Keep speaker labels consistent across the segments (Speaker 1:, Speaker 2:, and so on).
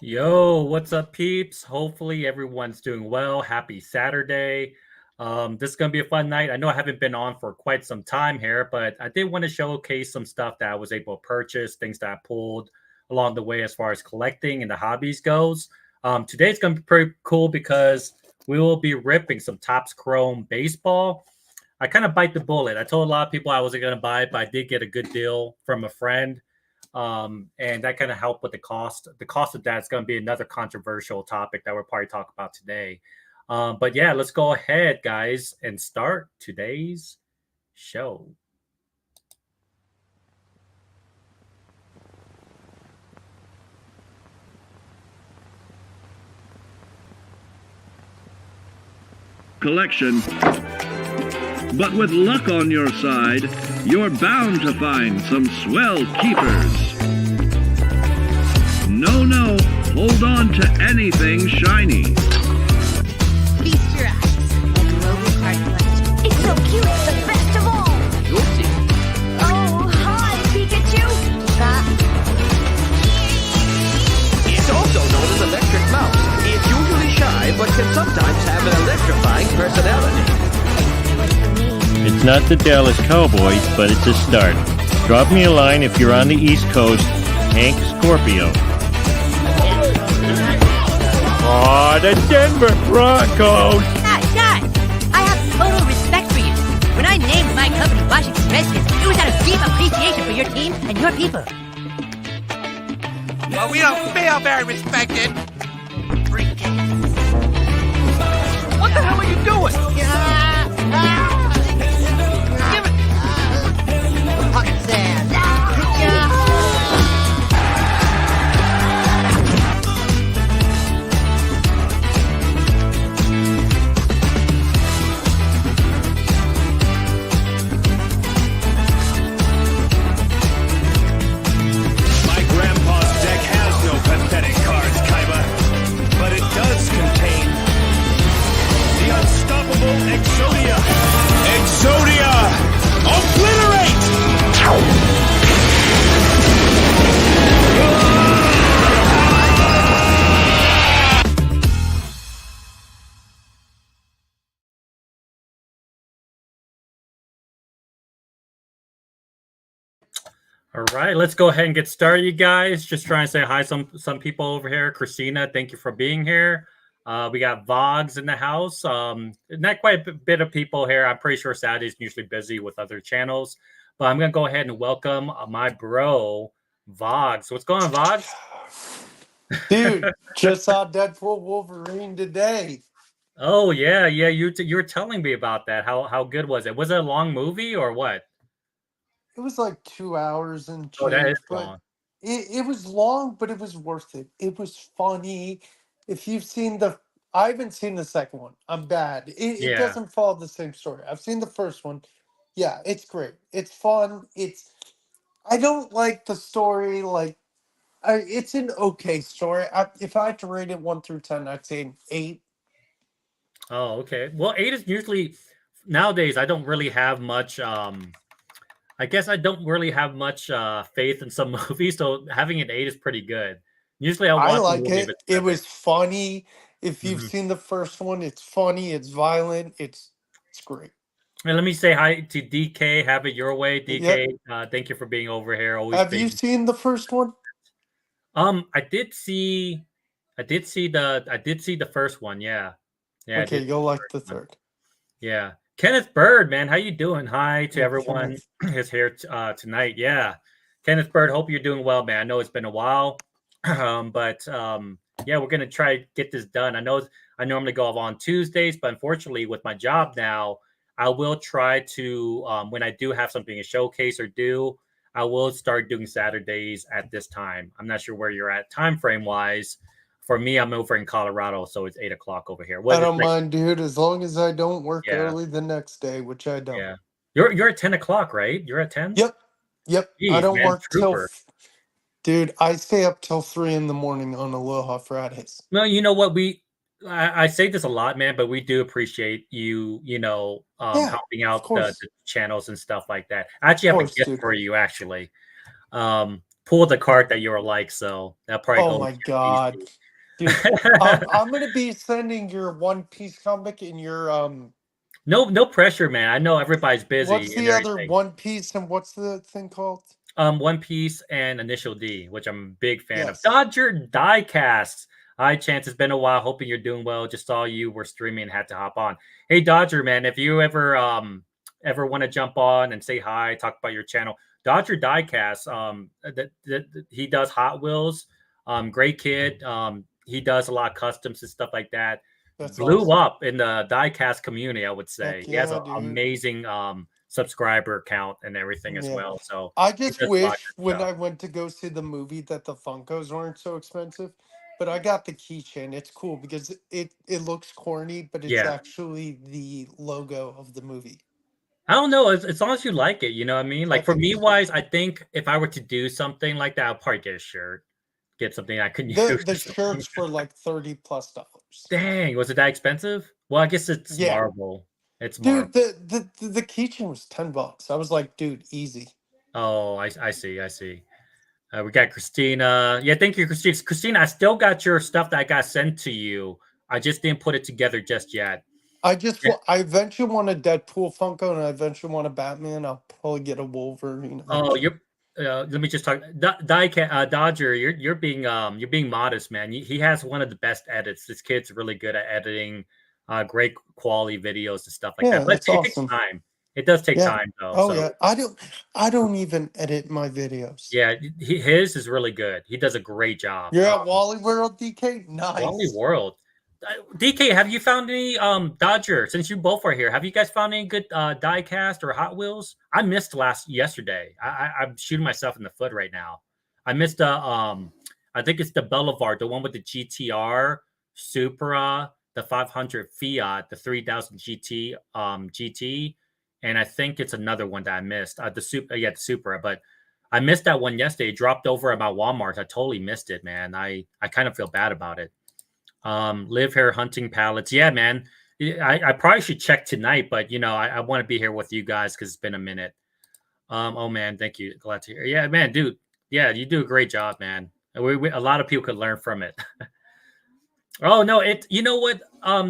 Speaker 1: Yo, what's up, peeps? Hopefully everyone's doing well. Happy Saturday. This is gonna be a fun night. I know I haven't been on for quite some time here, but I did want to showcase some stuff that I was able to purchase, things that I pulled along the way as far as collecting and the hobbies goes. Today's gonna be pretty cool because we will be ripping some Topps Chrome baseball. I kind of bite the bullet. I told a lot of people I wasn't gonna buy it, but I did get a good deal from a friend, and that kind of helped with the cost. The cost of that is going to be another controversial topic that we'll probably talk about today. But yeah, let's go ahead, guys, and start today's show.
Speaker 2: Collection. But with luck on your side, you're bound to find some swell keepers. No, hold on to anything shiny.
Speaker 3: Feast your eyes at Global Card Collection.
Speaker 4: It's so cute, it's the best of all!
Speaker 3: Oopsie.
Speaker 4: Oh, hi, Pikachu!
Speaker 5: It's also known as Electric Mouse. It's usually shy, but can sometimes have an electrifying personality.
Speaker 6: It's not the Dallas Cowboys, but it's a start. Drop me a line if you're on the East Coast. Hank Scorpio. Oh, the Denver Broncos!
Speaker 3: Guys, I have total respect for you. When I named my company Washington Redskins, it was out of deep appreciation for your team and your people.
Speaker 7: Well, we don't feel very respected. What the hell are you doing? Give it.
Speaker 3: Pocket sand.
Speaker 8: My grandpa's deck has no pathetic cards, Kaiba, but it does contain the unstoppable Exodia. Exodia! Obliterate!
Speaker 1: All right, let's go ahead and get started, you guys. Just trying to say hi some people over here. Christina, thank you for being here. We got Vogs in the house. Not quite a bit of people here. I'm pretty sure Saturday's usually busy with other channels, but I'm gonna go ahead and welcome my bro Vogs. What's going on, Vogs?
Speaker 9: Dude, just saw Deadpool Wolverine today.
Speaker 1: Oh yeah. You were telling me about that. How good was it? Was it a long movie or what?
Speaker 9: It was like 2 hours and
Speaker 1: Oh, that
Speaker 9: change,
Speaker 1: is
Speaker 9: but
Speaker 1: long.
Speaker 9: it was long, but it was worth it. It was funny. If you've seen I haven't seen the second one. I'm bad. It
Speaker 1: Yeah.
Speaker 9: doesn't follow the same story. I've seen the first one. Yeah, it's great. It's fun. I don't like the story. It's an okay story. If I had to rate it 1 through 10, I'd say an 8.
Speaker 1: Oh, okay. Well, 8 is usually nowadays. I don't really have much. I guess I don't really have much faith in some movies, so having an 8 is pretty good. Usually, I'll
Speaker 9: I
Speaker 1: watch a
Speaker 9: like
Speaker 1: movie if
Speaker 9: it.
Speaker 1: it's
Speaker 9: It
Speaker 1: 7.
Speaker 9: was funny. If you've
Speaker 1: Mhm.
Speaker 9: seen the first one, it's funny. It's violent. It's great.
Speaker 1: And let me say hi to DK. Have it your way, DK.
Speaker 9: Yep.
Speaker 1: Thank you for being over here. Always
Speaker 9: Have you
Speaker 1: being.
Speaker 9: seen the first one?
Speaker 1: I did see. I did see the first one. Yeah. Yeah. I
Speaker 9: Okay,
Speaker 1: did.
Speaker 9: you'll like the third.
Speaker 1: Yeah. Kenneth Bird, man, how you doing? Hi to
Speaker 9: Yeah,
Speaker 1: everyone who's here tonight. Yeah. Kenneth Bird, hope you're doing well, man. I know it's been a while. But yeah, we're gonna try to get this done. I normally go off on Tuesdays, but unfortunately with my job now, I will try to when I do have something to showcase or do, I will start doing Saturdays at this time. I'm not sure where you're at time frame wise. For me, I'm over in Colorado, so it's 8 o'clock over here.
Speaker 9: I
Speaker 1: What is
Speaker 9: don't mind, dude, as long as I don't work
Speaker 1: Yeah.
Speaker 9: early the next day, which I don't.
Speaker 1: Yeah. You're at 10 o'clock, right? You're at 10?
Speaker 9: Yep. I
Speaker 1: Jeez,
Speaker 9: don't
Speaker 1: man,
Speaker 9: work till
Speaker 1: trooper.
Speaker 9: Dude, I stay up till 3 in the morning on Aloha Fridays.
Speaker 1: No, you know what? I say this a lot, man, but we do appreciate you,
Speaker 9: Yeah,
Speaker 1: helping
Speaker 9: of
Speaker 1: out the
Speaker 9: course.
Speaker 1: channels and stuff like that. I actually
Speaker 9: Of
Speaker 1: have a
Speaker 9: course,
Speaker 1: gift
Speaker 9: dude.
Speaker 1: for you, actually. pulled the card that you were like, so that probably
Speaker 9: Oh
Speaker 1: go
Speaker 9: my god,
Speaker 1: easy.
Speaker 9: dude! I'm gonna be sending your One Piece comic and your
Speaker 1: No pressure, man. I know everybody's
Speaker 9: What's
Speaker 1: busy and
Speaker 9: the other
Speaker 1: everything.
Speaker 9: One Piece and what's the thing called?
Speaker 1: One Piece and Initial D, which I'm a big fan of.
Speaker 9: Yes,
Speaker 1: Dodger Diecast. Hi, Chance. It's been a while. Hoping you're doing well. Just saw you were streaming and had to hop on. Hey, Dodger, man, if you ever want to jump on and say hi, talk about your channel, Dodger Diecast. He does Hot Wheels. Great kid. He does a lot of customs and stuff like that.
Speaker 9: that's
Speaker 1: Blew
Speaker 9: awesome.
Speaker 1: up in the diecast community, I would say.
Speaker 9: Heck
Speaker 1: He has
Speaker 9: yeah,
Speaker 1: an
Speaker 9: dude.
Speaker 1: amazing subscriber count and everything as
Speaker 9: Yeah.
Speaker 1: well. So
Speaker 9: I
Speaker 1: he
Speaker 9: just
Speaker 1: does a lot of
Speaker 9: wish
Speaker 1: good
Speaker 9: when
Speaker 1: stuff.
Speaker 9: I went to go see the movie that the Funkos weren't so expensive. But I got the keychain. It's cool because it looks corny, but it's
Speaker 1: Yeah.
Speaker 9: actually the logo of the movie.
Speaker 1: I don't know. As long as you like it, you know what I mean?
Speaker 9: I
Speaker 1: Like for
Speaker 9: think
Speaker 1: me
Speaker 9: it's cool.
Speaker 1: wise, I think if I were to do something like that, I'll probably get a shirt, get something I can use
Speaker 9: The
Speaker 1: or something.
Speaker 9: shirts for like $30+.
Speaker 1: Dang, was it that expensive? Well, I guess it's
Speaker 9: Yeah.
Speaker 1: Marvel. It's Marvel.
Speaker 9: Dude, the keychain was $10. I was like, dude, easy.
Speaker 1: Oh, I see. I see. We got Christina. Yeah, thank you, Christina. Christina, I still got your stuff that I got sent to you. I just didn't put it together just yet. Yeah.
Speaker 9: I eventually want a Deadpool Funko and I eventually want a Batman. I'll probably get a Wolverine
Speaker 1: Oh,
Speaker 9: eventually.
Speaker 1: you're. Let me just talk. Dodger, you're being modest, man. He has one of the best edits. This kid's really good at editing, great quality videos and stuff like
Speaker 9: Yeah,
Speaker 1: that. But
Speaker 9: that's
Speaker 1: it takes
Speaker 9: awesome.
Speaker 1: time. It does take
Speaker 9: Yeah.
Speaker 1: time though.
Speaker 9: Oh
Speaker 1: So
Speaker 9: yeah. I don't even edit my videos.
Speaker 1: yeah, his is really good. He does a great job.
Speaker 9: You're at Wally World, DK?
Speaker 1: Wally
Speaker 9: Nice.
Speaker 1: World. DK, have you found any Dodger? Since you both are here, have you guys found any good diecast or Hot Wheels? I missed yesterday. I'm shooting myself in the foot right now. I missed I think it's the Boulevard, the one with the GTR, Supra, the 500 Fiat, the 3000 GT, and I think it's another one that I missed. The Supra, but I missed that one yesterday. It dropped over at my Walmart. I totally missed it, man. I kind of feel bad about it. Live here hunting pallets. Yeah, man. I probably should check tonight, but I want to be here with you guys because it's been a minute. Oh man, thank you. Glad to hear. Yeah, man, dude. Yeah, you do a great job, man. A lot of people could learn from it. Oh no, you know what,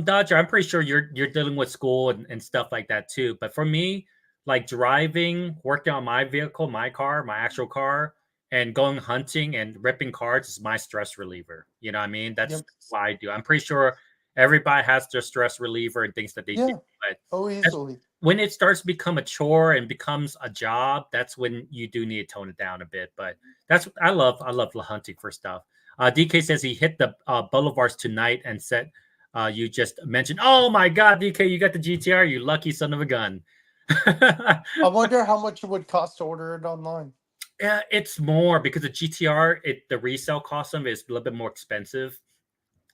Speaker 1: Dodger, I'm pretty sure you're dealing with school and stuff like that too. But for me, like driving, working on my vehicle, my car, my actual car, and going hunting and ripping cards is my stress reliever. You know what I mean? That's
Speaker 9: Yep.
Speaker 1: what I do. I'm pretty sure everybody has their stress reliever and things that they do.
Speaker 9: Yeah.
Speaker 1: But
Speaker 9: Oh,
Speaker 1: that's,
Speaker 9: easily.
Speaker 1: when it starts to become a chore and becomes a job, that's when you do need to tone it down a bit. But I love hunting for stuff. DK says he hit the boulevards tonight and said you just mentioned. Oh my God, DK, you got the GTR, you lucky son of a gun.
Speaker 9: I wonder how much it would cost to order it online.
Speaker 1: Yeah, it's more because the GTR, the resale cost of it is a little bit more expensive.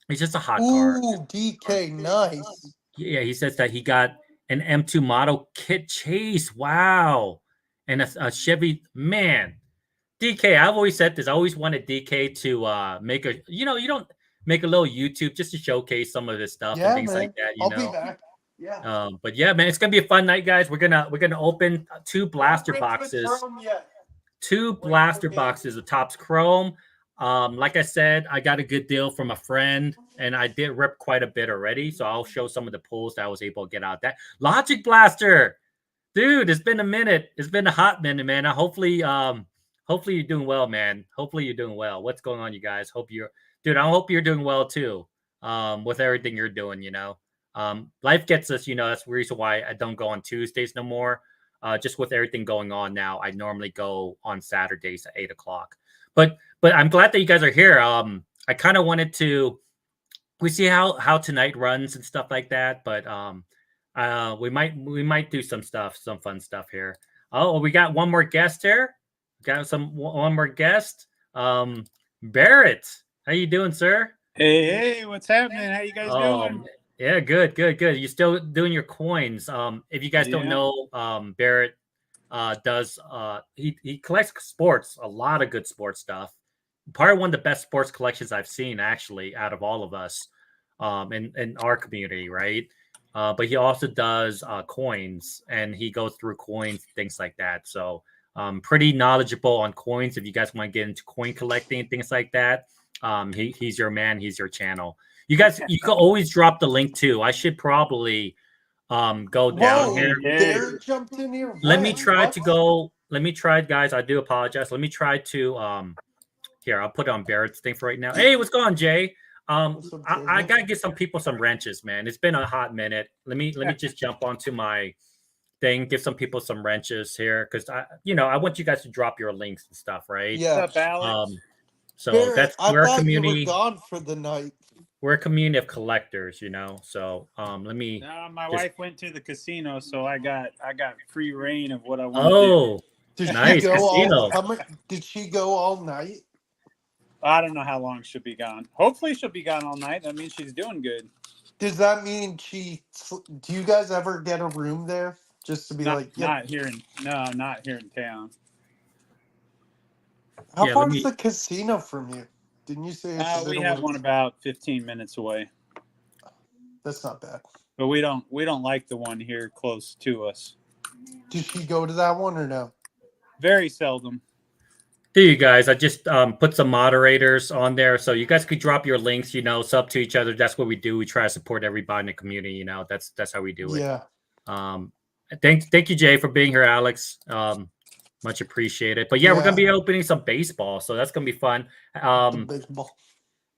Speaker 1: It's just a hot car.
Speaker 9: Ooh, DK, nice.
Speaker 1: Yeah, he says that he got an M2 model kit chase. Wow. And a Chevy. Man, DK, I've always said this. I always wanted DK to make you don't make a little YouTube just to showcase some of his stuff and
Speaker 9: Yeah,
Speaker 1: things like
Speaker 9: man.
Speaker 1: that,
Speaker 9: I'll be back. Yeah.
Speaker 1: But yeah, man, it's gonna be a fun night, guys. We're gonna open two blaster boxes. Two blaster boxes of Topps Chrome. Like I said, I got a good deal from a friend, and I did rip quite a bit already. So I'll show some of the pulls that I was able to get out. That Logic Blaster, dude. It's been a minute. It's been a hot minute, man. Hopefully you're doing well, man. Hopefully you're doing well. What's going on, you guys? Dude. I hope you're doing well too. With everything you're doing, life gets us. That's the reason why I don't go on Tuesdays no more. Just with everything going on now, I normally go on Saturdays at 8 o'clock. But I'm glad that you guys are here. I kind of wanted to. We see how tonight runs and stuff like that. But we might do some fun stuff here. Oh, we got one more guest here. Got one more guest. Barrett, how you doing, sir?
Speaker 10: Hey, what's happening? How you guys doing?
Speaker 1: Yeah, good. You still doing your coins? If you guys don't know, Barrett does he collects sports, a lot of good sports stuff. Probably one of the best sports collections I've seen, actually, out of all of us, in our community, right? But he also does coins, and he goes through coins, things like that. So Pretty knowledgeable on coins. If you guys want to get into coin collecting and things like that, he's your man. He's your channel. You guys, you can always drop the link too. I should probably go down
Speaker 9: Whoa,
Speaker 1: here.
Speaker 9: Bear jumped in here.
Speaker 1: Let me
Speaker 9: When?
Speaker 1: try
Speaker 9: What?
Speaker 1: to go. Let me try, guys. I do apologize. Let me try to here. I'll put it on Barrett's thing for right now. Hey, what's going on, Jay?
Speaker 9: What's up,
Speaker 1: I
Speaker 9: Jay?
Speaker 1: gotta get some people some wrenches, man. It's been a hot minute. Let me just jump onto my thing, give some people some wrenches here because I want you guys to drop your links and stuff, right?
Speaker 9: Yeah.
Speaker 10: What's up, Alex?
Speaker 1: So
Speaker 9: Barrett,
Speaker 1: that's
Speaker 9: I
Speaker 1: we're a
Speaker 9: thought
Speaker 1: community.
Speaker 9: you were gone for the night.
Speaker 1: We're a community of collectors, So let me.
Speaker 10: No, my
Speaker 1: just-
Speaker 10: wife went to the casino, so I got free reign of what I want
Speaker 1: Oh,
Speaker 9: Did
Speaker 1: nice
Speaker 9: she go
Speaker 1: casino.
Speaker 9: Did she go all night?
Speaker 10: to do. I don't know how long she'll be gone. Hopefully, she'll be gone all night. That means she's doing good.
Speaker 9: Does that mean do you guys ever get a room there? Just to be
Speaker 10: Not,
Speaker 9: like, yep.
Speaker 10: not here in town.
Speaker 9: How
Speaker 1: Yeah,
Speaker 9: far
Speaker 1: let me-
Speaker 9: is the casino from you? Didn't you say it's a
Speaker 10: We
Speaker 9: little
Speaker 10: have
Speaker 9: bit-
Speaker 10: one about 15 minutes away,
Speaker 9: That's not bad.
Speaker 10: but we don't like the one here close to us.
Speaker 9: Did she go to that one or no?
Speaker 10: Very seldom.
Speaker 1: There you guys. I just put some moderators on there, so you guys could drop your links. Sub to each other. That's what we do. We try to support everybody in the community. That's how we do it.
Speaker 9: Yeah.
Speaker 1: Thank you, Jay, for being here, Alex. Much appreciated. But yeah, we're gonna be opening some baseball, so that's gonna be fun.
Speaker 9: The baseball.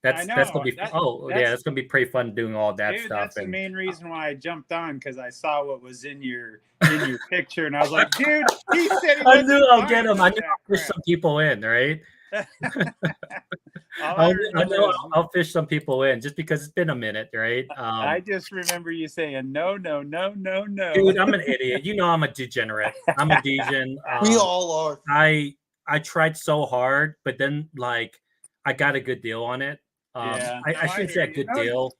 Speaker 1: That's gonna be that's gonna be pretty fun doing all that
Speaker 10: Dude,
Speaker 1: stuff.
Speaker 10: that's the main reason why I jumped on, because I saw what was in your picture, and I was like, dude, he said he
Speaker 1: I
Speaker 10: wasn't
Speaker 1: knew I'll
Speaker 10: buying
Speaker 1: get him. I knew
Speaker 10: that
Speaker 1: I'll fish
Speaker 10: crap.
Speaker 1: some people in, right?
Speaker 10: All I
Speaker 1: I
Speaker 10: remember
Speaker 1: know
Speaker 10: is-
Speaker 1: I'll fish some people in just because it's been a minute, right?
Speaker 10: I just remember you saying no.
Speaker 1: Dude, I'm an idiot. I'm a degenerate. I'm a degen.
Speaker 9: We all are.
Speaker 1: I tried so hard, but then I got a good deal on it.
Speaker 10: Yeah.
Speaker 1: I shouldn't say a good
Speaker 10: No,
Speaker 1: deal.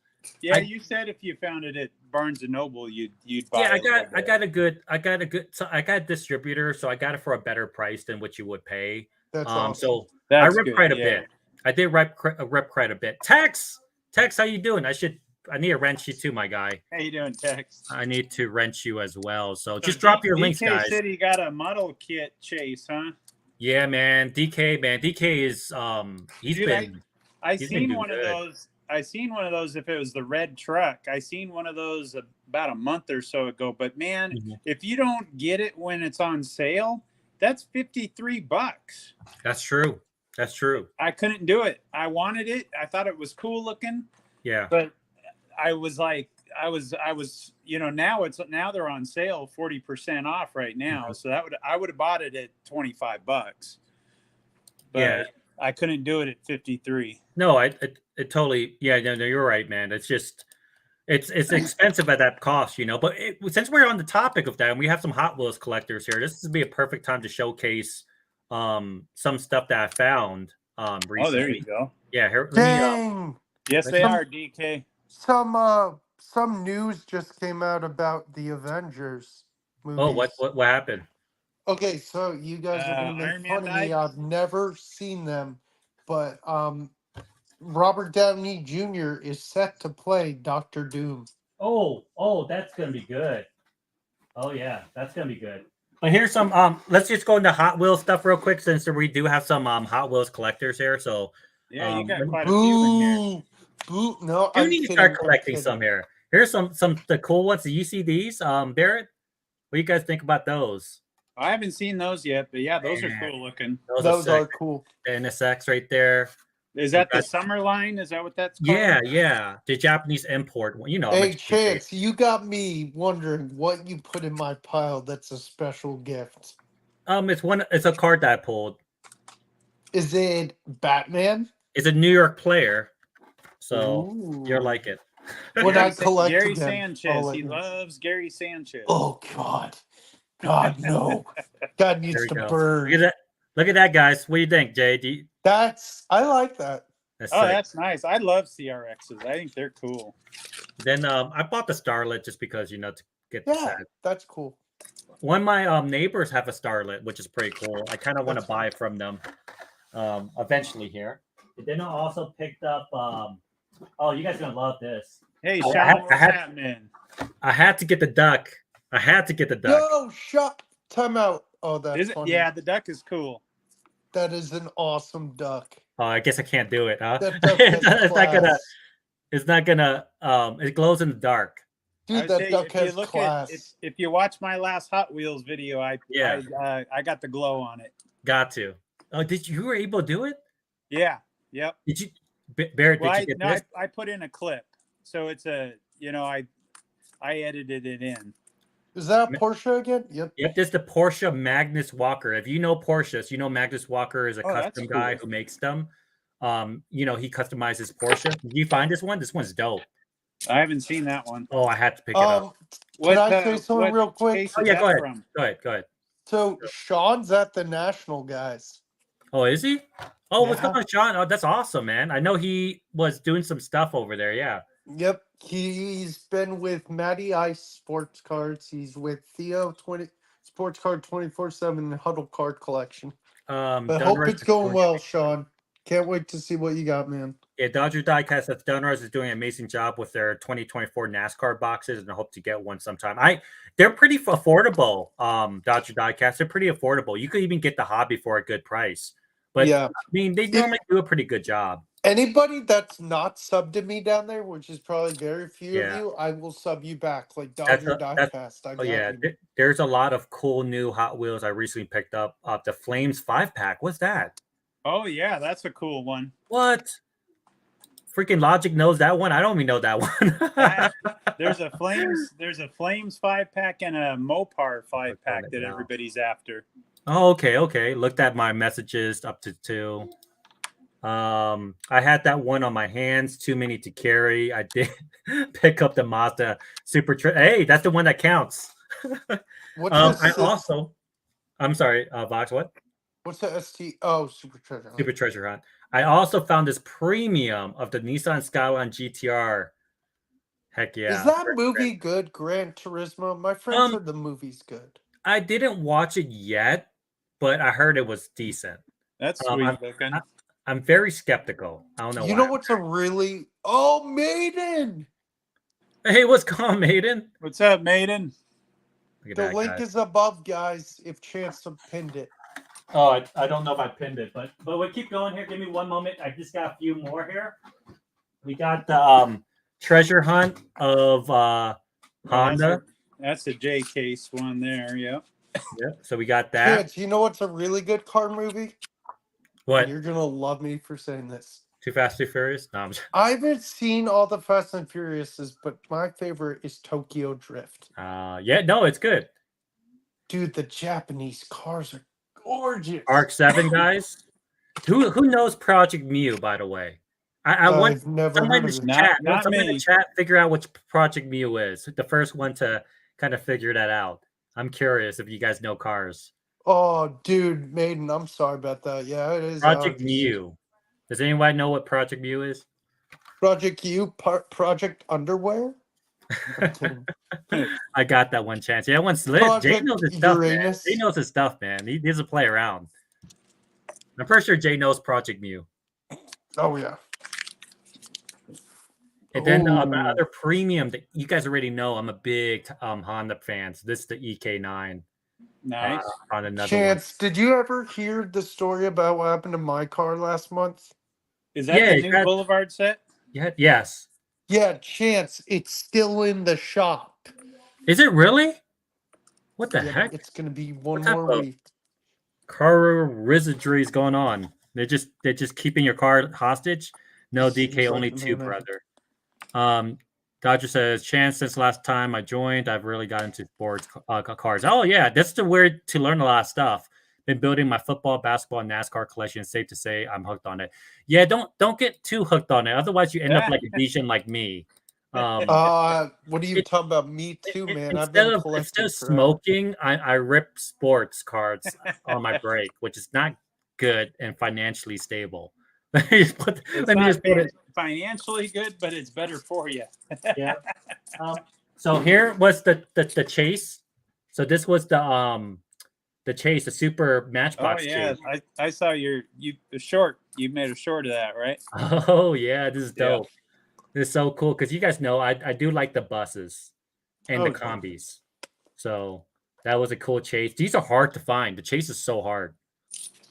Speaker 10: Yeah,
Speaker 1: I-
Speaker 10: you said if you found it at Barnes and Noble, you'd buy
Speaker 1: Yeah,
Speaker 10: it.
Speaker 1: I got a distributor, so I got it for a better price than what you would pay.
Speaker 9: That's awesome.
Speaker 1: So
Speaker 10: That's
Speaker 1: I ripped
Speaker 10: good,
Speaker 1: quite a
Speaker 10: yeah.
Speaker 1: bit. I did rip quite a bit. Tex, how you doing? I need to wrench you too, my guy.
Speaker 10: How you doing, Tex?
Speaker 1: I need to wrench you as well. So just drop your links,
Speaker 10: DK
Speaker 1: guys.
Speaker 10: said he got a model kit chase, huh?
Speaker 1: Yeah, man. DK is he's
Speaker 10: Dude,
Speaker 1: been
Speaker 10: I
Speaker 1: he's been
Speaker 10: seen
Speaker 1: doing
Speaker 10: one of
Speaker 1: good.
Speaker 10: those. I seen one of those if it was the red truck. I seen one of those about a month or so ago. But man,
Speaker 1: Mhm.
Speaker 10: if you don't get it when it's on sale, that's $53.
Speaker 1: That's true. That's true.
Speaker 10: I couldn't do it. I wanted it. I thought it was cool looking,
Speaker 1: Yeah.
Speaker 10: but I was like, I was, now they're on sale 40% off right now. So I would have bought it at $25, but
Speaker 1: Yeah.
Speaker 10: I couldn't do it at 53.
Speaker 1: No, it totally. Yeah, no, you're right, man. It's just it's expensive at that cost, But since we're on the topic of that, and we have some Hot Wheels collectors here, this would be a perfect time to showcase some stuff that I found recently.
Speaker 10: Oh, there you go.
Speaker 1: Yeah, here. Let me,
Speaker 9: Dang.
Speaker 10: Yes, they are, DK.
Speaker 9: Some news just came out about the Avengers movies.
Speaker 1: oh, what happened?
Speaker 9: Okay, so you guys are gonna
Speaker 10: Iron
Speaker 9: make
Speaker 10: Man
Speaker 9: fun of me.
Speaker 10: died?
Speaker 9: I've never seen them, but Robert Downey Jr. is set to play Doctor Doom.
Speaker 1: Oh, that's gonna be good. Oh yeah, that's gonna be good. But here's some let's just go into Hot Wheels stuff real quick since we do have some Hot Wheels collectors here. So
Speaker 10: Yeah, you got
Speaker 1: let me-
Speaker 10: quite a few in here.
Speaker 9: Boo! No,
Speaker 1: you
Speaker 9: I'm
Speaker 1: need to
Speaker 9: kidding,
Speaker 1: start
Speaker 9: I'm
Speaker 1: collecting
Speaker 9: kidding.
Speaker 1: some here. Here's some the cool ones. Do you see these? Barrett, what do you guys think about those?
Speaker 10: I haven't seen those yet, but yeah, those are
Speaker 1: Man.
Speaker 10: cool looking.
Speaker 9: Those are
Speaker 1: sick.
Speaker 9: cool.
Speaker 1: The NSX right there.
Speaker 10: Is that the
Speaker 1: That's-
Speaker 10: summer line? Is that what that's called?
Speaker 1: Yeah. The Japanese import one. I'm
Speaker 9: Hey,
Speaker 1: a-
Speaker 9: Chance, you got me wondering what you put in my pile. That's a special gift.
Speaker 1: It's a card that I pulled.
Speaker 9: Is it Batman?
Speaker 1: It's a New York player. So
Speaker 9: Ooh.
Speaker 1: you're like it.
Speaker 9: When I collect
Speaker 10: Gary
Speaker 9: again,
Speaker 10: Sanchez.
Speaker 9: I'll let
Speaker 10: He
Speaker 9: you-
Speaker 10: loves Gary Sanchez.
Speaker 9: Oh God, no! God needs
Speaker 1: There we
Speaker 9: to
Speaker 1: go.
Speaker 9: burn.
Speaker 1: Look at that, guys. What do you think, Jay?
Speaker 9: I like that.
Speaker 1: That's
Speaker 10: Oh,
Speaker 1: sick.
Speaker 10: that's nice. I love CRXs. I think they're cool.
Speaker 1: Then I bought the Starlet just because to get the
Speaker 9: Yeah,
Speaker 1: set.
Speaker 9: that's cool.
Speaker 1: One of my neighbors have a Starlet, which is pretty cool. I kind of want to
Speaker 9: That's
Speaker 1: buy from them eventually here. And then I also picked up. Oh, you guys are gonna love this.
Speaker 10: Hey,
Speaker 1: Oh,
Speaker 10: Sean, what's
Speaker 1: I had-
Speaker 10: happening?
Speaker 1: I had to get the duck.
Speaker 9: Yo, shut. Time out. Oh, that's
Speaker 10: Is it?
Speaker 9: funny.
Speaker 10: Yeah, the duck is cool.
Speaker 9: That is an awesome duck.
Speaker 1: Oh, I guess I can't do it, huh?
Speaker 9: That duck has
Speaker 1: It's not gonna.
Speaker 9: class.
Speaker 1: It's not gonna. It glows in the dark.
Speaker 10: I
Speaker 9: Dude,
Speaker 10: would
Speaker 9: that
Speaker 10: say
Speaker 9: duck
Speaker 10: if you
Speaker 9: has
Speaker 10: look
Speaker 9: class.
Speaker 10: at if you watch my last Hot Wheels video, I got the glow on it.
Speaker 1: Got to. Oh, you were able to do it?
Speaker 10: Yeah. Yep.
Speaker 1: Did you, Barrett?
Speaker 10: Well,
Speaker 1: Did you get this?
Speaker 10: I put in a clip, so it's a I edited it in.
Speaker 9: Is that a Porsche again? Yep.
Speaker 1: Yep, this is the Porsche Magnus Walker. If you know Porsches, you know Magnus Walker is a custom guy who makes them. He customizes Porsche. Did you find this one? This one's dope.
Speaker 10: I haven't seen that one.
Speaker 1: Oh, I had to pick it up.
Speaker 9: Can I say something real quick?
Speaker 10: case
Speaker 1: Oh
Speaker 10: is
Speaker 1: yeah,
Speaker 10: that
Speaker 1: go ahead.
Speaker 10: from?
Speaker 1: Go ahead.
Speaker 9: So Sean's at the National, guys.
Speaker 1: Oh, is he? Oh, what's
Speaker 9: Yeah.
Speaker 1: going on, Sean? Oh, that's awesome, man. I know he was doing some stuff over there. Yeah.
Speaker 9: Yep. He's been with Matty Ice Sports Cards. He's with Theo 20 Sports Card 24/7 Huddle Card Collection. But hope it's going well, Sean. Can't wait to see what you got, man.
Speaker 1: Yeah, Dodger Diecast at Dunrise is doing an amazing job with their 2024 NASCAR boxes, and I hope to get one sometime. They're pretty affordable. Dodger Diecast, they're pretty affordable. You could even get the hobby for a good price. But
Speaker 9: Yeah.
Speaker 1: I mean, they normally do a pretty good job.
Speaker 9: Anybody that's not subbed to me down there, which is probably very few
Speaker 1: Yeah.
Speaker 9: of you, I will sub you back. Like
Speaker 1: That's
Speaker 9: Dodger
Speaker 1: a- that's-
Speaker 9: Diecast. I
Speaker 1: Oh
Speaker 9: got
Speaker 1: yeah,
Speaker 9: you.
Speaker 1: there's a lot of cool new Hot Wheels I recently picked up. The Flames 5-pack. What's that?
Speaker 10: Oh yeah, that's a cool one.
Speaker 1: What? Freaking Logic knows that one. I don't even know that one.
Speaker 10: There's a Flames 5-pack and a Mopar 5-pack that
Speaker 1: now.
Speaker 10: everybody's after.
Speaker 1: Oh, okay. Looked at my messages up to 2. I had that one on my hands, too many to carry. I did pick up the Mazda Super. Hey, that's the one that counts. I'm sorry, Vox. What?
Speaker 9: What's the ST? Oh, Super Treasure Hunt.
Speaker 1: Super Treasure Hunt. I also found this premium of the Nissan Skyline GTR. Heck yeah!
Speaker 9: Is that movie good, Gran Turismo? My friend said the movie's good.
Speaker 1: I didn't watch it yet, but I heard it was decent.
Speaker 10: That's sweet looking.
Speaker 1: I'm very skeptical. I don't know.
Speaker 9: You know what's a really Maiden?
Speaker 1: Hey, what's going on, Maiden?
Speaker 10: What's up, Maiden?
Speaker 9: The link is above, guys. If Chance pinned it.
Speaker 1: Oh, I don't know if I pinned it, but we keep going here. Give me one moment. I just got a few more here. We got the treasure hunt of Honda.
Speaker 10: That's a J case one there. Yep.
Speaker 1: Yep. So we got that.
Speaker 9: Chance, you know what's a really good car movie?
Speaker 1: What?
Speaker 9: You're gonna love me for saying this.
Speaker 1: Too Fast, Too Furious? No,
Speaker 9: I haven't seen all the Fast and Furiouses, but my favorite is Tokyo Drift.
Speaker 1: Yeah, no, it's good.
Speaker 9: Dude, the Japanese cars are gorgeous.
Speaker 1: Arc 7, guys. Who knows Project Mew, by the way? I want
Speaker 9: I've never
Speaker 1: someone
Speaker 9: heard
Speaker 1: in
Speaker 9: of
Speaker 1: the
Speaker 9: it.
Speaker 1: chat.
Speaker 10: Not
Speaker 1: Someone in
Speaker 10: me.
Speaker 1: the chat figure out which Project Mew is. The first one to kind of figure that out. I'm curious if you guys know cars.
Speaker 9: Oh, dude, Maiden, I'm sorry about that. Yeah, it is.
Speaker 1: Project Mew. Does anybody know what Project Mew is?
Speaker 9: Project U, Project Underwear?
Speaker 1: I got that one chance. Yeah, that one's lit. Jay
Speaker 9: Project
Speaker 1: knows his stuff, man.
Speaker 9: Uranus.
Speaker 1: Jay knows his stuff, man. He doesn't play around. I'm pretty sure Jay knows Project Mew.
Speaker 9: Oh, yeah.
Speaker 1: And then the
Speaker 9: Ooh.
Speaker 1: other premium that you guys already know, I'm a big Honda fan. So this is the EK9.
Speaker 10: Nice.
Speaker 1: On another
Speaker 9: Chance, did you ever hear the story about what happened to my car last month?
Speaker 10: Is that the new Boulevard set?
Speaker 1: Yeah. Yes.
Speaker 9: Yeah, Chance, it's still in the shop.
Speaker 1: Is it really? What the
Speaker 9: Yeah,
Speaker 1: heck?
Speaker 9: It's going to be one
Speaker 1: What type
Speaker 9: more
Speaker 1: of
Speaker 9: week.
Speaker 1: car wizardry is going on? They're just keeping your car hostage. No,
Speaker 9: Seems
Speaker 1: DK,
Speaker 9: like
Speaker 1: only
Speaker 9: the
Speaker 1: 2,
Speaker 9: man.
Speaker 1: brother. Dodger says, Chance, since last time I joined, I've really got into sports cars. Oh, yeah, that's the word to learn a lot of stuff. Been building my football, basketball, and NASCAR collection. It's safe to say I'm hooked on it. Yeah, don't get too hooked on it. Otherwise, you end up like a Bijan like me.
Speaker 9: What are you talking about? Me too, man. I've been collecting
Speaker 1: Instead of
Speaker 9: forever.
Speaker 1: smoking, I rip sports cards on my break, which is not good and financially stable. Let me just put it.
Speaker 10: Financially good, but it's better for you.
Speaker 1: Yeah. So here was the chase. So this was the chase, the super Matchbox
Speaker 10: yeah,
Speaker 1: chase.
Speaker 10: I saw the short. You made a short of that, right?
Speaker 1: Oh yeah, this is dope. This is so cool because you guys know I do like the buses and the combis. So That was a cool chase. These are hard to find. The chase is so hard.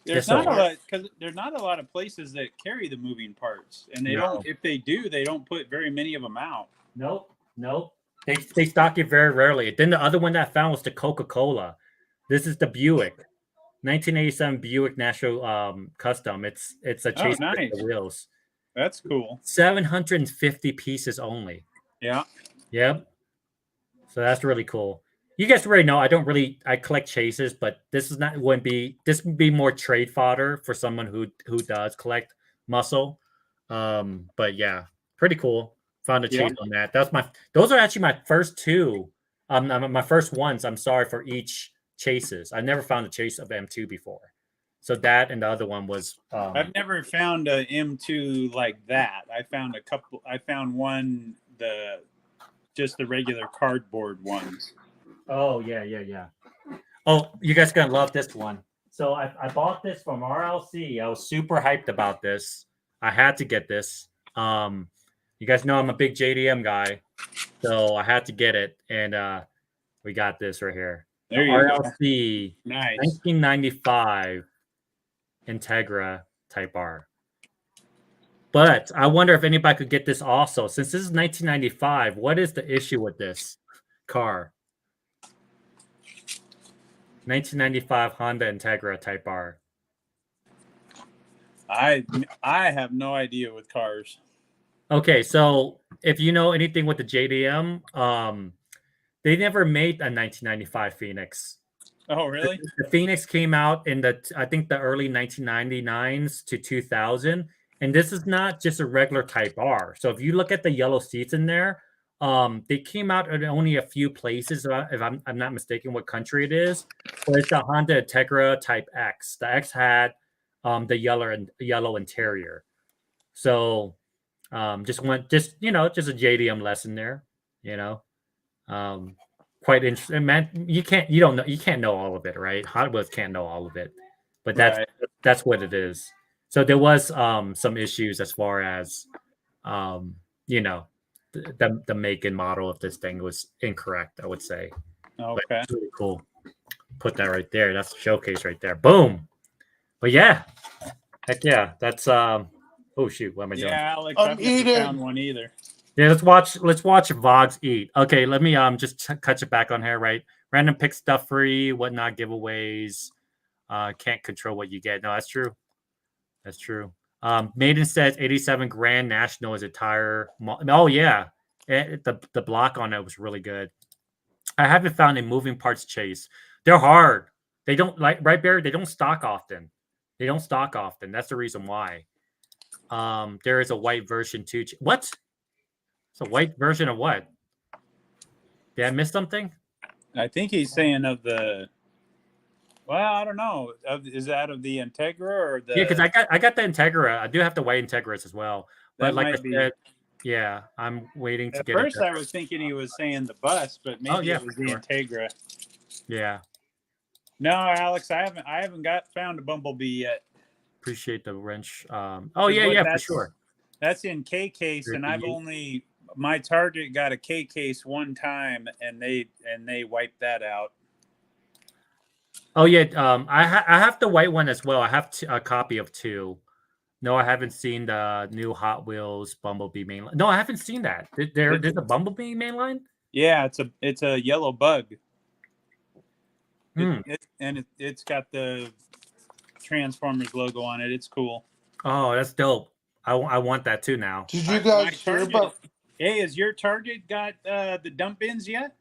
Speaker 10: There's
Speaker 1: so
Speaker 10: not a
Speaker 1: hard.
Speaker 10: lot because there's not a lot of places that carry the moving parts, and they
Speaker 1: No.
Speaker 10: don't. If they do, they don't put very many of them out.
Speaker 1: Nope. They stock it very rarely. Then the other one that I found was the Coca-Cola. This is the Buick, 1987 Buick National Custom. It's a chase with
Speaker 10: nice.
Speaker 1: the wheels.
Speaker 10: That's cool.
Speaker 1: 750 pieces only.
Speaker 10: Yeah.
Speaker 1: Yep. So that's really cool. You guys already know I collect chases, but this would be more trade fodder for someone who does collect muscle. But yeah, pretty cool. Found a chase on that. Those are actually my first two. My first ones. I'm sorry for each chases. I never found a chase of M2 before. So that and the other one was.
Speaker 10: I've never found a M2 like that. I found a couple. I found one just the regular cardboard ones.
Speaker 1: Oh yeah. Oh, you guys gonna love this one. So I bought this from RLC. I was super hyped about this. I had to get this. You guys know I'm a big JDM guy, so I had to get it, and we got this right here.
Speaker 10: There you
Speaker 1: RLC
Speaker 10: go. Nice.
Speaker 1: 1995 Integra Type R. But I wonder if anybody could get this also. Since this is 1995, what is the issue with this car? 1995 Honda Integra Type R.
Speaker 10: I have no idea with cars.
Speaker 1: Okay, so if you know anything with the JDM, they never made a 1995 Phoenix.
Speaker 10: Oh, really?
Speaker 1: The Phoenix came out in I think the early 1999s to 2000, and this is not just a regular Type R. So if you look at the yellow seats in there, they came out in only a few places. If I'm not mistaken, what country it is, but it's the Honda Integra Type X. The X had the yellow interior. So just a JDM lesson there. Quite interesting, man. You can't know all of it, right? Hot Wheels can't know all of it, but that's what it is. So there was some issues as far as the make and model of this thing was incorrect, I would say.
Speaker 10: Okay.
Speaker 1: But really cool. Put that right there. That's the showcase right there. Boom. But yeah. Heck yeah. That's oh shoot, what am I doing?
Speaker 10: Yeah, Alex, I've never found one either.
Speaker 1: Yeah, let's watch Vogs eat. Okay, let me just cut it back on here, right? Random pick stuff free, whatnot, giveaways. Can't control what you get. No, that's true. That's true. Maiden says 87 Grand National is a tire. Oh yeah, the block on it was really good. I haven't found a moving parts chase. They're hard. They don't right, Barry. They don't stock often. That's the reason why. There is a white version too. What? It's a white version of what? Did I miss something?
Speaker 10: I think he's saying of the. Well, I don't know. Is that of the Integra or the?
Speaker 1: Yeah, because I got the Integra. I do have the white Integras as well. But
Speaker 10: That
Speaker 1: like I
Speaker 10: might be-
Speaker 1: said, yeah, I'm waiting to
Speaker 10: At
Speaker 1: get
Speaker 10: first,
Speaker 1: it.
Speaker 10: I was thinking he was saying the bus, but maybe it was the Integra.
Speaker 1: Yeah,
Speaker 10: No, Alex, I haven't found a Bumblebee yet.
Speaker 1: appreciate the wrench. Oh yeah, for sure.
Speaker 10: That's in K case, and I've only my Target got a K case one time, and they wiped that out.
Speaker 1: Oh yeah, I have the white one as well. I have a copy of two. No, I haven't seen the new Hot Wheels Bumblebee mainline. No, I haven't seen that. There's a Bumblebee mainline?
Speaker 10: Yeah, it's a yellow bug.
Speaker 1: Hmm.
Speaker 10: It's got the Transformers logo on it. It's cool.
Speaker 1: Oh, that's dope. I want that too now.
Speaker 9: Did you guys hear about?
Speaker 10: Hey, has your Target got the dump bins yet?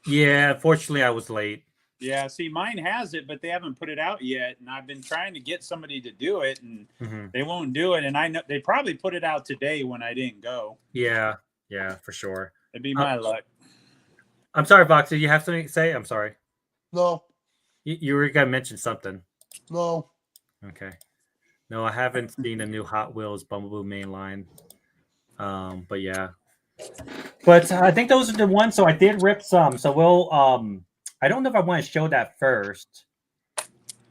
Speaker 1: Yeah, fortunately, I was late.
Speaker 10: Yeah, see, mine has it, but they haven't put it out yet, and I've been trying to get somebody to do it, and they won't do it. And I know they probably put it out today when I didn't go.
Speaker 1: Yeah, for sure.
Speaker 10: It'd be my luck.
Speaker 1: I'm sorry, Vox. Did you have something to say? I'm sorry.
Speaker 9: No.
Speaker 1: You were gonna mention something.
Speaker 9: No.
Speaker 1: Okay. No, I haven't seen a new Hot Wheels Bumblebee mainline. But yeah. But I think those are the ones. So I did rip some. So we'll I don't know if I want to show that first,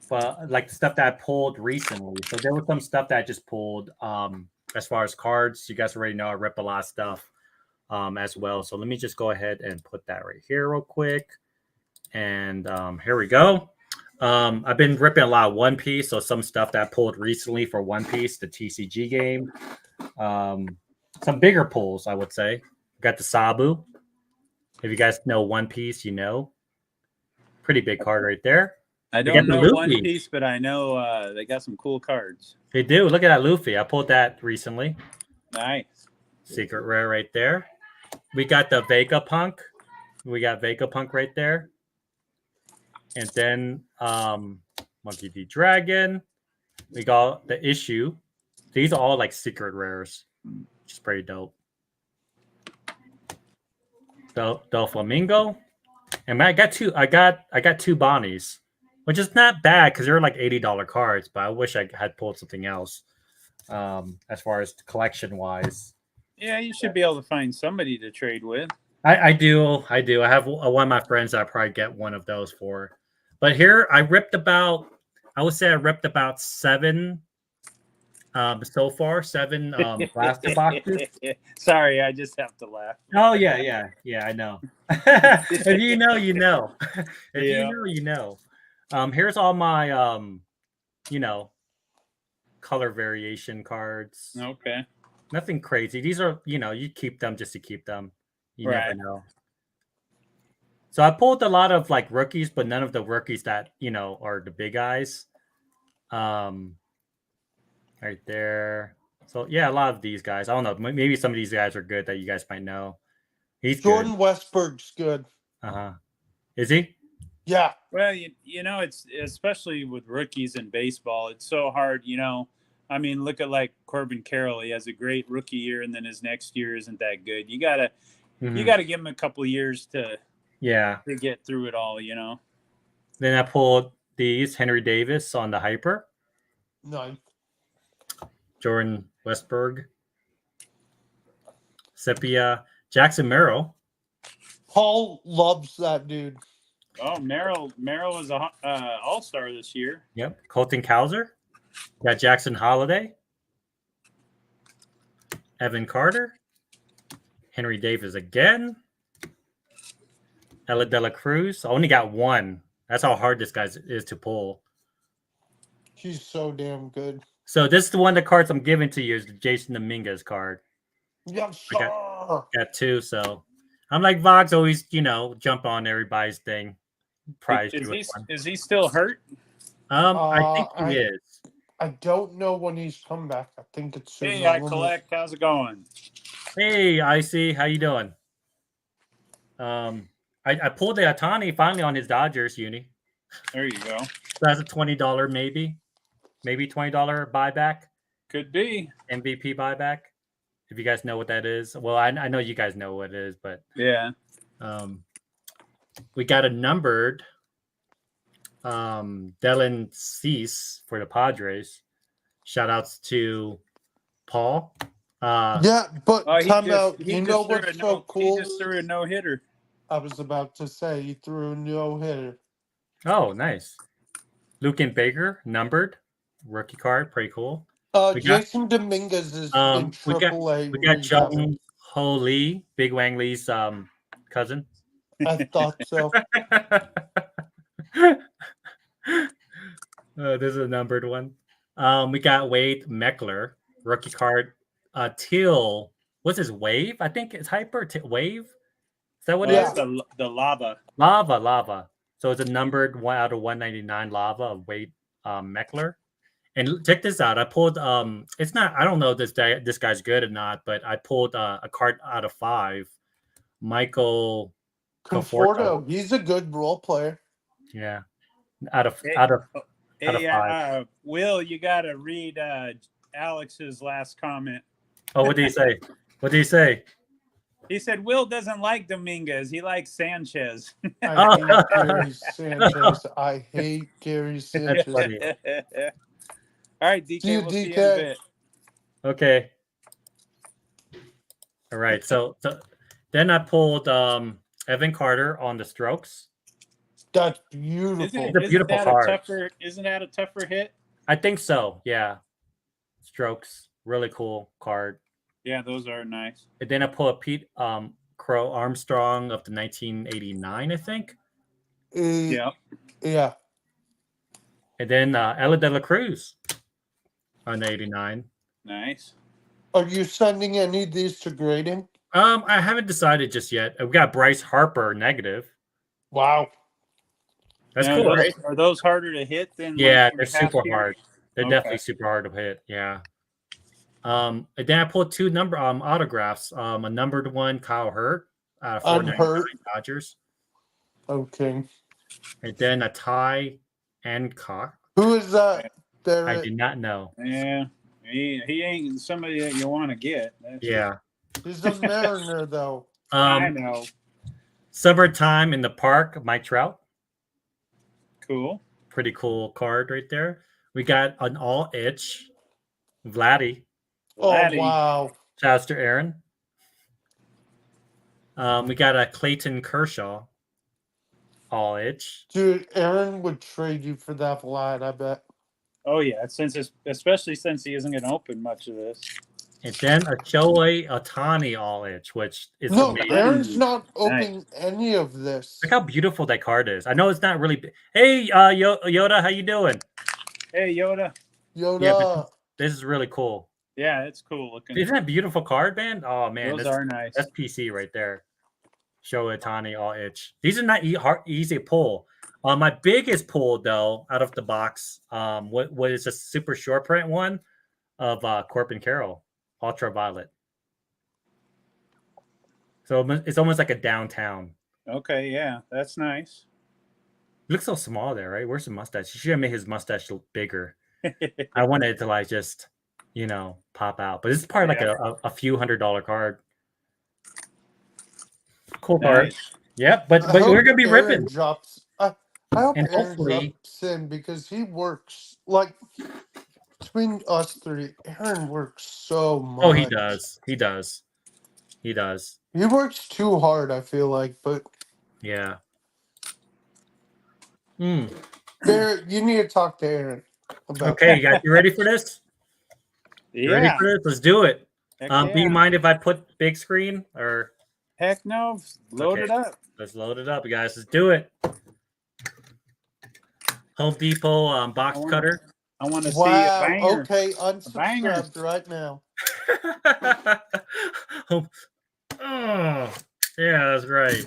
Speaker 1: but like the stuff that I pulled recently. So there was some stuff that I just pulled as far as cards. You guys already know I rip a lot of stuff as well. So let me just go ahead and put that right here real quick. And here we go. I've been ripping a lot of One Piece, so some stuff that I pulled recently for One Piece, the TCG game. Some bigger pulls, I would say. Got the Sabu. If you guys know One Piece, you know. Pretty big card right there.
Speaker 10: I
Speaker 1: We
Speaker 10: don't
Speaker 1: got the
Speaker 10: know One
Speaker 1: Luffy.
Speaker 10: Piece, but I know they got some cool cards.
Speaker 1: They do. Look at that Luffy. I pulled that recently.
Speaker 10: Nice.
Speaker 1: Secret rare right there. We got the Vegapunk. We got Vegapunk right there. And then Monkey D. Dragon. We got the issue. These are all like secret rares. Which is pretty dope. Del Flamingo. And I got two Bonnies, which is not bad because they're like $80 cards, but I wish I had pulled something else. As far as collection wise.
Speaker 10: Yeah, you should be able to find somebody to trade with.
Speaker 1: I do. I have one of my friends that I probably get one of those for. But here I ripped about 7 so far, 7 blaster boxes.
Speaker 10: Sorry, I just have to laugh.
Speaker 1: Oh yeah, I know. If you know, you know. If
Speaker 10: Yeah.
Speaker 1: you know, you know. Here's all my color variation cards.
Speaker 10: Okay.
Speaker 1: Nothing crazy. These are, you keep them just to keep them. You never
Speaker 10: Right.
Speaker 1: know. So I pulled a lot of like rookies, but none of the rookies that, are the big guys. Right there. So yeah, a lot of these guys. I don't know. Maybe some of these guys are good that you guys might know. He's
Speaker 9: Jordan
Speaker 1: good.
Speaker 9: Westberg's good.
Speaker 1: Uh-huh. Is he?
Speaker 9: Yeah.
Speaker 10: Well, you know, it's especially with rookies in baseball, it's so hard, I mean, look at like Corbin Carroll. He has a great rookie year, and then his next year isn't that good. You gotta give him a couple of years to get through it all.
Speaker 1: Then I pulled these Henry Davis on the hyper.
Speaker 9: Nice.
Speaker 1: Jordan Westberg, Sepia, Jackson Merrill.
Speaker 9: Paul loves that dude.
Speaker 10: Oh, Merrill was a all-star this year.
Speaker 1: Yep. Colton Cowser. Got Jackson Holiday. Evan Carter. Henry Davis again. Ella De La Cruz. I only got one. That's how hard this guy is to pull.
Speaker 9: He's so damn good.
Speaker 1: So this is the one of the cards I'm giving to you is the Jason Dominguez card.
Speaker 9: Yes,
Speaker 1: I got two, so I'm like Vox always, jump on everybody's thing. Prize you with one.
Speaker 10: Is he still hurt?
Speaker 1: I think he is.
Speaker 9: I don't know when he's come back. I think it's soon.
Speaker 10: Hey, I collect. How's it going?
Speaker 1: Hey, Icy, how you doing? I pulled the Atani finally on his Dodgers uni.
Speaker 10: There you go.
Speaker 1: So that's a $20 maybe $20 buyback.
Speaker 10: Could be
Speaker 1: MVP buyback. If you guys know what that is. Well, I know you guys know what it is, but
Speaker 10: yeah.
Speaker 1: We got a numbered Dylan Cease for the Padres. Shout outs to Paul.
Speaker 9: Yeah, but time out.
Speaker 10: He
Speaker 9: You know what's so cool?
Speaker 10: He just threw a no-hitter.
Speaker 9: I was about to say he threw a no-hitter.
Speaker 1: Oh, nice. Lucan Baker, numbered. Rookie card, pretty cool.
Speaker 9: Jason Dominguez is in AAA.
Speaker 1: We got Jung Ho Lee, Big Wang Lee's cousin.
Speaker 9: I thought so.
Speaker 1: This is a numbered one. We got Wade Meckler, rookie card. Teal, what's his wave? I think it's hyper wave. Is that what it is?
Speaker 10: The lava.
Speaker 1: Lava. So it's a numbered 1 out of 199 lava of Wade Meckler. And check this out. I pulled it's not, I don't know if this guy's good or not, but I pulled a card out of 5. Michael
Speaker 9: Conforto. He's a good role player.
Speaker 1: Yeah. Out of 5.
Speaker 10: Will, you gotta read Alex's last comment.
Speaker 1: Oh, what did he say? What did he say?
Speaker 10: He said Will doesn't like Dominguez. He likes Sanchez.
Speaker 9: I hate Gary Sanchez. I hate Gary Sanchez.
Speaker 1: That's funny.
Speaker 10: All right, DK.
Speaker 9: See you,
Speaker 10: we'll see you
Speaker 9: DK.
Speaker 10: in a bit.
Speaker 1: Okay. All right. So then I pulled Evan Carter on the Strokes.
Speaker 9: That's beautiful.
Speaker 1: It's a beautiful card.
Speaker 10: Isn't that a tougher hit?
Speaker 1: I think so. Yeah. Strokes. Really cool card.
Speaker 10: Yeah, those are nice.
Speaker 1: And then I pull a Pete Crow Armstrong of the 1989, I think.
Speaker 10: Yeah.
Speaker 9: Yeah.
Speaker 1: And then Ella De La Cruz on 89.
Speaker 10: Nice.
Speaker 9: Are you sending any of these to grading?
Speaker 1: I haven't decided just yet. We got Bryce Harper negative.
Speaker 9: Wow.
Speaker 1: That's
Speaker 10: Now,
Speaker 1: cool, right?
Speaker 10: are those harder to hit than
Speaker 1: Yeah,
Speaker 10: like in
Speaker 1: they're
Speaker 10: past
Speaker 1: super
Speaker 10: years?
Speaker 1: hard. They're
Speaker 10: Okay.
Speaker 1: definitely super hard to hit. Yeah. And then I pulled two number autographs. A numbered one, Kyle Hurt, 499
Speaker 9: Unhurt.
Speaker 1: Dodgers,
Speaker 9: Okay.
Speaker 1: and then a Ty Hancock.
Speaker 9: Who is that?
Speaker 1: I
Speaker 9: Barrett?
Speaker 1: did not know.
Speaker 10: Yeah. He ain't somebody that you want to get. That's
Speaker 1: Yeah.
Speaker 9: He's a Mariner, though.
Speaker 10: I know.
Speaker 1: Summertime in the Park, Mike Trout.
Speaker 10: Cool.
Speaker 1: Pretty cool card right there. We got an all itch, Vladdy.
Speaker 9: Oh,
Speaker 10: Laddie.
Speaker 9: wow.
Speaker 1: Shouts to Aaron. We got a Clayton Kershaw, all itch.
Speaker 9: Dude, Aaron would trade you for that Vlad, I bet.
Speaker 10: Oh yeah, especially since he isn't going to open much of this.
Speaker 1: And then a Shohei Ohtani all itch, which is
Speaker 9: No,
Speaker 1: amazing.
Speaker 9: Aaron's not opening any of this.
Speaker 1: Look how beautiful that card is. I know it's not really big. Hey, Yoda, how you doing?
Speaker 10: Hey Yoda.
Speaker 9: Yoda.
Speaker 1: Yeah, this is really cool.
Speaker 10: Yeah, it's cool looking.
Speaker 1: Isn't that a beautiful card, man? Oh man,
Speaker 10: Those are nice.
Speaker 1: That's PC right there. Shohei Ohtani all itch. These are not easy to pull. My biggest pull though, out of the box, what is a super short print one of Corbin Carroll, ultraviolet. So it's almost like a downtown.
Speaker 10: Okay, yeah, that's nice.
Speaker 1: He looks so small there, right? Where's the mustache? He should have made his mustache look bigger. I wanted it to like just, pop out. But this is probably like a few $100 card. Cool card.
Speaker 10: Nice.
Speaker 1: Yeah, but we're gonna be ripping.
Speaker 9: Drops. I hope
Speaker 1: And
Speaker 9: Aaron
Speaker 1: hopefully-
Speaker 9: drops in because he works like between us three. Aaron works so much.
Speaker 1: Oh, he does. He does. He does.
Speaker 9: He works too hard, I feel like, but
Speaker 1: Yeah.
Speaker 9: Barrett, you need to talk to Aaron about
Speaker 1: Okay, you guys, you ready for this? You ready
Speaker 10: Yeah.
Speaker 1: for this? Let's do it.
Speaker 10: Heck
Speaker 1: Do you
Speaker 10: yeah.
Speaker 1: mind if I put big screen or
Speaker 10: Heck no. Load it up.
Speaker 1: let's load it up, you guys. Let's do it. Home Depot box cutter.
Speaker 10: I want to see
Speaker 9: Wow,
Speaker 10: a banger.
Speaker 9: okay,
Speaker 10: banger.
Speaker 9: unsubscribed right now.
Speaker 1: Oh, yeah, that's right.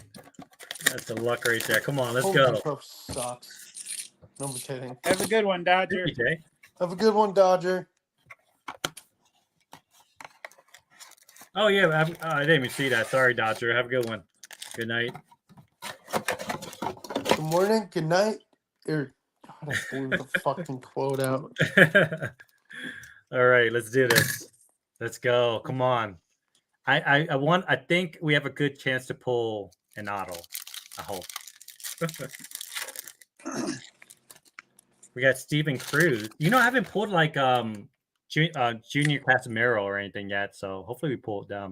Speaker 1: That's the luck right there. Come on, let's
Speaker 9: Home
Speaker 1: go.
Speaker 9: Depot sucks. No, I'm kidding.
Speaker 10: Have a good one, Dodger.
Speaker 1: Thank you, Jay.
Speaker 9: Have a good one, Dodger.
Speaker 1: Oh yeah, I didn't even see that. Sorry, Dodger. Have a good one. Good night.
Speaker 9: Good morning, good night. God, I blew the fucking quote out.
Speaker 1: All right, let's do this. Let's go. Come on. I think we have a good chance to pull an auto. I hope. We got Steven Cruz. I haven't pulled like Junior Casimiro or anything yet, so hopefully we pull it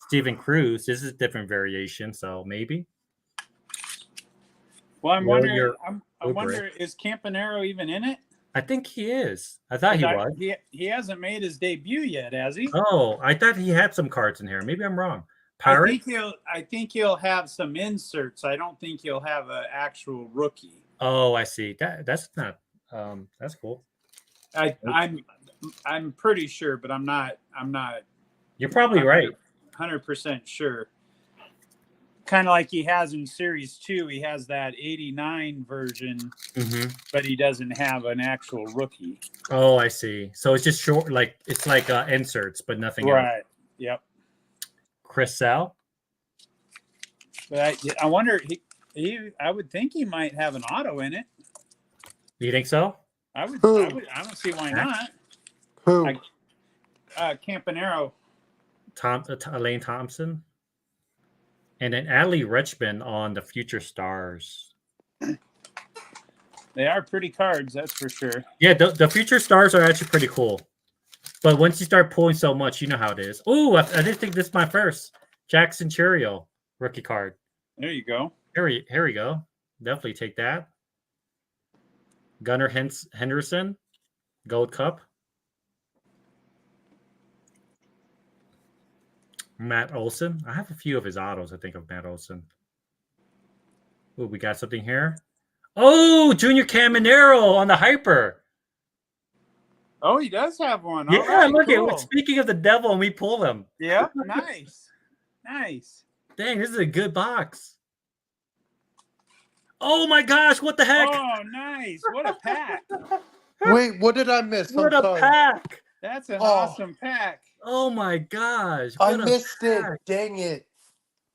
Speaker 1: Steven Cruz. This is a different variation, so maybe.
Speaker 10: Well, I'm
Speaker 1: Roll
Speaker 10: wondering.
Speaker 1: your
Speaker 10: I wonder, is Campanero even in it?
Speaker 1: I think he is. I thought he was.
Speaker 10: He hasn't made his debut yet, has he?
Speaker 1: Oh, I thought he had some cards in here. Maybe I'm wrong.
Speaker 10: I
Speaker 1: Pirate?
Speaker 10: think he'll have some inserts. I don't think he'll have an actual rookie.
Speaker 1: Oh, I see. That's not. That's cool.
Speaker 10: I'm pretty sure, but I'm not.
Speaker 1: You're probably right.
Speaker 10: 100% sure. Kind of like he has in Series 2, he has that 89 version, but he doesn't have an actual rookie.
Speaker 1: Oh, I see. So it's just short, like it's like inserts, but nothing else.
Speaker 10: Right. Yep.
Speaker 1: Chris Sal.
Speaker 10: But I wonder. I would think he might have an auto in it.
Speaker 1: You think so?
Speaker 10: I don't see why not.
Speaker 9: Who?
Speaker 10: Campanero.
Speaker 1: Elaine Thompson. And then Adley Richmond on the Future Stars.
Speaker 10: They are pretty cards, that's for sure.
Speaker 1: Yeah, the Future Stars are actually pretty cool. But once you start pulling so much, you know how it is. Oh, I didn't think this is my first. Jackson Churio, rookie card.
Speaker 10: There you go.
Speaker 1: Here we go. Definitely take that. Gunnar Henderson, Gold Cup. Matt Olson. I have a few of his autos, I think, of Matt Olson. Ooh, we got something here. Oh, Junior Caminero on the hyper.
Speaker 10: Oh, he does have one.
Speaker 1: Yeah,
Speaker 10: All right,
Speaker 1: look
Speaker 10: cool.
Speaker 1: at. Speaking of the devil, and we pull him.
Speaker 10: Yep, nice. Nice.
Speaker 1: Dang, this is a good box. Oh my gosh, what the heck?
Speaker 10: Oh, nice. What a pack.
Speaker 9: Wait, what did I miss?
Speaker 1: What
Speaker 9: I'm
Speaker 1: a
Speaker 9: sorry.
Speaker 1: pack.
Speaker 10: That's an
Speaker 9: Oh.
Speaker 10: awesome pack.
Speaker 1: Oh my gosh.
Speaker 9: I
Speaker 1: What a
Speaker 9: missed it.
Speaker 1: pack.
Speaker 9: Dang it.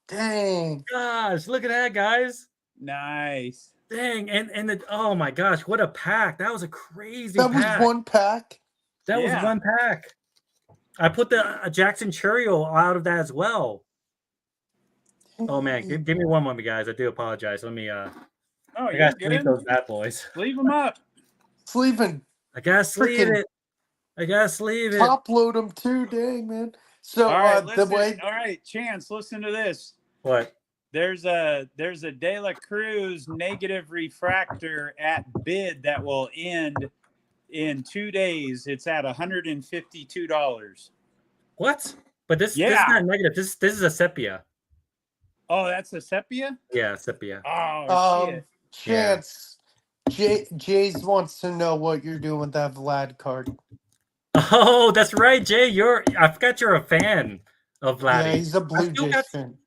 Speaker 9: Dang.
Speaker 1: Gosh, look at that, guys.
Speaker 10: Nice.
Speaker 1: Dang, and the, oh my gosh, what a pack. That was a crazy
Speaker 9: That
Speaker 1: pack.
Speaker 9: was one pack.
Speaker 1: That was
Speaker 10: Yeah.
Speaker 1: one pack. I put the Jackson Churio out of that as well. Oh man, give me one moment, guys. I do apologize. Let me
Speaker 10: Oh,
Speaker 1: I
Speaker 10: you're
Speaker 1: gotta sleeve
Speaker 10: good.
Speaker 1: those bad boys.
Speaker 10: Leave them up.
Speaker 9: Sleeving.
Speaker 1: I gotta sleeve
Speaker 9: Freaking
Speaker 1: it. I gotta sleeve it.
Speaker 9: top load them too. Dang, man. So
Speaker 10: All right,
Speaker 9: the
Speaker 10: listen.
Speaker 9: way
Speaker 10: All right, Chance, listen to this.
Speaker 1: What?
Speaker 10: There's a De La Cruz negative refractor at bid that will end in 2 days. It's at $152.
Speaker 1: What? But this is
Speaker 10: Yeah.
Speaker 1: not negative. This is a sepia.
Speaker 10: Oh, that's a sepia?
Speaker 1: Yeah, sepia.
Speaker 10: Oh, shit.
Speaker 9: Chance. Jays wants to know what you're doing with that Vlad card.
Speaker 1: Oh, that's right, Jay. I forgot you're a fan of Vladdy.
Speaker 9: Yeah, he's a Blue
Speaker 1: still
Speaker 9: Jays
Speaker 1: got-
Speaker 9: fan.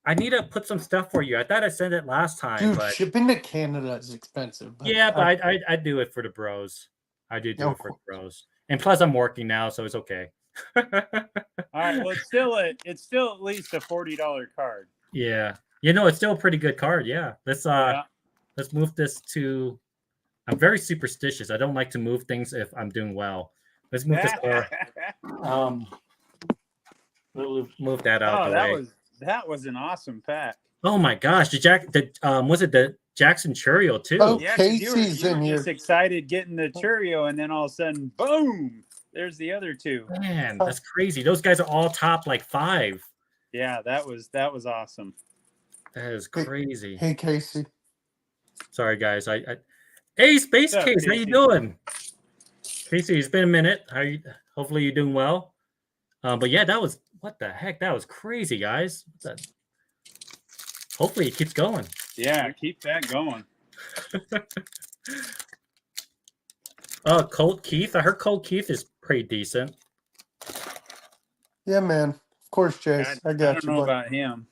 Speaker 1: I need to put some stuff for you. I thought I sent it last time,
Speaker 9: Dude,
Speaker 1: but
Speaker 9: shipping to Canada is expensive.
Speaker 1: yeah, but I do it for the bros. I do it for the bros. And plus I'm working now, so it's okay.
Speaker 10: All right, well, it's still at least a $40 card.
Speaker 1: Yeah. It's still a pretty good card. Yeah. Let's move this to. I'm very superstitious. I don't like to move things if I'm doing well. Let's move this card. We'll move that out of the way.
Speaker 10: That was an awesome pack.
Speaker 1: Oh my gosh! Was it the Jackson Churio too?
Speaker 9: Oh,
Speaker 10: Yeah, 'cause
Speaker 9: Casey's
Speaker 10: you were
Speaker 9: in here.
Speaker 10: just excited getting the Churio, and then all of a sudden, boom! There's the other two.
Speaker 1: Man, that's crazy. Those guys are all top like 5.
Speaker 10: Yeah, that was awesome.
Speaker 1: That is crazy.
Speaker 9: Hey, Casey.
Speaker 1: Sorry, guys. Hey, Space
Speaker 10: What's up,
Speaker 1: Case, how you
Speaker 10: Casey?
Speaker 1: doing? Casey, it's been a minute. Hopefully you're doing well. But yeah, what the heck? That was crazy, guys. Hopefully it keeps going.
Speaker 10: Yeah, keep that going.
Speaker 1: Colt Keith. I heard Colt Keith is pretty decent.
Speaker 9: Yeah, man. Of course, Jace. I
Speaker 10: I
Speaker 9: got
Speaker 10: don't
Speaker 9: you.
Speaker 10: know
Speaker 9: buddy.
Speaker 10: about him.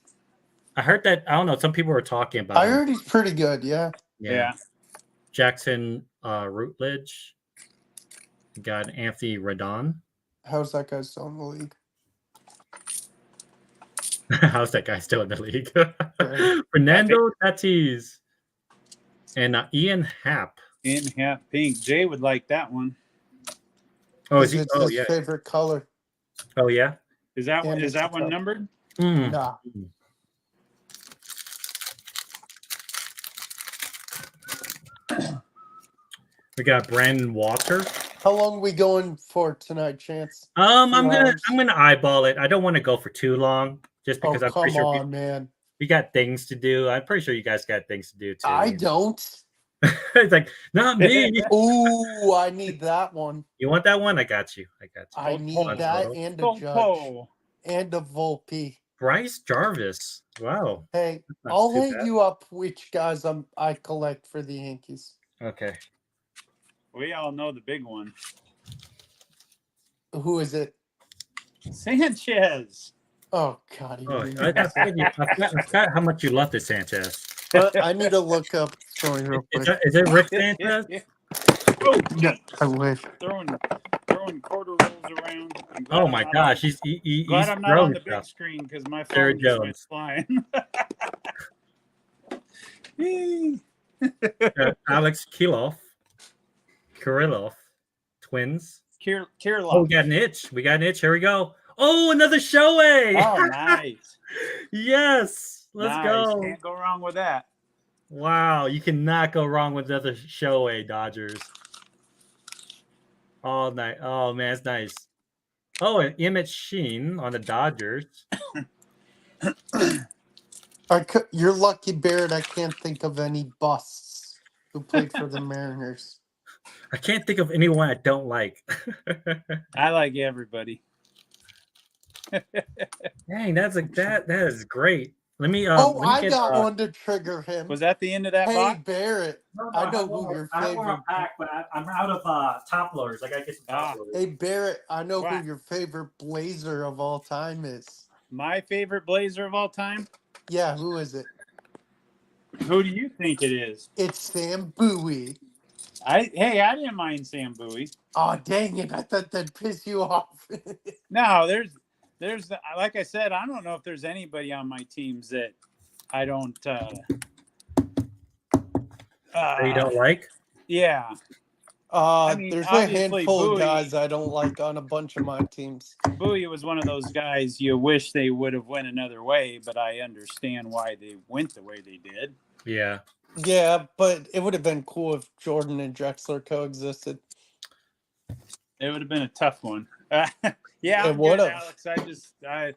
Speaker 1: I heard that. I don't know. Some people were talking about.
Speaker 9: I
Speaker 1: him.
Speaker 9: heard he's pretty good. Yeah.
Speaker 10: Yeah.
Speaker 1: Jackson Routledge. You got Anthony Radon.
Speaker 9: How's that guy still in the league?
Speaker 1: How's that guy still in the league?
Speaker 9: Right.
Speaker 1: Fernando Tatis and Ian Happ.
Speaker 10: In half pink. Jay would like that one.
Speaker 1: Oh, is he?
Speaker 9: It's
Speaker 1: Oh,
Speaker 9: his
Speaker 1: yeah.
Speaker 9: favorite color.
Speaker 1: Oh, yeah.
Speaker 10: Is that
Speaker 9: Yeah,
Speaker 10: one? Is
Speaker 9: it's
Speaker 10: that
Speaker 9: a
Speaker 10: one
Speaker 9: cup.
Speaker 10: numbered?
Speaker 1: Mm.
Speaker 9: Nah.
Speaker 1: We got Brandon Walker.
Speaker 9: How long we going for tonight, Chance?
Speaker 1: I'm
Speaker 9: 2 hours?
Speaker 1: gonna eyeball it. I don't want to go for too long, just
Speaker 9: Oh,
Speaker 1: because I'm
Speaker 9: come
Speaker 1: pretty sure
Speaker 9: on, man.
Speaker 1: we got things to do. I'm pretty sure you guys got things to do too.
Speaker 9: I don't.
Speaker 1: It's like not me.
Speaker 9: Ooh, I need that one.
Speaker 1: You want that one? I got you.
Speaker 9: I need
Speaker 1: Fun
Speaker 9: that
Speaker 1: photo.
Speaker 9: and a
Speaker 10: Go,
Speaker 9: judge
Speaker 10: go.
Speaker 9: and a Volpe.
Speaker 1: Bryce Jarvis. Wow.
Speaker 9: Hey,
Speaker 1: not
Speaker 9: I'll
Speaker 1: too
Speaker 9: hit
Speaker 1: bad.
Speaker 9: you up which guys I collect for the Yankees.
Speaker 1: Okay.
Speaker 10: We all know the big one.
Speaker 9: Who is it?
Speaker 10: Sanchez.
Speaker 9: Oh God, he
Speaker 1: Oh,
Speaker 9: really
Speaker 1: I forgot how much you love this Sanchez.
Speaker 9: But I need to look up story real
Speaker 1: Is
Speaker 9: quick.
Speaker 1: it Rick Sanchez?
Speaker 10: Oh,
Speaker 9: Yeah, I wish.
Speaker 10: throwing quarter rolls around. I'm glad
Speaker 1: Oh
Speaker 10: I'm
Speaker 1: my
Speaker 10: not
Speaker 1: gosh, he's
Speaker 10: glad I'm not
Speaker 1: throwing
Speaker 10: on the big
Speaker 1: stuff.
Speaker 10: screen because my
Speaker 1: Jared
Speaker 10: phone just went
Speaker 1: Jones.
Speaker 10: flying.
Speaker 1: Alex Kirillov, Twins. Oh,
Speaker 10: Kirillov.
Speaker 1: we got an itch. Here we go. Oh, another Shohei.
Speaker 10: Oh, nice.
Speaker 1: Yes. Let's
Speaker 10: Nice.
Speaker 1: go.
Speaker 10: Can't go wrong with that.
Speaker 1: Wow, you cannot go wrong with another Shohei Dodgers. All night. Oh man, it's nice. Oh, and Emmett Sheen on the Dodgers.
Speaker 9: You're lucky, Barrett. I can't think of any busts who played for the Mariners.
Speaker 1: I can't think of anyone I don't like.
Speaker 10: I like everybody.
Speaker 1: Dang, that is great. Let me
Speaker 9: Oh,
Speaker 1: let me
Speaker 9: I
Speaker 1: get
Speaker 9: got one to trigger him.
Speaker 10: Was that the end of that
Speaker 9: Hey,
Speaker 10: box?
Speaker 9: Barrett.
Speaker 1: No,
Speaker 9: I know who your
Speaker 1: I have one more
Speaker 9: favorite.
Speaker 1: pack, but I'm out of top loaders. I gotta get some top loaders.
Speaker 9: Hey, Barrett. I know who
Speaker 10: What?
Speaker 9: your favorite Blazer of all time is.
Speaker 10: My favorite Blazer of all time?
Speaker 9: Yeah, who is it?
Speaker 10: Who do you think it is?
Speaker 9: It's Sam Bowie.
Speaker 10: I didn't mind Sam Bowie.
Speaker 9: Oh, dang it. I thought that'd piss you off.
Speaker 10: No, there's like I said, I don't know if there's anybody on my teams that I don't
Speaker 1: That you don't like?
Speaker 10: yeah. I mean,
Speaker 9: There's a
Speaker 10: obviously,
Speaker 9: handful of
Speaker 10: Bowie-
Speaker 9: guys I don't like on a bunch of my teams.
Speaker 10: Bowie was one of those guys you wish they would have went another way, but I understand why they went the way they did.
Speaker 1: Yeah.
Speaker 9: Yeah, but it would have been cool if Jordan and Drexler coexisted.
Speaker 10: It would have been a tough one. Yeah,
Speaker 9: It
Speaker 10: I'm
Speaker 9: would
Speaker 10: good,
Speaker 9: have.
Speaker 10: Alex. I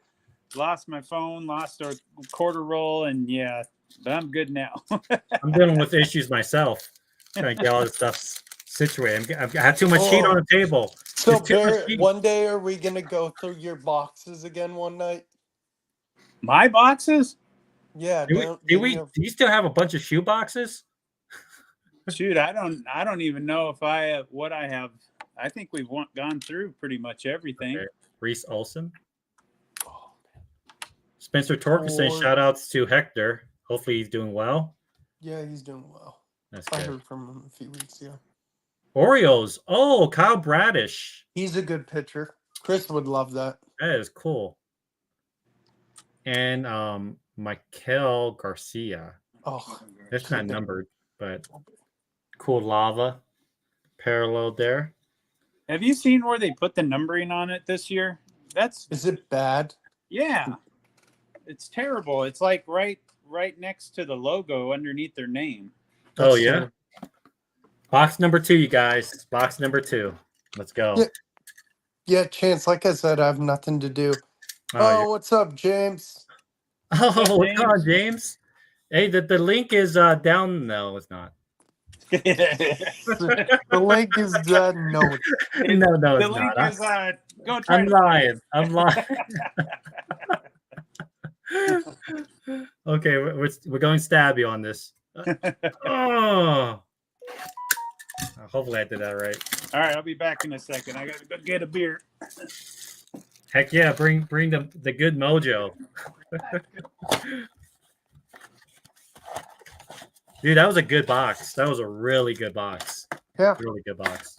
Speaker 10: lost my phone, lost a quarter roll, and yeah, but I'm good now.
Speaker 1: I'm dealing with issues myself. Trying to get all this stuff situated. I have too much heat on the table.
Speaker 9: So,
Speaker 1: There's too much
Speaker 9: Barrett,
Speaker 1: heat.
Speaker 9: one day are we going to go through your boxes again one night?
Speaker 10: My boxes?
Speaker 9: Yeah.
Speaker 1: Do you still have a bunch of shoe boxes?
Speaker 10: Shoot, I don't even know if I have what I have. I think we've gone through pretty much everything.
Speaker 1: Okay. Reese Olson. Spencer Torkelson, shout outs to Hector. Hopefully he's doing well.
Speaker 9: Yeah, he's doing well.
Speaker 1: That's
Speaker 9: I
Speaker 1: good.
Speaker 9: heard from him a few weeks ago.
Speaker 1: Orioles. Oh, Kyle Bradish.
Speaker 9: He's a good pitcher. Chris would love that.
Speaker 1: That is cool. And Michael Garcia.
Speaker 9: Oh,
Speaker 1: It's not numbered, but cool lava parallel there.
Speaker 10: Have you seen where they put the numbering on it this year?
Speaker 9: Is it bad?
Speaker 10: Yeah. It's terrible. It's like right next to the logo underneath their name.
Speaker 1: Oh, yeah. Box number 2, you guys. Box number 2. Let's go.
Speaker 9: Yeah, Chance, like I said, I have nothing to do. Oh, what's up, James?
Speaker 1: Oh, what's on, James? Hey, the link is down. No, it's not.
Speaker 9: The link is done. No,
Speaker 1: no,
Speaker 10: the
Speaker 1: it's
Speaker 10: link
Speaker 1: not.
Speaker 10: is go try.
Speaker 1: I'm lying. I'm lying. Okay, we're going stabby on this. Oh, hopefully I did that right.
Speaker 10: All right, I'll be back in a second. I gotta go get a beer.
Speaker 1: Heck yeah, bring the good mojo. Dude, that was a good box. That was a really good box.
Speaker 9: Yeah.
Speaker 1: Really good box.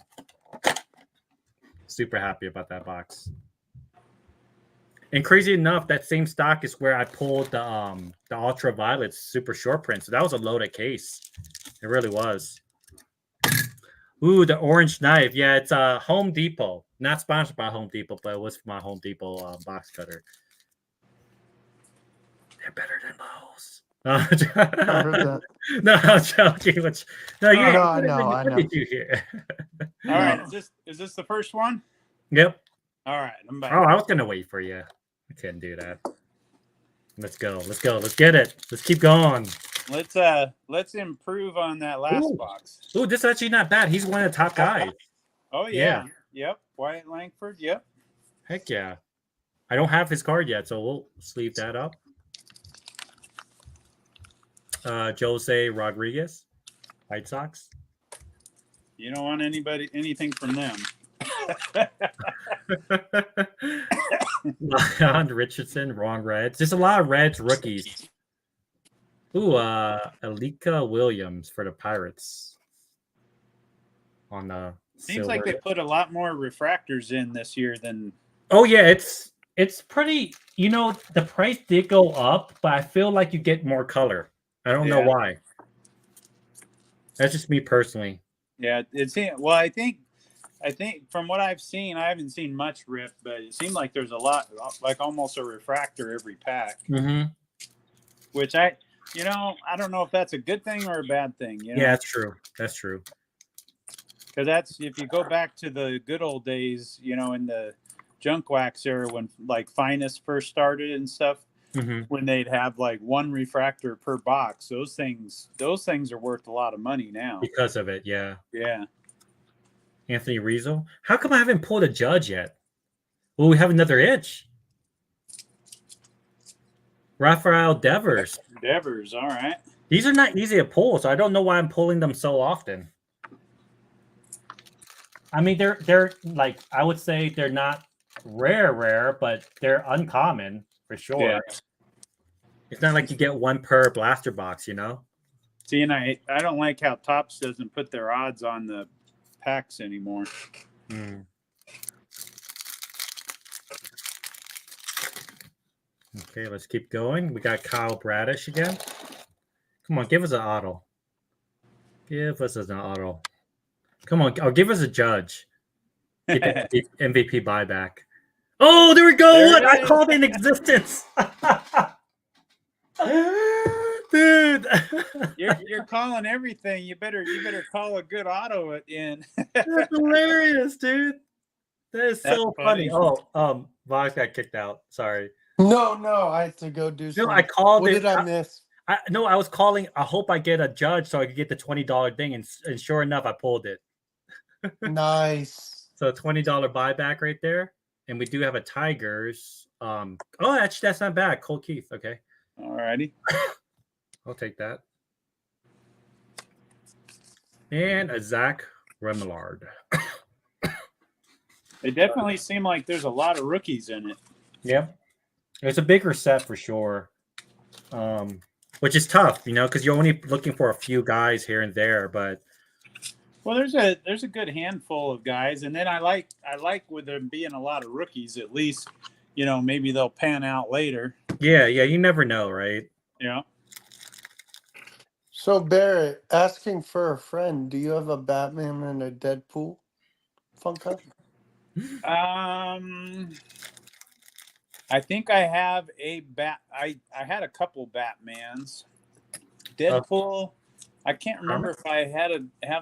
Speaker 1: Super happy about that box. And crazy enough, that same stock is where I pulled the ultraviolet super short print. So that was a loaded case. It really was. Ooh, the orange knife. Yeah, it's Home Depot. Not sponsored by Home Depot, but it was my Home Depot box cutter. They're better than Lowe's.
Speaker 9: I heard that.
Speaker 1: No, I'm joking. No, you.
Speaker 9: I know.
Speaker 1: What did you hear?
Speaker 10: All right, is this the first one?
Speaker 1: Yep.
Speaker 10: All right, I'm back.
Speaker 1: Oh, I was gonna wait for you. I couldn't do that. Let's go. Let's go. Let's get it. Let's keep going.
Speaker 10: Let's improve on that last box.
Speaker 1: Ooh, this is actually not bad. He's one of the top guys.
Speaker 10: Oh yeah. Yep. Wyatt Langford. Yep.
Speaker 1: Heck yeah. I don't have his card yet, so we'll sleeve that up. Jose Rodriguez, White Sox.
Speaker 10: You don't want anything from them.
Speaker 1: Leon Richardson, wrong Reds. There's a lot of Reds rookies. Ooh, Alika Williams for the Pirates. On the
Speaker 10: Seems like they put a lot more refractors in this year than.
Speaker 1: Oh yeah, it's pretty. You know, the price did go up, but I feel like you get more color. I don't know why. That's just me personally.
Speaker 10: Yeah, well, I think from what I've seen, I haven't seen much rip, but it seemed like there's a lot, like almost a refractor every pack.
Speaker 1: Mm-hmm.
Speaker 10: Which I don't know if that's a good thing or a bad thing. You know?
Speaker 1: Yeah, that's true. That's true.
Speaker 10: Because that's, if you go back to the good old days, in the junk wax era when like Finest first started and stuff, when they'd have like one refractor per box, those things are worth a lot of money now
Speaker 1: because of it. Yeah.
Speaker 10: Yeah.
Speaker 1: Anthony Rizzo. How come I haven't pulled a Judge yet? Well, we have another itch. Rafael Devers.
Speaker 10: Devers, all right.
Speaker 1: These are not easy to pull, so I don't know why I'm pulling them so often. I mean, they're like, I would say they're not rare, but they're uncommon for sure.
Speaker 10: Yeah.
Speaker 1: It's not like you get one per blaster box, you know?
Speaker 10: See, and I don't like how Topps doesn't put their odds on the packs anymore.
Speaker 1: Okay, let's keep going. We got Kyle Bradish again. Come on, give us an auto. Give us an auto. Come on, give us a judge. Get the MVP buyback. Oh, there we go.
Speaker 10: There
Speaker 1: Look,
Speaker 10: it
Speaker 1: I
Speaker 10: is.
Speaker 1: called in existence. Dude.
Speaker 10: You're calling everything. You better call a good auto in.
Speaker 1: That's hilarious, dude. That is so funny. Oh, Vox got kicked out. Sorry.
Speaker 9: No, I had to go do
Speaker 1: No,
Speaker 9: something.
Speaker 1: I called
Speaker 9: What
Speaker 1: it.
Speaker 9: did I miss?
Speaker 1: I was calling. I hope I get a judge so I could get the $20 thing, and sure enough, I pulled it.
Speaker 9: Nice.
Speaker 1: So $20 buyback right there, and we do have a Tigers. Oh, actually, that's not bad. Cole Keith. Okay.
Speaker 10: All righty.
Speaker 1: I'll take that. And a Zach Remillard.
Speaker 10: They definitely seem like there's a lot of rookies in it.
Speaker 1: Yep. It's a bigger set for sure. Which is tough, you know, because you're only looking for a few guys here and there, but
Speaker 10: well, there's a good handful of guys, and then I like with there being a lot of rookies, at least, you know, maybe they'll pan out later.
Speaker 1: yeah, you never know, right?
Speaker 10: Yeah.
Speaker 9: So Barrett, asking for a friend, do you have a Batman and a Deadpool Funko?
Speaker 10: I think I have a I had a couple Batmans. Deadpool. I can't remember if I have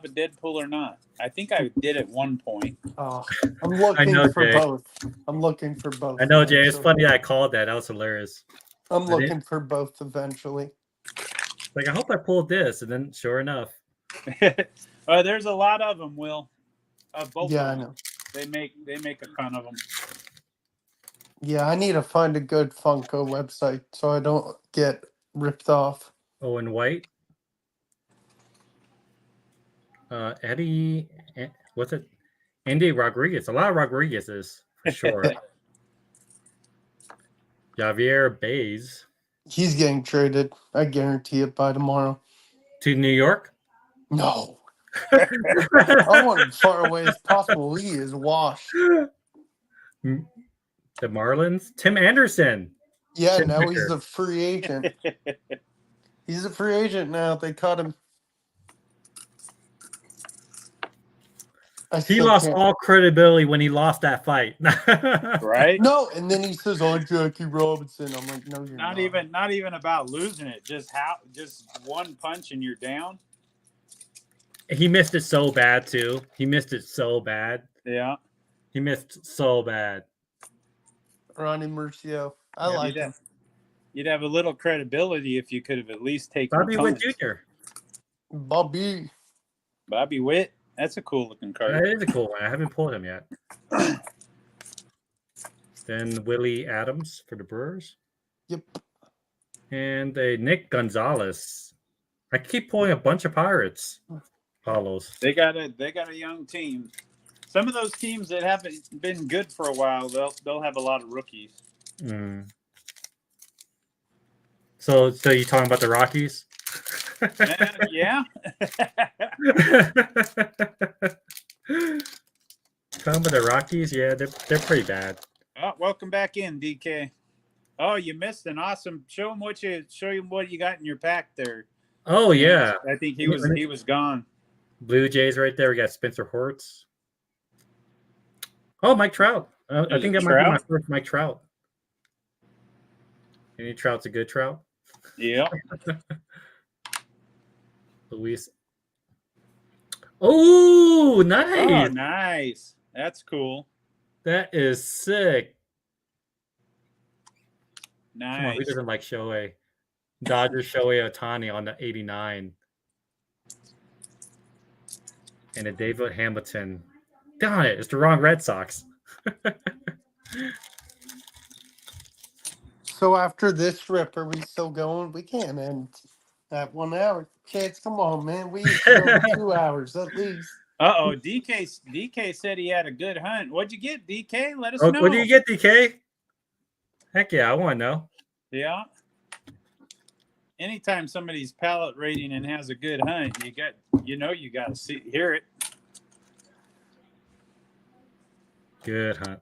Speaker 10: a Deadpool or not. I think I did at one point.
Speaker 9: Oh, I'm looking for
Speaker 1: Jay.
Speaker 9: both. I'm looking for both.
Speaker 1: I know, Jay. It's
Speaker 9: eventually.
Speaker 1: funny that I called that. That was hilarious.
Speaker 9: I'm looking for both eventually.
Speaker 1: Like, I hope I pulled this, and then sure enough.
Speaker 10: There's a lot of them, Will. Both
Speaker 9: Yeah,
Speaker 10: of
Speaker 9: I
Speaker 10: them.
Speaker 9: know.
Speaker 10: They make a ton of them.
Speaker 9: Yeah, I need to find a good Funko website so I don't get ripped off.
Speaker 1: Oh, and white. Eddie, what's it? Andy Rodriguez. A lot of Rodriguez's for sure. Javier Baez
Speaker 9: He's getting traded. I guarantee it by tomorrow.
Speaker 1: to New York.
Speaker 9: No. I want him far away as possible. He is washed.
Speaker 1: The Marlins. Tim Anderson.
Speaker 9: Yeah,
Speaker 1: Tim
Speaker 9: now
Speaker 1: Becker.
Speaker 9: he's a free agent. He's a free agent now. They cut him.
Speaker 1: He lost all credibility when he lost that fight.
Speaker 10: Right?
Speaker 9: No, and then he says, "Oh, Jackie Robinson." I'm like, "No, you're not."
Speaker 10: Not even about losing it. Just one punch and you're down.
Speaker 1: He missed it so bad too. He missed it so bad.
Speaker 10: Yeah.
Speaker 1: He missed so bad.
Speaker 9: Ronnie Murcio. I like him.
Speaker 10: You'd have a little credibility if you could have at least taken
Speaker 1: Bobby
Speaker 10: a
Speaker 1: Witt
Speaker 10: punch.
Speaker 1: Jr.
Speaker 10: Bobby Witt. That's a cool looking card.
Speaker 1: That is a cool one. I haven't pulled him yet. Then Willie Adams for the Brewers.
Speaker 9: Yep.
Speaker 1: And a Nick Gonzalez. I keep pulling a bunch of Pirates. Hollows.
Speaker 10: They got a young team. Some of those teams that haven't been good for a while, they'll have a lot of rookies.
Speaker 1: So you talking about the Rockies?
Speaker 10: Yeah.
Speaker 1: Talking about the Rockies, yeah, they're pretty bad.
Speaker 10: Oh, welcome back in, DK. Oh, you missed an awesome. Show him what you got in your pack there.
Speaker 1: Oh yeah,
Speaker 10: I think he was gone.
Speaker 1: Blue Jays right there. We got Spencer Hortz. Oh, Mike Trout. I think that might be my first Mike Trout. Any Trout's a good Trout.
Speaker 10: Yeah.
Speaker 1: Luis. Oh, nice.
Speaker 10: Oh, nice. That's cool.
Speaker 1: That is sick.
Speaker 10: Nice.
Speaker 1: Come on, who doesn't like Shohei? Dodgers Shohei Ohtani on the 89. And a David Hamilton. Darn it, it's the wrong Red Sox.
Speaker 9: So after this rip, are we still going? We can't end at 1 hour. Kids, come on, man. We used to go 2 hours at least.
Speaker 10: Uh-oh, DK said he had a good hunt. What'd you get, DK? Let us
Speaker 1: Oh,
Speaker 10: know.
Speaker 1: what do you get, DK? Heck yeah, I want to know.
Speaker 10: Yeah. Anytime somebody's palate rating and has a good hunt, you got to hear it.
Speaker 1: Good hunt.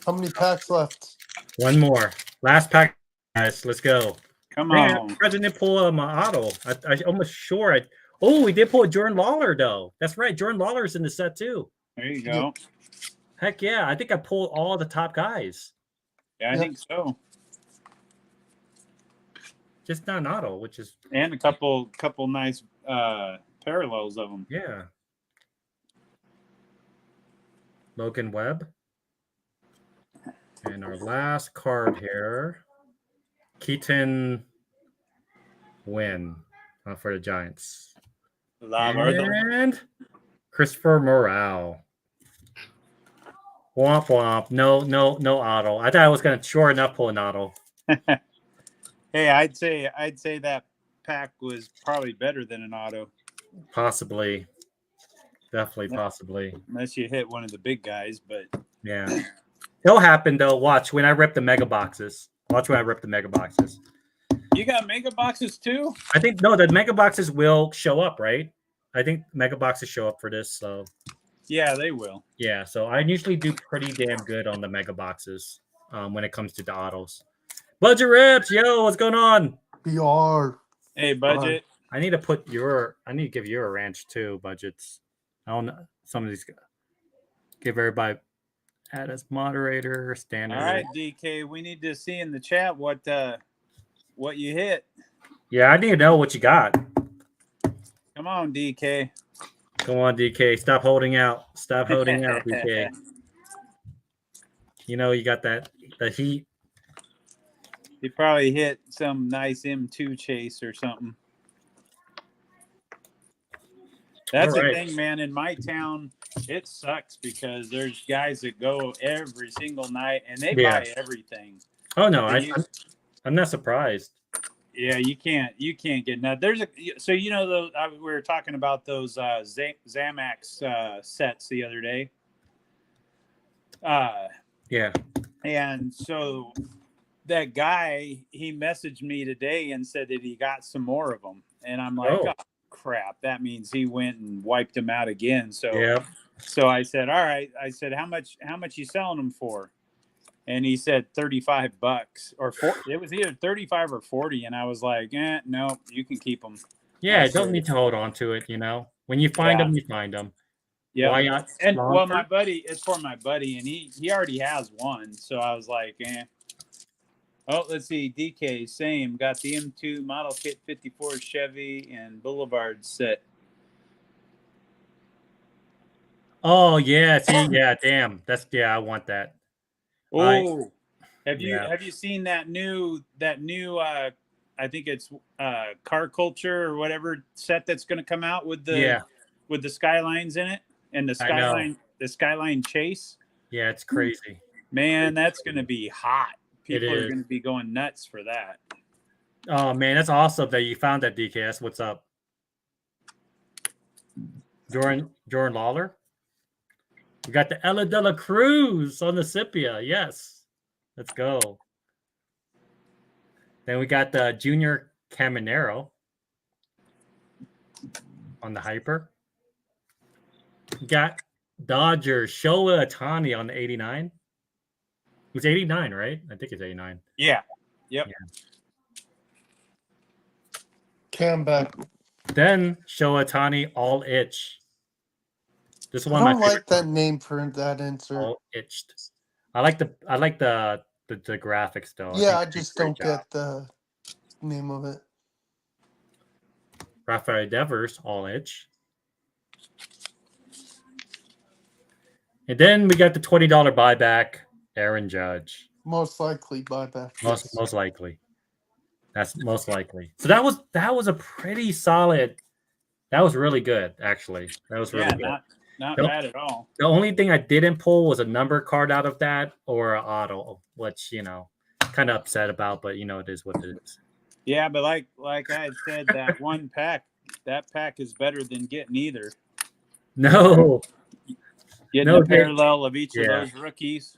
Speaker 9: How many packs left?
Speaker 1: One more. Last pack, guys. Let's go.
Speaker 10: Come
Speaker 1: Man,
Speaker 10: on.
Speaker 1: President didn't pull my auto. I almost sure. We did pull a Jordan Lawler, though. That's right. Jordan Lawler's in the set, too.
Speaker 10: There you go.
Speaker 1: Heck yeah. I think I pulled all the top guys.
Speaker 10: Yeah, I think so.
Speaker 1: Just not an auto, which is...
Speaker 10: And a couple nice parallels of them.
Speaker 1: Yeah. Logan Webb. And our last card here, Keaton Wynn for the Giants. And Christopher Morale. Womp womp. No auto. I thought I was gonna sure enough pull an auto.
Speaker 10: Hey, I'd say that pack was probably better than an auto.
Speaker 1: Possibly. Definitely possibly.
Speaker 10: Unless you hit one of the big guys, but
Speaker 1: yeah. It'll happen though. Watch when I rip the mega boxes. Watch when I rip the mega boxes.
Speaker 10: You got mega boxes too?
Speaker 1: I think no, the mega boxes will show up, right? I think mega boxes show up for this, so
Speaker 10: yeah, they will.
Speaker 1: Yeah, so I usually do pretty damn good on the mega boxes when it comes to the autos. Budget Rips, yo, what's going on?
Speaker 9: BR.
Speaker 10: Hey, Budget.
Speaker 1: I need to give you a ranch too, Budgets. I don't know. Some of these give everybody add as moderator, standard.
Speaker 10: All right, DK, we need to see in the chat what you hit.
Speaker 1: Yeah, I need to know what you got.
Speaker 10: Come on, DK.
Speaker 1: Come on, DK. Stop holding out. Stop holding out, DK. You know you got the heat.
Speaker 10: He probably hit some nice M2 chase or something. That's the thing, man. In my town, it sucks because there's guys that go every single night and they buy everything.
Speaker 1: Oh no, I'm not surprised.
Speaker 10: Yeah, you can't get nothing. So we were talking about those Zamax sets the other day.
Speaker 1: Yeah.
Speaker 10: And so that guy, he messaged me today and said that he got some more of them, and I'm like, oh crap, that means he went and wiped them out again. So so I said, all right. I said, how much you selling them for? And he said $35 or it was either 35 or 40. And I was like, no, you can keep them.
Speaker 1: Yeah, don't need to hold on to it. When you find them, you find them.
Speaker 10: Yeah.
Speaker 1: Why not?
Speaker 10: And well, my buddy, it's for my buddy, and he already has one. So I was like, Oh, let's see. DK, same. Got the M2 model kit 54 Chevy and Boulevard set.
Speaker 1: Oh yeah, see, yeah, damn. I want that.
Speaker 10: Oh, have you seen that new I think it's Car Culture or whatever set that's going to come out with the Skylines in it and the Skyline Chase?
Speaker 1: Yeah, it's crazy.
Speaker 10: Man, that's going to be hot. People are going to be going nuts for that.
Speaker 1: Oh man, that's awesome that you found that, DKS. What's up? Jordan Lawler. We got the Ella de la Cruz on the Scipia. Yes. Let's go. Then we got the Junior Caminero on the Hyper. We got Dodger Showa Atani on the 89. It was 89, right? I think it's 89.
Speaker 10: Yeah. Yep.
Speaker 1: Yeah.
Speaker 9: Comeback.
Speaker 1: Then Showa Atani All Itch. This one
Speaker 9: I don't like that name for that insert.
Speaker 1: All itched. I like the graphics though.
Speaker 9: Yeah, I just don't get the name of it.
Speaker 1: Rafael Devers All Itch. And then we got the $20 buyback, Aaron Judge.
Speaker 9: Most likely buyback.
Speaker 1: Most likely. That's most likely. So that was a pretty solid. That was really good, actually. That was really good.
Speaker 10: not
Speaker 1: Nope.
Speaker 10: bad at all.
Speaker 1: The only thing I didn't pull was a number card out of that or an auto, which kind of upset about, but it is what it is.
Speaker 10: Yeah, but like I had said, that pack is better than getting either.
Speaker 1: No,
Speaker 10: Getting
Speaker 1: no,
Speaker 10: a parallel of each of
Speaker 1: yeah.
Speaker 10: those rookies.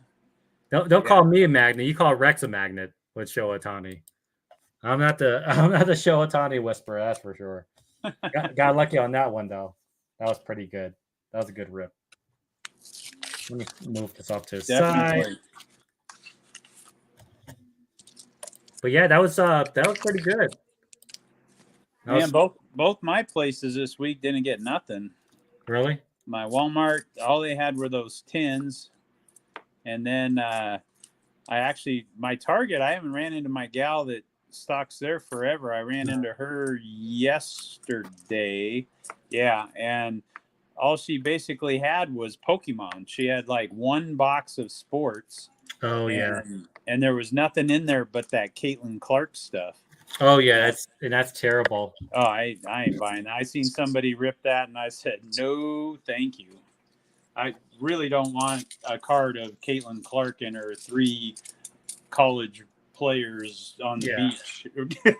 Speaker 1: Don't call me a magnet. You call Rex a magnet with Shohei Ohtani. I'm not the Shohei Ohtani whisperer, that's for sure. Got lucky on that one though. That was pretty good. That was a good rip. Let me move this off to the side. But yeah, that was pretty good.
Speaker 10: Man, both my places this week didn't get nothing.
Speaker 1: Really?
Speaker 10: My Walmart, all they had were those tins. And then my Target, I haven't ran into my gal that stocks there forever. I ran into her yesterday. Yeah, and all she basically had was Pokemon. She had like one box of sports.
Speaker 1: Oh, yeah.
Speaker 10: And there was nothing in there but that Caitlin Clark stuff.
Speaker 1: Oh, yeah, that's terrible.
Speaker 10: Oh, I ain't buying that. I seen somebody rip that, and I said, no, thank you. I really don't want a card of Caitlin Clark and her 3 college players on the beach.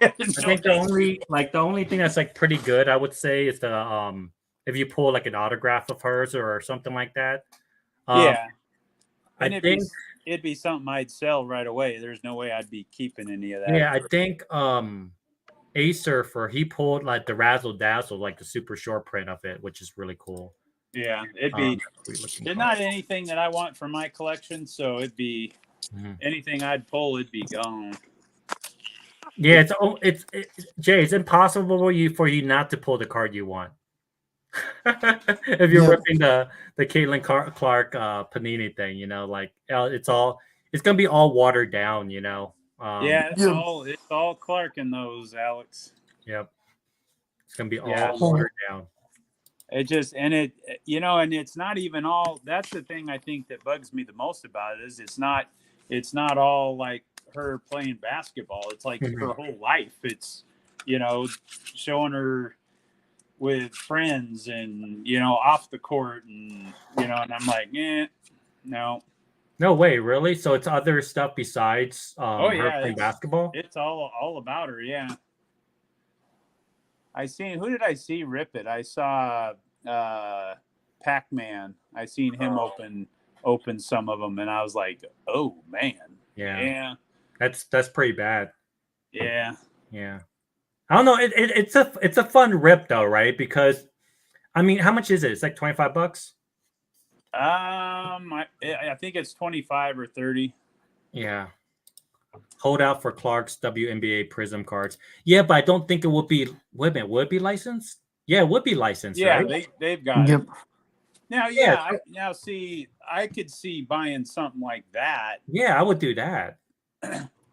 Speaker 1: I think the only thing that's like pretty good, I would say, is the if you pull like an autograph of hers or something like that.
Speaker 10: Yeah,
Speaker 1: and
Speaker 10: it'd be something I'd sell right away. There's no way I'd be keeping any of that.
Speaker 1: Yeah, I think Acer he pulled like the Razzle Dazzle, like the super short print of it, which is really cool.
Speaker 10: Yeah, it'd be. It's not anything that I want for my collection, so it'd be anything I'd pull. It'd be gone.
Speaker 1: Yeah, Jay. It's impossible for you not to pull the card you want. If you're ripping the Caitlin Clark Panini thing, it's gonna be all watered down.
Speaker 10: Yeah, it's all Clark in those, Alex.
Speaker 1: Yep, it's gonna be all watered down.
Speaker 10: It just and it's not even all. That's the thing I think that bugs me the most about it is it's not all like her playing basketball. It's like her whole life. It's showing her with friends and off the court and and I'm like, no
Speaker 1: way, really. So it's other stuff besides her playing basketball.
Speaker 10: It's all about her. Yeah. Who did I see rip it? I saw Pac-Man. I seen him open some of them, and I was like, "Oh man, yeah,
Speaker 1: that's pretty bad."
Speaker 10: Yeah.
Speaker 1: I don't know. It's a fun rip though, right? Because I mean, how much is it? It's like $25.
Speaker 10: I think it's 25 or 30.
Speaker 1: Yeah. Hold out for Clark's WNBA Prism cards. Yeah, but I don't think it would be. Wait a minute, would it be licensed? Yeah, it would be licensed.
Speaker 10: Yeah,
Speaker 1: right?
Speaker 10: they've got it. Now, see, I could see buying something like that.
Speaker 1: Yeah, I would do that.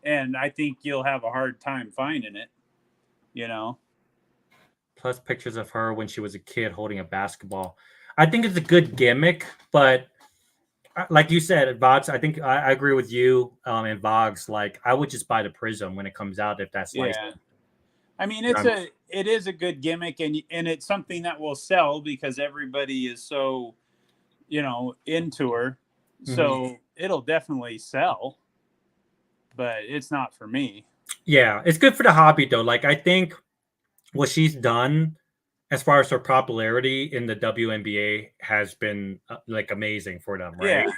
Speaker 10: And I think you'll have a hard time finding it.
Speaker 1: Plus pictures of her when she was a kid holding a basketball. I think it's a good gimmick, but like you said, Vox, I think I agree with you and Vox. Like, I would just buy the Prism when it comes out if that's licensed.
Speaker 10: I mean, it is a good gimmick, and it's something that will sell because everybody is so, into her. So it'll definitely sell, but it's not for me. Yeah,
Speaker 1: it's good for the hobby though. Like, I think what she's done as far as her popularity in the WNBA has been like amazing for them, right?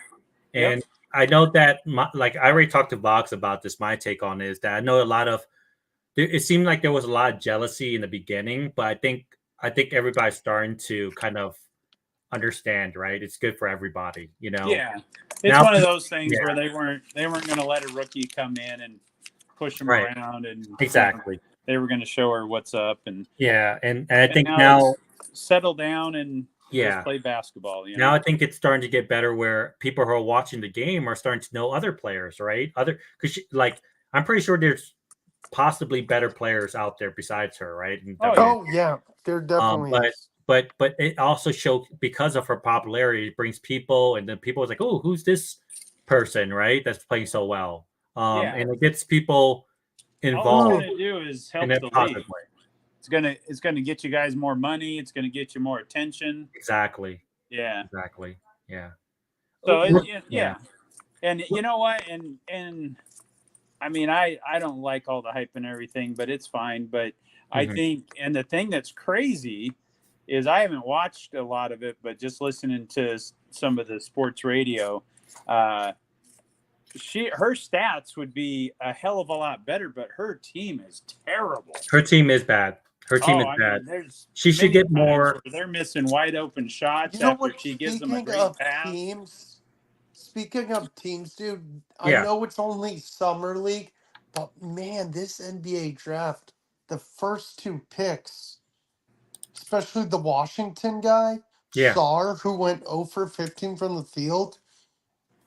Speaker 10: Yeah.
Speaker 1: And I know that, I already talked to Vox about this. My take on it is that I know it seemed like there was a lot of jealousy in the beginning, but I think everybody's starting to kind of understand, right? It's good for everybody,
Speaker 10: Yeah, it's one of those things where they weren't going to let a rookie come in and push them around, and
Speaker 1: exactly
Speaker 10: they were going to show her what's up, and
Speaker 1: and I think now
Speaker 10: settle down and just play basketball.
Speaker 1: Now I think it's starting to get better where people who are watching the game are starting to know other players, right? Because I'm pretty sure there's possibly better players out there besides her, right?
Speaker 9: Yeah, there definitely is.
Speaker 1: But it also shows because of her popularity, it brings people, and then people is like, oh, who's this person, right? That's playing so well. And it gets people involved.
Speaker 10: All it's going to do is help the league.
Speaker 1: Way.
Speaker 10: It's gonna get you guys more money. It's gonna get you more attention.
Speaker 1: Exactly.
Speaker 10: Yeah.
Speaker 1: exactly. Yeah.
Speaker 10: So
Speaker 1: Yeah.
Speaker 10: and you know what? And I mean, I don't like all the hype and everything, but it's fine. But I
Speaker 1: Mhm.
Speaker 10: think, and the thing that's crazy is I haven't watched a lot of it, but just listening to some of the sports radio, uh, her stats would be a hell of a lot better, but her team is terrible.
Speaker 1: Her team is bad. Her team
Speaker 10: Oh,
Speaker 1: is
Speaker 10: I
Speaker 1: bad.
Speaker 10: mean, there's
Speaker 1: She should
Speaker 10: many
Speaker 1: get
Speaker 10: times
Speaker 1: more.
Speaker 10: where they're missing wide open shots
Speaker 9: You know
Speaker 10: after
Speaker 9: what?
Speaker 10: she gives them a great pass.
Speaker 9: Speaking of teams, dude, I
Speaker 1: Yeah.
Speaker 9: know it's only summer league, but man, this NBA draft, the first two picks, especially the Washington guy,
Speaker 1: Yeah.
Speaker 9: Sar, who went 0 for 15 from the field,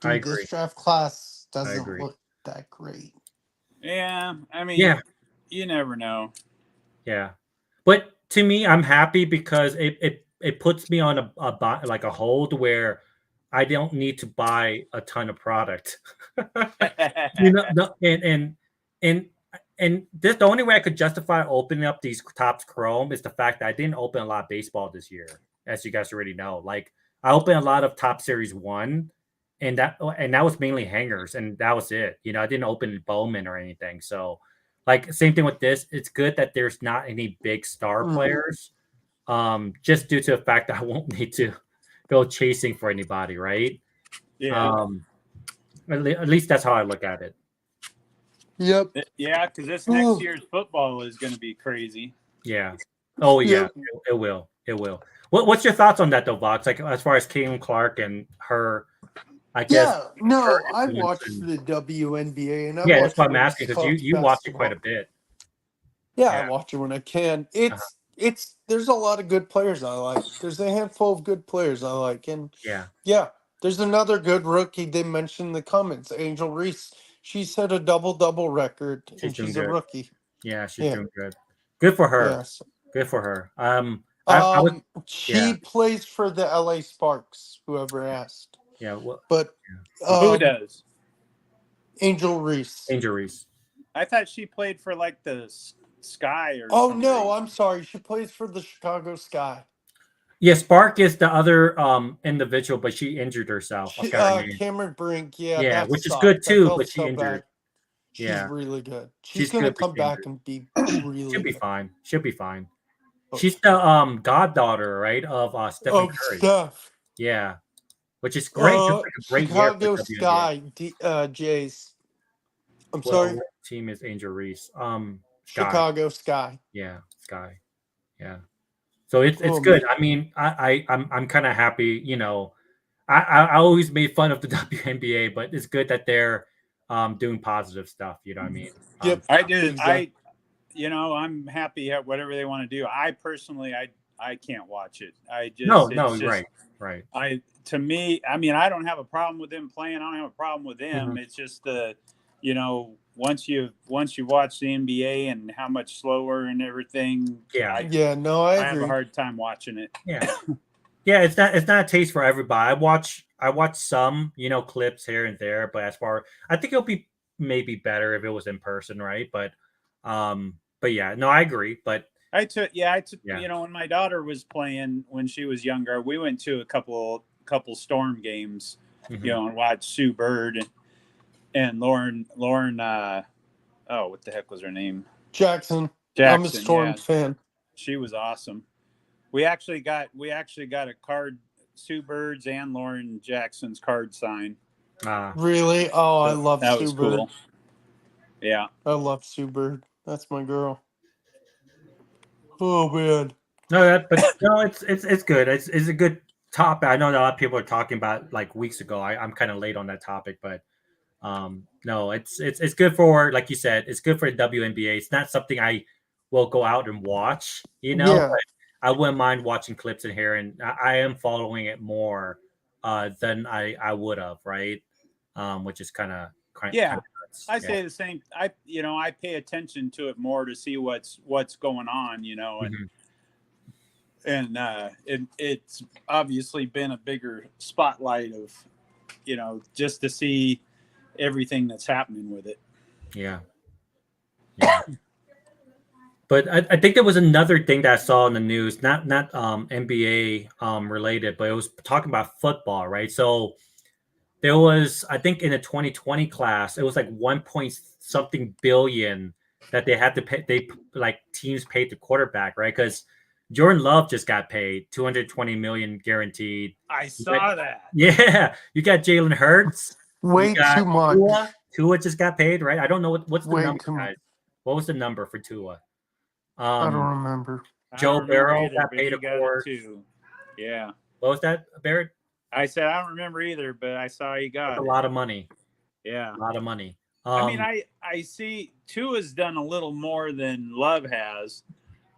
Speaker 1: I
Speaker 9: dude, this
Speaker 1: agree.
Speaker 9: draft class
Speaker 1: I
Speaker 9: doesn't
Speaker 1: agree.
Speaker 9: look that great.
Speaker 10: Yeah, I
Speaker 1: Yeah.
Speaker 10: mean, you never know.
Speaker 1: Yeah. But to me, I'm happy because it puts me on like a hold where I don't need to buy a ton of product. No, and this the only way I could justify opening up these Topps Chrome is the fact that I didn't open a lot of baseball this year, as you guys already know. Like I opened a lot of Top Series 1, and that was mainly hangers, and that was it. I didn't open Bowman or anything. So like same thing with this. It's good that there's not any big star
Speaker 9: Mhm.
Speaker 1: players. Just due to the fact that I won't need to go chasing for anybody, right?
Speaker 10: Yeah.
Speaker 1: Um, at least that's how I look at it.
Speaker 9: Yep.
Speaker 10: Yeah, because this next
Speaker 9: Oh,
Speaker 10: year's football is going to be crazy.
Speaker 1: Yeah. Oh yeah,
Speaker 9: yep.
Speaker 1: it will. It will. What's your thoughts on that though, Vox? Like as far as Caitlin Clark and her, I guess
Speaker 9: Yeah,
Speaker 1: her
Speaker 9: no, I
Speaker 1: influence
Speaker 9: watched
Speaker 1: and
Speaker 9: the WNBA and I
Speaker 1: yeah, that's
Speaker 9: watch
Speaker 1: what
Speaker 9: it
Speaker 1: I'm
Speaker 9: when
Speaker 1: asking
Speaker 9: it's
Speaker 1: because you
Speaker 9: Bucks
Speaker 1: you watch it quite
Speaker 9: basketball.
Speaker 1: a bit.
Speaker 9: Yeah, I
Speaker 1: Yeah.
Speaker 9: watch it when I can.
Speaker 1: Uh-huh.
Speaker 9: It's there's a lot of good players I like. There's a handful of good players I like, and
Speaker 1: Yeah.
Speaker 9: yeah, there's another good rookie they mentioned in the comments, Angel Reese. She set a double double record,
Speaker 1: She's
Speaker 9: and
Speaker 1: doing
Speaker 9: she's a
Speaker 1: good.
Speaker 9: rookie.
Speaker 1: Yeah, she's
Speaker 9: Yeah,
Speaker 1: doing good. Good for her.
Speaker 9: yes.
Speaker 1: Good for her. I was
Speaker 9: She
Speaker 1: yeah,
Speaker 9: plays for the LA Sparks. Whoever asked,
Speaker 1: yeah. Well,
Speaker 9: but
Speaker 10: Who does?
Speaker 9: Angel Reese.
Speaker 1: injuries.
Speaker 10: I thought she played for like the Sky or
Speaker 9: Oh no,
Speaker 10: somebody.
Speaker 9: I'm sorry. She plays for the Chicago Sky.
Speaker 1: Yeah, Spark is the other individual, but she injured herself. I forgot her name.
Speaker 9: Cameron Brink. Yeah,
Speaker 1: Yeah,
Speaker 9: that
Speaker 1: which is good
Speaker 9: sucked. I
Speaker 1: too,
Speaker 9: felt
Speaker 1: but she
Speaker 9: so
Speaker 1: injured.
Speaker 9: bad. She's
Speaker 1: Yeah,
Speaker 9: really good. She's
Speaker 1: she's
Speaker 9: gonna
Speaker 1: good, but
Speaker 9: come
Speaker 1: she
Speaker 9: back
Speaker 1: injured.
Speaker 9: and be
Speaker 1: She'll
Speaker 9: really
Speaker 1: be
Speaker 9: good.
Speaker 1: fine. She'll be fine.
Speaker 9: Oh,
Speaker 1: She's the goddaughter, right, of Stephen Curry.
Speaker 9: Steph.
Speaker 1: Yeah, which is great. Just like a great year for
Speaker 9: Chicago
Speaker 1: WNBA.
Speaker 9: Sky. Jays. I'm
Speaker 1: Well,
Speaker 9: sorry.
Speaker 1: what team is Angel Reese? Sky.
Speaker 9: Chicago Sky.
Speaker 1: Yeah, Sky. Yeah. So it's
Speaker 9: Oh
Speaker 1: good.
Speaker 9: man.
Speaker 1: I mean, I'm kind of happy. I always made fun of the WNBA, but it's good that they're doing positive stuff. You know what I mean?
Speaker 9: Yep.
Speaker 10: I do.
Speaker 9: Exactly.
Speaker 10: I'm happy at whatever they want to do. I personally, I can't watch it.
Speaker 1: No,
Speaker 10: It's
Speaker 1: no,
Speaker 10: just,
Speaker 1: right.
Speaker 10: to me, I mean, I don't have a problem with them playing. I don't have a problem with them.
Speaker 1: Mhm.
Speaker 10: It's just once you watch the NBA and how much slower and everything,
Speaker 1: Yeah,
Speaker 9: Yeah. No, I
Speaker 10: I have a
Speaker 9: agree.
Speaker 10: hard time watching it.
Speaker 1: yeah, yeah. It's not a taste for everybody. I watch some clips here and there, but I think it'll be maybe better if it was in person, right? But yeah, no, I agree. But
Speaker 10: I took
Speaker 1: yeah,
Speaker 10: when my daughter was playing when she was younger, we went to a couple Storm games,
Speaker 1: mhm.
Speaker 10: and watched Sue Bird and Lauren. What the heck was her name?
Speaker 9: Jackson. I'm a
Speaker 10: Jackson.
Speaker 9: Storm
Speaker 10: Yeah,
Speaker 9: fan.
Speaker 10: she was awesome. We actually got a card, Sue Bird's and Lauren Jackson's card signed.
Speaker 9: Really? Oh, I
Speaker 10: So
Speaker 9: love
Speaker 10: that
Speaker 9: Sue
Speaker 10: was
Speaker 9: Bird.
Speaker 10: cool. Yeah.
Speaker 9: I love Sue Bird. That's my girl. Oh man.
Speaker 1: No, but no, it's good. It's a good topic. I know that a lot of people are talking about like weeks ago. I'm kind of late on that topic, but no, it's good for like you said, it's good for the WNBA. It's not something I will go out and watch,
Speaker 9: Yeah.
Speaker 1: but I wouldn't mind watching clips in here, and I am following it more than I would have, right? Which is kind of
Speaker 10: Yeah.
Speaker 1: nuts.
Speaker 10: I
Speaker 1: Yeah.
Speaker 10: say the same. I pay attention to it more to see what's going on,
Speaker 1: Mhm.
Speaker 10: and it's obviously been a bigger spotlight of, just to see everything that's happening with it.
Speaker 1: Yeah. Yeah. But I think there was another thing that I saw in the news, not NBA related, but it was talking about football, right? So there was, I think, in the 2020 class, it was like 1 point something billion that they had to pay. They like teams paid the quarterback, right? Because Jordan Love just got paid 220 million guaranteed.
Speaker 10: I saw that.
Speaker 1: Yeah, you got Jalen Hurts. You
Speaker 9: Way
Speaker 1: got
Speaker 9: too much.
Speaker 1: Tua. Tua just got paid, right? I don't know what's the
Speaker 9: Way
Speaker 1: number,
Speaker 9: too much.
Speaker 1: guys. What was the number for Tua?
Speaker 9: I don't remember.
Speaker 10: I
Speaker 1: Joe
Speaker 10: don't remember
Speaker 1: Burrow
Speaker 10: either,
Speaker 1: got
Speaker 10: but
Speaker 1: paid,
Speaker 10: he
Speaker 1: of
Speaker 10: got it
Speaker 1: course.
Speaker 10: too. Yeah.
Speaker 1: What was that, Barrett?
Speaker 10: I said I don't remember either, but I saw he got
Speaker 1: That's a
Speaker 10: it.
Speaker 1: lot of money.
Speaker 10: Yeah.
Speaker 1: A lot of money.
Speaker 10: I mean, I see Tua's done a little more than Love has,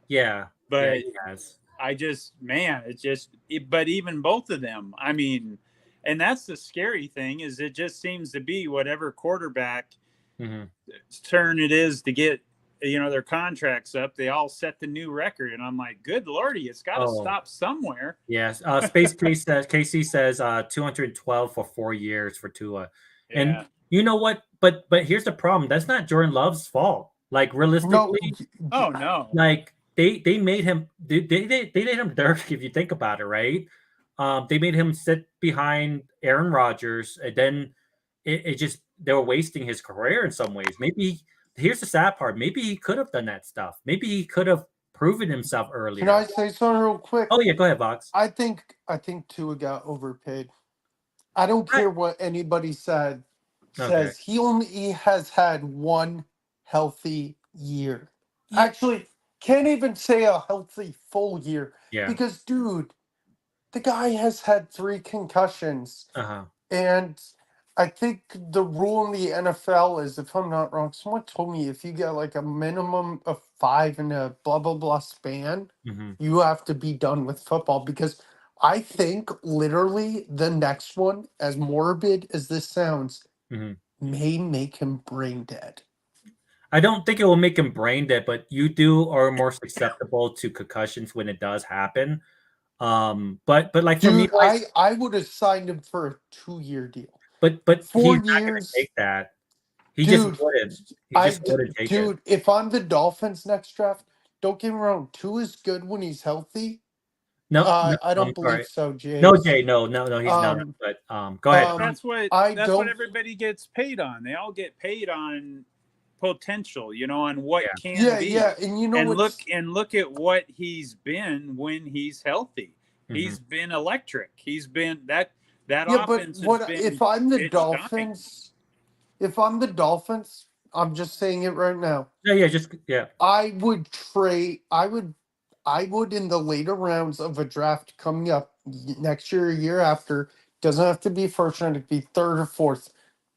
Speaker 1: yeah,
Speaker 10: but
Speaker 1: he has.
Speaker 10: I just, man, but even both of them, I mean, and that's the scary thing is it just seems to be whatever quarterback turn it is to get, their contracts up. They all set the new record. And I'm like, good Lordy, it's got to stop somewhere.
Speaker 1: Yes. Space Case says, KC says 212 for 4 years for Tua.
Speaker 10: Yeah.
Speaker 1: And you know what? But here's the problem. That's not Jordan Love's fault. Like realistically,
Speaker 10: no.
Speaker 1: Like they made him they made him dirty if you think about it, right? They made him sit behind Aaron Rodgers, and then it just they were wasting his career in some ways. Maybe here's the sad part. Maybe he could have done that stuff. Maybe he could have proven himself earlier.
Speaker 9: Can I say something real quick?
Speaker 1: Oh yeah, go ahead, Vox.
Speaker 9: I think Tua got overpaid. I don't care what anybody says. He has had one healthy year. Actually, can't even say a healthy full year.
Speaker 1: Yeah.
Speaker 9: Because, dude, the guy has had 3 concussions. And I think the rule in the NFL is, if I'm not wrong, someone told me if you get like a minimum of 5 in a blah, blah, blah span, you have to be done with football. Because I think literally the next one, as morbid as this sounds, may make him brain dead.
Speaker 1: I don't think it will make him brain dead, but you are more susceptible to concussions when it does happen. But like for me,
Speaker 9: I would have signed him for a 2-year deal.
Speaker 1: But
Speaker 9: 4
Speaker 1: he's not gonna
Speaker 9: years.
Speaker 1: take that. He
Speaker 9: Dude,
Speaker 1: just wouldn't. He just wouldn't take it.
Speaker 9: Dude, if I'm the Dolphins next draft, don't get me wrong, Tua is good when he's healthy.
Speaker 1: No,
Speaker 9: I don't
Speaker 1: I'm
Speaker 9: believe
Speaker 1: sorry.
Speaker 9: so, Jay.
Speaker 1: No, Jay, no, he's not. But go ahead.
Speaker 10: That's what everybody gets paid on. They all get paid on potential, on what can be.
Speaker 9: Yeah, and
Speaker 10: look at what he's been when he's healthy. He's been electric. He's been that offense.
Speaker 9: But if I'm the Dolphins, I'm just saying it right now.
Speaker 1: Yeah.
Speaker 9: I would trade. I would in the later rounds of a draft coming up next year, or year after. Doesn't have to be first round. It could be third or fourth.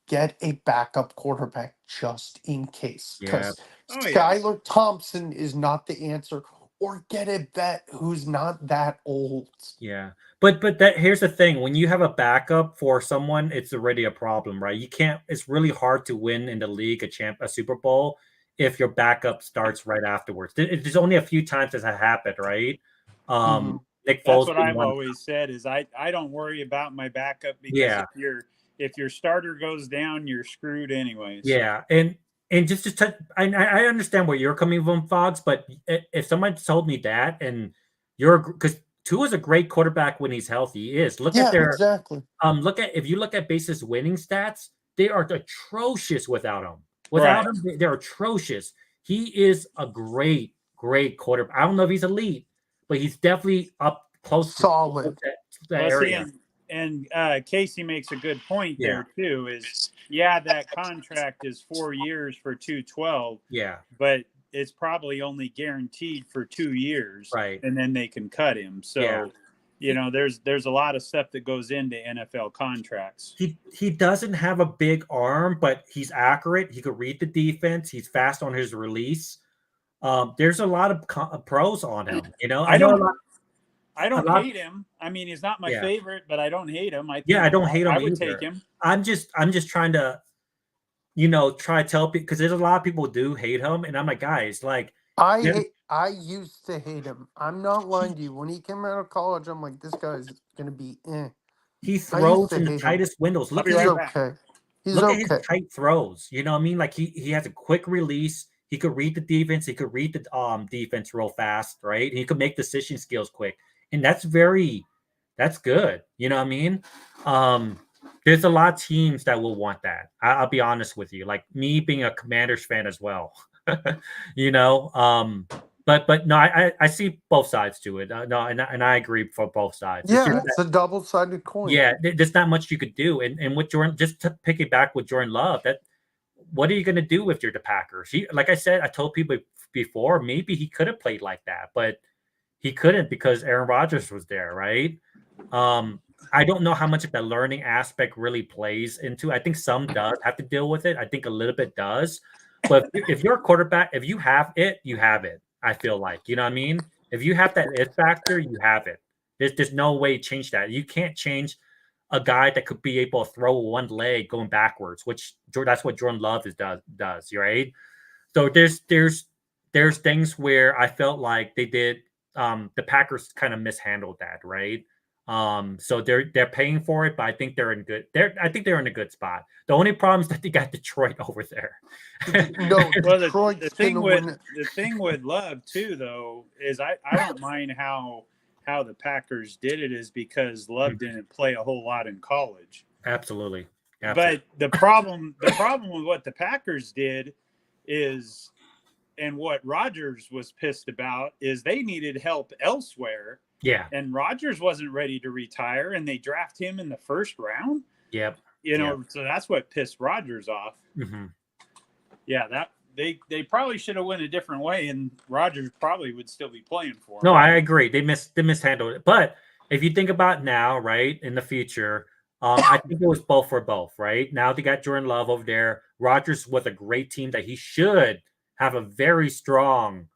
Speaker 9: Get a backup quarterback just in case, because Skylar Thompson is not the answer. Or get a vet who's not that old.
Speaker 1: Yeah, but here's the thing: when you have a backup for someone, it's already a problem, right? You can't. It's really hard to win in the league a Super Bowl if your backup starts right afterwards. There's only a few times that happened, right? Nick Foles.
Speaker 10: That's what I've always said is I don't worry about my backup because if your starter goes down, you're screwed anyways.
Speaker 1: Yeah, and just to touch, I understand where you're coming from, Fox, but if someone told me that, and because Tua's a great quarterback when he's healthy, he is. Look at their
Speaker 9: exactly.
Speaker 1: If you look at basis winning stats, they are atrocious without him. Without him, they're atrocious. He is a great quarterback. I don't know if he's elite, but he's definitely up close
Speaker 9: solid
Speaker 1: to that area.
Speaker 10: And Casey makes a good point there too. Is that contract is 4 years for 212.
Speaker 1: Yeah,
Speaker 10: but it's probably only guaranteed for 2 years,
Speaker 1: right?
Speaker 10: And then they can cut him. So, there's a lot of stuff that goes into NFL contracts.
Speaker 1: He doesn't have a big arm, but he's accurate. He could read the defense. He's fast on his release. There's a lot of pros on him.
Speaker 10: I don't hate him. I mean, he's not my favorite, but I don't hate him. I
Speaker 1: don't hate him.
Speaker 10: I would
Speaker 1: either.
Speaker 10: take him.
Speaker 1: I'm just trying to, try to tell people, because there's a lot of people who do hate him, and I'm like, guys, like
Speaker 9: I used to hate him. I'm not lying to you. When he came out of college, I'm like, this guy's gonna be.
Speaker 1: He throws in the tightest windows. Look at
Speaker 9: He's okay.
Speaker 1: Look at his tight throws. You know what I mean? Like he has a quick release. He could read the defense. He could read the defense real fast, right? And he could make decision skills quick, and that's good. You know what I mean? There's a lot of teams that will want that. I'll be honest with you. Like me being a Commanders fan as well. you know, but no, I see both sides to it. No, and I agree for both sides.
Speaker 9: Yeah, it's a double-sided coin.
Speaker 1: Yeah, there's not much you could do. And with Jordan, just to pick it back with Jordan Love, that what are you going to do if you're the Packers? Like I said, I told people before, maybe he could have played like that, but he couldn't because Aaron Rodgers was there, right? I don't know how much of that learning aspect really plays into. I think some does have to deal with it. I think a little bit does. But if you're a quarterback, if you have it, you have it. I feel like, you know what I mean? If you have that it factor, you have it. There's no way to change that. You can't change a guy that could be able to throw one leg going backwards, which that's what Jordan Love does, right? So there's things where I felt like they did the Packers kind of mishandled that, right? So they're paying for it, but I think they're in a good spot. The only problem is that they got Detroit over there.
Speaker 9: No,
Speaker 10: Well,
Speaker 9: Detroit's
Speaker 10: the thing
Speaker 9: gonna
Speaker 10: with
Speaker 9: win it.
Speaker 10: the thing with Love too, though, is I don't mind how the Packers did it is because Love didn't play a whole lot in college.
Speaker 1: Absolutely.
Speaker 10: But the problem with what the Packers did is, and what Rodgers was pissed about is they needed help elsewhere.
Speaker 1: Yeah.
Speaker 10: And Rodgers wasn't ready to retire, and they draft him in the first round.
Speaker 1: Yep.
Speaker 10: You know, so that's what pissed Rodgers off.
Speaker 1: Mm-hmm.
Speaker 10: Yeah, that they probably should have went a different way, and Rodgers probably would still be playing for him.
Speaker 1: No, I agree. They mishandled it. But if you think about now, right, in the future, I think it was both for both, right? Now they got Jordan Love over there. Rodgers was a great team that he should have a very strong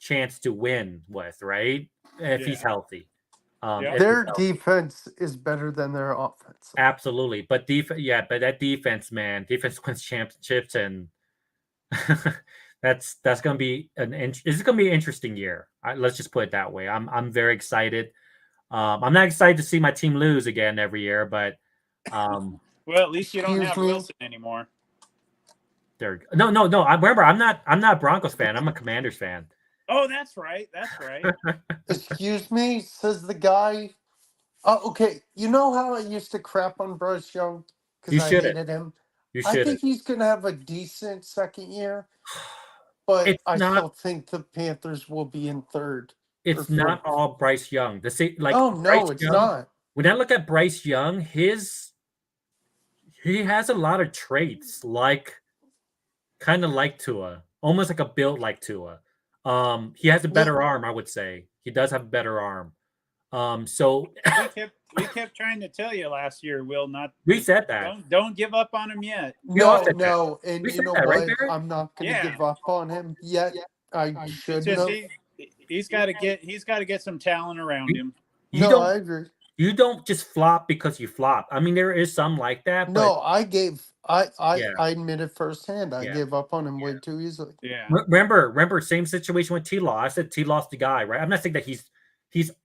Speaker 1: chance to win with, right? If he's healthy.
Speaker 9: Their defense is better than their offense.
Speaker 1: Absolutely. But that defense, man, defense wins championships, and that's going to be it's going to be an interesting year. Let's just put it that way. I'm very excited. I'm not excited to see my team lose again every year, but
Speaker 10: well, at least you don't have Wilson anymore.
Speaker 1: No. Remember, I'm not a Broncos fan. I'm a Commanders fan.
Speaker 10: Oh, that's right. That's right.
Speaker 9: Excuse me, says the guy. Okay, you know how I used to crap on Bryce Young because I hated him? I think he's going to have a decent second year, but I still think the Panthers will be in third.
Speaker 1: It's not all Bryce Young. It's
Speaker 9: not.
Speaker 1: When I look at Bryce Young, he has a lot of traits kind of like Tua, almost like a build like Tua. He has a better arm, I would say. He does have a better arm. So
Speaker 10: we kept trying to tell you last year, Will,
Speaker 1: we said that.
Speaker 10: Don't give up on him yet.
Speaker 9: No, and you know what?
Speaker 1: Right,
Speaker 9: I'm not going to give up on him yet. I should know.
Speaker 10: He's got to get some talent around him.
Speaker 9: I agree.
Speaker 1: You don't just flop because you flop. I mean, there is some like that. But
Speaker 9: I admit it firsthand. I gave up on him way too easily.
Speaker 10: Yeah.
Speaker 1: Remember, same situation with T-Law. I said T-Law's the guy, right? I'm not saying that he's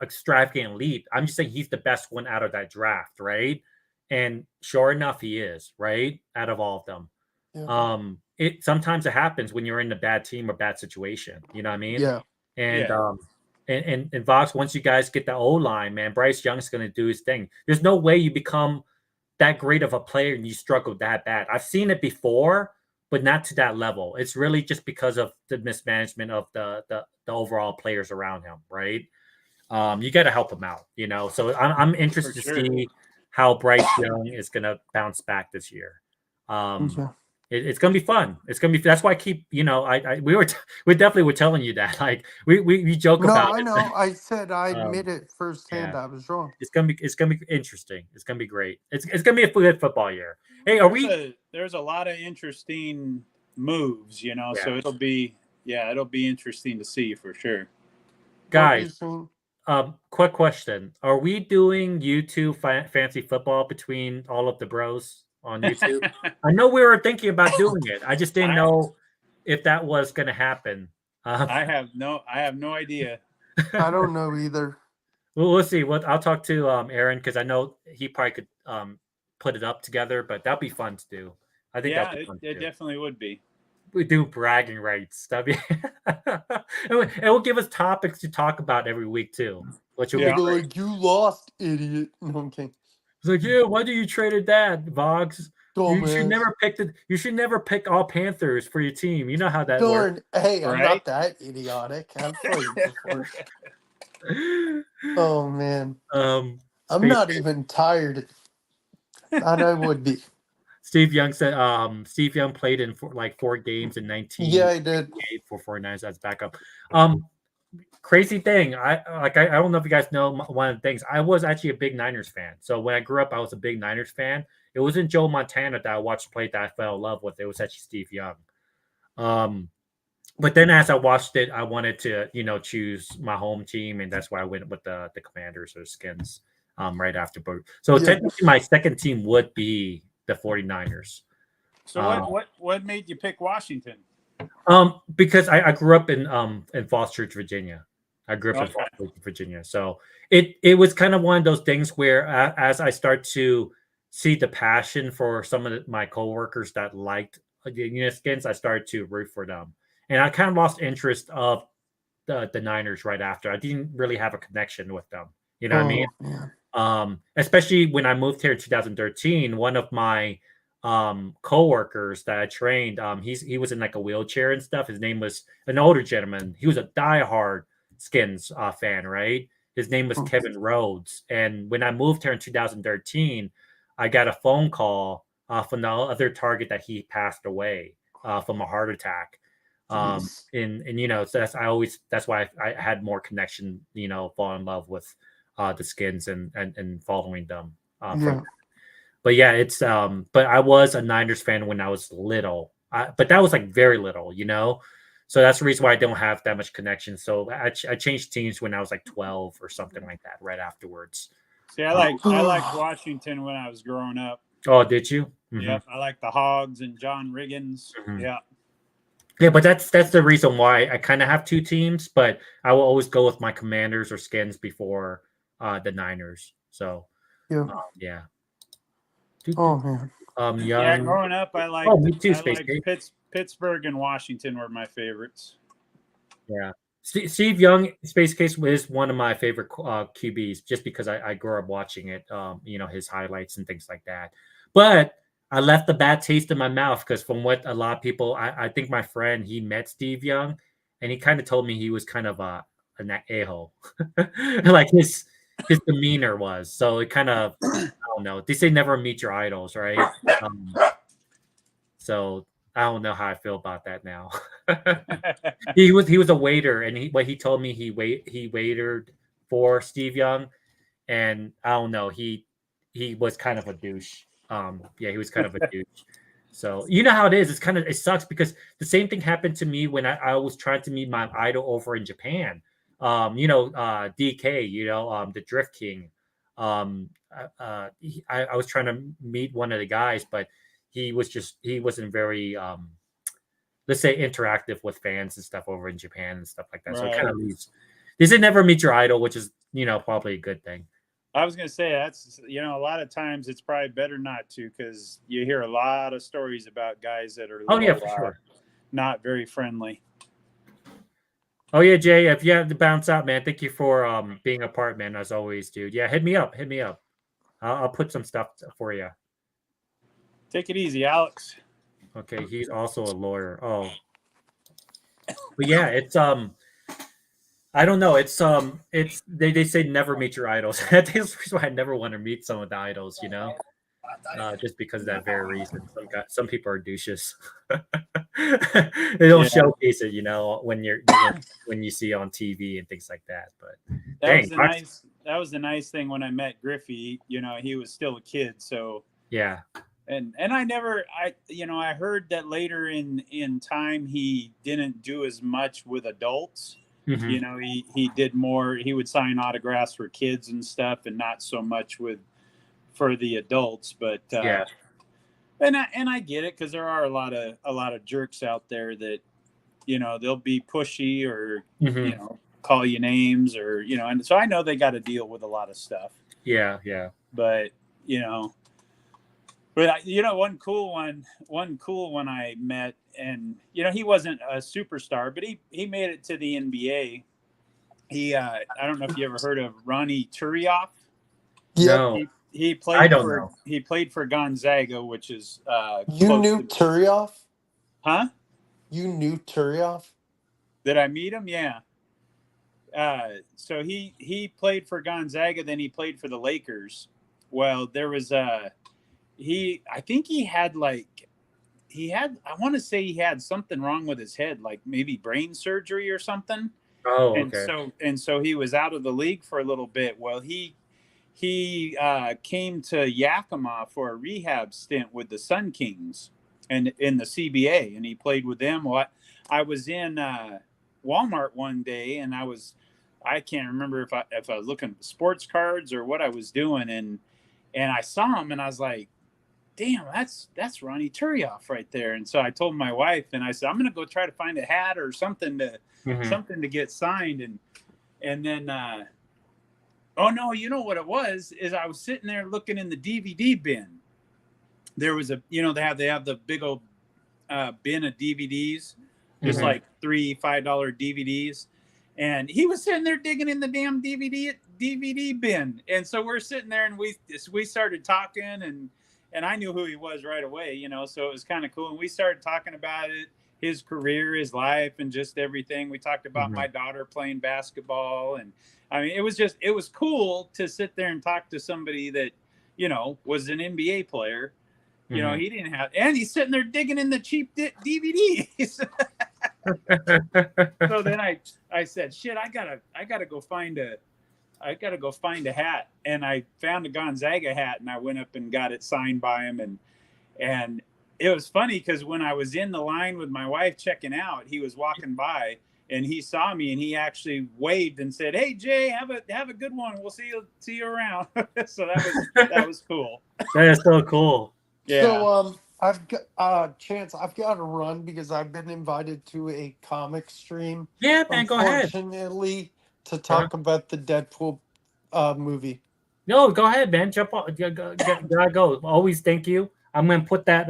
Speaker 1: extravagant elite. I'm just saying he's the best one out of that draft, right? And sure enough, he is, right? Out of all of them. Yeah. Sometimes it happens when you're in a bad team or bad situation. You know what I mean?
Speaker 9: Yeah.
Speaker 1: And Vox, once you guys get the O-line, man, Bryce Young's going to do his thing. There's no way you become that great of a player and you struggle that bad. I've seen it before, but not to that level. It's really just because of the mismanagement of the overall players around him, right? You got to help him out, you know. So I'm interested to see how Bryce Young is going to bounce back this year. It's going to be fun. It's going to be. That's why I keep, you know, we definitely were telling you that. Like we joke about it.
Speaker 9: No, I know. I said I admit it firsthand. I was wrong.
Speaker 1: It's gonna be interesting. It's gonna be great. It's gonna be a good football year. Hey,
Speaker 10: there's a lot of interesting moves, you know. So it'll be interesting to see for sure.
Speaker 1: Guys, quick question: are we doing YouTube fancy football between all of the bros on YouTube? I know we were thinking about doing it. I just didn't know if that was going to happen.
Speaker 10: I have no idea.
Speaker 9: I don't know either.
Speaker 1: Well, we'll see. I'll talk to Aaron because I know he probably could put it up together, but that'd be fun to do. I think
Speaker 10: it definitely would be.
Speaker 1: we do bragging rights. That'd be it will give us topics to talk about every week too, which will
Speaker 9: They'll
Speaker 1: be
Speaker 9: be
Speaker 1: great.
Speaker 9: like, "You lost, idiot." No, I'm kidding.
Speaker 1: It's like, yeah, why do you traded that, Vogs? You should
Speaker 9: Dumbass.
Speaker 1: never pick the. You should never pick all Panthers for your team. You know how that works.
Speaker 9: Darn. Hey, I'm
Speaker 10: Right?
Speaker 9: not that idiotic. I've played before. Oh man, I'm
Speaker 1: Space
Speaker 9: not even tired. Thought I would be.
Speaker 1: Steve Young said Steve Young played in like 4 games in
Speaker 9: Yeah,
Speaker 1: 19
Speaker 9: I did.
Speaker 1: for 49ers as backup. Crazy thing. I don't know if you guys know one of the things. I was actually a big Niners fan. So when I grew up, I was a big Niners fan. It wasn't Joe Montana that I watched play that I fell in love with. It was actually Steve Young. But then as I watched it, I wanted to, choose my home team, and that's why I went with the Commanders or Skins right after. So
Speaker 9: Yeah.
Speaker 1: technically my second team would be the 49ers.
Speaker 10: So what made you pick Washington?
Speaker 1: Because I grew up in Falls Church, Virginia. I grew up in Falls Church, Virginia. So it was kind of one of those things where as I start to see the passion for some of my coworkers that liked the Skins, I started to root for them. And I kind of lost interest of the Niners right after. I didn't really have a connection with them. You know what I mean?
Speaker 9: Man.
Speaker 1: Especially when I moved here in 2013, one of my co-workers that I trained, he was in like a wheelchair and stuff. His name was an older gentleman. He was a diehard Skins fan, right? His name was Kevin Rhodes. And when I moved here in 2013, I got a phone call from the other target that he passed away from a heart attack. And so that's why I had more connection, fall in love with the Skins and following them from. But yeah, it's but I was a Niners fan when I was little. But that was like very little, So that's the reason why I don't have that much connection. So I changed teams when I was like 12 or something like that, right afterwards.
Speaker 10: See, I liked Washington when I was growing up.
Speaker 1: Oh, did you?
Speaker 10: Mm-hmm. Yep, I like the Hogs and John Riggins. Mm-hmm. Yeah.
Speaker 1: Yeah, but that's the reason why I kind of have two teams, but I will always go with my Commanders or Skins before the Niners. So yeah.
Speaker 9: Oh man.
Speaker 10: Yeah, growing up, I liked.
Speaker 1: Me too.
Speaker 10: Pittsburgh and Washington were my favorites.
Speaker 1: Yeah, Steve Young, Space Case is one of my favorite QBs, just because I grew up watching it. His highlights and things like that. But I left a bad taste in my mouth because from what a lot of people, I think my friend, he met Steve Young, and he kind of told me he was kind of an a-hole, like his demeanor was. So it kind of, I don't know. They say never meet your idols, right? So I don't know how I feel about that now. he was a waiter, and he told me he waitered for Steve Young, and I don't know, he was kind of a douche. He was kind of a douche. So you know how it is. It sucks because the same thing happened to me when I was trying to meet my idol over in Japan. DK, the Drift King. I was trying to meet one of the guys, but he wasn't very let's say interactive with fans and stuff over in Japan and stuff like that. Right. So it kind of leaves. They say never meet your idol, which is probably a good thing.
Speaker 10: I was gonna say that's a lot of times it's probably better not to, because you hear a lot of stories about guys that are
Speaker 1: for sure
Speaker 10: not very friendly.
Speaker 1: Oh yeah, Jay, if you have to bounce out, man, thank you for being a part, man, as always, dude. Yeah, hit me up. I'll put some stuff for you.
Speaker 10: Take it easy, Alex.
Speaker 1: Okay, he's also a lawyer. Oh, but yeah, it's I don't know. It's they say never meet your idols. I think that's the reason why I never want to meet some of the idols, just because of that very reason. Some people are douches. They don't showcase it, when when you see on TV and things like that. But
Speaker 10: that was the nice thing when I met Griffey. He was still a kid, so
Speaker 1: yeah.
Speaker 10: And I heard that later in time he didn't do as much with adults. Mm-hmm. He did more. He would sign autographs for kids and stuff, and not so much for the adults. But and I get it, because there are a lot of jerks out there that they'll be pushy or call you names or and so I know they got to deal with a lot of stuff.
Speaker 1: Yeah.
Speaker 10: But But one cool one I met, and he wasn't a superstar, but he made it to the NBA. I don't know if you ever heard of Ronnie Turioff.
Speaker 9: Yep.
Speaker 1: No,
Speaker 10: He
Speaker 1: I
Speaker 10: played
Speaker 1: don't
Speaker 10: for
Speaker 1: know.
Speaker 10: he played for Gonzaga, which is
Speaker 9: You
Speaker 10: close
Speaker 9: knew
Speaker 10: to,
Speaker 9: Turioff?
Speaker 10: huh?
Speaker 9: You knew Turioff?
Speaker 10: Did I meet him? Yeah. So he played for Gonzaga, then he played for the Lakers. Well, there was I think I want to say he had something wrong with his head, like maybe brain surgery or something.
Speaker 1: Oh,
Speaker 10: And
Speaker 1: okay.
Speaker 10: so he was out of the league for a little bit. Well, he came to Yakima for a rehab stint with the Sun Kings and in the CBA, and he played with them. Well, I was in Walmart one day, and I can't remember if I was looking at sports cards or what I was doing, and I saw him, and I was like, damn, that's Ronnie Turioff right there. And so I told my wife, and I said, I'm gonna go try to find a hat or something to get signed. And then oh no, you know what it was? Is I was sitting there looking in the DVD bin. There was they have the big old bin of DVDs, just like $3-5 DVDs. And he was sitting there digging in the damn DVD bin. And so we're sitting there, and we started talking, and I knew who he was right away, so it was kind of cool. And we started talking about it, his career, his life, and just everything. We talked about my daughter playing basketball. And I mean, it was cool to sit there and talk to somebody that, was an NBA player. He didn't have, and he's sitting there digging in the cheap DVDs. So then I said, shit, I gotta go find a hat. And I found a Gonzaga hat, and I went up and got it signed by him. And it was funny because when I was in the line with my wife checking out, he was walking by, and he saw me, and he actually waved and said, "Hey Jay, have a good one. We'll see you around." So that was cool.
Speaker 1: That is so cool.
Speaker 10: Yeah.
Speaker 9: So I've got Chance, I've got to run because I've been invited to a comic stream.
Speaker 1: Yeah, man, go ahead.
Speaker 9: Unfortunately, to talk about the Deadpool movie.
Speaker 1: No, go ahead, man. Jump on. Gotta go. Always thank you. I'm gonna put that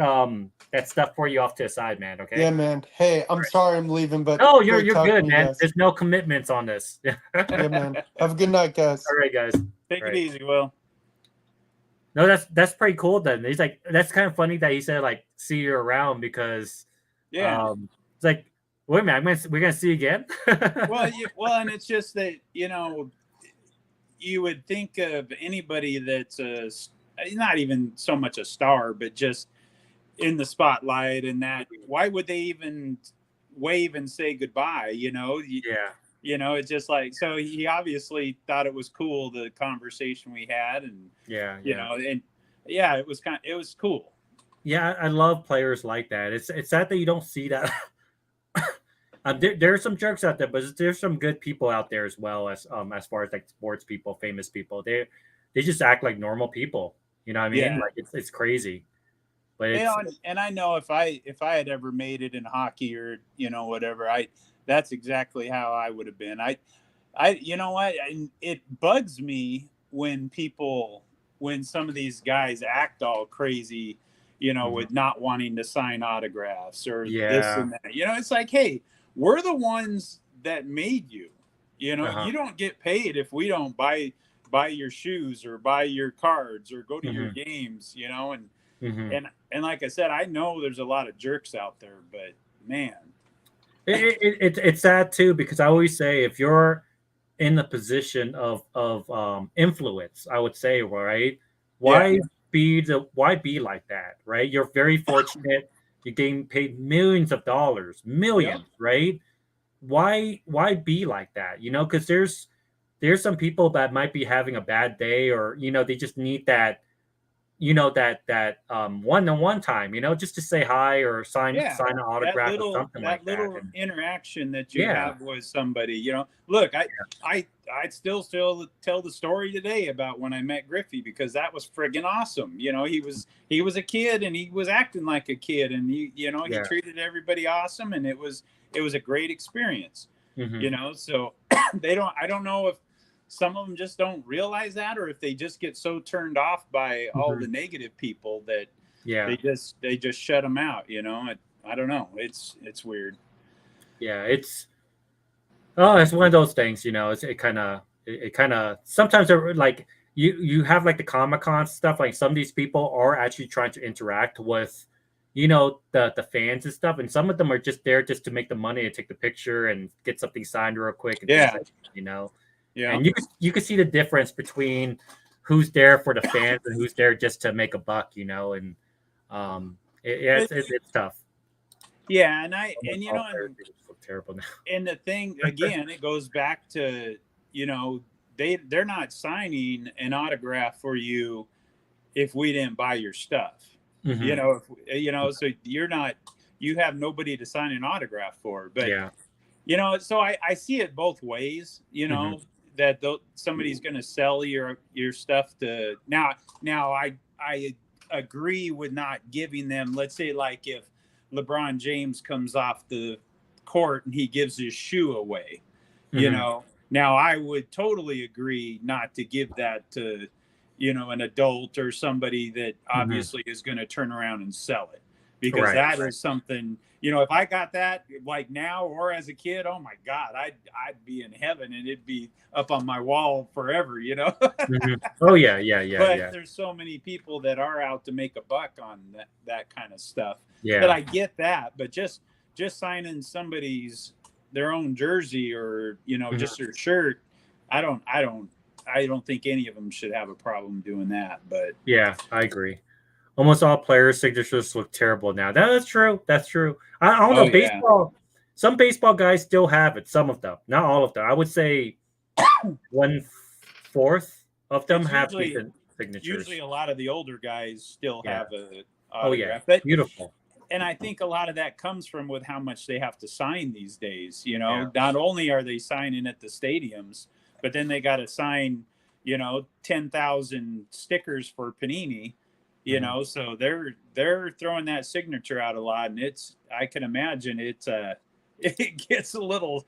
Speaker 1: that stuff for you off to the side, man. Okay.
Speaker 9: Yeah, man. Hey, I'm sorry I'm leaving, but
Speaker 1: No, you're
Speaker 9: great talking
Speaker 1: good,
Speaker 9: to you
Speaker 1: man.
Speaker 9: guys.
Speaker 1: There's no commitments on this.
Speaker 9: Yeah, man. Have a good night, guys.
Speaker 1: All right, guys.
Speaker 10: Take it easy, Will.
Speaker 1: No, that's pretty cool. Then he's like, that's kind of funny that he said like, see you around, because it's like, wait a minute, we're gonna see you again.
Speaker 10: well, and it's just that you would think of anybody that's not even so much a star, but just in the spotlight, and that why would they even wave and say goodbye?
Speaker 1: Yeah.
Speaker 10: It's just like, so he obviously thought it was cool, the conversation we had, and it was cool.
Speaker 1: Yeah, I love players like that. It's sad that you don't see that. There are some jerks out there, but there's some good people out there as well, as far as like sports people, famous people. They just act like normal people. You know what I mean?
Speaker 10: Yeah.
Speaker 1: Like it's crazy. But
Speaker 10: and I know if I had ever made it in hockey or whatever, that's exactly how I would have been. You know what? It bugs me when some of these guys act all crazy, with not wanting to sign autographs or this and that. It's like, hey, we're the ones that made you. You don't get paid if we don't buy your shoes or buy your cards or go to your games. And like I said, I know there's a lot of jerks out there, but man.
Speaker 1: It's sad too, because I always say, if you're in the position of influence, I would say, right, why be like that, right? You're very fortunate. You're getting paid millions of dollars, right? Why be like that? Because there's some people that might be having a bad day, or they just need that one-on-one time, just to say hi or sign an autograph or something like that.
Speaker 10: That little interaction that you have with somebody, Look, I still tell the story today about when I met Griffey, because that was friggin' awesome. He was a kid, and he was acting like a kid, and he treated everybody awesome, and it was a great experience. So I don't know if some of them just don't realize that, or if they just get so turned off by all the negative people that
Speaker 1: Yeah.
Speaker 10: They just shut them out. I don't know. It's weird.
Speaker 1: Yeah. It's one of those things, it kind of sometimes they're like you have like the Comic-Con stuff, like some of these people are actually trying to interact with the fans and stuff, and some of them are just there just to make the money and take the picture and get something signed real quick and things
Speaker 10: Yeah.
Speaker 1: like that.
Speaker 10: Yeah.
Speaker 1: And you can see the difference between who's there for the fans and who's there just to make a buck, and it's tough.
Speaker 10: Yeah, and
Speaker 1: All players look terrible now.
Speaker 10: and the thing again, it goes back to they're not signing an autograph for you if we didn't buy your stuff.
Speaker 1: Mhm.
Speaker 10: So you have nobody to sign an autograph for. But
Speaker 1: Yeah.
Speaker 10: so I see it both ways.
Speaker 1: Mhm.
Speaker 10: That somebody's going to sell your stuff to now. I agree with not giving them. Let's say like if LeBron James comes off the court and he gives his shoe away,
Speaker 1: Mhm.
Speaker 10: Now I would totally agree not to give that to an adult or somebody that
Speaker 1: Mhm.
Speaker 10: obviously is going to turn around and sell it, because
Speaker 1: Right.
Speaker 10: that is something, if I got that like now or as a kid, oh my God, I'd be in heaven and it'd be up on my wall forever.
Speaker 1: Mhm. Oh yeah, yeah, yeah,
Speaker 10: But
Speaker 1: yeah,
Speaker 10: there's so many people that are out to make a buck on that kind of stuff, that
Speaker 1: yeah.
Speaker 10: I get that. But just signing somebody's their own jersey or
Speaker 1: Mhm.
Speaker 10: just their shirt, I don't think any of them should have a problem doing that. But
Speaker 1: Yeah, I agree. Almost all players' signatures look terrible now. That's true. That's true. I don't know.
Speaker 10: oh yeah,
Speaker 1: Baseball. Some baseball guys still have it. Some of them, not all of them. I would say 1/4 of them
Speaker 10: it's
Speaker 1: have
Speaker 10: usually
Speaker 1: decent signatures.
Speaker 10: a lot of the older guys still
Speaker 1: Yeah.
Speaker 10: have a
Speaker 1: Oh yeah.
Speaker 10: autograph. But
Speaker 1: Beautiful.
Speaker 10: and I think a lot of that comes from with how much they have to sign these days.
Speaker 1: Yeah.
Speaker 10: Not only are they signing at the stadiums, but then they got to sign, 10,000 stickers for Panini.
Speaker 1: Mhm.
Speaker 10: So they're throwing that signature out a lot, and I can imagine it gets a little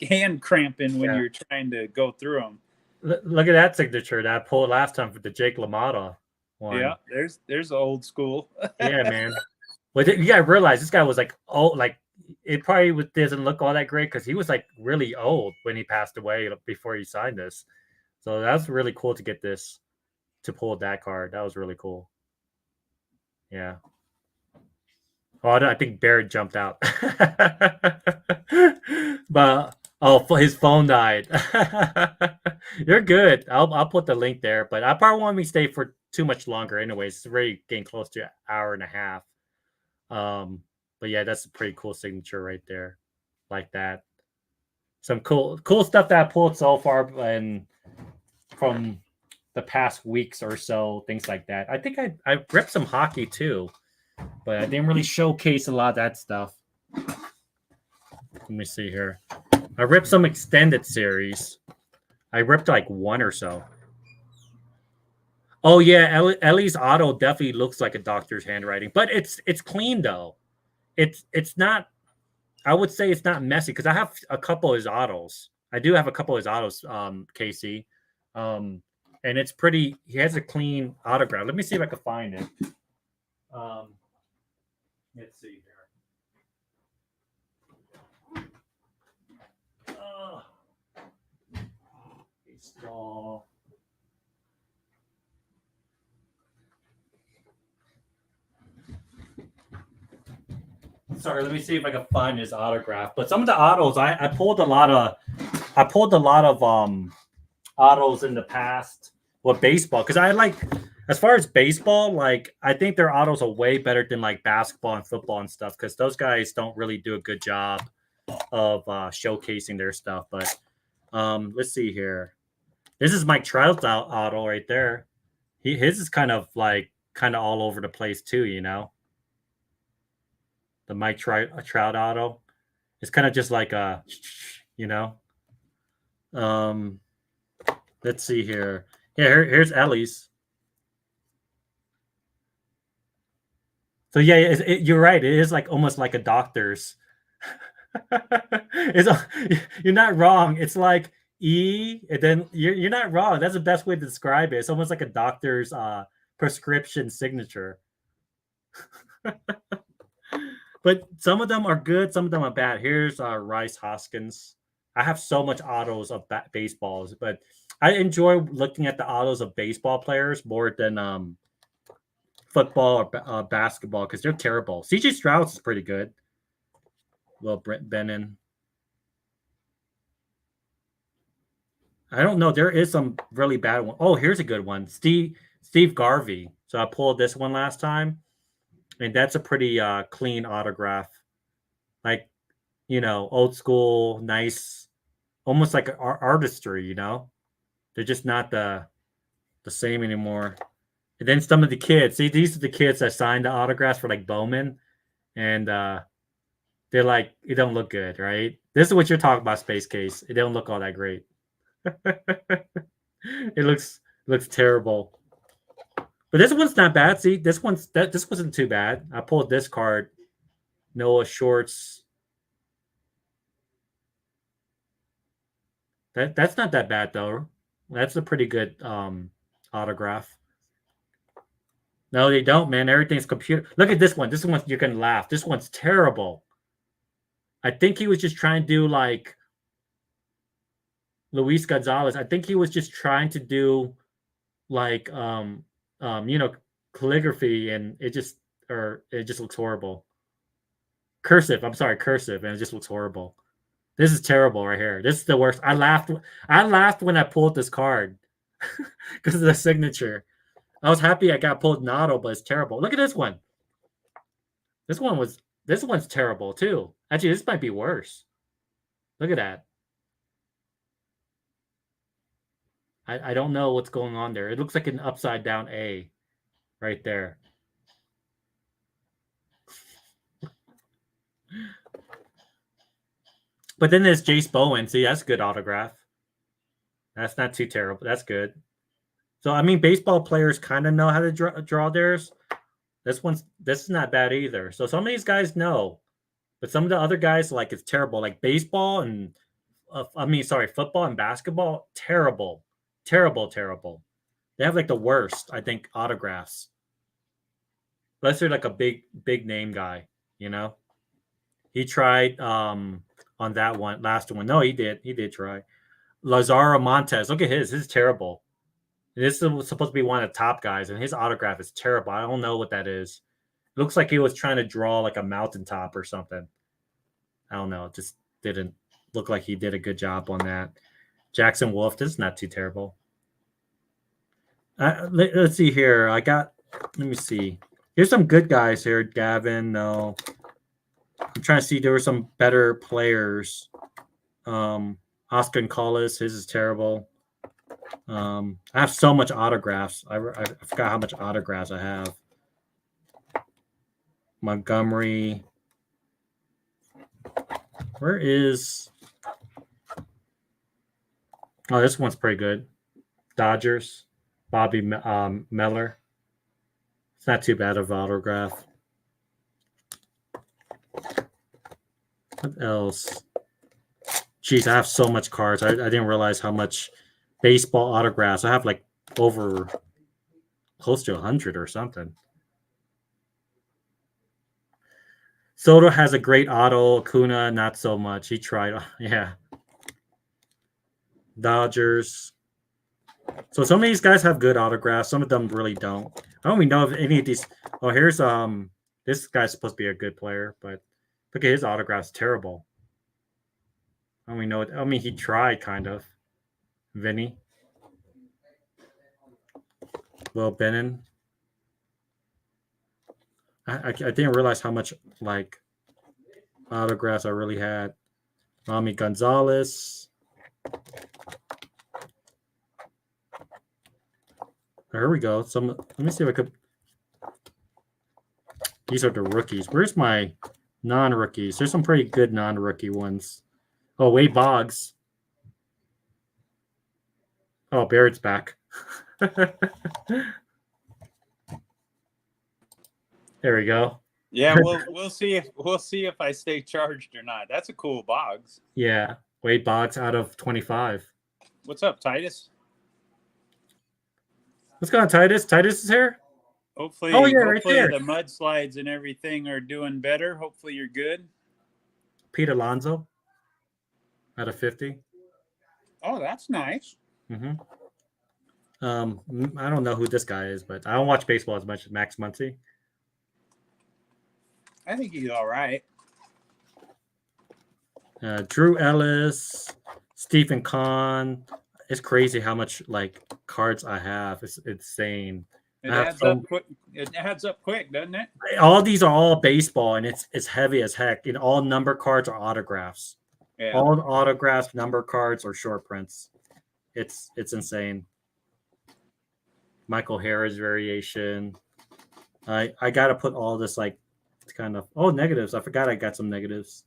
Speaker 10: hand cramping when
Speaker 1: Yeah.
Speaker 10: you're trying to go through them.
Speaker 1: Look at that signature that I pulled last time for the Jake LaMotta
Speaker 10: Yeah,
Speaker 1: one.
Speaker 10: there's old school.
Speaker 1: Yeah, man. But you gotta realize this guy was like, oh, like it probably doesn't look all that great because he was like really old when he passed away before he signed this. So that's really cool to get this to pull that card. That was really cool. Yeah. Oh, I think Barrett jumped out. But his phone died. You're good. I'll put the link there, but I probably won't be stay for too much longer. Anyways, it's already getting close to an hour and a half. But yeah, that's a pretty cool signature right there, like that. Some cool stuff that I pulled so far, and from the past weeks or so, things like that. I think I ripped some hockey too, but I didn't really showcase a lot of that stuff. Let me see here. I ripped some extended series. I ripped like one or so. Oh yeah, Ellie's auto definitely looks like a doctor's handwriting, but it's clean though. It's not. I would say it's not messy because I have a couple of his autos. I do have a couple of his autos, Casey, and it's pretty. He has a clean autograph. Let me see if I can find it. Um, let's see here. Baseball. Sorry, let me see if I can find his autograph. But some of the autos, I pulled a lot of autos in the past with baseball because I like, as far as baseball, like I think their autos are way better than like basketball and football and stuff because those guys don't really do a good job of showcasing their stuff. But let's see here. This is Mike Trout's auto right there. His is kind of all over the place too, the Mike Trout auto. It's kind of just like you know. Um, let's see here. Yeah, here's Ellie's. So yeah, you're right. It is like almost like a doctor's. You're not wrong. It's like E, and then you're not wrong. That's the best way to describe it. It's almost like a doctor's prescription signature. But some of them are good, some of them are bad. Here's Rice Hoskins. I have so much autos of baseballs, but I enjoy looking at the autos of baseball players more than football or basketball because they're terrible. CJ Stroud is pretty good. Well, Brent Bennon. I don't know. There is some really bad one. Oh, here's a good one. Steve Garvey. So I pulled this one last time, and that's a pretty clean autograph. Like, old school, nice, almost like artistry. They're just not the same anymore. And then some of the kids. See, these are the kids that signed the autographs for like Bowman, and they're like, it don't look good, right? This is what you're talking about, Space Case. It don't look all that great. It looks terrible. But this one's not bad. See, this wasn't too bad. I pulled this card. Noah Shorts. That's not that bad though. That's a pretty good autograph. No, they don't, man. Everything's computer. Look at this one. This one you can laugh. This one's terrible. I think he was just trying to do like Luis Gonzalez. I think he was just trying to do like calligraphy, and it just looks horrible. Cursive. I'm sorry, cursive, and it just looks horrible. This is terrible right here. This is the worst. I laughed when I pulled this card because of the signature. I was happy I got pulled Nato, but it's terrible. Look at this one. This one's terrible too. Actually, this might be worse. Look at that. I don't know what's going on there. It looks like an upside down A right there. But then there's Jace Bowen. See, that's a good autograph. That's not too terrible. That's good. So, I mean, baseball players kind of know how to draw theirs. This is not bad either. So some of these guys know. But some of the other guys, like, it's terrible. Like baseball and, football and basketball, terrible. Terrible, terrible. They have, like, the worst, I think, autographs. Unless they're, like, a big name guy, He tried on that one, last one. No, he did. He did try. Lazaro Montes. Look at his. His is terrible. This is supposed to be one of the top guys, and his autograph is terrible. I don't know what that is. It looks like he was trying to draw like a mountaintop or something. I don't know. It just didn't look like he did a good job on that. Jackson Wolf. This is not too terrible. Let's see here. Let me see. Here's some good guys here. Gavin, no. I'm trying to see. There were some better players. Oscar Collis, his is terrible. I have so much autographs. I forgot how much autographs I have. Montgomery. Where is... Oh, this one's pretty good. Dodgers. Bobby Meller. It's not too bad of an autograph. What else? Jeez, I have so much cards. I didn't realize how much baseball autographs. I have like over close to 100 or something. Soto has a great auto. Acuna, not so much. He tried. Yeah. Dodgers. So some of these guys have good autographs. Some of them really don't. I don't even know if any of these. Oh, here's this guy's supposed to be a good player, but look at his autograph's terrible. I don't even know. I mean, he tried kind of. Vinny. Will Bennon. I didn't realize how much like autographs I really had. Rami Gonzalez. Here we go. Let me see if I could. These are the rookies. Where's my non-rookies? There's some pretty good non-rookie ones. Oh, Wade Boggs. Oh, Barrett's back. There we go.
Speaker 10: Yeah, we'll see if I stay charged or not. That's a cool Boggs.
Speaker 1: Yeah, Wade Boggs out of 25.
Speaker 10: What's up, Titus?
Speaker 1: What's going on, Titus? Titus is here.
Speaker 10: Hopefully,
Speaker 1: Oh yeah, right
Speaker 10: hopefully
Speaker 1: there.
Speaker 10: the mudslides and everything are doing better. Hopefully you're good.
Speaker 1: Pete Alonso out of 50.
Speaker 10: Oh, that's nice.
Speaker 1: Mm-hmm. I don't know who this guy is, but I don't watch baseball as much as Max Muncy.
Speaker 10: I think he's all right.
Speaker 1: Drew Ellis, Stephen Kahn. It's crazy how much like cards I have. It's insane.
Speaker 10: It
Speaker 1: I have
Speaker 10: adds up quick. It adds up quick, doesn't it?
Speaker 1: all these are all baseball, and it's heavy as heck. And all number cards are autographs.
Speaker 10: Yeah.
Speaker 1: All autographs, number cards, or short prints. It's insane. Michael Harris variation. I gotta put all this like kind of negatives. I forgot I got some negatives.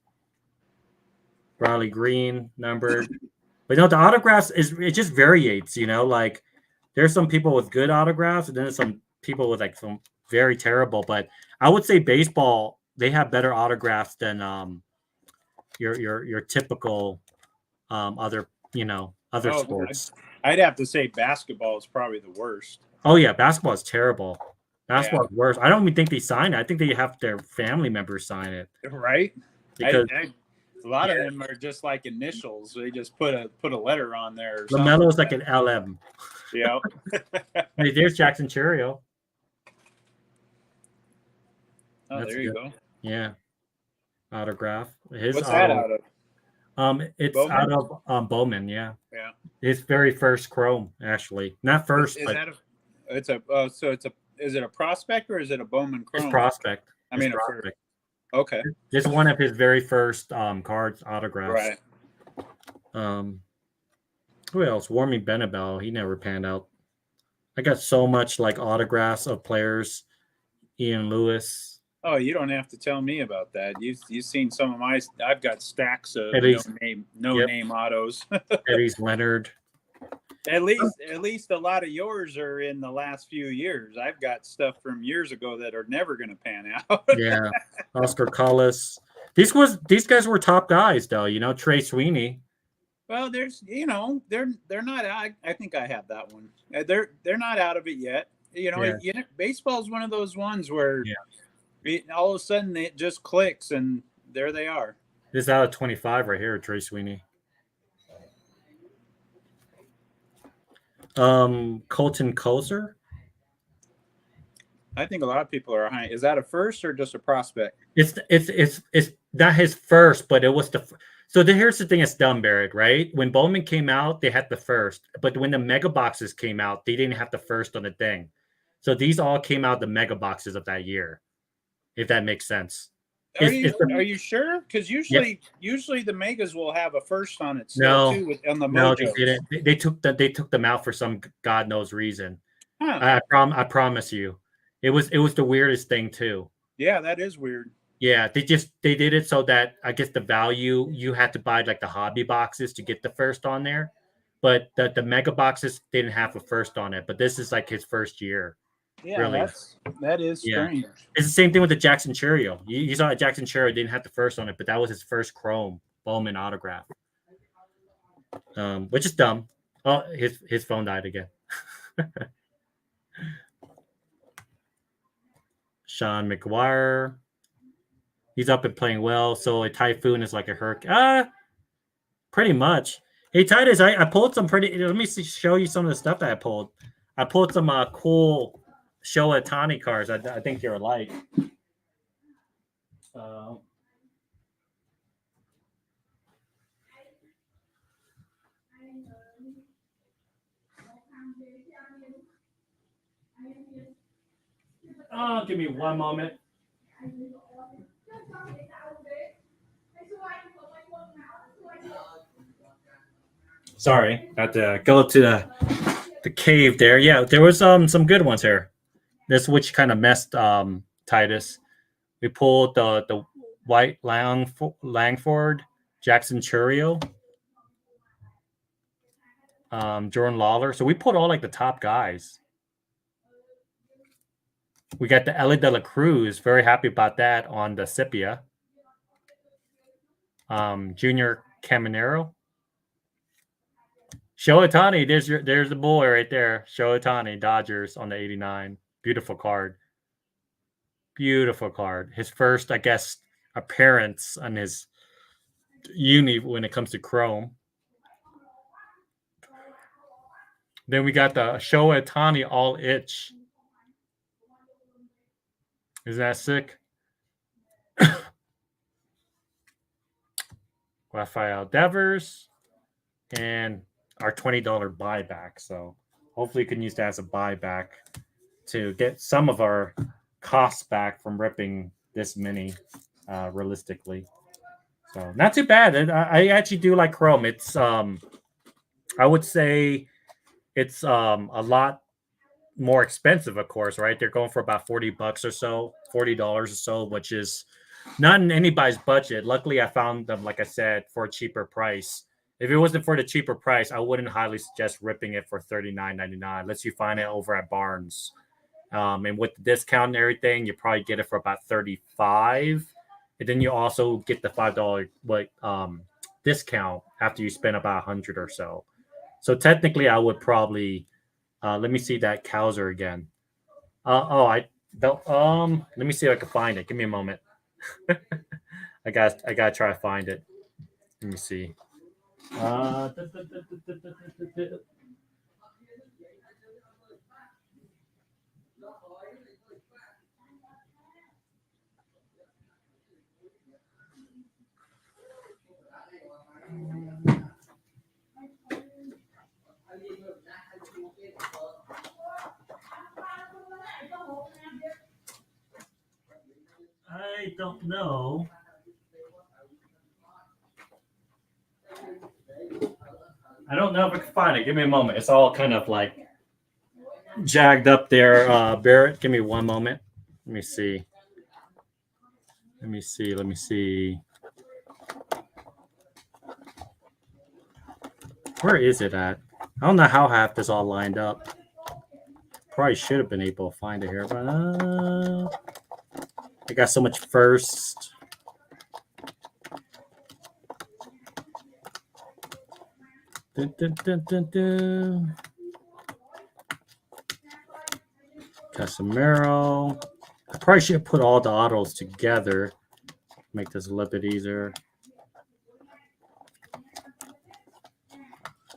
Speaker 1: Riley Green numbered. But the autographs it just variates, like there's some people with good autographs and then there's some people with like some very terrible. But I would say baseball, they have better autographs than your typical other sports.
Speaker 10: I'd have to say basketball is probably the worst.
Speaker 1: Oh yeah, basketball is terrible. Basketball is worse. I don't even think they sign it. I think they have their family members sign it.
Speaker 10: Right?
Speaker 1: Because
Speaker 10: a lot of them are just like initials. They just put a letter on there.
Speaker 1: LaMelo's like an LM.
Speaker 10: Yeah.
Speaker 1: Hey, there's Jackson Churio.
Speaker 10: Oh, there you go.
Speaker 1: Yeah. Autograph.
Speaker 10: What's that out of?
Speaker 1: It's
Speaker 10: Bowman?
Speaker 1: out of Bowman, yeah.
Speaker 10: Yeah.
Speaker 1: His very first Chrome, actually. Not first,
Speaker 10: Is
Speaker 1: but
Speaker 10: that is it a prospect or is it a Bowman Chrome?
Speaker 1: it's prospect.
Speaker 10: I mean,
Speaker 1: prospect.
Speaker 10: Okay.
Speaker 1: It's one of his very first cards, autographs.
Speaker 10: Right.
Speaker 1: Who else? Warming Benabel. He never panned out. I got so much like autographs of players. Ian Lewis.
Speaker 10: Oh, you don't have to tell me about that. You've seen some of my. I've got stacks of no name autos.
Speaker 1: Eddie's Leonard.
Speaker 10: At least a lot of yours are in the last few years. I've got stuff from years ago that are never going to pan out.
Speaker 1: Yeah, Oscar Collis. These guys were top guys, though. Trey Sweeney.
Speaker 10: Well, there's they're not. I think I have that one. They're not out of it yet. Baseball is one of those ones where all of a sudden it just clicks and there they are.
Speaker 1: This is out of 25 right here, Trey Sweeney. Colton Koser.
Speaker 10: I think a lot of people are high. Is that a first or just a prospect?
Speaker 1: It's not his first, but it was here's the thing. It's dumb, Barrett, right? When Bowman came out, they had the first, but when the mega boxes came out, they didn't have the first on the thing. So these all came out the mega boxes of that year, if that makes sense.
Speaker 10: Are you sure? Because usually the megas will have a first on it still too on the
Speaker 1: no,
Speaker 10: Mojos.
Speaker 1: they didn't. They took them out for some God knows reason.
Speaker 10: Huh.
Speaker 1: I promise you, it was the weirdest thing too.
Speaker 10: Yeah, that is weird.
Speaker 1: Yeah, they did it so that I guess the value you had to buy like the hobby boxes to get the first on there, but the mega boxes didn't have a first on it. But this is like his first year.
Speaker 10: Yeah,
Speaker 1: really.
Speaker 10: that is strange.
Speaker 1: It's the same thing with the Jackson Churio. You saw Jackson Churio didn't have the first on it, but that was his first Chrome Bowman autograph. Which is dumb. Oh, his phone died again. Sean McGuire. He's up and playing well. So a typhoon is like a hurricane. Pretty much. Hey, Titus, I pulled some let me show you some of the stuff that I pulled. I pulled some cool Showa Tani cards. I think you're alike. Give me one moment. Sorry, I had to go to the cave there. Yeah, there was some good ones here. This which kind of messed Titus. We pulled the White Langford, Jackson Churio, Jordan Lawler. So we put all like the top guys. We got the Ellie De La Cruz. Very happy about that on the Scipia. Junior Caminero. Shohei Ohtani, there's the boy right there. Shohei Ohtani, Dodgers on the 89. Beautiful card. Beautiful card. His first, I guess, appearance on his uni when it comes to Chrome. Then we got the Shohei Ohtani all itch. Is that sick? Rafael Devers and our $20 buyback. So hopefully you can use that as a buyback to get some of our costs back from ripping this many realistically. So not too bad. I actually do like Chrome. It's I would say it's a lot more expensive, of course, right? They're going for about $40 or so, $40 or so, which is not in anybody's budget. Luckily, I found them, like I said, for a cheaper price. If it wasn't for the cheaper price, I wouldn't highly suggest ripping it for $39.99 unless you find it over at Barnes. And with the discount and everything, you probably get it for about $35. And then you also get the $5 discount after you spend about $100 or so. So technically, I would probably let me see that Cowser again. Let me see if I can find it. Give me a moment. I gotta try to find it. Let me see. I don't know. I don't know if I can find it. Give me a moment. It's all kind of like jagged up there. Barrett, give me one moment. Let me see. Where is it at? I don't know how I have this all lined up. Probably should have been able to find it here, but I got so much first. Casemiro. I probably should put all the autos together. Make this a little bit easier.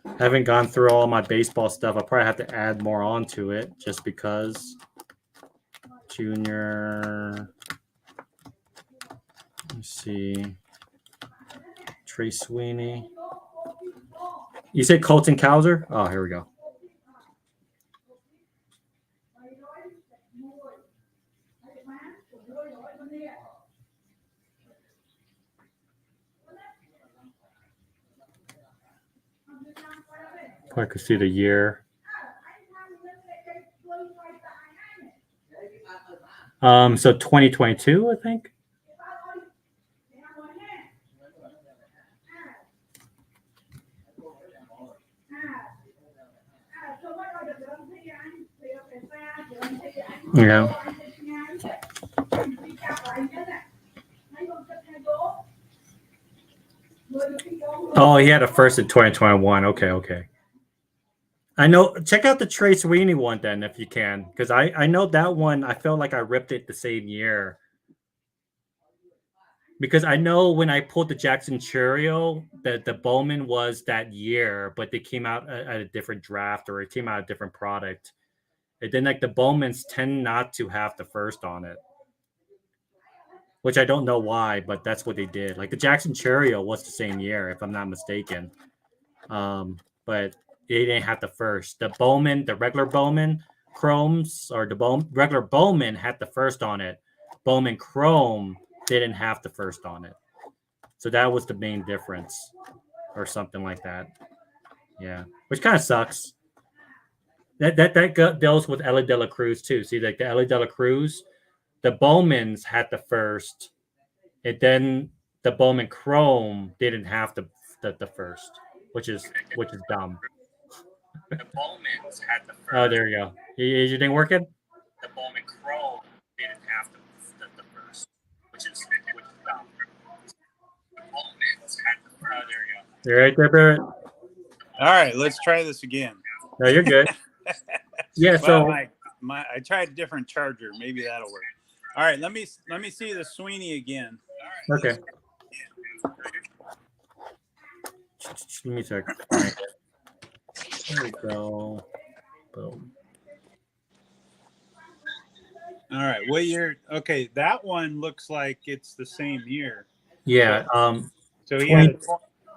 Speaker 1: I haven't gone through all my baseball stuff. I probably have to add more onto it just because. Junior. Let's see. Trey Sweeney. You said Colton Cowser? Oh, here we go. I could see the year. So 2022, I think. Yeah. Oh, he had a first in 2021. Okay. I know. Check out the Trey Sweeney one then, if you can, because I know that one. I felt like I ripped it the same year. Because I know when I pulled the Jackson Churio, the Bowman was that year, but they came out at a different draft or it came out a different product. And then like the Bowmans tend not to have the first on it, which I don't know why, but that's what they did. Like the Jackson Churio was the same year, if I'm not mistaken. But they didn't have the first. The Bowman, the regular Bowman Chromes, or the regular Bowman had the first on it. Bowman Chrome didn't have the first on it. So that was the main difference or something like that. Yeah, which kind of sucks. That deals with Ellie De La Cruz too. See, like the Ellie De La Cruz, the Bowmans had the first, and then the Bowman Chrome didn't have the first, which is dumb. The Bowmans had the first. Oh, there you go. Is your thing working? The Bowman Chrome didn't have the first, which is dumb. The Bowmans had the first. Oh, there you go. You're right there, Barrett.
Speaker 10: All right, let's try this again.
Speaker 1: No, you're good. Yeah,
Speaker 10: well, I tried a different charger. Maybe that'll work. All right, let me see the Sweeney again.
Speaker 1: Okay. Let me check. Right. There we go. Boom.
Speaker 10: All right, what year? Okay, that one looks like it's the same year.
Speaker 1: Yeah.
Speaker 10: So he had a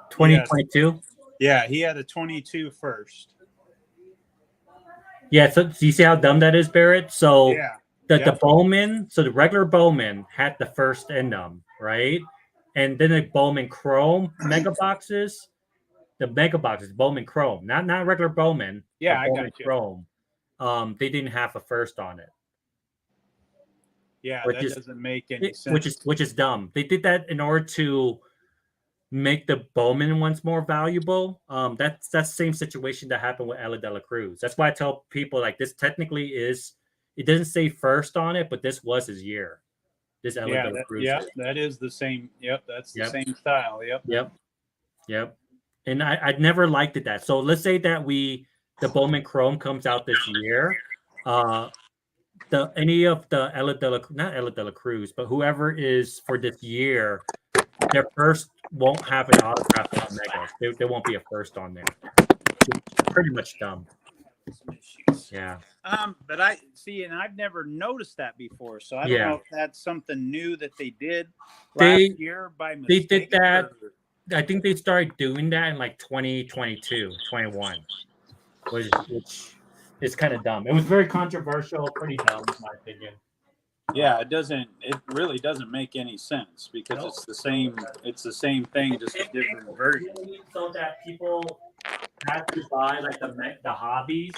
Speaker 1: 2022.
Speaker 10: Yeah, he had a 22 first.
Speaker 1: Yeah. So do you see how dumb that is, Barrett? So
Speaker 10: Yeah.
Speaker 1: the Bowman, so the regular Bowman had the first in them, right? And then the Bowman Chrome mega boxes, the mega boxes, Bowman Chrome, not regular Bowman,
Speaker 10: Yeah,
Speaker 1: but
Speaker 10: I
Speaker 1: Bowman
Speaker 10: got you.
Speaker 1: Chrome. They didn't have a first on it.
Speaker 10: Yeah,
Speaker 1: Which
Speaker 10: that
Speaker 1: is
Speaker 10: doesn't make any sense.
Speaker 1: which is dumb. They did that in order to make the Bowman ones more valuable. That's the same situation that happened with Ella De La Cruz. That's why I tell people like this technically is it doesn't say first on it, but this was his year. This Ella De La Cruz.
Speaker 10: That is the same. Yep, that's the
Speaker 1: Yep.
Speaker 10: same style.
Speaker 1: Yep. And I never liked it that. So let's say that the Bowman Chrome comes out this year. Any of the not Ella De La Cruz, but whoever is for this year, their first won't have an autograph on Megas. There won't be a first on there. It's pretty much dumb. Yeah.
Speaker 10: But I see, and I've never noticed that before. So I don't know if that's something new that they did last year by mistake.
Speaker 1: They did that. I think they started doing that in like 2022, 21, which is kind of dumb. It was very controversial, pretty dumb, in my opinion.
Speaker 10: Yeah, it really doesn't make any sense because it's the same thing, just a different version.
Speaker 1: So that people have to buy like the hobbies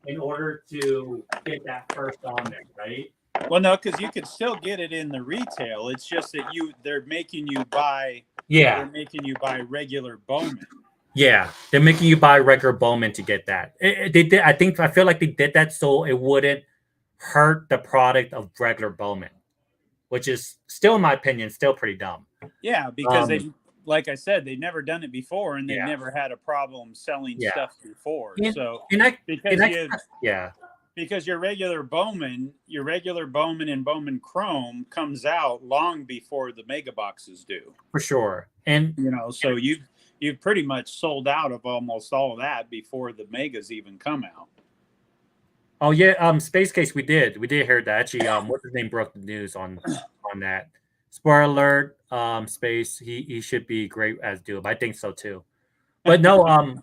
Speaker 1: in order to get that first on there, right?
Speaker 10: Well, no, because you could still get it in the retail. It's just that they're making you buy.
Speaker 1: Yeah.
Speaker 10: They're making you buy regular Bowman.
Speaker 1: Yeah, they're making you buy regular Bowman to get that. They did. I feel like they did that so it wouldn't hurt the product of regular Bowman, which is still, in my opinion, still pretty dumb.
Speaker 10: Yeah, because like I said, they've never done it before, and they've never had a problem selling stuff before. Because your regular Bowman and Bowman Chrome comes out long before the mega boxes do.
Speaker 1: For sure. And
Speaker 10: so you've pretty much sold out of almost all of that before the megas even come out.
Speaker 1: Oh yeah, Space Case, we did hear that. Actually, what's his name broke the news on that. Spoiler alert, Space, he should be great as Doom. I think so too. But no,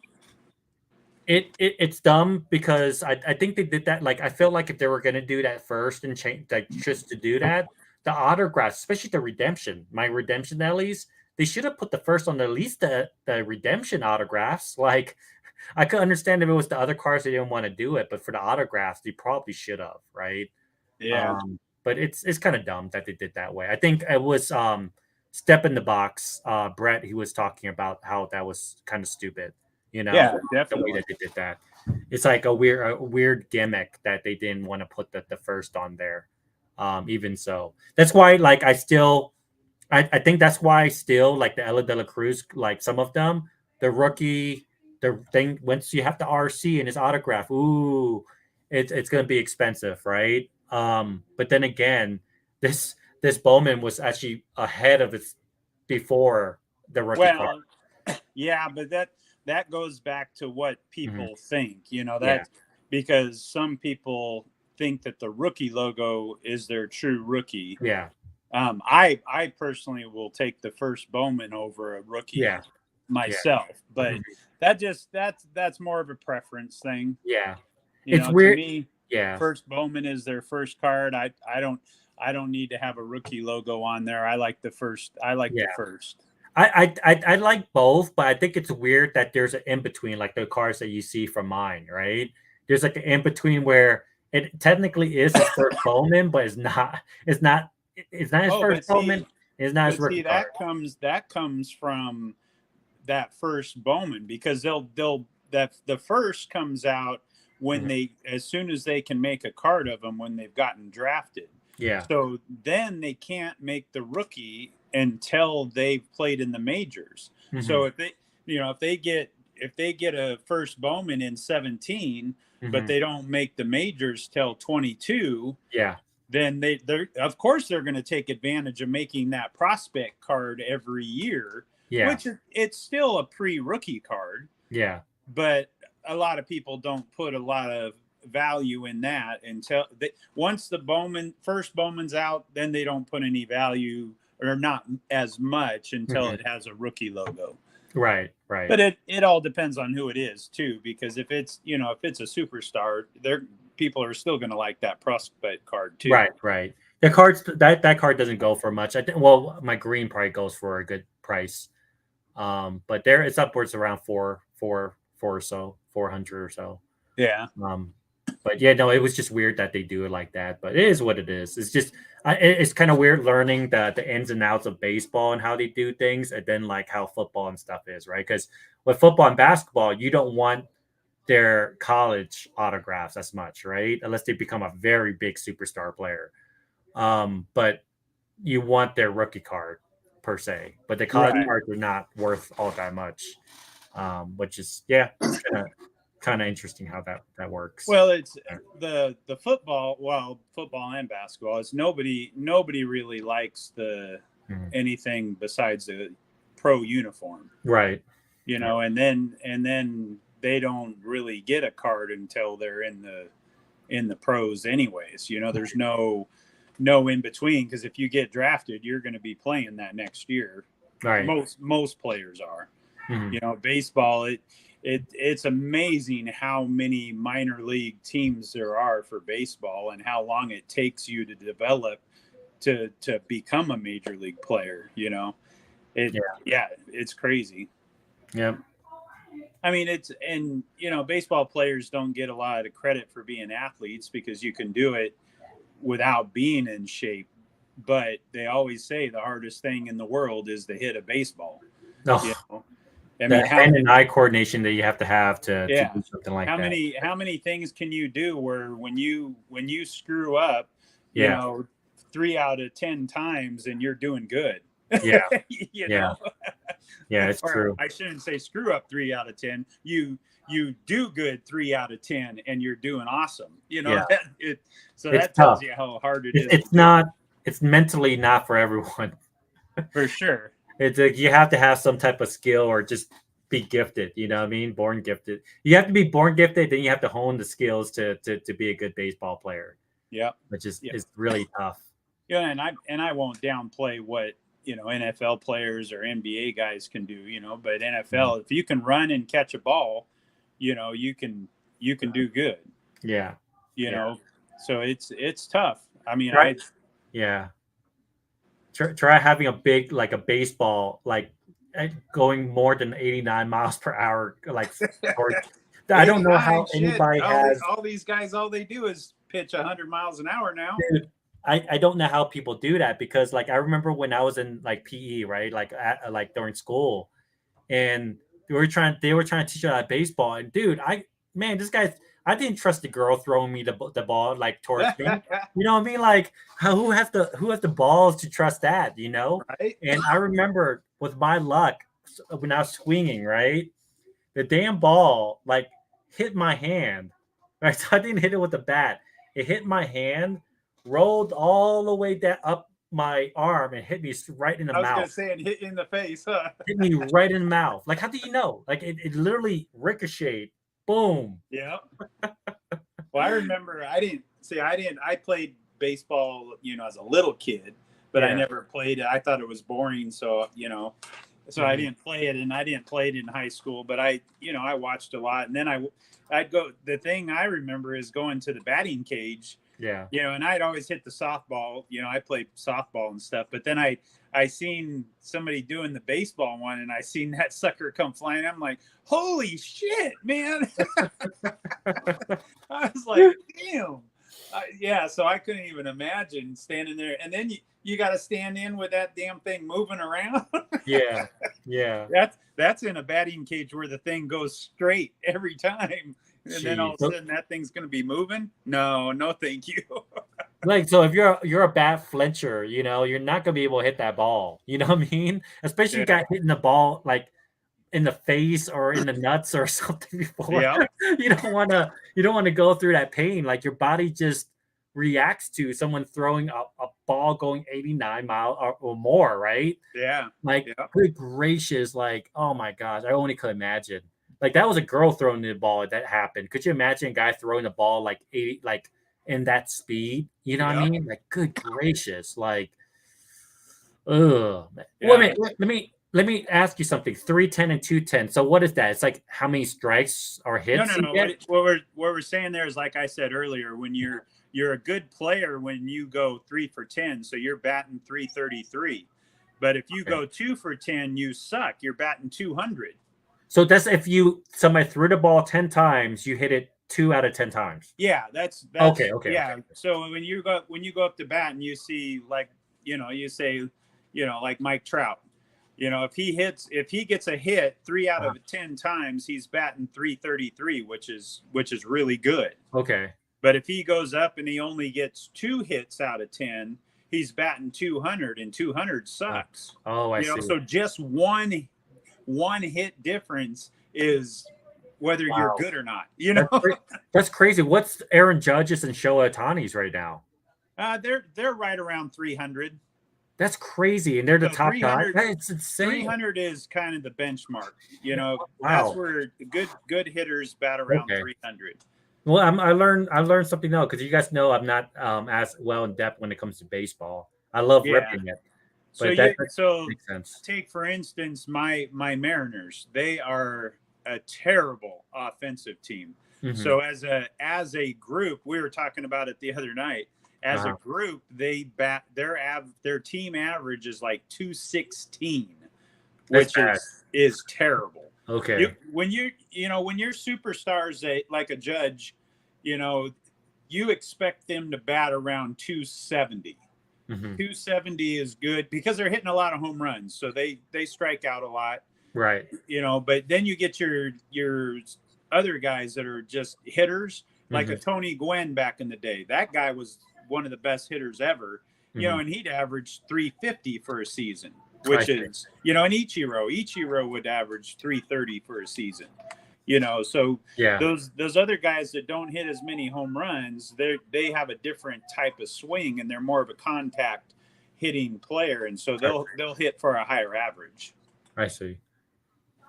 Speaker 1: it's dumb because I think they did that. Like I feel like if they were gonna do that first and change like just to do that, the autographs, especially the redemption, my redemption Ellie's, they should have put the first on at least the redemption autographs. Like I could understand if it was the other cards they didn't want to do it, but for the autographs, they probably should have, right?
Speaker 10: Yeah.
Speaker 1: But it's kind of dumb that they did that way. I think it was Step in the Box. Brett, he was talking about how that was kind of stupid.
Speaker 10: Yeah, definitely.
Speaker 1: The way that they did that. It's like a weird gimmick that they didn't want to put the first on there. Even so, that's why like I think that's why still like the Ella De La Cruz, like some of them, the rookie. The thing once you have the RC and his autograph, it's gonna be expensive, right? But then again, this Bowman was actually ahead of its before the rookie card.
Speaker 10: Yeah, but that goes back to what people think, because some people think that the rookie logo is their true rookie.
Speaker 1: Yeah.
Speaker 10: I personally will take the first Bowman over a rookie myself, but that's more of a preference thing.
Speaker 1: Yeah.
Speaker 10: It's
Speaker 1: weird.
Speaker 10: To me,
Speaker 1: yeah.
Speaker 10: First Bowman is their first card. I don't need to have a rookie logo on there. I like the first. The first.
Speaker 1: I like both, but I think it's weird that there's an in between, like the cards that you see from mine, right? There's like an in between where it technically is his first Bowman, but it's not his first Bowman. It's not his rookie card.
Speaker 10: That comes from that first Bowman because the first comes out when as soon as they can make a card of them when they've gotten drafted.
Speaker 1: Yeah.
Speaker 10: So then they can't make the rookie until they've played in the majors. So if they get a first Bowman in 17, but
Speaker 1: Mhm.
Speaker 10: they don't make the majors till 22,
Speaker 1: Yeah.
Speaker 10: then they're of course they're going to take advantage of making that prospect card every year,
Speaker 1: Yeah.
Speaker 10: which it's still a pre-rookie card,
Speaker 1: Yeah.
Speaker 10: but a lot of people don't put a lot of value in that until once the first Bowman's out, then they don't put any value or not as much until
Speaker 1: Mhm.
Speaker 10: it has a rookie logo.
Speaker 1: Right. Right.
Speaker 10: But it all depends on who it is too, because if it's if it's a superstar, people are still going to like that prospect card too.
Speaker 1: Right. Right. The cards that card doesn't go for much. I think. Well, my green probably goes for a good price. But there it's upwards around four or so, 400 or so.
Speaker 10: Yeah.
Speaker 1: But yeah, no, it was just weird that they do it like that. But it is what it is. It's just it's kind of weird learning the ins and outs of baseball and how they do things, and then like how football and stuff is, right? Because with football and basketball, you don't want their college autographs as much, right? Unless they become a very big superstar player. But you want their rookie card per se, but the college
Speaker 10: Right.
Speaker 1: cards are not worth all that much. Which is yeah, it's kind of interesting how that works.
Speaker 10: Well, it's the football and basketball. It's nobody really likes
Speaker 1: Mhm.
Speaker 10: anything besides the pro uniform,
Speaker 1: Right.
Speaker 10: and then they don't really get a card until they're in the pros anyways. There's no in between, because if you get drafted, you're going to be playing that next year.
Speaker 1: Right.
Speaker 10: Most players are.
Speaker 1: Mhm.
Speaker 10: Baseball, it's amazing how many minor league teams there are for baseball and how long it takes you to develop to become a major league player. It's crazy.
Speaker 1: Yep.
Speaker 10: I mean, baseball players don't get a lot of credit for being athletes because you can do it without being in shape. But they always say the hardest thing in the world is to hit a baseball.
Speaker 1: Oh,
Speaker 10: I
Speaker 1: the
Speaker 10: mean,
Speaker 1: hand and eye coordination that you have to do something like
Speaker 10: how
Speaker 1: that.
Speaker 10: how many things can you do where when you screw up,
Speaker 1: Yeah.
Speaker 10: 3 out of 10 times and you're doing good.
Speaker 1: Yeah.
Speaker 10: you
Speaker 1: Yeah.
Speaker 10: know,
Speaker 1: Yeah, it's
Speaker 10: or
Speaker 1: true.
Speaker 10: I shouldn't say screw up 3 out of 10. You do good 3 out of 10 and you're doing awesome.
Speaker 1: Yeah.
Speaker 10: So
Speaker 1: It's
Speaker 10: that tells
Speaker 1: tough.
Speaker 10: you how hard it is.
Speaker 1: It's not. It's mentally not for everyone.
Speaker 10: For sure.
Speaker 1: It's like you have to have some type of skill or just be gifted. You know what I mean? Born gifted. You have to be born gifted, then you have to hone the skills to be a good baseball player.
Speaker 10: Yeah.
Speaker 1: Which is
Speaker 10: Yeah.
Speaker 1: is really tough.
Speaker 10: Yeah, and I won't downplay what NFL players or NBA guys can do. But NFL, if you can run and catch a ball, you can do good.
Speaker 1: Yeah.
Speaker 10: So it's tough. I mean,
Speaker 1: Right. Yeah. Try having a big like a baseball going more than 89 miles per hour or I don't know how anybody has.
Speaker 10: All these guys, all they do is pitch 100 miles an hour now.
Speaker 1: Dude, I don't know how people do that because I remember when I was in PE, right? Like during school, and they were trying to teach us baseball, and dude, this guy, I didn't trust the girl throwing me the ball towards me. You know what I mean? Like who has the balls to trust that?
Speaker 10: Right?
Speaker 1: And I remember with my luck when I was swinging, right, the damn ball hit my hand. Right, so I didn't hit it with the bat. It hit my hand, rolled all the way down up my arm, and hit me right in the
Speaker 10: I was
Speaker 1: mouth.
Speaker 10: gonna say, and hit you in the face, huh?
Speaker 1: Hit me right in the mouth. Like, how do you know? Like, it literally ricocheted. Boom.
Speaker 10: Yeah. Well, I remember I played baseball, as a little kid, but I
Speaker 1: Yeah.
Speaker 10: never played it. I thought it was boring, so I didn't play it, and I didn't play it in high school. But I watched a lot, and then I'd go. The thing I remember is going to the batting cage.
Speaker 1: Yeah.
Speaker 10: And I'd always hit the softball. I played softball and stuff, but then I seen somebody doing the baseball one, and I seen that sucker come flying. I'm like, holy shit, man! I was like, damn. So I couldn't even imagine standing there, and then you got to stand in with that damn thing moving around.
Speaker 1: Yeah. Yeah.
Speaker 10: That's in a batting cage where the thing goes straight every time. And then all of a sudden that thing's going to be moving. No, thank you.
Speaker 1: So if you're a bat flincher, you're not gonna be able to hit that ball. You know what I mean? Especially you got hitting the ball in the face or in the nuts or something before.
Speaker 10: Yeah.
Speaker 1: You don't want to go through that pain. Like your body just reacts to someone throwing a ball going 89 miles or more, right?
Speaker 10: Yeah.
Speaker 1: Like,
Speaker 10: Yeah.
Speaker 1: good gracious, like, oh my gosh, I only could imagine. Like that was a girl throwing the ball that happened. Could you imagine a guy throwing the ball like 80, like in that speed? You know what I
Speaker 10: Yeah.
Speaker 1: mean? Like, good gracious, like, ugh. Well,
Speaker 10: Yeah.
Speaker 1: let me ask you something. 310 and 210. So what is that? It's like how many strikes or
Speaker 10: No,
Speaker 1: hits
Speaker 10: no,
Speaker 1: you
Speaker 10: no.
Speaker 1: get?
Speaker 10: What we're saying there is, like I said earlier, when you're a good player when you go 3 for 10, so you're batting 333. But if you
Speaker 1: Okay.
Speaker 10: go 2 for 10, you suck. You're batting 200.
Speaker 1: So that's if somebody threw the ball 10 times, you hit it 2 out of 10 times.
Speaker 10: Yeah, that's
Speaker 1: Okay.
Speaker 10: yeah. So when you go up to bat and you see, like, you say, like Mike Trout, if he gets a hit 3 out of 10 times, he's batting 333, which is really good.
Speaker 1: Okay.
Speaker 10: But if he goes up and he only gets 2 hits out of 10, he's batting 200, and 200 sucks.
Speaker 1: Oh, I see.
Speaker 10: So just one hit difference is whether you're good or not.
Speaker 1: That's crazy. What's Aaron Judge's and Shohei Ohtani's right now?
Speaker 10: They're right around 300.
Speaker 1: That's crazy, and they're the
Speaker 10: So
Speaker 1: top guy.
Speaker 10: 300
Speaker 1: That's insane.
Speaker 10: 300 is kind of the benchmark.
Speaker 1: Wow.
Speaker 10: That's where good hitters bat around 300.
Speaker 1: Well, I learned something else because you guys know I'm not as well in depth when it comes to baseball. I love ripping it, but
Speaker 10: So
Speaker 1: makes sense.
Speaker 10: take for instance my Mariners. They are a terrible offensive team.
Speaker 1: Mhm.
Speaker 10: So as a group, we were talking about it the other night. As a group, they bat their team average is like 216, which is terrible.
Speaker 1: Okay.
Speaker 10: When you're superstars like a Judge, you expect them to bat around 270.
Speaker 1: Mhm.
Speaker 10: 270 is good because they're hitting a lot of home runs, so they strike out a lot.
Speaker 1: Right.
Speaker 10: But then you get your other guys that are just hitters, like a Tony Gwynn back in the day. That guy was one of the best hitters ever, and he'd average 350 for a season, which is, and Ichiro would average 330 for a season, so
Speaker 1: Yeah.
Speaker 10: those other guys that don't hit as many home runs, they have a different type of swing, and they're more of a contact hitting player, and so they'll hit for a higher average.
Speaker 1: I see.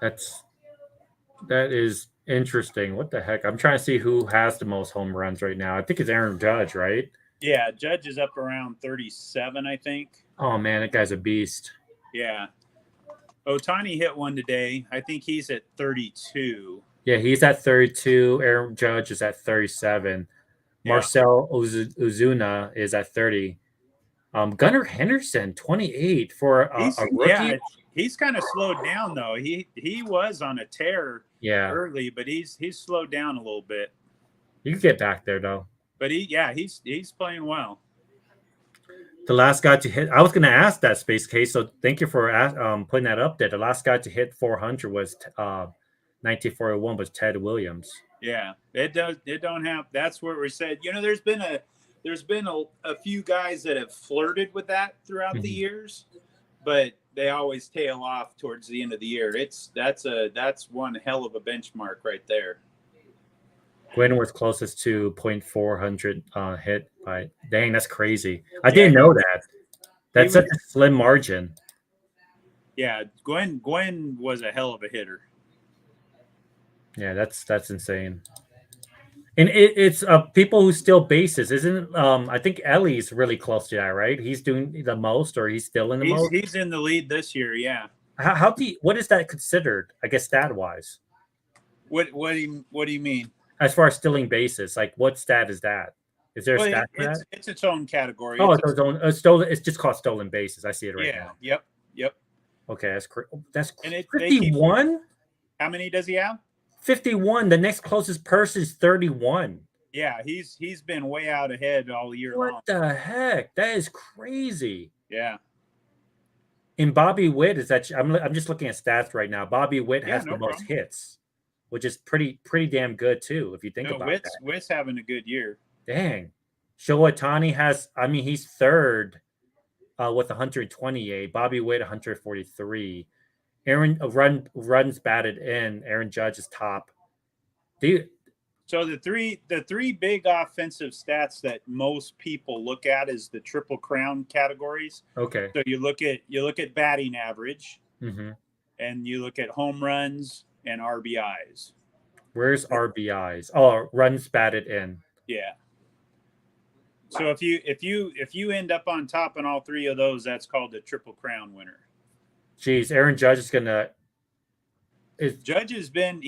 Speaker 1: That is interesting. What the heck? I'm trying to see who has the most home runs right now. I think it's Aaron Judge, right?
Speaker 10: Yeah, Judge is up around 37, I think.
Speaker 1: Oh man, that guy's a beast.
Speaker 10: Yeah. Ohtani hit one today. I think he's at 32.
Speaker 1: Yeah, he's at 32. Aaron Judge is at 37.
Speaker 10: Yeah.
Speaker 1: Marcel Ozuna is at 30. Gunnar Henderson, 28 for a rookie.
Speaker 10: Yeah, he's kind of slowed down though. He was on a tear early, but he's slowed down a little bit.
Speaker 1: You can get back there though.
Speaker 10: But he's playing well.
Speaker 1: The last guy to hit, I was going to ask that, Space Case, so thank you for putting that up there. The last guy to hit 400 was 1941 was Ted Williams.
Speaker 10: Yeah, it don't have. That's what we said. There's been a few guys that have flirted with that throughout the years, but they always tail off towards the end of the year. That's one hell of a benchmark right there.
Speaker 1: Gwynn was closest to .400 hit by. Dang, that's crazy. I didn't know that. That's such a slim margin.
Speaker 10: Yeah, Gwynn was a hell of a hitter.
Speaker 1: Yeah, that's insane. And it's people who steal bases, isn't? I think Ellie's really close to that, right? He's doing the most, or he's still in the most.
Speaker 10: He's in the lead this year. Yeah.
Speaker 1: What is that considered? I guess stat wise.
Speaker 10: What do you mean?
Speaker 1: As far as stealing bases, like what stat is that? Is there a stat for that?
Speaker 10: It's its own category.
Speaker 1: Oh, it's its own. Stolen. It's just called stolen bases. I see it right now.
Speaker 10: Yep.
Speaker 1: Okay, that's 51.
Speaker 10: How many does he have?
Speaker 1: 51. The next closest person is 31.
Speaker 10: Yeah, he's been way out ahead all year long.
Speaker 1: What the heck? That is crazy.
Speaker 10: Yeah.
Speaker 1: And Bobby Witt is actually. I'm just looking at stats right now. Bobby Witt has the most hits, which is pretty damn good too, if you think about that.
Speaker 10: Witt's having a good year.
Speaker 1: Dang. Shohei Ohtani has. I mean, he's third with 128. Bobby Witt 143, runs batted in. Aaron Judge is top.
Speaker 10: So the three big offensive stats that most people look at is the Triple Crown categories.
Speaker 1: Okay.
Speaker 10: So you look at batting average,
Speaker 1: Mm-hmm.
Speaker 10: and you look at home runs and RBIs.
Speaker 1: Where's RBIs? Oh, runs batted in.
Speaker 10: Yeah. So if you end up on top in all three of those, that's called the Triple Crown winner.
Speaker 1: Jeez, Aaron Judge is gonna.
Speaker 10: Judge has been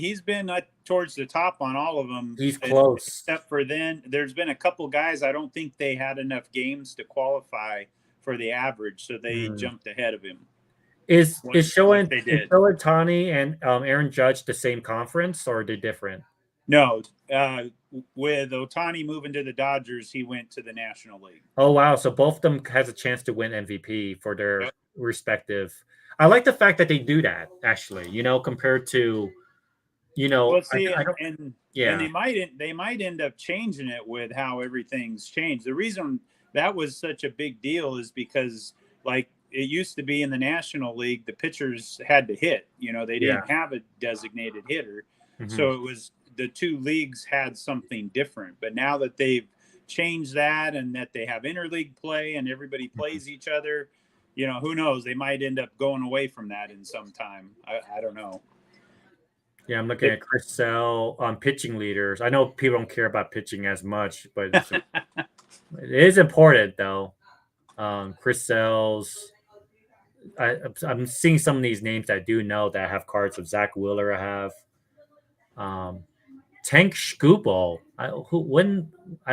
Speaker 10: towards the top on all of them.
Speaker 1: He's close,
Speaker 10: except for then there's been a couple guys I don't think they had enough games to qualify for the average, so they jumped ahead of him.
Speaker 1: Is Shohei Ohtani and Aaron Judge the same conference, or are they different?
Speaker 10: No, with Ohtani moving to the Dodgers, he went to the National League.
Speaker 1: Oh wow! So both of them has a chance to win MVP for their respective. I like the fact that they do that. Actually, compared to,
Speaker 10: Well, see,
Speaker 1: and
Speaker 10: they might end up changing it with how everything's changed. The reason that was such a big deal is because, like, it used to be in the National League, the pitchers had to hit. They didn't have a designated hitter, so it was. The two leagues had something different, but now that they've changed that and that they have interleague play and everybody plays each other, who knows? They might end up going away from that in some time. I don't know.
Speaker 1: Yeah, I'm looking at Chris Sale on pitching leaders. I know people don't care about pitching as much, but it is important though. Chris Sale's. I'm seeing some of these names that I do know that have cards of Zach Wheeler. I have. Tank Schubel. I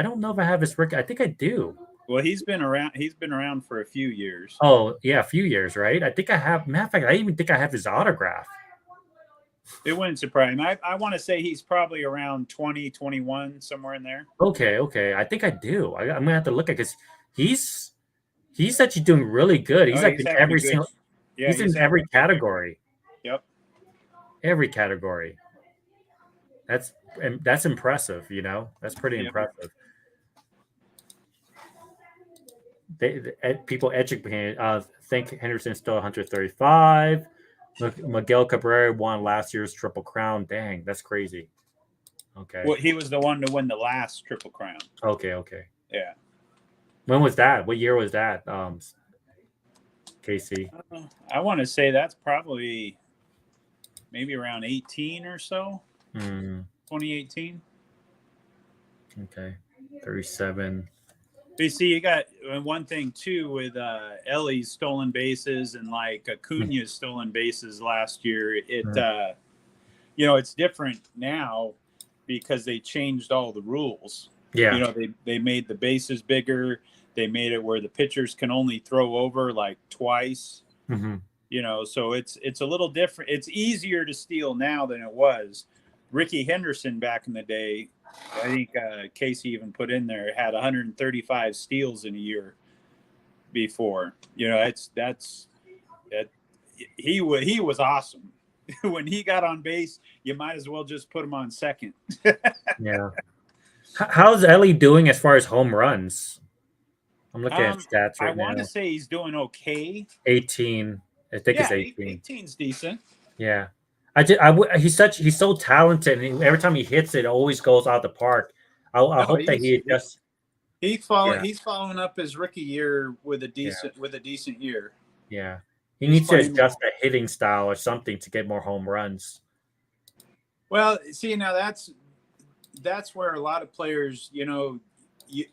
Speaker 1: don't know if I have his record. I think I do.
Speaker 10: Well, he's been around for a few years.
Speaker 1: Oh yeah, a few years, right? I think I have. Matter of fact, I even think I have his autograph.
Speaker 10: It wouldn't surprise me. I want to say he's probably around 20, 21, somewhere in there.
Speaker 1: Okay. I think I do. I'm gonna have to look at because he's actually doing really good. He's like in every single. Yeah, he's in every category.
Speaker 10: Yep.
Speaker 1: Every category. That's impressive, That's pretty impressive. People educated think Henderson's still 135. Miguel Cabrera won last year's Triple Crown. Dang, that's crazy. Okay.
Speaker 10: Well, he was the one to win the last Triple Crown.
Speaker 1: Okay.
Speaker 10: Yeah.
Speaker 1: When was that? What year was that? Casey.
Speaker 10: I want to say that's probably maybe around 18 or so. 2018.
Speaker 1: Okay. 37.
Speaker 10: But you see, you got one thing too with Ellie's stolen bases and like Acuna's stolen bases last year. It's different now because they changed all the rules.
Speaker 1: Yeah.
Speaker 10: They made the bases bigger. They made it where the pitchers can only throw over like twice. So it's a little different. It's easier to steal now than it was. Ricky Henderson back in the day, I think Casey even put in there, had 135 steals in a year before. He was awesome. When he got on base, you might as well just put him on second.
Speaker 1: Yeah. How's Ellie doing as far as home runs? I'm looking at stats right now.
Speaker 10: I want to say he's doing okay.
Speaker 1: 18. I think it's 18.
Speaker 10: 18's decent.
Speaker 1: Yeah. He's so talented, and every time he hits it always goes out the park. I hope that
Speaker 10: he's following up his rookie year with a decent year.
Speaker 1: Yeah. He needs to adjust that hitting style or something to get more home runs.
Speaker 10: Well, see, now that's where a lot of players,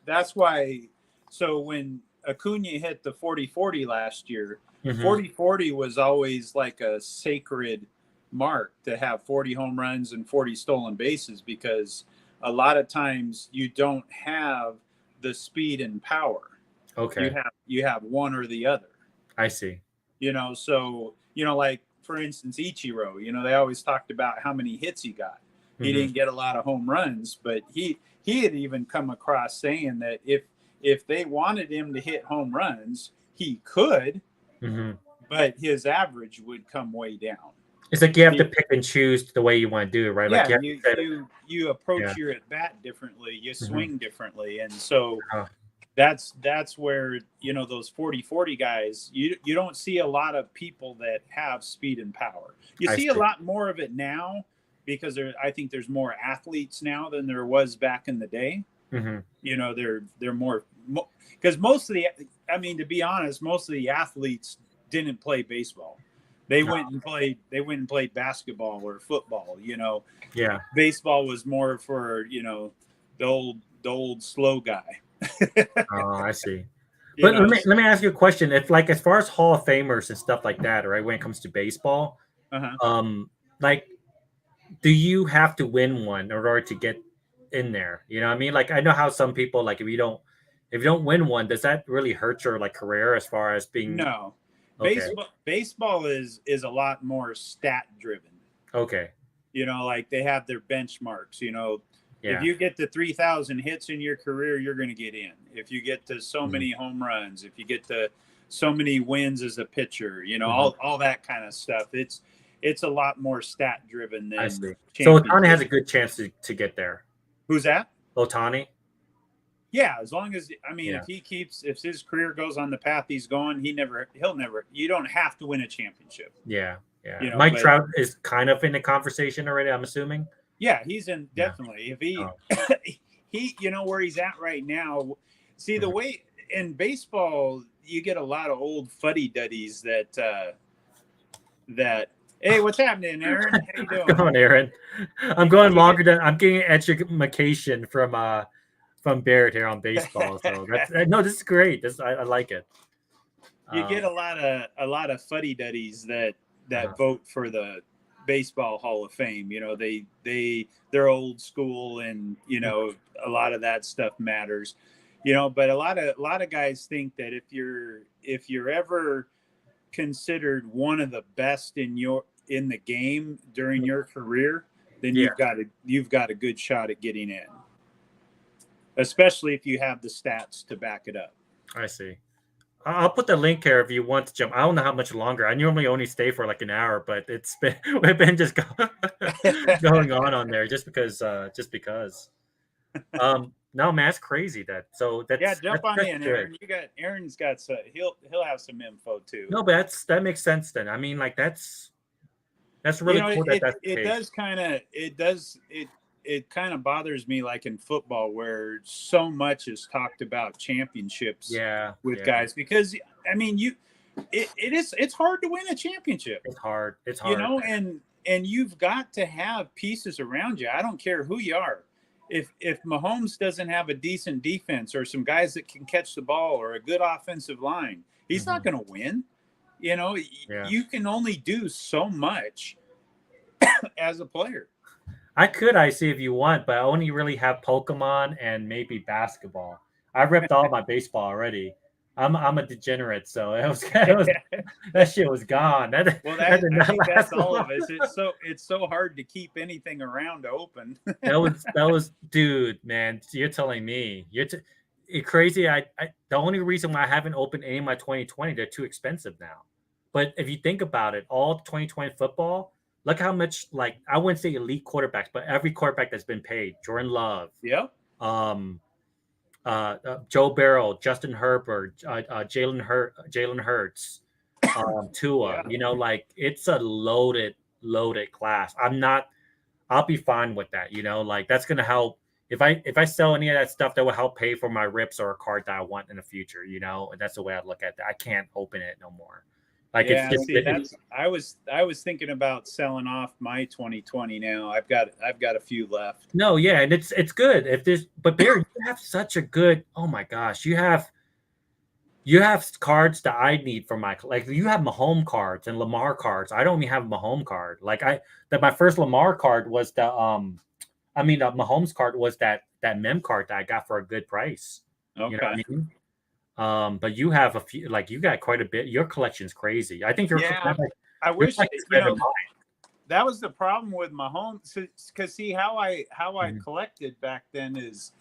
Speaker 10: that's why. So when Acuna hit the 40-40 last year, 40-40 was always like a sacred mark to have 40 home runs and 40 stolen bases, because a lot of times you don't have the speed and power.
Speaker 1: Okay.
Speaker 10: You have one or the other.
Speaker 1: I see.
Speaker 10: So, like for instance, Ichiro, they always talked about how many hits he got. He didn't get a lot of home runs, but he had even come across saying that if they wanted him to hit home runs, he could, but his average would come way down.
Speaker 1: It's like you have to pick and choose the way you want to do it, right?
Speaker 10: Yeah,
Speaker 1: like
Speaker 10: you approach your at bat differently, you swing differently, and so that's where, those 40-40 guys, you don't see a lot of people that have speed and power. You
Speaker 1: I
Speaker 10: see a
Speaker 1: see.
Speaker 10: lot more of it now because I think there's more athletes now than there was back in the day.
Speaker 1: Hmm.
Speaker 10: They're more, because most of the, to be honest, most of the athletes didn't play baseball. They
Speaker 1: No.
Speaker 10: went and played basketball or football.
Speaker 1: Yeah.
Speaker 10: Baseball was more for, the old slow guy.
Speaker 1: Oh, I see.
Speaker 10: You
Speaker 1: But
Speaker 10: know,
Speaker 1: let me ask you a question. If like as far as Hall of Famers and stuff like that, right? When it comes to baseball,
Speaker 10: uh-huh.
Speaker 1: like, do you have to win one in order to get in there? You know what I mean? Like, I know how some people like if you don't win one, does that really hurt your like career as far as being
Speaker 10: No,
Speaker 1: okay?
Speaker 10: baseball is a lot more stat driven.
Speaker 1: Okay.
Speaker 10: Like they have their benchmarks. If
Speaker 1: Yeah.
Speaker 10: you get to 3,000 hits in your career, you're going to get in. If you get to so
Speaker 1: Mhm.
Speaker 10: many home runs, if you get to so many wins as a pitcher,
Speaker 1: Mhm.
Speaker 10: all that kind of stuff. It's a lot more stat driven
Speaker 1: I
Speaker 10: than
Speaker 1: see. So Otani has
Speaker 10: championship.
Speaker 1: a good chance to get there.
Speaker 10: Who's that?
Speaker 1: Otani?
Speaker 10: Yeah, as long as
Speaker 1: Yeah.
Speaker 10: if his career goes on the path he's going, he'll never. You don't have to win a championship.
Speaker 1: Yeah. Yeah. Mike
Speaker 10: But
Speaker 1: Trout is kind of in the conversation already, I'm assuming.
Speaker 10: yeah, he's in
Speaker 1: Yeah.
Speaker 10: definitely. If he
Speaker 1: Oh.
Speaker 10: he where he's at right now. See the
Speaker 1: Mhm.
Speaker 10: way in baseball you get a lot of old fuddy duddies that hey, what's happening, Aaron? How you doing?
Speaker 1: Come on, Aaron. I'm going longer than I'm getting education from Barrett here on baseball. So that's no, this is great. I like it.
Speaker 10: You get a lot of fuddy duddies that
Speaker 1: Uh-huh.
Speaker 10: vote for the baseball Hall of Fame. They're old school, and a lot of that stuff matters. But a lot of guys think that if you're ever considered one of the best in the game during your career, then
Speaker 1: Yeah.
Speaker 10: you've got a good shot at getting in, especially if you have the stats to back it up.
Speaker 1: I see. I'll put the link here if you want to jump. I don't know how much longer. I normally only stay for like an hour, but we've been just going on there just because. No, man, it's crazy
Speaker 10: Yeah, jump on
Speaker 1: that's
Speaker 10: in,
Speaker 1: good.
Speaker 10: Aaron. Aaron's got some. He'll have some info too.
Speaker 1: No, but that makes sense then. I mean, like that's really cool that's the
Speaker 10: It
Speaker 1: case.
Speaker 10: does kind of it kind of bothers me, like in football where so much is talked about championships with guys, because it's hard to win a championship.
Speaker 1: It's hard. It's hard.
Speaker 10: And you've got to have pieces around you. I don't care who you are. If Mahomes doesn't have a decent defense or some guys that can catch the ball or a good offensive line, he's not going to win. You can only do so much as a player.
Speaker 1: I see if you want, but I only really have Pokemon and maybe basketball. I ripped all my baseball already. I'm a degenerate, so that shit was gone. That
Speaker 10: I
Speaker 1: did not
Speaker 10: think
Speaker 1: last
Speaker 10: that's all
Speaker 1: long.
Speaker 10: of us. It's so hard to keep anything around open.
Speaker 1: That was dude, man. You're telling me it's crazy. The only reason why I haven't opened any of my 2020, they're too expensive now. But if you think about it, all 2020 football, look how much, like, I wouldn't say elite quarterbacks, but every quarterback that's been paid: Jordan Love,
Speaker 10: Yep.
Speaker 1: Joe Burrow, Justin Herbert, Jalen Hurts, Tua.
Speaker 10: Yeah.
Speaker 1: Like it's a loaded class. I'll be fine with that. Like that's gonna help if I sell any of that stuff that will help pay for my rips or a card that I want in the future. And that's the way I look at that. I can't open it no more. Like
Speaker 10: I was thinking about selling off my 2020 now. I've got a few left.
Speaker 1: No, yeah, and it's good. But Barry, you have such a good. Oh my gosh, you have cards that I need for my, like, you have Mahomes cards and Lamar cards. I don't even have a Mahomes card. Like my first Lamar card was the Mahomes card was that mem card that I got for a good price.
Speaker 10: Okay.
Speaker 1: You know what I mean? But you have a few, like you got quite a bit. Your collection's crazy. I think
Speaker 10: I wish
Speaker 1: better than mine.
Speaker 10: that was the problem with Mahomes. Because see how I collected back then is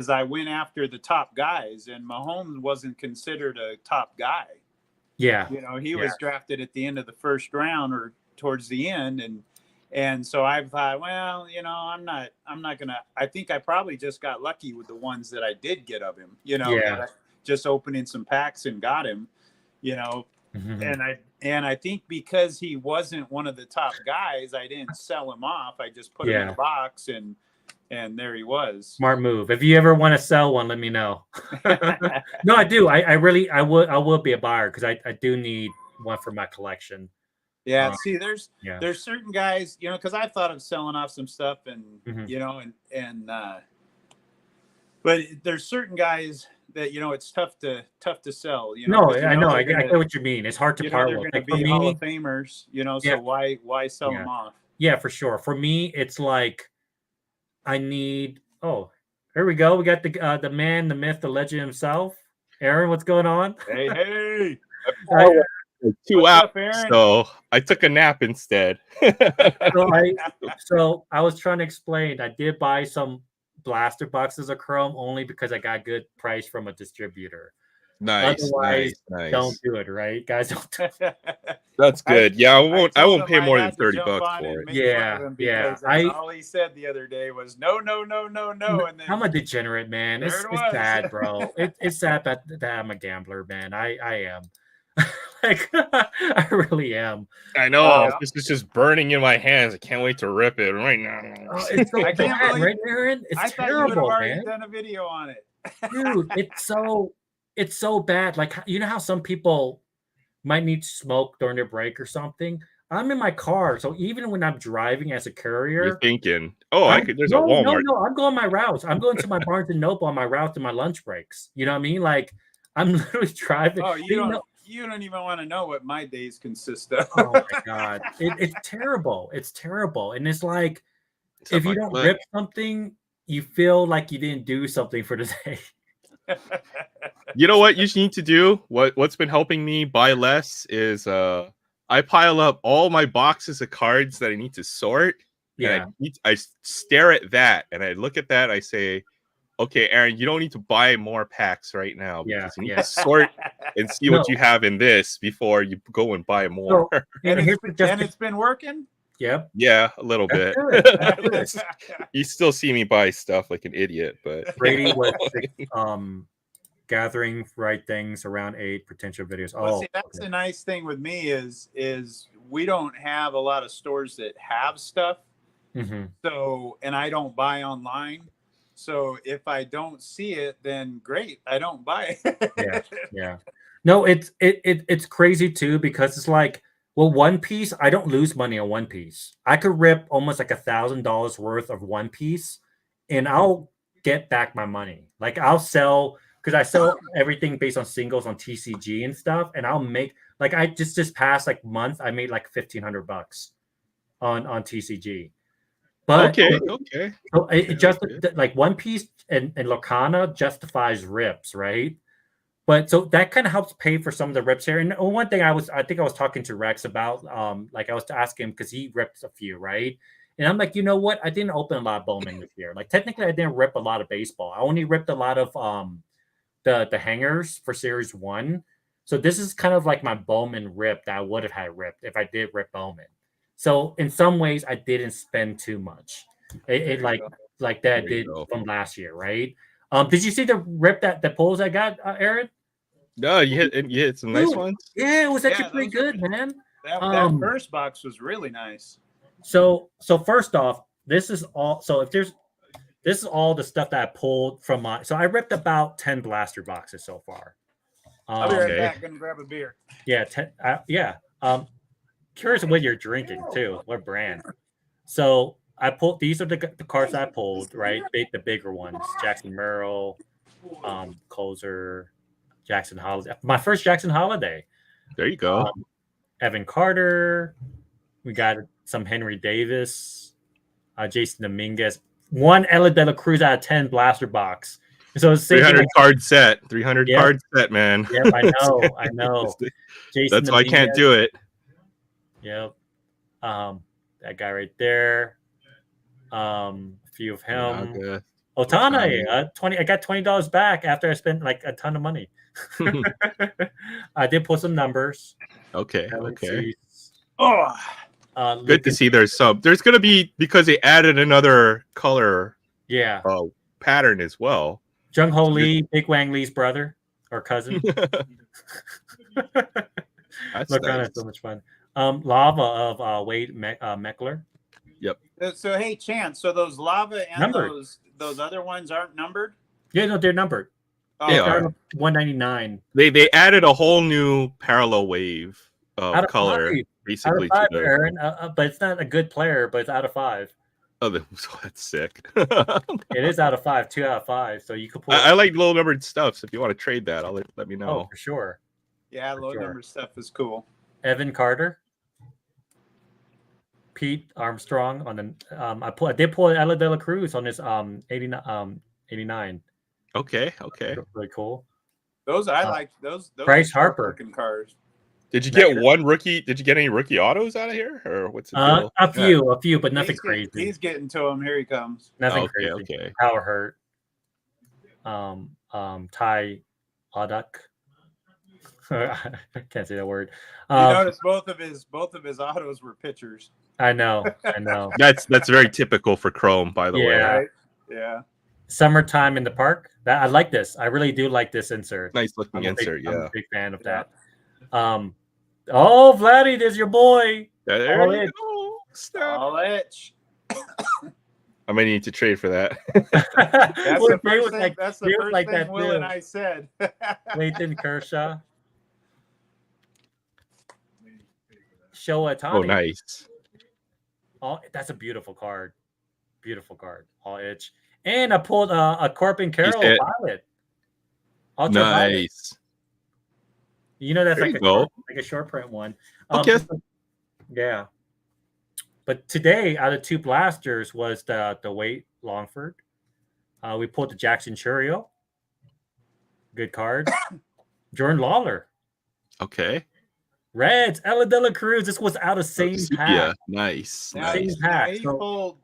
Speaker 10: I went after the top guys, and Mahomes wasn't considered a top guy.
Speaker 1: Yeah,
Speaker 10: he was drafted at the end of the first round or towards the end, And so I thought, well, I'm not gonna. I think I probably just got lucky with the ones that I did get of him.
Speaker 1: Yeah.
Speaker 10: That I just opening some packs and got him.
Speaker 1: Mhm.
Speaker 10: And I think because he wasn't one of the top guys, I didn't sell him off. I just put him in
Speaker 1: Yeah.
Speaker 10: a box, and there he was.
Speaker 1: Smart move. If you ever want to sell one, let me know. No, I do. I really, I would be a buyer because I do need one for my collection.
Speaker 10: Yeah. See, there's
Speaker 1: Yeah.
Speaker 10: certain guys, because I thought of selling off some stuff, and
Speaker 1: Mhm.
Speaker 10: but there's certain guys that it's tough to sell.
Speaker 1: No,
Speaker 10: 'cause,
Speaker 1: I know. I
Speaker 10: they're
Speaker 1: get what you mean. It's hard to part
Speaker 10: they're
Speaker 1: with.
Speaker 10: going to
Speaker 1: Like for
Speaker 10: be Hall of
Speaker 1: me,
Speaker 10: Famers.
Speaker 1: yeah,
Speaker 10: So why sell them off?
Speaker 1: yeah, for sure. For me, it's like I need. Oh, here we go. We got the man, the myth, the legend himself. Aaron, what's going on?
Speaker 10: Hey.
Speaker 1: I-
Speaker 11: Two
Speaker 10: What's
Speaker 11: hours,
Speaker 10: up, Aaron?
Speaker 11: so I took a nap instead.
Speaker 1: So I was trying to explain. I did buy some blaster boxes of Chrome only because I got good price from a distributor.
Speaker 11: Nice,
Speaker 1: Otherwise,
Speaker 11: nice.
Speaker 1: don't do it, right, guys? Don't do it.
Speaker 11: That's good. Yeah, I
Speaker 10: told
Speaker 11: won't
Speaker 10: him
Speaker 11: pay
Speaker 10: I
Speaker 11: more than
Speaker 10: had to
Speaker 11: 30
Speaker 10: jump
Speaker 11: bucks
Speaker 10: on
Speaker 11: for
Speaker 10: and
Speaker 11: it.
Speaker 10: make fun of him because all he said the other day was no, and then
Speaker 1: I'm a degenerate, man.
Speaker 10: there
Speaker 1: It's
Speaker 10: it was.
Speaker 1: sad, bro. It's sad that I'm a gambler, man. I am. Like I really am.
Speaker 11: I know. This is just burning in my hands. I can't wait to rip it right now.
Speaker 1: It's so
Speaker 10: I can't
Speaker 1: bad,
Speaker 10: believe
Speaker 1: right, Aaron? It's
Speaker 10: I thought you would have
Speaker 1: terrible,
Speaker 10: already
Speaker 1: man.
Speaker 10: done a video on it.
Speaker 1: Dude, it's so bad. Like you know how some people might need smoke during their break or something. I'm in my car, so even when I'm driving as a
Speaker 11: You're
Speaker 1: courier,
Speaker 11: thinking, oh, I could. There's a Walmart.
Speaker 1: No. I'm going my routes. I'm going to my Barnes and Noble on my route to my lunch breaks. You know what I mean? Like I'm literally driving.
Speaker 10: Oh, you don't even want to know what my days consist of.
Speaker 1: Oh my god, it's terrible. It's terrible, and it's like if you don't rip something, you feel like you didn't do something for the day.
Speaker 11: You know what you need to do? What's been helping me buy less is I pile up all my boxes of cards that I need to sort.
Speaker 1: Yeah.
Speaker 11: And I stare at that and I look at that. I say, okay, Aaron, you don't need to buy more packs right now because you need to sort and see what you have in this before you go and buy more.
Speaker 1: So,
Speaker 10: and it's been working.
Speaker 1: Yep.
Speaker 11: Yeah, a little bit.
Speaker 1: Good.
Speaker 11: You still see me buy stuff like an idiot, but
Speaker 1: Brady was gathering right things around 8 potential videos.
Speaker 10: Well, see, that's the nice thing with me is we don't have a lot of stores that have stuff.
Speaker 1: Mm-hmm.
Speaker 10: So, and I don't buy online. So if I don't see it, then great, I don't buy it.
Speaker 1: Yeah. No, it's crazy too because it's like, well, One Piece, I don't lose money on One Piece. I could rip almost like $1,000 worth of One Piece, and I'll get back my money. Like I'll sell because I sell everything based on singles on TCG and stuff, and I'll make like I just past like month I made like $1,500 on TCG. But
Speaker 11: okay.
Speaker 1: So it just like One Piece and Locana justifies rips, right? But so that kind of helps pay for some of the rips here. And one thing I think I was talking to Rex about, like I was asking him because he ripped a few, right? And I'm like, you know what? I didn't open a lot of Bowman this year. Like technically, I didn't rip a lot of baseball. I only ripped a lot of the hangers for Series 1. So this is kind of like my Bowman rip that I would have had ripped if I did rip Bowman. So in some ways, I didn't spend too much. It like that I did from last year, right? Did you see the rip that polls I got, Aaron?
Speaker 11: No, you hit some nice ones.
Speaker 1: Yeah, it was actually pretty good, man.
Speaker 10: That first box was really nice.
Speaker 1: So first off, this is all. So this is all the stuff that I pulled from my. So I ripped about 10 blaster boxes so far.
Speaker 10: I'll be right back. Gonna grab a beer.
Speaker 1: Yeah, curious what you're drinking too. What brand? So I pulled. These are the cards I pulled. Right, the bigger ones. Jackson Merrill, Closer, Jackson Holiday. My first Jackson Holiday.
Speaker 11: There you go.
Speaker 1: Evan Carter. We got some Henry Davis, Jason Dominguez. One Ella De La Cruz out of 10 blaster box. So it's
Speaker 11: 300 card set. 300 card set, man.
Speaker 1: Yep, I know.
Speaker 11: That's why I can't do it.
Speaker 1: Yep. That guy right there. A few of him. Otani. 20. I got $20 back after I spent like a ton of money. I did put some numbers.
Speaker 11: Okay.
Speaker 10: Oh,
Speaker 11: Good to see there's some. There's gonna be, because they added another color
Speaker 1: Yeah.
Speaker 11: pattern as well.
Speaker 1: Jung Ho Lee, Big Wang Lee's brother or cousin.
Speaker 11: That's
Speaker 1: Look,
Speaker 11: nice.
Speaker 1: that's so much fun. Lava of Wade Meckler.
Speaker 11: Yep.
Speaker 10: So hey, Chance. So those lava and
Speaker 1: Numbered.
Speaker 10: those other ones aren't numbered.
Speaker 1: Yeah, no, they're numbered.
Speaker 10: Oh,
Speaker 11: They
Speaker 1: It's
Speaker 11: are.
Speaker 1: out of 199.
Speaker 11: They added a whole new parallel wave
Speaker 1: Out of
Speaker 11: color,
Speaker 1: 5.
Speaker 11: basically.
Speaker 1: Out of 5,
Speaker 11: to the,
Speaker 1: Aaron. But it's not a good player, but it's out of 5.
Speaker 11: oh, that's sick.
Speaker 1: It is out of 5, 2 out of 5. So you could pull.
Speaker 11: I like low numbered stuff. So if you want to trade that, let me know.
Speaker 1: Oh, for sure.
Speaker 10: Yeah, low number stuff is cool.
Speaker 1: Evan Carter. Pete Armstrong on the I did pull Ella De La Cruz on this 89.
Speaker 11: Okay.
Speaker 1: Really cool.
Speaker 10: Those I like. Those
Speaker 1: Bryce Harper.
Speaker 10: looking cars.
Speaker 11: Did you get one rookie? Did you get any rookie autos out of here, or what's the deal?
Speaker 1: A few, but nothing crazy.
Speaker 10: He's getting to him. Here he comes.
Speaker 1: Nothing crazy.
Speaker 11: Okay.
Speaker 1: Power hurt. Ty Auduck. I can't say that word.
Speaker 10: You notice both of his autos were pitchers.
Speaker 1: I know.
Speaker 11: That's very typical for Chrome, by the way.
Speaker 10: Right? Yeah.
Speaker 1: Summertime in the Park. I like this. I really do like this insert.
Speaker 11: Nice looking insert.
Speaker 1: I'm a big fan of that. Oh, Vladdy, there's your boy.
Speaker 11: There
Speaker 1: All
Speaker 11: you
Speaker 1: in.
Speaker 11: go. Snap.
Speaker 10: All itch.
Speaker 11: I might need to trade for that.
Speaker 10: That's the first thing. That's the first
Speaker 1: like
Speaker 10: thing
Speaker 1: that
Speaker 10: Will
Speaker 1: too.
Speaker 10: and I said.
Speaker 1: Clayton Kershaw. Showa Otani.
Speaker 11: Oh, nice.
Speaker 1: That's a beautiful card. Beautiful card. All itch. And I pulled a Corbin Carroll Violet. Ultraviolet.
Speaker 11: Nice.
Speaker 1: You know that's
Speaker 11: There
Speaker 1: like
Speaker 11: you
Speaker 1: a short print one.
Speaker 11: Okay.
Speaker 1: Yeah. But today, out of 2 blasters, was the Wade Longford. We pulled the Jackson Churio. Good card. Jordan Lawler.
Speaker 11: Okay.
Speaker 1: Reds, Ella De La Cruz. This was out of same pack.
Speaker 11: Yeah, nice.
Speaker 10: Now,
Speaker 11: Nice.
Speaker 1: pack.
Speaker 10: He pulled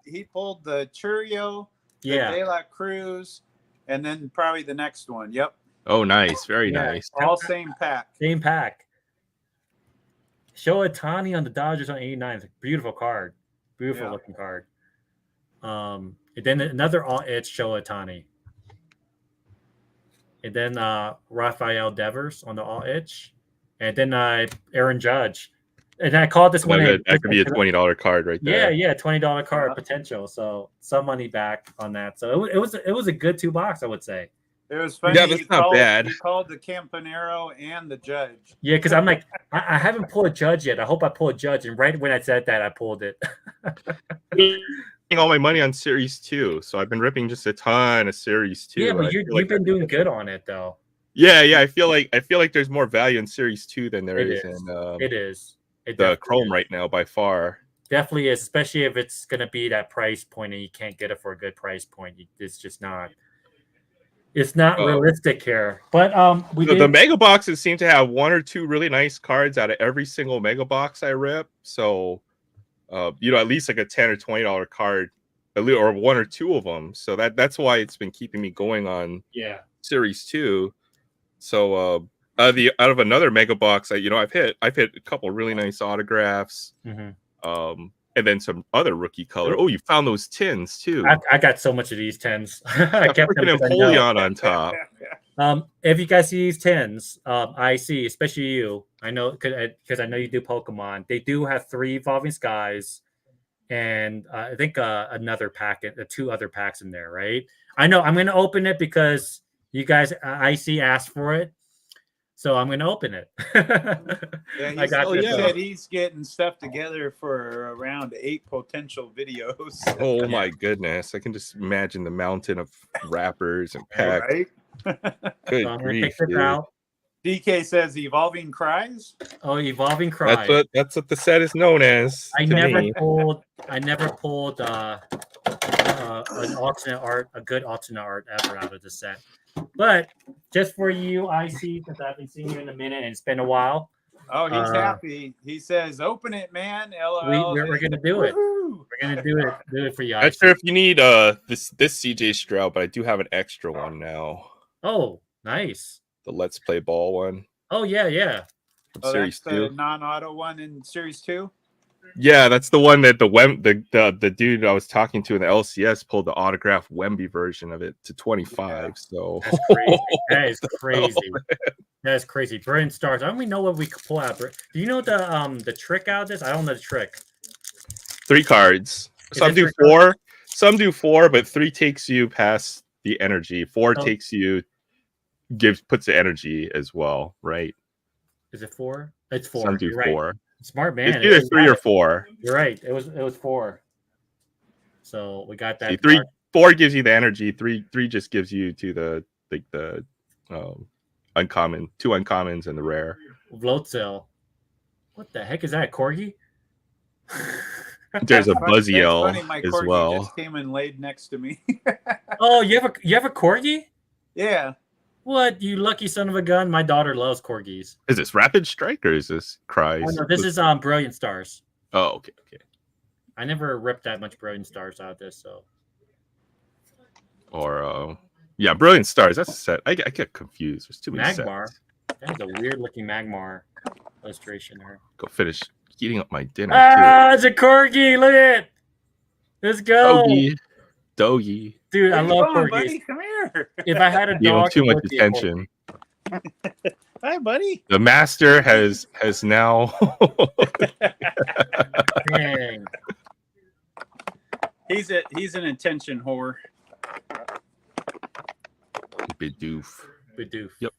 Speaker 10: the Churio, the
Speaker 1: Yeah.
Speaker 10: De La Cruz, and then probably the next one. Yep.
Speaker 11: Oh, nice. Very
Speaker 1: Yeah.
Speaker 11: nice.
Speaker 10: All same pack.
Speaker 1: Same pack. Showa Otani on the Dodgers on 89. It's a beautiful card. Beautiful looking card. And then another all itch Showa Otani. And then Rafael Devers on the all itch. And then Aaron Judge. And I called this one.
Speaker 11: That could be a $20 card right there.
Speaker 1: Yeah, $20 card potential. So some money back on that. So it was a good 2 box, I would say.
Speaker 10: It was funny.
Speaker 11: Yeah, that's not bad.
Speaker 10: He called the Campanero and the Judge.
Speaker 1: Yeah, because I'm like, I haven't pulled a Judge yet. I hope I pull a Judge. And right when I said that, I pulled it.
Speaker 11: All my money on Series 2, so I've been ripping just a ton of Series 2.
Speaker 1: Yeah, but you've been doing good on it though.
Speaker 11: Yeah. I feel like there's more value in Series 2 than there is in
Speaker 1: it is.
Speaker 11: The Chrome right now by far.
Speaker 1: Definitely is, especially if it's gonna be that price point and you can't get it for a good price point. It's just not. It's not realistic here. But
Speaker 11: the mega boxes seem to have 1 or 2 really nice cards out of every single mega box I rip. So at least like a $10 or $20 card, or 1 or 2 of them. So that's why it's been keeping me going on Series 2. So out of another mega box, I've hit a couple really nice autographs. And then some other rookie color. Oh, you found those tins too.
Speaker 1: I got so much of these tins. I kept them
Speaker 11: Napoleon on top.
Speaker 1: If you guys see these tins, I see, especially you. I know because I know you do Pokemon. They do have 3 Evolving Skies, and I think another packet, 2 other packs in there, right? I know I'm going to open it because you guys, I see, asked for it. So I'm going to open it.
Speaker 10: He said he's getting stuff together for around 8 potential videos.
Speaker 11: Oh my goodness. I can just imagine the mountain of wrappers and packs.
Speaker 10: Right?
Speaker 11: Good
Speaker 1: So I'm
Speaker 11: grief,
Speaker 1: take this out.
Speaker 10: DK says Evolving Cries.
Speaker 1: Oh, Evolving Cries.
Speaker 11: That's what the set is known as.
Speaker 1: I never pulled an alternate art, a good alternate art ever out of the set. But just for you, I see, because I haven't seen you in a minute and it's been a while.
Speaker 10: Oh, he's happy. He says, "Open it, man." LOL.
Speaker 1: We're gonna do it. We're gonna do it for you.
Speaker 11: Not sure if you need this CJ Stroud, but I do have an extra one now.
Speaker 1: Oh, nice.
Speaker 11: The Let's Play Ball one.
Speaker 1: Oh yeah.
Speaker 11: From Series
Speaker 10: that's
Speaker 11: 2.
Speaker 10: the non-auto one in Series 2.
Speaker 11: Yeah, that's the one that the dude I was talking to in the LCS pulled the autograph Wemby version of it to 25. So
Speaker 1: That's crazy. That is crazy. That's crazy. Brilliant stars. I don't even know what we could pull out. Do you know the trick out of this? I don't know the trick.
Speaker 11: 3 cards.
Speaker 1: Is
Speaker 11: Some
Speaker 1: it
Speaker 11: do
Speaker 1: 3
Speaker 11: 4.
Speaker 1: cards?
Speaker 11: Some do 4, but 3 takes you past the energy. 4
Speaker 1: Oh.
Speaker 11: takes you puts the energy as well, right?
Speaker 1: Is it 4? It's 4.
Speaker 11: Some do
Speaker 1: You're
Speaker 11: 4.
Speaker 1: Right. Smart man.
Speaker 11: It's either 3 or 4.
Speaker 1: You're right. It was 4. So we got that.
Speaker 11: See, 4 gives you the energy. 3 just gives you to the uncommon, 2 uncommons and the rare.
Speaker 1: Vlotzel. What the heck is that? Corgi?
Speaker 11: There's a
Speaker 10: That's
Speaker 11: Buzziel
Speaker 10: funny. My
Speaker 11: as
Speaker 10: corgi
Speaker 11: well.
Speaker 10: just came and laid next to me.
Speaker 1: Oh, you have a corgi?
Speaker 10: Yeah.
Speaker 1: What, you lucky son of a gun? My daughter loves corgis.
Speaker 11: Is this Rapid Strike or is this Cries?
Speaker 1: Oh, no, this is Brilliant Stars.
Speaker 11: Oh, okay.
Speaker 1: I never ripped that much Brilliant Stars out of this, so.
Speaker 11: Or yeah, Brilliant Stars. That's a set. I get confused. There's too many
Speaker 1: Magmar.
Speaker 11: sets.
Speaker 1: That's a weird looking Magmar illustration there.
Speaker 11: Go finish eating up my dinner.
Speaker 1: Ah, it's a corgi. Look at it. Let's go.
Speaker 11: Doggy.
Speaker 1: Dude, I love corgis.
Speaker 10: Buddy, come here.
Speaker 1: If I had a dog,
Speaker 11: You know, too
Speaker 1: it
Speaker 11: much
Speaker 1: would be a corgi.
Speaker 11: attention.
Speaker 10: Hi, buddy.
Speaker 11: The master has now.
Speaker 1: Dang.
Speaker 10: He's an attention whore.
Speaker 11: Bidoof.
Speaker 1: Yep.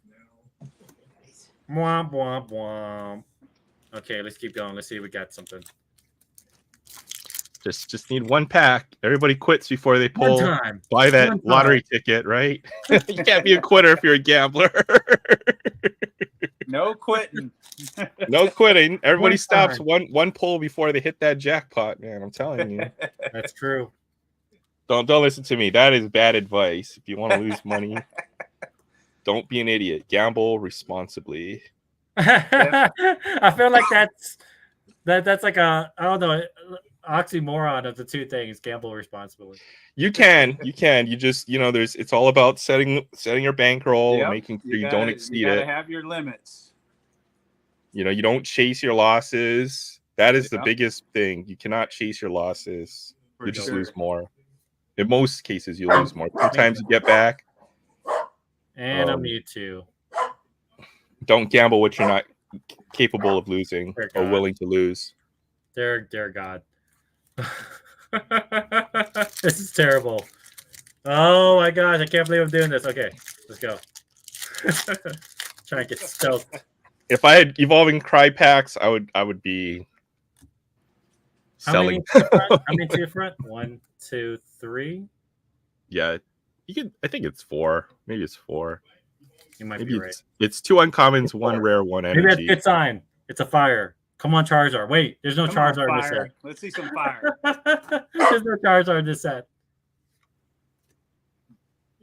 Speaker 1: Womp womp womp. Okay, let's keep going. Let's see if we got something.
Speaker 11: Just need 1 pack. Everybody quits before they
Speaker 1: One
Speaker 11: pull.
Speaker 1: time.
Speaker 11: Buy that
Speaker 1: One time.
Speaker 11: lottery ticket, right? You can't be a quitter if you're a gambler.
Speaker 10: No quitting.
Speaker 11: No quitting. Everybody
Speaker 1: One
Speaker 11: stops
Speaker 1: time.
Speaker 11: one pull before they hit that jackpot, man. I'm telling you.
Speaker 1: That's true.
Speaker 11: Don't listen to me. That is bad advice. If you want to lose money, don't be an idiot. Gamble responsibly.
Speaker 1: I feel like that's like a, I don't know, oxymoron of the two things. Gamble responsibly.
Speaker 11: You can. You just, it's all about setting your bankroll and making sure you don't exceed
Speaker 10: you gotta
Speaker 11: it.
Speaker 10: have your limits.
Speaker 11: You don't chase your losses. That is the
Speaker 10: Yep.
Speaker 11: biggest thing. You cannot chase your losses.
Speaker 10: For
Speaker 11: You just
Speaker 10: sure.
Speaker 11: lose more. In most cases, you lose more. Sometimes you get back.
Speaker 1: And I'm mute too.
Speaker 11: Don't gamble what you're not capable of losing
Speaker 1: Dear
Speaker 11: or
Speaker 1: God.
Speaker 11: willing to lose.
Speaker 1: Dear God. This is terrible. Oh my gosh, I can't believe I'm doing this. Okay, let's go. Trying to get stoked.
Speaker 11: If I had evolving cry packs, I would be selling.
Speaker 1: How many to the front? 1, 2, 3.
Speaker 11: Yeah, you could. I think it's 4. Maybe it's 4.
Speaker 1: You might
Speaker 11: Maybe
Speaker 1: be right.
Speaker 11: it's 2 uncommons, 1 rare, 1
Speaker 1: Maybe that's a
Speaker 11: energy.
Speaker 1: good sign. It's a fire. Come on, Charizard. Wait, there's no
Speaker 10: Come on,
Speaker 1: Charizard in this
Speaker 10: fire.
Speaker 1: set.
Speaker 10: Let's see some fire.
Speaker 1: There's no Charizard in this set.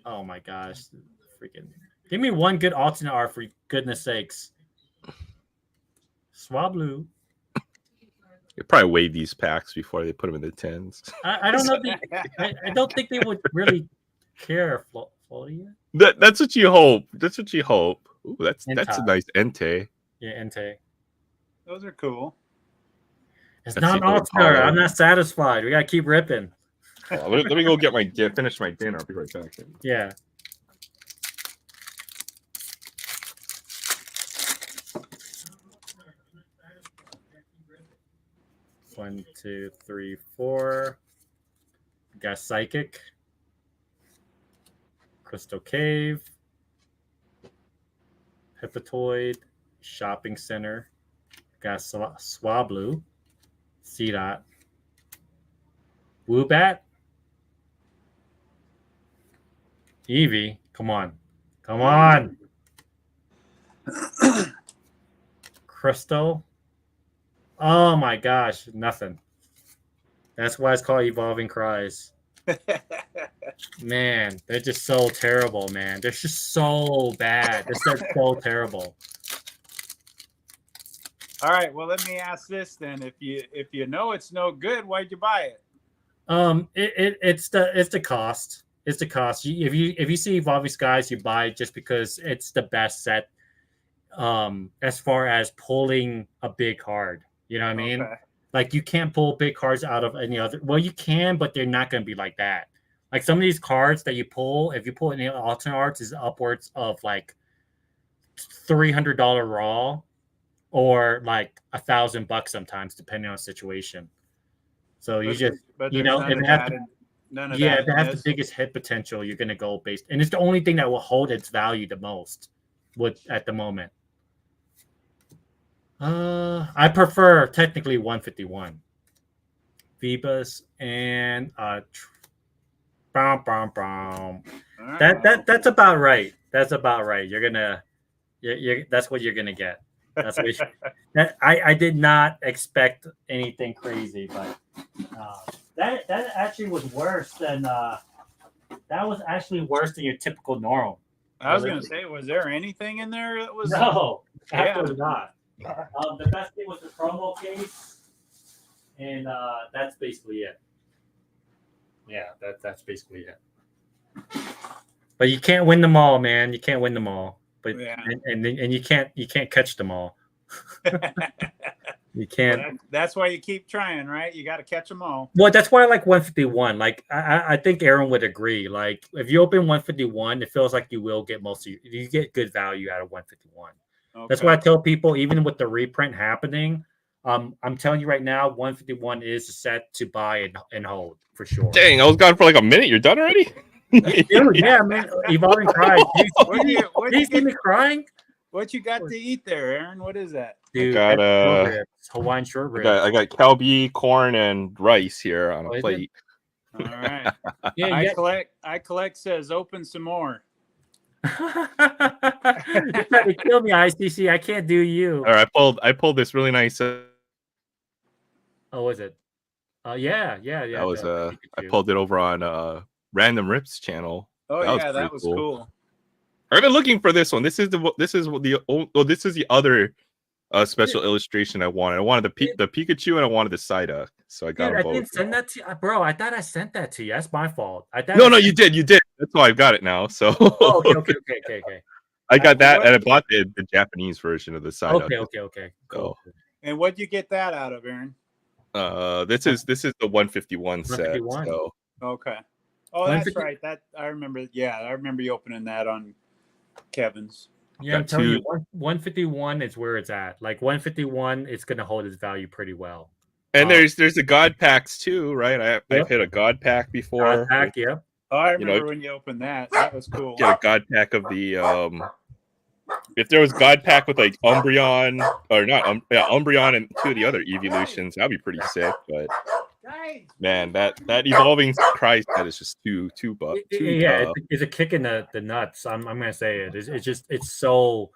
Speaker 1: Oh my gosh. Freaking. Give me one good alternate art for goodness sakes. Swablu.
Speaker 11: They probably weigh these packs before they put them in the tins.
Speaker 1: I don't know. I don't think they would really care, Floatia.
Speaker 11: That's what you hope. That's what you hope. Ooh, that's a
Speaker 1: Entei.
Speaker 11: nice Entei.
Speaker 1: Yeah, Entei.
Speaker 10: Those are cool.
Speaker 1: It's
Speaker 11: That's
Speaker 1: not
Speaker 11: the
Speaker 1: an
Speaker 11: old
Speaker 1: alternate.
Speaker 11: hollow.
Speaker 1: I'm not satisfied. We gotta keep ripping.
Speaker 11: Let me go finish my dinner. I'll be right back.
Speaker 1: Yeah. One, 2, 3, 4. We got Psychic. Crystal Cave. Hippotoid. Shopping Center. Got Swablu. C-Dot. Woobat. Eevee. Come on. Come on. Crystal. Oh my gosh. Nothing. That's why it's called Evolving Cries. Man, they're just so terrible, man. They're just so bad. They're so terrible.
Speaker 10: All right. Well, let me ask this then: if you know it's no good, why'd you buy it?
Speaker 1: It's the cost. It's the cost. If you see Evolving Skies, you buy it just because it's the best set. As far as pulling a big card, you know what I mean.
Speaker 10: Okay.
Speaker 1: Like you can't pull big cards out of any other. Well, you can, but they're not going to be like that. Like some of these cards that you pull, if you pull any alternate arts, is upwards of like $300 raw, or like $1,000 sometimes, depending on the situation. So you just,
Speaker 10: but
Speaker 1: you
Speaker 10: there's
Speaker 1: know,
Speaker 10: none
Speaker 1: if
Speaker 10: of
Speaker 1: it has
Speaker 10: that.
Speaker 1: the,
Speaker 10: None of
Speaker 1: yeah,
Speaker 10: that.
Speaker 1: if it has the biggest hit potential, you're going to go based, and it's the only thing that will hold its value the most at the moment. I prefer technically 151 Phoebus and that's about right. That's about right. That's what you're gonna get. That's what I did not expect anything crazy, but that actually was worse than that was actually worse than your typical norm.
Speaker 10: I was gonna say, was there anything in there that was?
Speaker 1: No, absolutely
Speaker 10: Yeah.
Speaker 1: not. The best thing was the promo case, and that's basically it. Yeah, that's basically it. But you can't win them all, man. You can't win them all. But
Speaker 10: Yeah.
Speaker 1: and you can't catch them all. You can't.
Speaker 10: Well, that's why you keep trying, right? You got to catch them all.
Speaker 1: Well, that's why I like 151. Like I think Aaron would agree. Like if you open 151, it feels like you will get most of you get good value out of 151. Okay. That's why I tell people, even with the reprint happening, I'm telling you right now, 151 is set to buy and hold for sure.
Speaker 11: Dang, I was gone for like a minute. You're done already?
Speaker 1: Dude, yeah, man. Evolving Cries. Do you see me crying?
Speaker 10: What you got to eat there, Aaron? What is that?
Speaker 1: Dude,
Speaker 11: I got
Speaker 1: Hawaiian short ribs.
Speaker 11: I got kalbi, corn, and rice here on a plate.
Speaker 10: All right. Yeah, I collect says open some more.
Speaker 1: You're trying to kill me, ICC. I can't do you.
Speaker 11: All right, I pulled this really nice.
Speaker 1: Oh, was it? Yeah.
Speaker 11: That was I pulled it over on Random Rips channel.
Speaker 10: Oh that was cool.
Speaker 11: I've been looking for this one. This is the other special illustration I wanted. I wanted the Pikachu and I wanted the Psyduck. So I got them both.
Speaker 1: I didn't send that to you, bro. I thought I sent that to you. That's my fault.
Speaker 11: No, you did. That's why I've got it now. So
Speaker 1: okay.
Speaker 11: I got that, and I bought the Japanese version of the Psyduck.
Speaker 1: Okay. Cool.
Speaker 10: And what'd you get that out of, Aaron?
Speaker 11: This is the 151 set. So.
Speaker 10: Okay. Oh, that's right. That I remember. Yeah, I remember you opening that on Kevin's.
Speaker 1: Yeah, I'm telling you, 151 is where it's at. Like 151, it's gonna hold its value pretty well.
Speaker 11: And there's the God packs too, right? I've hit a God pack before.
Speaker 1: God pack, yep.
Speaker 10: Oh, I remember when you opened that. That was cool.
Speaker 11: Get a God pack of the if there was God pack with like Umbreon or not Umbreon and two of the other evolutions, that'd be pretty sick. But man, that evolving Christ that is just too
Speaker 1: it's a kick in the nuts. I'm gonna say it. It's so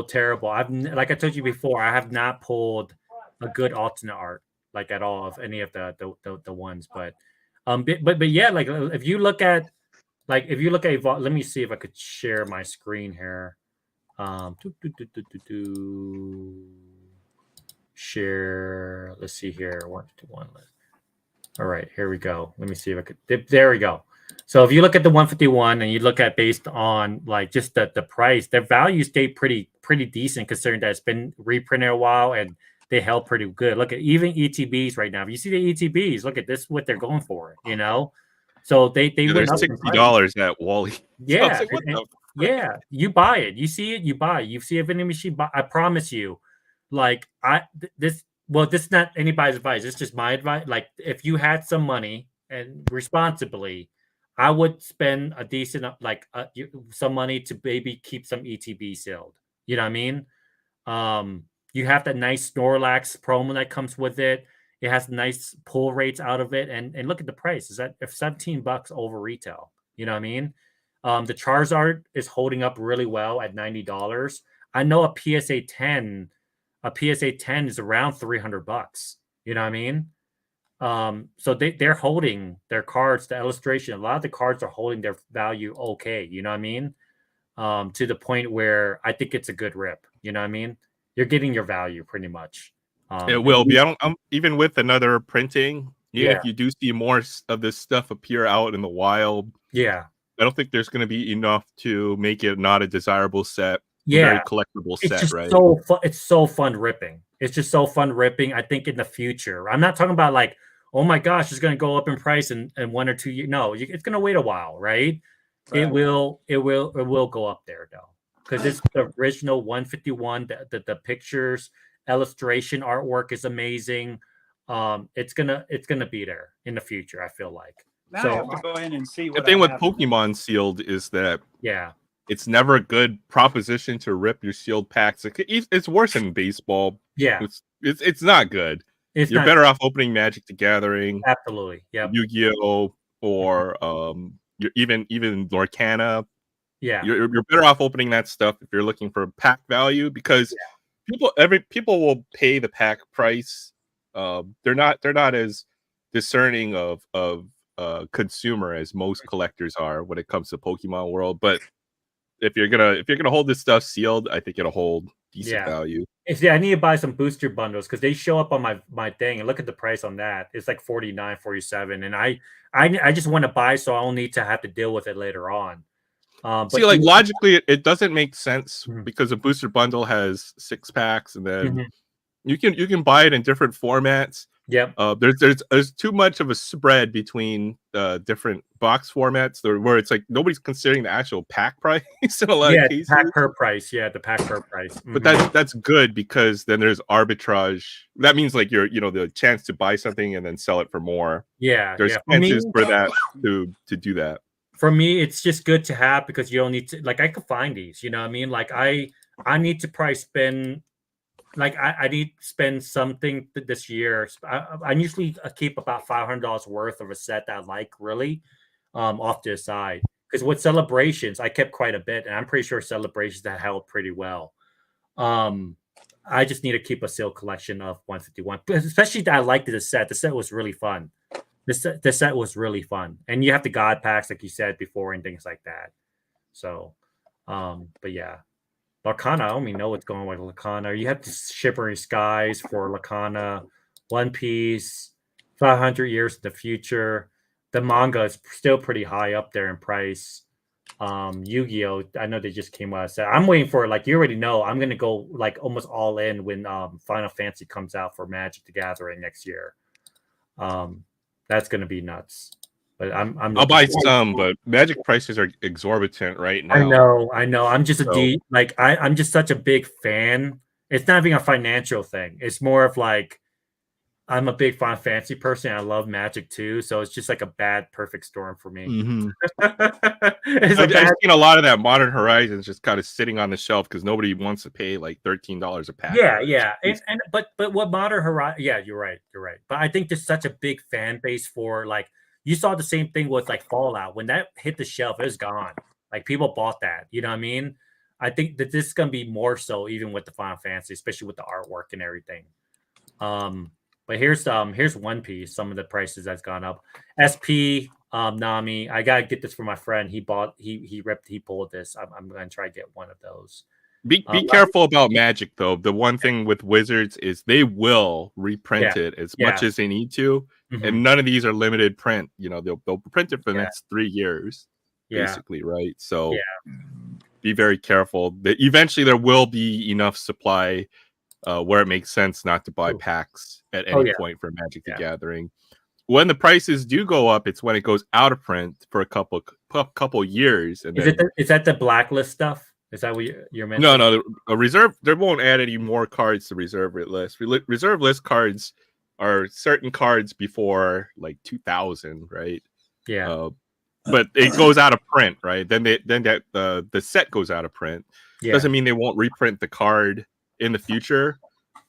Speaker 1: terrible. Like I told you before, I have not pulled a good alternate art like at all of any of the ones. But yeah, like if you look at let me see if I could share my screen here. Share. Let's see here. 151. All right, here we go. Let me see if I could. There we go. So if you look at the 151 and you look at based on like just the price, their value stayed pretty decent considering that it's been reprinted a while and they held pretty good. Look at even ETBs right now. If you see the ETBs, look at this what they're going for. You know, so they went up
Speaker 11: $60 at Wally.
Speaker 1: Yeah,
Speaker 11: so like,
Speaker 1: yeah. You buy it. You see it. You buy it. You see a vending machine. I promise you, like this. Well, this is not anybody's advice. It's just my advice. Like, if you had some money and responsibly, I would spend a decent, some money to maybe keep some ETB sealed. You know what I mean? You have that nice Snorlax promo that comes with it. It has nice pull rates out of it, and look at the price. Is that $17 over retail? You know what I mean? The Charizard is holding up really well at $90. I know a PSA 10 is around $300. You know what I mean? So they're holding their cards, the illustration. A lot of the cards are holding their value okay. You know what I mean? To the point where I think it's a good rip. You know what I mean? You're getting your value pretty much.
Speaker 11: It will be. I'm even with another printing. If you do see more of this stuff appear out in the wild, I don't think there's going to be enough to make it not a desirable set. Very collectible set, right?
Speaker 1: It's so fun ripping. It's just so fun ripping. I think in the future, I'm not talking about like, oh my gosh, it's going to go up in price in 1 or 2 years. No, it's going to wait a while, right? It will go up there though, because it's the original 151. The pictures, illustration, artwork is amazing. It's gonna be there in the future. I feel like.
Speaker 10: Now I have to go in and see
Speaker 11: The
Speaker 10: what
Speaker 11: thing
Speaker 10: I
Speaker 11: with
Speaker 10: have.
Speaker 11: Pokemon sealed is that
Speaker 1: Yeah,
Speaker 11: it's never a good proposition to rip your sealed packs. It's worse than baseball.
Speaker 1: yeah,
Speaker 11: It's not good.
Speaker 1: it's
Speaker 11: You're
Speaker 1: not
Speaker 11: better off opening Magic the Gathering,
Speaker 1: absolutely. Yep.
Speaker 11: Yu-Gi-Oh, or even Lorcana.
Speaker 1: Yeah.
Speaker 11: You're better off opening that stuff if you're looking for pack value, because people will pay the pack price. They're not as discerning of consumer as most collectors are when it comes to Pokemon World. But if you're gonna hold this stuff sealed, I think it'll hold decent value.
Speaker 1: I need to buy some booster bundles because they show up on my thing, and look at the price on that. It's like 49, 47, and I just want to buy so I don't need to have to deal with it later on.
Speaker 11: See, like logically, it doesn't make sense because a booster bundle has 6 packs, and then you can buy it in different formats.
Speaker 1: Yep.
Speaker 11: There's too much of a spread between different box formats where it's like nobody's considering the actual pack price in a lot of cases.
Speaker 1: Pack per price. Yeah, the pack per price.
Speaker 11: But that's good, because then there's arbitrage. That means like the chance to buy something and then sell it for more.
Speaker 1: Yeah,
Speaker 11: there's chances for that to do that.
Speaker 1: For me, it's just good to have because you don't need to, like, I could find these, you know what I mean? Like I need to probably spend, like I need to spend something this year. I usually keep about $500 worth of a set that I like really off to the side. Because with celebrations, I kept quite a bit, and I'm pretty sure celebrations that held pretty well. I just need to keep a sealed collection of 151, but especially that I liked the set. The set was really fun. The set was really fun, and you have the god packs like you said before and things like that. So, but yeah, Lacana. I don't even know what's going on with Lacana. You have the Shivering Skies for Lacana, One Piece, 500 Years in the Future. The manga is still pretty high up there in price. Yu-Gi-Oh! I know they just came out. So I'm waiting for, like you already know, I'm gonna go like almost all in when Final Fantasy comes out for Magic the Gathering next year. That's gonna be nuts. But
Speaker 11: I'll buy some, but Magic prices are exorbitant right
Speaker 1: now. I know. I'm just I'm just such a big fan. It's not even a financial thing. It's more of like I'm a big Final Fantasy person. I love Magic too, so it's just like a bad perfect storm for me.
Speaker 11: I've seen a lot of that Modern Horizons just kind of sitting on the shelf because nobody wants to pay like $13 a pack.
Speaker 1: Yeah, but what Modern Horizon? Yeah, you're right. But I think there's such a big fan base for, like, you saw the same thing with like Fallout. When that hit the shelf, it was gone. Like, people bought that. You know what I mean? I think that this is gonna be more so even with the Final Fantasy, especially with the artwork and everything. But here's One Piece. Some of the prices that's gone up. SP Nami. I gotta get this for my friend. He pulled this. I'm gonna try to get one of those.
Speaker 11: Be careful about Magic though. The one thing with Wizards is they will reprint it as much as they need to, and none of these are limited print. They'll print it for the next 3 years, basically, right? So be very careful. Eventually, there will be enough supply where it makes sense not to buy packs at any point for Magic the Gathering. When the prices do go up, it's when it goes out of print for a couple years. And
Speaker 1: is that the blacklist stuff? Is that what you're mentioning?
Speaker 11: No. A reserve. They won't add any more cards to reserve list. Reserve list cards are certain cards before like 2000, right?
Speaker 1: Yeah.
Speaker 11: But it goes out of print, right? Then the set goes out of print. Doesn't mean they won't reprint the card in the future.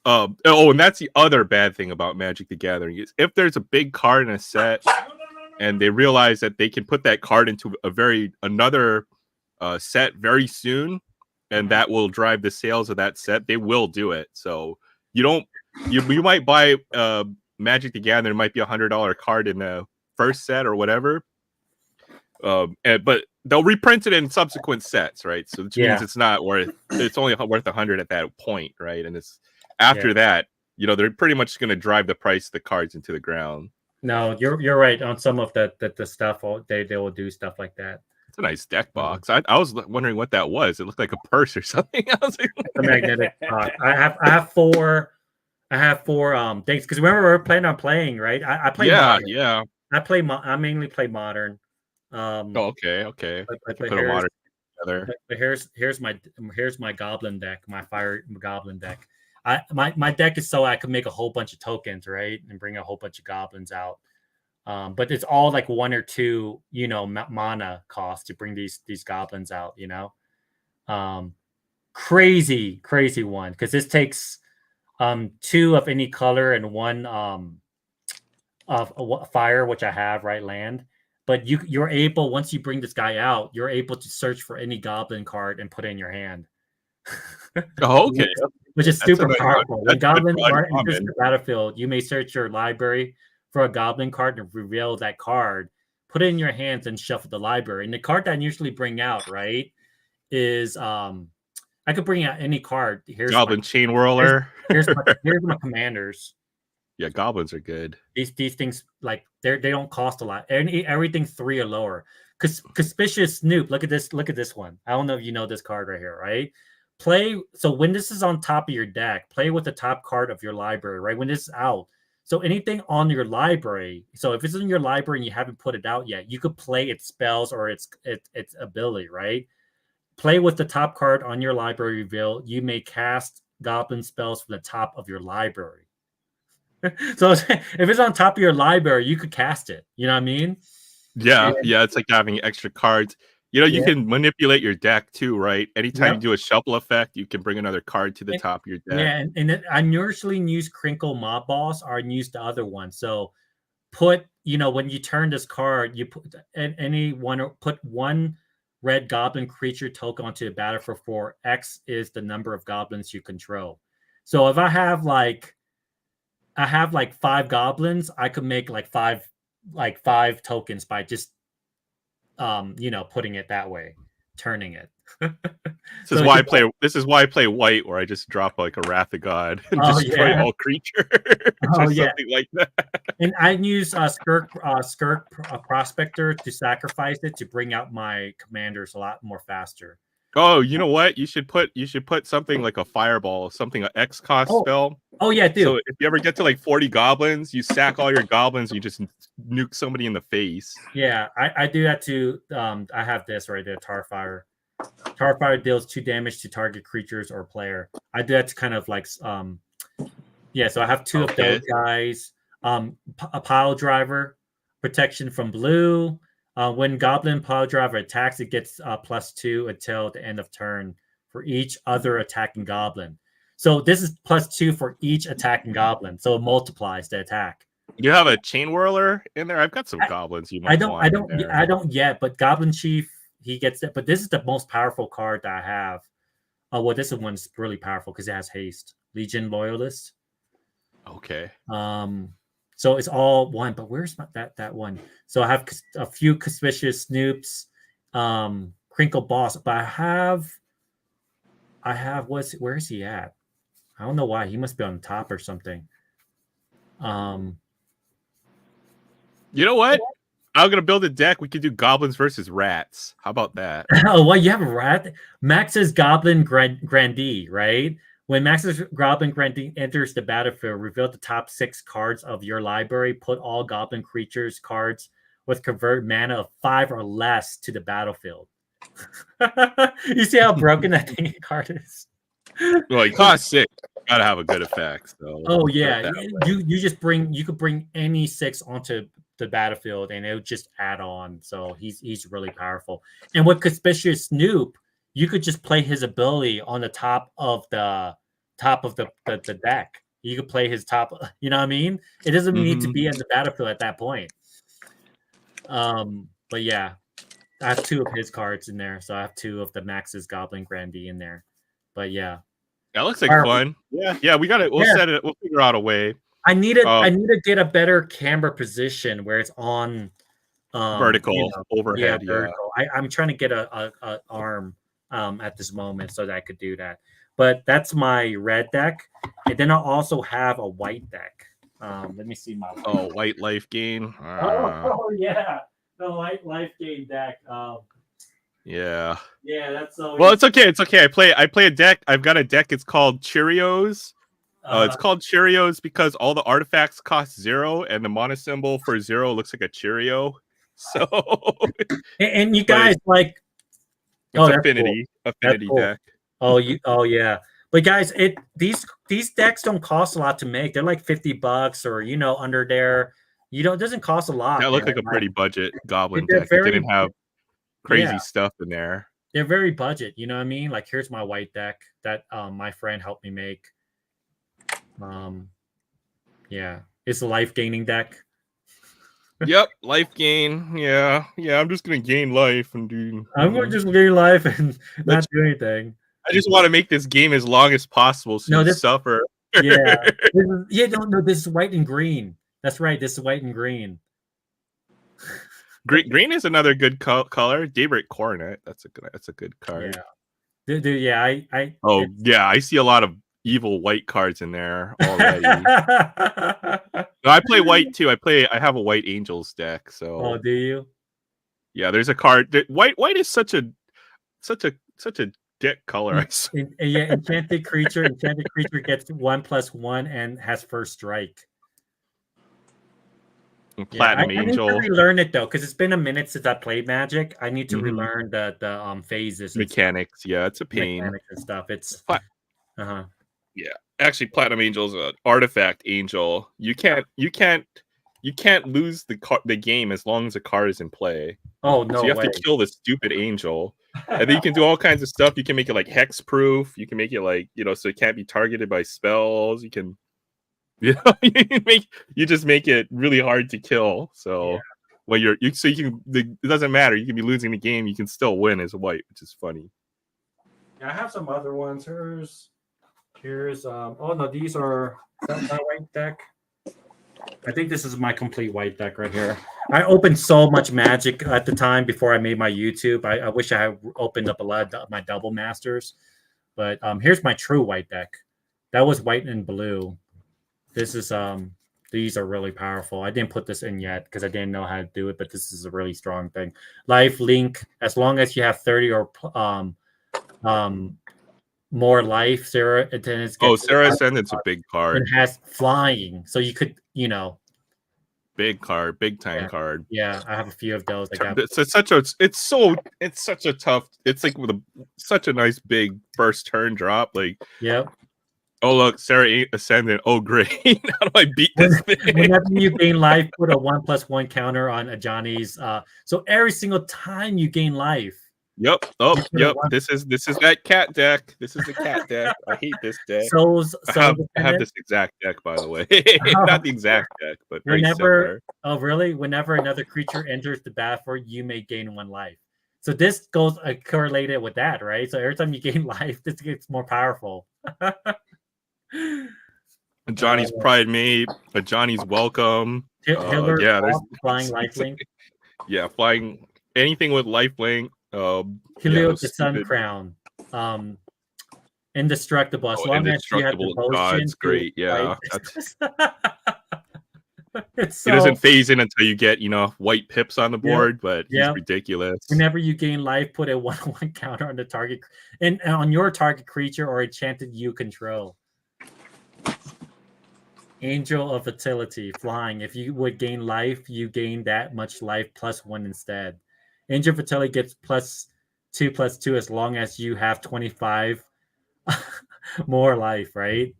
Speaker 11: And that's the other bad thing about Magic the Gathering is if there's a big card in a set and they realize that they can put that card into another set very soon, and that will drive the sales of that set, they will do it. So you might buy Magic the Gathering, there might be $100 card in the first set or whatever, but they'll reprint it in subsequent sets, right? So which means it's only worth 100 at that point, right? And it's after that, they're pretty much going to drive the price of the cards into the ground.
Speaker 1: No, you're right on some of the stuff. They will do stuff like that.
Speaker 11: It's a nice deck box. I was wondering what that was. It looked like a purse or something. I was like,
Speaker 1: a magnetic box. I have 4 I have 4 things because remember we were planning on playing, right? I play
Speaker 11: Yeah,
Speaker 1: modern.
Speaker 11: yeah.
Speaker 1: I mainly play modern.
Speaker 11: Oh, okay, okay.
Speaker 1: But,
Speaker 11: You
Speaker 1: but
Speaker 11: put a
Speaker 1: here's
Speaker 11: lot together.
Speaker 1: but here's my goblin deck, my fire goblin deck. My deck is so I could make a whole bunch of tokens, right, and bring a whole bunch of goblins out. But it's all like 1 or 2, mana cost to bring these goblins out. Um, crazy one because this takes 2 of any color and 1 of fire, which I have, right, land. But you're able, once you bring this guy out, you're able to search for any goblin card and put it in your hand.
Speaker 11: Oh, okay.
Speaker 1: Which is
Speaker 11: That's a
Speaker 1: super
Speaker 11: nice one.
Speaker 1: powerful. When
Speaker 11: That's good
Speaker 1: goblin
Speaker 11: for
Speaker 1: card enters
Speaker 11: uncommon.
Speaker 1: the battlefield, you may search your library for a goblin card and reveal that card. Put it in your hands and shuffle the library. And the card that I usually bring out, right, is I could bring out any card.
Speaker 11: Goblin Chain Whirler.
Speaker 1: Here's my commanders.
Speaker 11: Yeah, goblins are good.
Speaker 1: These things, like, they don't cost a lot. Everything 3 or lower. Conspicuous Snoop. Look at this one. I don't know if you know this card right here, right? So when this is on top of your deck, play with the top card of your library, right? When this is out. So anything on your library, so if it's in your library and you haven't put it out yet, you could play its spells or its ability, right? Play with the top card on your library reveal. You may cast goblin spells from the top of your library. So if it's on top of your library, you could cast it. You know what I mean?
Speaker 11: Yeah, yeah. It's like having extra cards. You
Speaker 1: Yeah.
Speaker 11: can manipulate your deck too, right? Anytime
Speaker 1: Yep.
Speaker 11: you do a shuffle effect, you can bring another card to the top of your deck.
Speaker 1: Yeah, and I usually use Crinkle Mob Boss or I use the other one. So put, when you turn this card, you put put 1 red goblin creature token onto the battlefield for X is the number of goblins you control. So if I have like 5 goblins, I could make like 5 tokens by just putting it that way, turning it.
Speaker 11: This is why I play white, where I just drop like a Wrath of God and destroy all creatures or something like that.
Speaker 1: And I use Skirk Prospector to sacrifice it to bring out my commanders a lot more faster.
Speaker 11: Oh, you know what? You should put something like a fireball, something an X cost spell.
Speaker 1: Oh yeah, dude.
Speaker 11: So if you ever get to like 40 goblins, you sack all your goblins, you just nuke somebody in the face.
Speaker 1: Yeah, I do that too. I have this right there, Tarfire. Tarfire deals 2 damage to target creatures or player. I do that to kind of like so I have 2 of those guys. A pile driver, protection from blue. When Goblin Pile Driver attacks, it gets +2 until the end of turn for each other attacking goblin. So this is +2 for each attacking goblin, so it multiplies the attack.
Speaker 11: You have a Chain Whirler in there? I've got some goblins.
Speaker 1: I don't yet, but Goblin Chief, he gets it. But this is the most powerful card that I have. This one's really powerful because it has haste. Legion Loyalist.
Speaker 11: Okay.
Speaker 1: So it's all 1, but where's that one? So I have a few Conspicuous Snoops, Crinkle Boss, but I have where is he at? I don't know why. He must be on top or something.
Speaker 11: You know what? I'm gonna build a deck. We could do goblins versus rats. How about that?
Speaker 1: Oh, well, you have a rat. Max's Goblin Grandee, right? When Max's Goblin Grandee enters the battlefield, reveal the top 6 cards of your library. Put all Goblin creatures cards with convert mana of 5 or less to the battlefield. You see how broken that thing card is?
Speaker 11: Well, it costs 6. Gotta have a good effect. So
Speaker 1: oh yeah, you could bring any 6 onto the battlefield and it would just add on. So he's really powerful. And with Conspicuous Snoop, you could just play his ability on the top of the deck. You could play his top, you know what I mean? It doesn't need to be in the battlefield at that point. But yeah, I have 2 of his cards in there. So I have 2 of the Max's Goblin Grandee in there. But yeah.
Speaker 11: That looks like fun. Yeah, we got it. We'll set it. We'll figure out a way.
Speaker 1: I need to get a better camera position where it's on
Speaker 11: vertical overhead. Yeah,
Speaker 1: vertical. I'm trying to get a arm at this moment so that I could do that. But that's my red deck, and then I also have a white deck. Let me see my
Speaker 11: white life gain.
Speaker 1: Oh yeah, the white life gain deck.
Speaker 11: Yeah,
Speaker 1: that's so.
Speaker 11: Well, it's okay. It's okay. I play a deck. I've got a deck. It's called Cheerios. It's called Cheerios because all the artifacts cost 0, and the monosymbol for 0 looks like a Cheerio. So,
Speaker 1: and you guys like,
Speaker 11: it's affinity,
Speaker 1: cool.
Speaker 11: affinity deck.
Speaker 1: Oh, yeah. But guys, these decks don't cost a lot to make. They're like $50 or under there. It doesn't cost a lot.
Speaker 11: That looked like a pretty budget goblin
Speaker 1: they're
Speaker 11: deck. It didn't have crazy
Speaker 1: yeah.
Speaker 11: stuff in there.
Speaker 1: They're very budget. You know what I mean? Like, here's my white deck that my friend helped me make. Yeah, it's a life gaining deck.
Speaker 11: Yep, life gain. Yeah. I'm just gonna gain life and do.
Speaker 1: I'm gonna just gain life and not do anything.
Speaker 11: I just want to make this game as long as possible, so you suffer.
Speaker 1: Yeah, this is white and green. That's right. This is white and green.
Speaker 11: Green is another good color. Daybreak Coronet. That's a good card.
Speaker 1: Yeah, dude. Yeah,
Speaker 11: I see a lot of evil white cards in there already. No, I play white too. I have a white Angels deck. So.
Speaker 1: Oh, do you?
Speaker 11: Yeah, there's a card. White is such a dick color.
Speaker 1: Enchanted creature. Enchanted creature gets 1+1 and has first strike.
Speaker 11: Platinum Angel.
Speaker 1: I need to relearn it though, because it's been a minute since I played Magic. I need to relearn the phases,
Speaker 11: mechanics. Yeah, it's a pain.
Speaker 1: Mechanics and stuff. It's
Speaker 11: Yeah, actually, Platinum Angel is an artifact angel. You can't lose the game as long as the card is in play.
Speaker 1: Oh no!
Speaker 11: So you have to kill the stupid angel, and then you can do all kinds of stuff. You can make it like hex proof. You can make it like so it can't be targeted by spells. You can. You just make it really hard to kill. So when it doesn't matter. You can be losing the game. You can still win as white, which is funny.
Speaker 1: Yeah, I have some other ones. Here's oh no, these are my white deck. I think this is my complete white deck right here. I opened so much Magic at the time before I made my YouTube. I wish I had opened up a lot of my double masters, but here's my true white deck. That was white and blue. This is these are really powerful. I didn't put this in yet because I didn't know how to do it, but this is a really strong thing. Life Link, as long as you have 30 or more life, Sarah.
Speaker 11: Sarah Ascendant's a big card.
Speaker 1: It has flying, so you could
Speaker 11: big card, big time card.
Speaker 1: Yeah, I have a few of those.
Speaker 11: It's such a tough. It's like with such a nice big first turn drop. Like oh look, Sarah Ascendant. Oh great, how do I beat this thing?
Speaker 1: Whenever you gain life, put a 1+1 counter on Ajani's. So every single time you gain life.
Speaker 11: Yep. Oh, yep. This is that cat deck. This is the cat deck. I hate this deck. I have this exact deck, by the way. Not the exact deck, but very similar.
Speaker 1: Oh, really? Whenever another creature enters the battlefield, you may gain 1 life. So this goes correlated with that, right? So every time you gain life, this gets more powerful.
Speaker 11: Johnny's Pride Mate, Johnny's Welcome.
Speaker 1: There's flying lifelink.
Speaker 11: Yeah, flying anything with lifelink.
Speaker 1: Helio the Sun Crown. Indestructible. As long as you have devotion.
Speaker 11: It's great. Yeah. It doesn't phase in until you get, white pips on the board, but he's ridiculous.
Speaker 1: Whenever you gain life, put a 1/1 counter on the target and on your target creature or enchanted you control. Angel of Fertility, flying. If you would gain life, you gain that much life +1 instead. Angel of Fertility gets +2/+2 as long as you have 25 more life, right?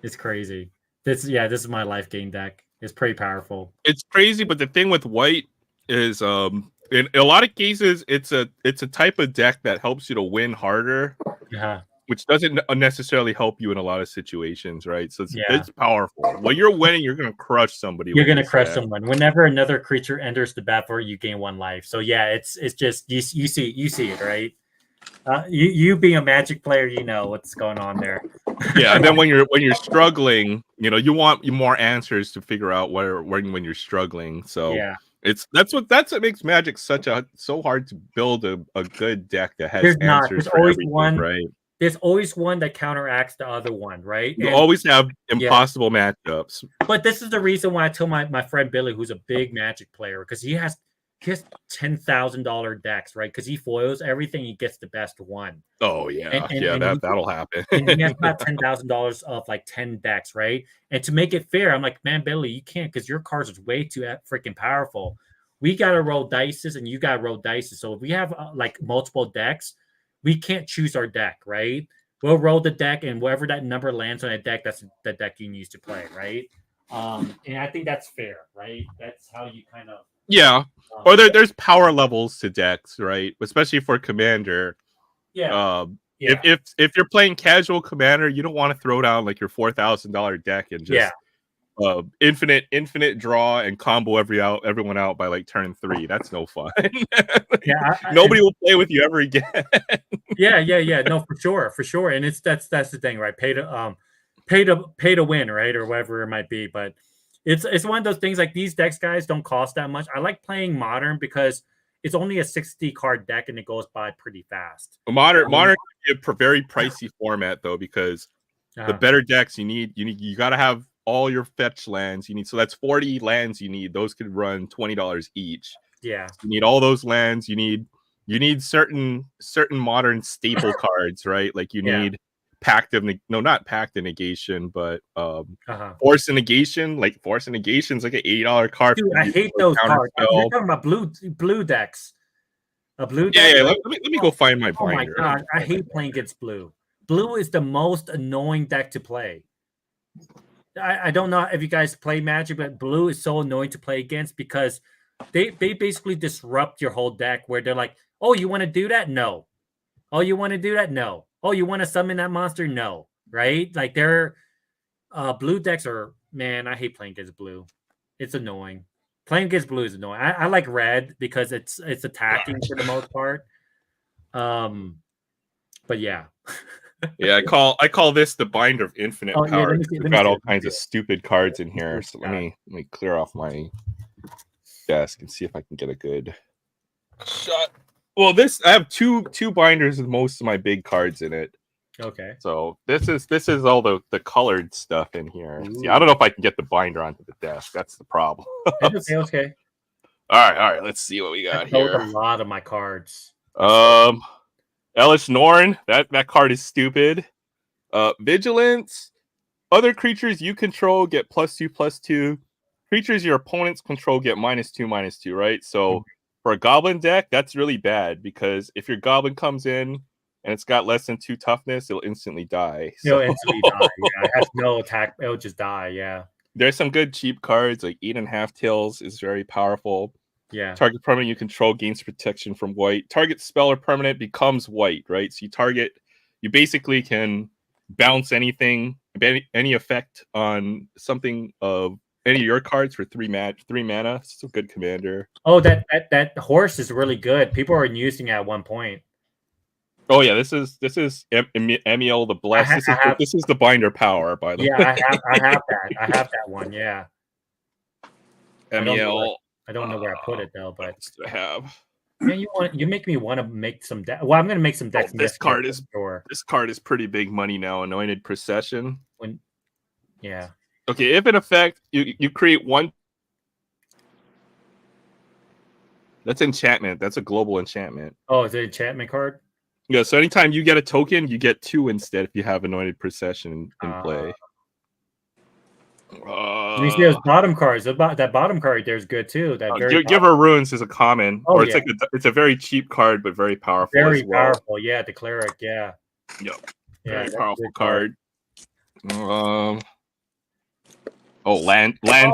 Speaker 1: It's crazy. This is my life gain deck. It's pretty powerful.
Speaker 11: It's crazy, but the thing with white is in a lot of cases it's a type of deck that helps you to win harder.
Speaker 1: Yeah.
Speaker 11: Which doesn't necessarily help you in a lot of situations, right? So it's powerful. When you're winning, you're going to crush somebody.
Speaker 1: You're going to crush someone. Whenever another creature enters the battlefield, you gain 1 life. So yeah, it's just you see it, right? You being a Magic player, you know what's going on there.
Speaker 11: Yeah, and then when you're struggling, you want more answers to figure out when you're struggling. So that's what makes Magic so hard to build a good deck that has answers for everything, right?
Speaker 1: There's always one that counteracts the other one, right?
Speaker 11: You always have impossible matchups.
Speaker 1: But this is the reason why I told my friend Billy, who's a big Magic player, because he gets $10,000 decks, right? Because he foils everything, he gets the best one.
Speaker 11: Oh yeah, yeah, that'll happen.
Speaker 1: And he has about $10,000 of like 10 decks, right? And to make it fair, I'm like, man, Billy, you can't because your cards is way too freaking powerful. We gotta roll dices, and you gotta roll dices. So if we have like multiple decks, we can't choose our deck, right? We'll roll the deck, and wherever that number lands on a deck, that's the deck you use to play, right? And I think that's fair, right? That's how you kind of
Speaker 11: or there's power levels to decks, right? Especially for commander. If you're playing casual commander, you don't want to throw down like your $4,000 deck and just infinite draw and combo everyone out by like turn 3. That's no fun. Nobody will play with you ever again.
Speaker 1: No, for sure. And that's the thing, right? Pay to win, right? Or whatever it might be. But it's one of those things, like these decks, guys, don't cost that much. I like playing modern because it's only a 60 card deck and it goes by pretty fast.
Speaker 11: Modern is a very pricey format though, because the better decks you got to have all your fetch lands you need. So that's 40 lands you need. Those could run $20 each.
Speaker 1: Yeah.
Speaker 11: You need all those lands. You need certain modern staple cards, right? Like you need not Pact of Negation, but Force of Negation. Like Force of Negation's like an $80 card.
Speaker 1: Dude, I hate those cards. You're talking about blue decks. A blue deck.
Speaker 11: Yeah. Let me go find my binder.
Speaker 1: Oh my god, I hate playing against blue. Blue is the most annoying deck to play. I don't know if you guys play Magic, but blue is so annoying to play against because they basically disrupt your whole deck where they're like, oh, you want to do that? No. Oh, you want to do that? No. Oh, you want to summon that monster? No. Right? Like they're blue decks are, man, I hate playing against blue. It's annoying. Playing against blue is annoying. I like red because it's attacking for the most part. But yeah.
Speaker 11: Yeah, I call this the binder of infinite power. We've got all kinds of stupid cards in here. So let me clear off my desk and see if I can get a good shot. Well, I have two binders with most of my big cards in it.
Speaker 1: Okay.
Speaker 11: So this is all the colored stuff in here. See, I don't know if I can get the binder onto the desk. That's the problem.
Speaker 1: Okay.
Speaker 11: All right. Let's see what we got here.
Speaker 1: A lot of my cards.
Speaker 11: Ellis Norn, that card is stupid. Vigilance. Other creatures you control get +2/+2. Creatures your opponents control get -2/-2, right? So for a goblin deck, that's really bad because if your goblin comes in and it's got less than 2 toughness, it'll instantly die.
Speaker 1: It'll instantly die. Yeah, it has no attack. It'll just die. Yeah.
Speaker 11: There's some good cheap cards like 8.5 Tails is very powerful.
Speaker 1: Yeah.
Speaker 11: Target permanent you control gains protection from white. Target spell or permanent becomes white, right? So you basically can bounce anything, any effect on something of any of your cards for 3 mana. It's a good commander.
Speaker 1: Oh, that horse is really good. People are using it at one point.
Speaker 11: Oh yeah, this is Emiel the Blessed. This is the binder power, by the way.
Speaker 1: Yeah, I have that. I have that one. Yeah.
Speaker 11: Emiel.
Speaker 1: I don't know where I put it though, but
Speaker 11: I have.
Speaker 1: Man, you make me want to make some decks. Well, I'm gonna make some decks.
Speaker 11: This card is pretty big money now. Anointed Procession.
Speaker 1: Yeah.
Speaker 11: Okay, if in effect you create one. That's enchantment. That's a global enchantment.
Speaker 1: Oh, is it an enchantment card?
Speaker 11: Yeah. So anytime you get a token, you get 2 instead if you have Anointed Procession in play.
Speaker 1: You see those bottom cards. That bottom card there is good too.
Speaker 11: Give her runes is a common, it's a very cheap card but very powerful.
Speaker 1: Very
Speaker 11: as well.
Speaker 1: powerful, yeah. The cleric, yeah.
Speaker 11: Yep. Very powerful card. Land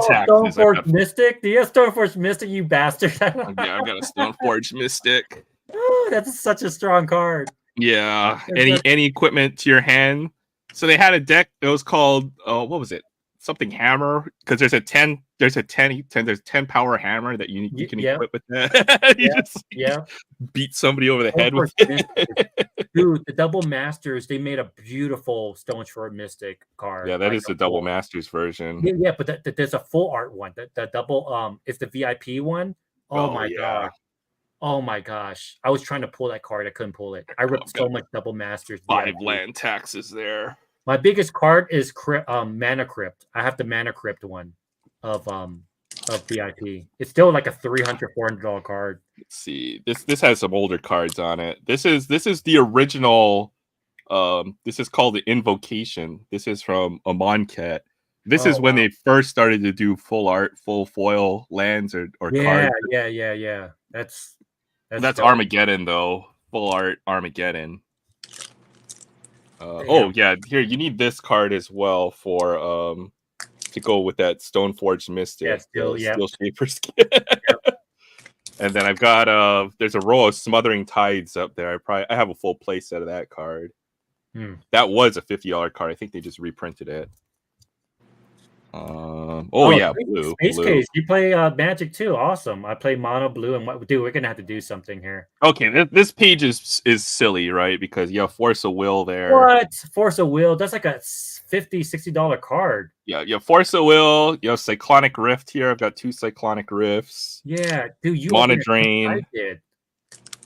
Speaker 11: tax.
Speaker 1: Stoneforge Mystic. Do you have Stoneforge Mystic, you bastard?
Speaker 11: Yeah, I've got a Stoneforge Mystic.
Speaker 1: Oh, that's such a strong card.
Speaker 11: Yeah. Any equipment to your hand. So they had a deck that was called what was it? Something hammer, because there's 10 power hammer that you can equip with that. You beat somebody over the head with it.
Speaker 1: Dude, the Double Masters, they made a beautiful Stoneforge Mystic card.
Speaker 11: Yeah, that is the Double Masters version.
Speaker 1: Yeah, but there's a full art one. The double it's the VIP one. Oh my god. Oh my gosh. I was trying to pull that card. I couldn't pull it. I ripped so much Double Masters.
Speaker 11: 5 land taxes there.
Speaker 1: My biggest card is Mana Crypt. I have the Mana Crypt one of of VIP. It's still like a $300-$400 card.
Speaker 11: Let's see. This has some older cards on it. This is the original. This is called the Invocation. This is from Amonkhet. This is when they first started to do full art, full foil lands or cards.
Speaker 1: Yeah. That's dope.
Speaker 11: Armageddon though. Full art Armageddon. Yeah. Here you need this card as well for to go with that Stoneforged Mystic.
Speaker 1: Steel
Speaker 11: Shaper skin. And then I've got there's a row of Smothering Tides up there. I have a full play set of that card. That was a $50 card. I think they just reprinted it. Blue.
Speaker 1: Space Case. You play Magic too. Awesome. I play mono blue and what? Dude, we're gonna have to do something here.
Speaker 11: Okay, this page is silly, right? Because you have Force of Will there.
Speaker 1: What? Force of Will? That's like a $50-$60 card.
Speaker 11: Yeah, you have Force of Will. You have Cyclonic Rift here. I've got 2 Cyclonic Rifts.
Speaker 1: Yeah, dude. You
Speaker 11: Mana Drain.
Speaker 1: I did.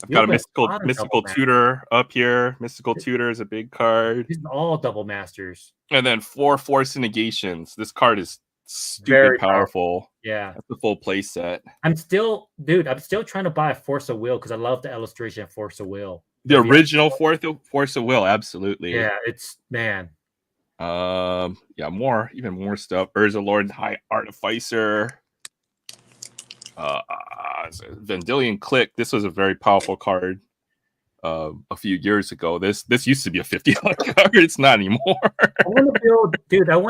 Speaker 11: I've got a mystical tutor up here. Mystical tutor is a big card.
Speaker 1: These are all double masters.
Speaker 11: And then 4 Force Negations. This card is stupid powerful.
Speaker 1: Yeah,
Speaker 11: that's the full play set.
Speaker 1: I'm still trying to buy a Force of Will because I love the illustration of Force of Will.
Speaker 11: The original Force of Will, absolutely.
Speaker 1: Yeah, it's man.
Speaker 11: Even more stuff. Urza Lord, High Artificer. Vendilion Click. This was a very powerful card a few years ago. This used to be a $50 card. It's not anymore.
Speaker 1: I want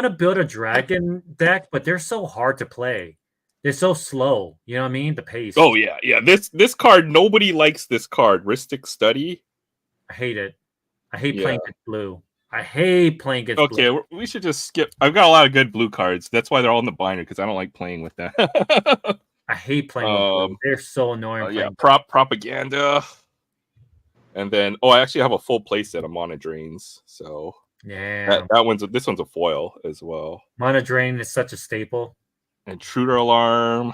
Speaker 1: to build a dragon deck, but they're so hard to play. They're so slow. You know what I mean? The pace.
Speaker 11: Oh yeah. This card, nobody likes this card. Ristic Study.
Speaker 1: I hate it. I hate playing against blue. I hate playing against blue.
Speaker 11: Okay, we should just skip. I've got a lot of good blue cards. That's why they're all in the binder, because I don't like playing with them.
Speaker 1: I hate playing with blue. They're so annoying.
Speaker 11: Propaganda. And then, I actually have a full playset of Mana Drains. So
Speaker 1: yeah,
Speaker 11: this one's a foil as well.
Speaker 1: Mana Drain is such a staple.
Speaker 11: Intruder Alarm.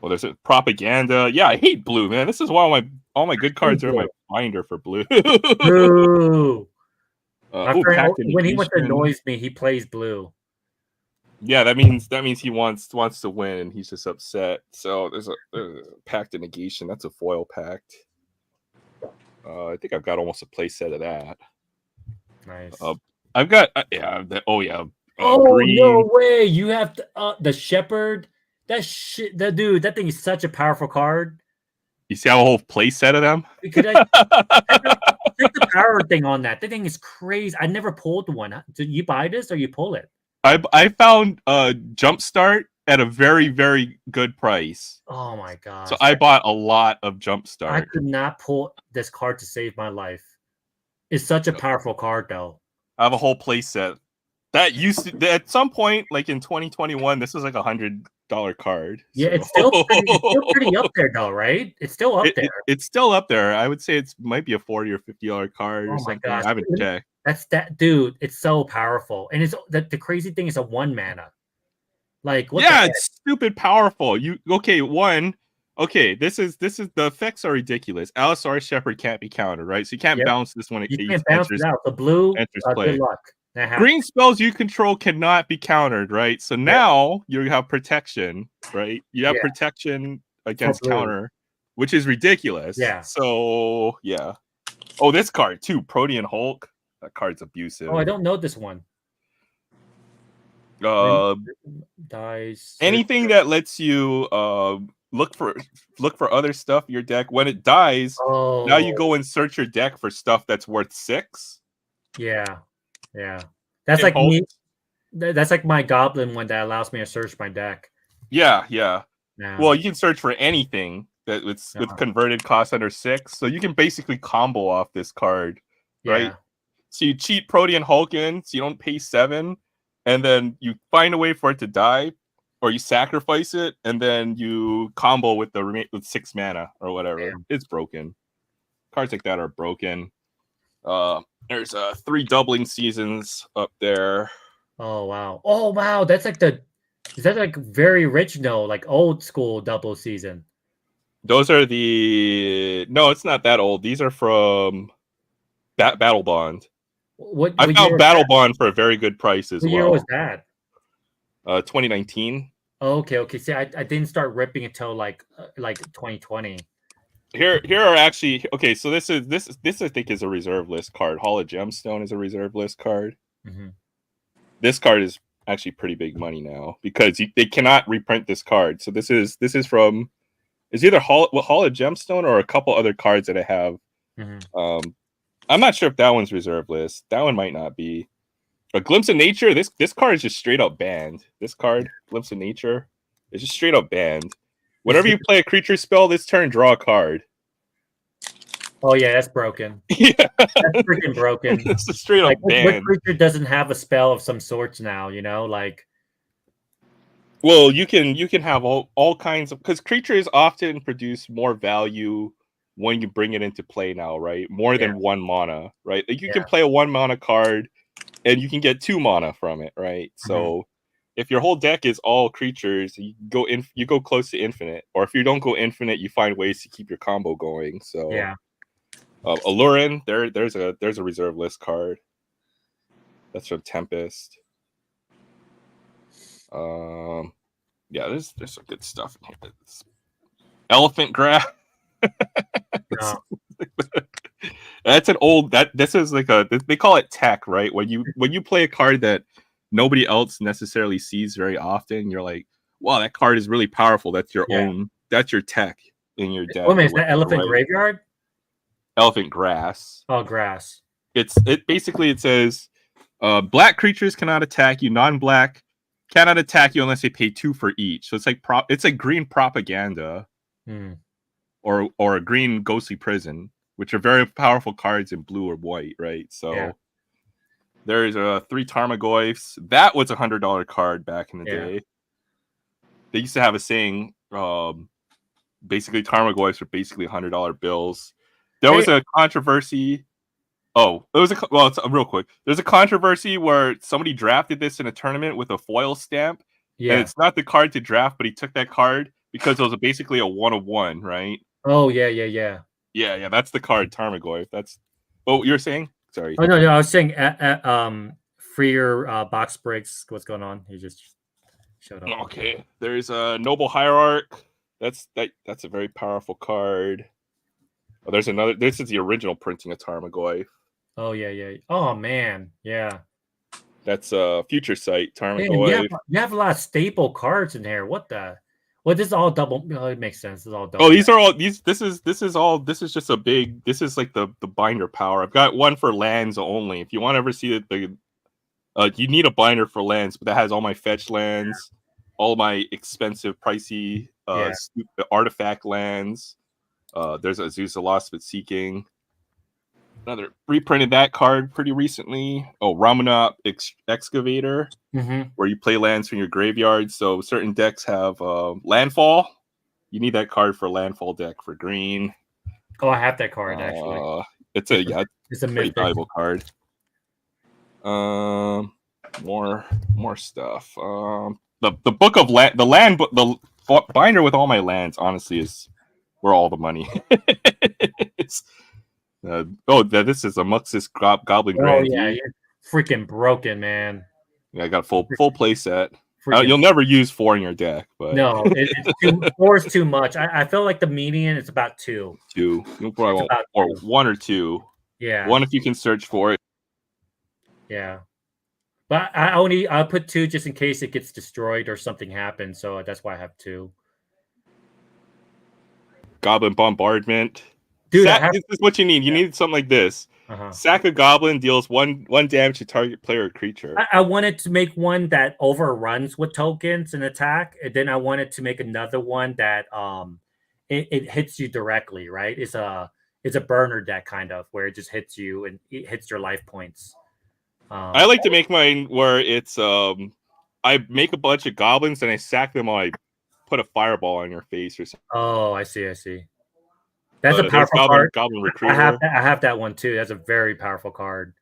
Speaker 11: Well, there's a Propaganda. Yeah, I hate blue, man. This is why all my good cards are in my binder for blue.
Speaker 1: Blue. My friend, when he wants to annoys me, he plays blue.
Speaker 11: Yeah, that means he wants to win, and he's just upset. So there's a Pact of Negation. That's a foil pact. I think I've got almost a play set of that.
Speaker 1: Nice.
Speaker 11: I've got
Speaker 1: green. No
Speaker 11: No
Speaker 1: way! You have the Shepherd. That thing is such a powerful card.
Speaker 11: You see how a whole play set of them?
Speaker 1: Because take the power thing on that. That thing is crazy. I never pulled one. Did you buy this or you pull it?
Speaker 11: I found Jumpstart at a very, very good price.
Speaker 1: Oh my god!
Speaker 11: So I bought a lot of Jumpstart.
Speaker 1: I could not pull this card to save my life. It's such a powerful card, though.
Speaker 11: I have a whole play set. That used to at some point, like in 2021, this was like $100 card.
Speaker 1: Yeah, it's still pretty up there, though, right? It's still up there.
Speaker 11: It's still up there. I would say it might be a $40 or $50 card or something.
Speaker 1: Gosh.
Speaker 11: I haven't checked.
Speaker 1: That's that, dude. It's so powerful, and it's the crazy thing is a 1 mana. Like what?
Speaker 11: Yeah, it's stupid powerful. This is the effects are ridiculous. Allosaurus Shepherd can't be countered, right? So you can't bounce this when it
Speaker 1: can't bounce it out. The blue
Speaker 11: enters play.
Speaker 1: Good luck.
Speaker 11: Green spells you control cannot be countered, right? So now you have protection, right? You have protection against counter, which is ridiculous.
Speaker 1: Yeah.
Speaker 11: So yeah. Oh, this card too, Protean Hulk. That card's abusive.
Speaker 1: Oh, I don't know this one. Dies.
Speaker 11: Anything that lets you look for other stuff in your deck. When it dies, now you go and search your deck for stuff that's worth 6.
Speaker 1: Yeah. That's like me. That's like my goblin one that allows me to search my deck.
Speaker 11: Yeah. Well, you can search for anything that with converted cost under 6. So you can basically combo off this card, right? So you cheat Protean Hulk in, so you don't pay 7, and then you find a way for it to die, or you sacrifice it, and then you combo with with 6 mana or whatever. Yeah. It's broken. Cards like that are broken. There's 3 doubling seasons up there.
Speaker 1: Oh wow! That's like is that like very original, like old school double season?
Speaker 11: Those are no, it's not that old. These are from Battle Bond. I found Battle Bond for a very good price as well.
Speaker 1: What year was that?
Speaker 11: 2019.
Speaker 1: Okay. See, I didn't start ripping until like 2020.
Speaker 11: Here are actually okay. So this I think is a reserve list card. Hall of Gemstone is a reserve list card.
Speaker 1: Mhm.
Speaker 11: This card is actually pretty big money now because they cannot reprint this card. So this is from it's either Hall of Gemstone or a couple other cards that I have.
Speaker 1: Mhm.
Speaker 11: I'm not sure if that one's reserve list. That one might not be. A Glimpse of Nature. This card is just straight up banned. This card, Glimpse of Nature, is just straight up banned. Whenever you play a creature spell this turn, draw a card.
Speaker 1: Oh yeah, that's broken.
Speaker 11: Yeah,
Speaker 1: that's freaking broken.
Speaker 11: It's a straight up
Speaker 1: What
Speaker 11: banned.
Speaker 1: creature doesn't have a spell of some sorts now? You know, like.
Speaker 11: Well, you can have all kinds of because creatures often produce more value when you bring it into play now, right? More than 1 mana, right? Like you can play a 1 mana card and you can get 2 mana from it, right? So if your whole deck is all creatures, you go close to infinite, or if you don't go infinite, you find ways to keep your combo going. So
Speaker 1: yeah,
Speaker 11: Allurin, there's a reserve list card. That's from Tempest. Yeah, there's some good stuff in here. Elephant Grass. That's an old this is like they call it tech, right? When you play a card that nobody else necessarily sees very often, you're like, wow, that card is really powerful. That's your own, that's your tech in your deck.
Speaker 1: What is that? Elephant Graveyard?
Speaker 11: Elephant Grass.
Speaker 1: Oh, grass.
Speaker 11: It basically it says black creatures cannot attack you, non-black cannot attack you unless they pay 2 for each. So it's like green propaganda. Or a green ghostly prison, which are very powerful cards in blue or white, right? So there's 3 Tarmogoyfs. That was $100 card back in the day. They used to have a saying, basically Tarmogoyfs were basically $100 bills. There was a controversy. Oh, it's real quick. There's a controversy where somebody drafted this in a tournament with a foil stamp. Yeah. And it's not the card to draft, but he took that card because it was basically a 1/1, right?
Speaker 1: Oh, yeah.
Speaker 11: Yeah, that's the card, Tarmogoyf. That's you're saying? Sorry.
Speaker 1: Oh no, I was saying freer box breaks. What's going on? He just showed up.
Speaker 11: Okay. There's a Noble Hierarch. That's a very powerful card. Oh, there's another. This is the original printing of Tarmogoyf.
Speaker 1: Oh yeah. Oh man, yeah.
Speaker 11: That's Future Sight, Tarmogoyf.
Speaker 1: You have a lot of staple cards in here. What the? Well, this is all double. It makes sense. This is all double.
Speaker 11: Oh, these are all these. This is just a big. This is like the binder power. I've got one for lands only. If you want to ever see you need a binder for lands, but that has all my fetch lands, all my expensive, pricey artifact lands. There's a Zeus of Lost but Seeking. Another reprinted that card pretty recently. Oh, Ramunap Excavator, where you play lands from your graveyard. So certain decks have landfall. You need that card for landfall deck for green.
Speaker 1: Oh, I have that card actually.
Speaker 11: It's a pretty valuable card. More stuff. The book of land, the binder with all my lands. Honestly, is where all the money is. This is a Muxus Goblin Grandee.
Speaker 1: Oh yeah, you're freaking broken, man.
Speaker 11: Yeah, I got a full play set. You'll never use 4 in your deck, but
Speaker 1: no, it's 4 is too much. I feel like the median is about 2.
Speaker 11: 2. You'll probably want 1 or 2.
Speaker 1: Yeah,
Speaker 11: 1 if you can search for it.
Speaker 1: Yeah, but I'll put 2 just in case it gets destroyed or something happens. So that's why I have 2.
Speaker 11: Goblin Bombardment.
Speaker 1: Dude,
Speaker 11: this is what you need. You need something like this. Sack a Goblin deals 1 damage to target player or creature.
Speaker 1: I wanted to make one that overruns with tokens and attack, and then I wanted to make another one that it hits you directly. Right? It's a burner deck kind of where it just hits you and it hits your life points.
Speaker 11: I like to make mine where it's I make a bunch of goblins and I sack them while I put a fireball on your face or something.
Speaker 1: Oh, I see. That's a powerful card.
Speaker 11: Goblin Recruiter.
Speaker 1: I have that one too. That's a very powerful card.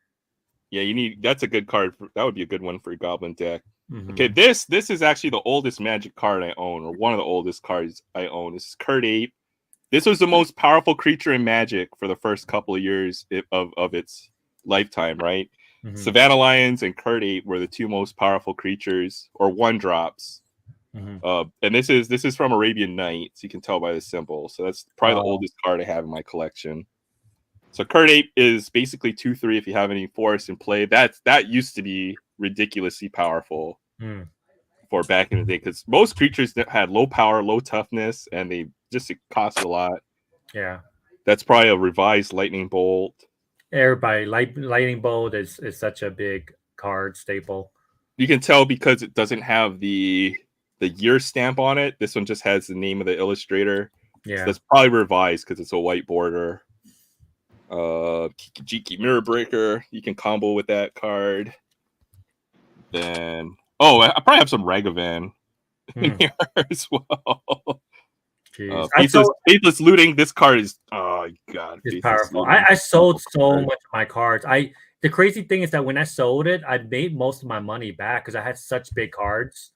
Speaker 11: Yeah, that's a good card. That would be a good one for your goblin deck. Okay, this is actually the oldest Magic card I own, or one of the oldest cards I own. This is Curd Ape. This was the most powerful creature in Magic for the first couple of years of its lifetime, right? Savannah Lions and Curd Ape were the 2 most powerful creatures, or 1-drops And this is from Arabian Nights. You can tell by the symbol. So that's probably the oldest card I have in my collection. So card 8 is basically 2/3 if you have any forest in play. That used to be ridiculously powerful for back in the day, because most creatures that had low power, low toughness, and it cost a lot.
Speaker 1: Yeah.
Speaker 11: That's probably a revised lightning bolt.
Speaker 1: Everybody, lightning bolt is such a big card staple.
Speaker 11: You can tell because it doesn't have the year stamp on it. This one just has the name of the illustrator.
Speaker 1: Yeah.
Speaker 11: So that's probably revised because it's a white border. Kikijiki Mirror Breaker. You can combo with that card. Then I probably have some Ragavan in here as well. Faithless Looting. This card is
Speaker 1: it's powerful. I sold so much of my cards. The crazy thing is that when I sold it, I made most of my money back because I had such big cards.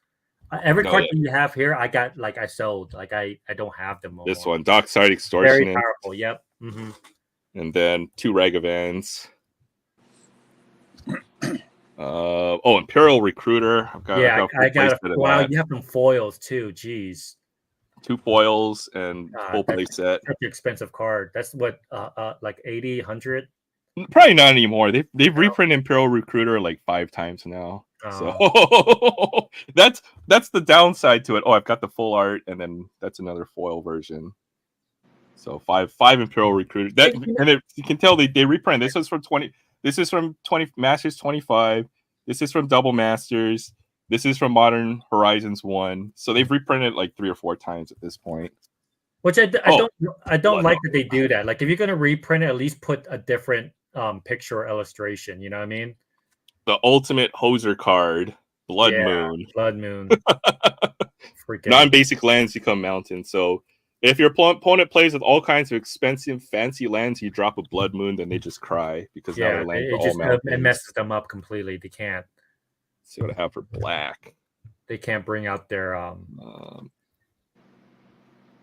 Speaker 1: Every card that you have here, I got I sold. I don't have them.
Speaker 11: This one, Dockside Extortion.
Speaker 1: Very powerful. Yep.
Speaker 11: And then 2 Ragavans. Imperial Recruiter.
Speaker 1: I got wow, you have some foils too. Jeez.
Speaker 11: 2 foils and full play set.
Speaker 1: Such an expensive card. That's what like 80, 100.
Speaker 11: Probably not anymore. They've reprinted Imperial Recruiter like 5 times now. So that's the downside to it. I've got the full art, and then that's another foil version. So 5 Imperial Recruiter. You can tell they reprint. This is from 20. This is from 20 Masters 25. This is from Double Masters. This is from Modern Horizons 1. So they've reprinted like 3 or 4 times at this point.
Speaker 1: Which I don't like that they do that. Like if you're gonna reprint it, at least put a different picture or illustration. You know what I mean?
Speaker 11: The ultimate hoser card, Blood Moon.
Speaker 1: Blood Moon.
Speaker 11: Non-basic lands become mountains. So if your opponent plays with all kinds of expensive, fancy lands, you drop a Blood Moon, then they just cry because now their lands are all mountains.
Speaker 1: It messes them up completely. They can't.
Speaker 11: Let's see what I have for black.
Speaker 1: They can't bring out their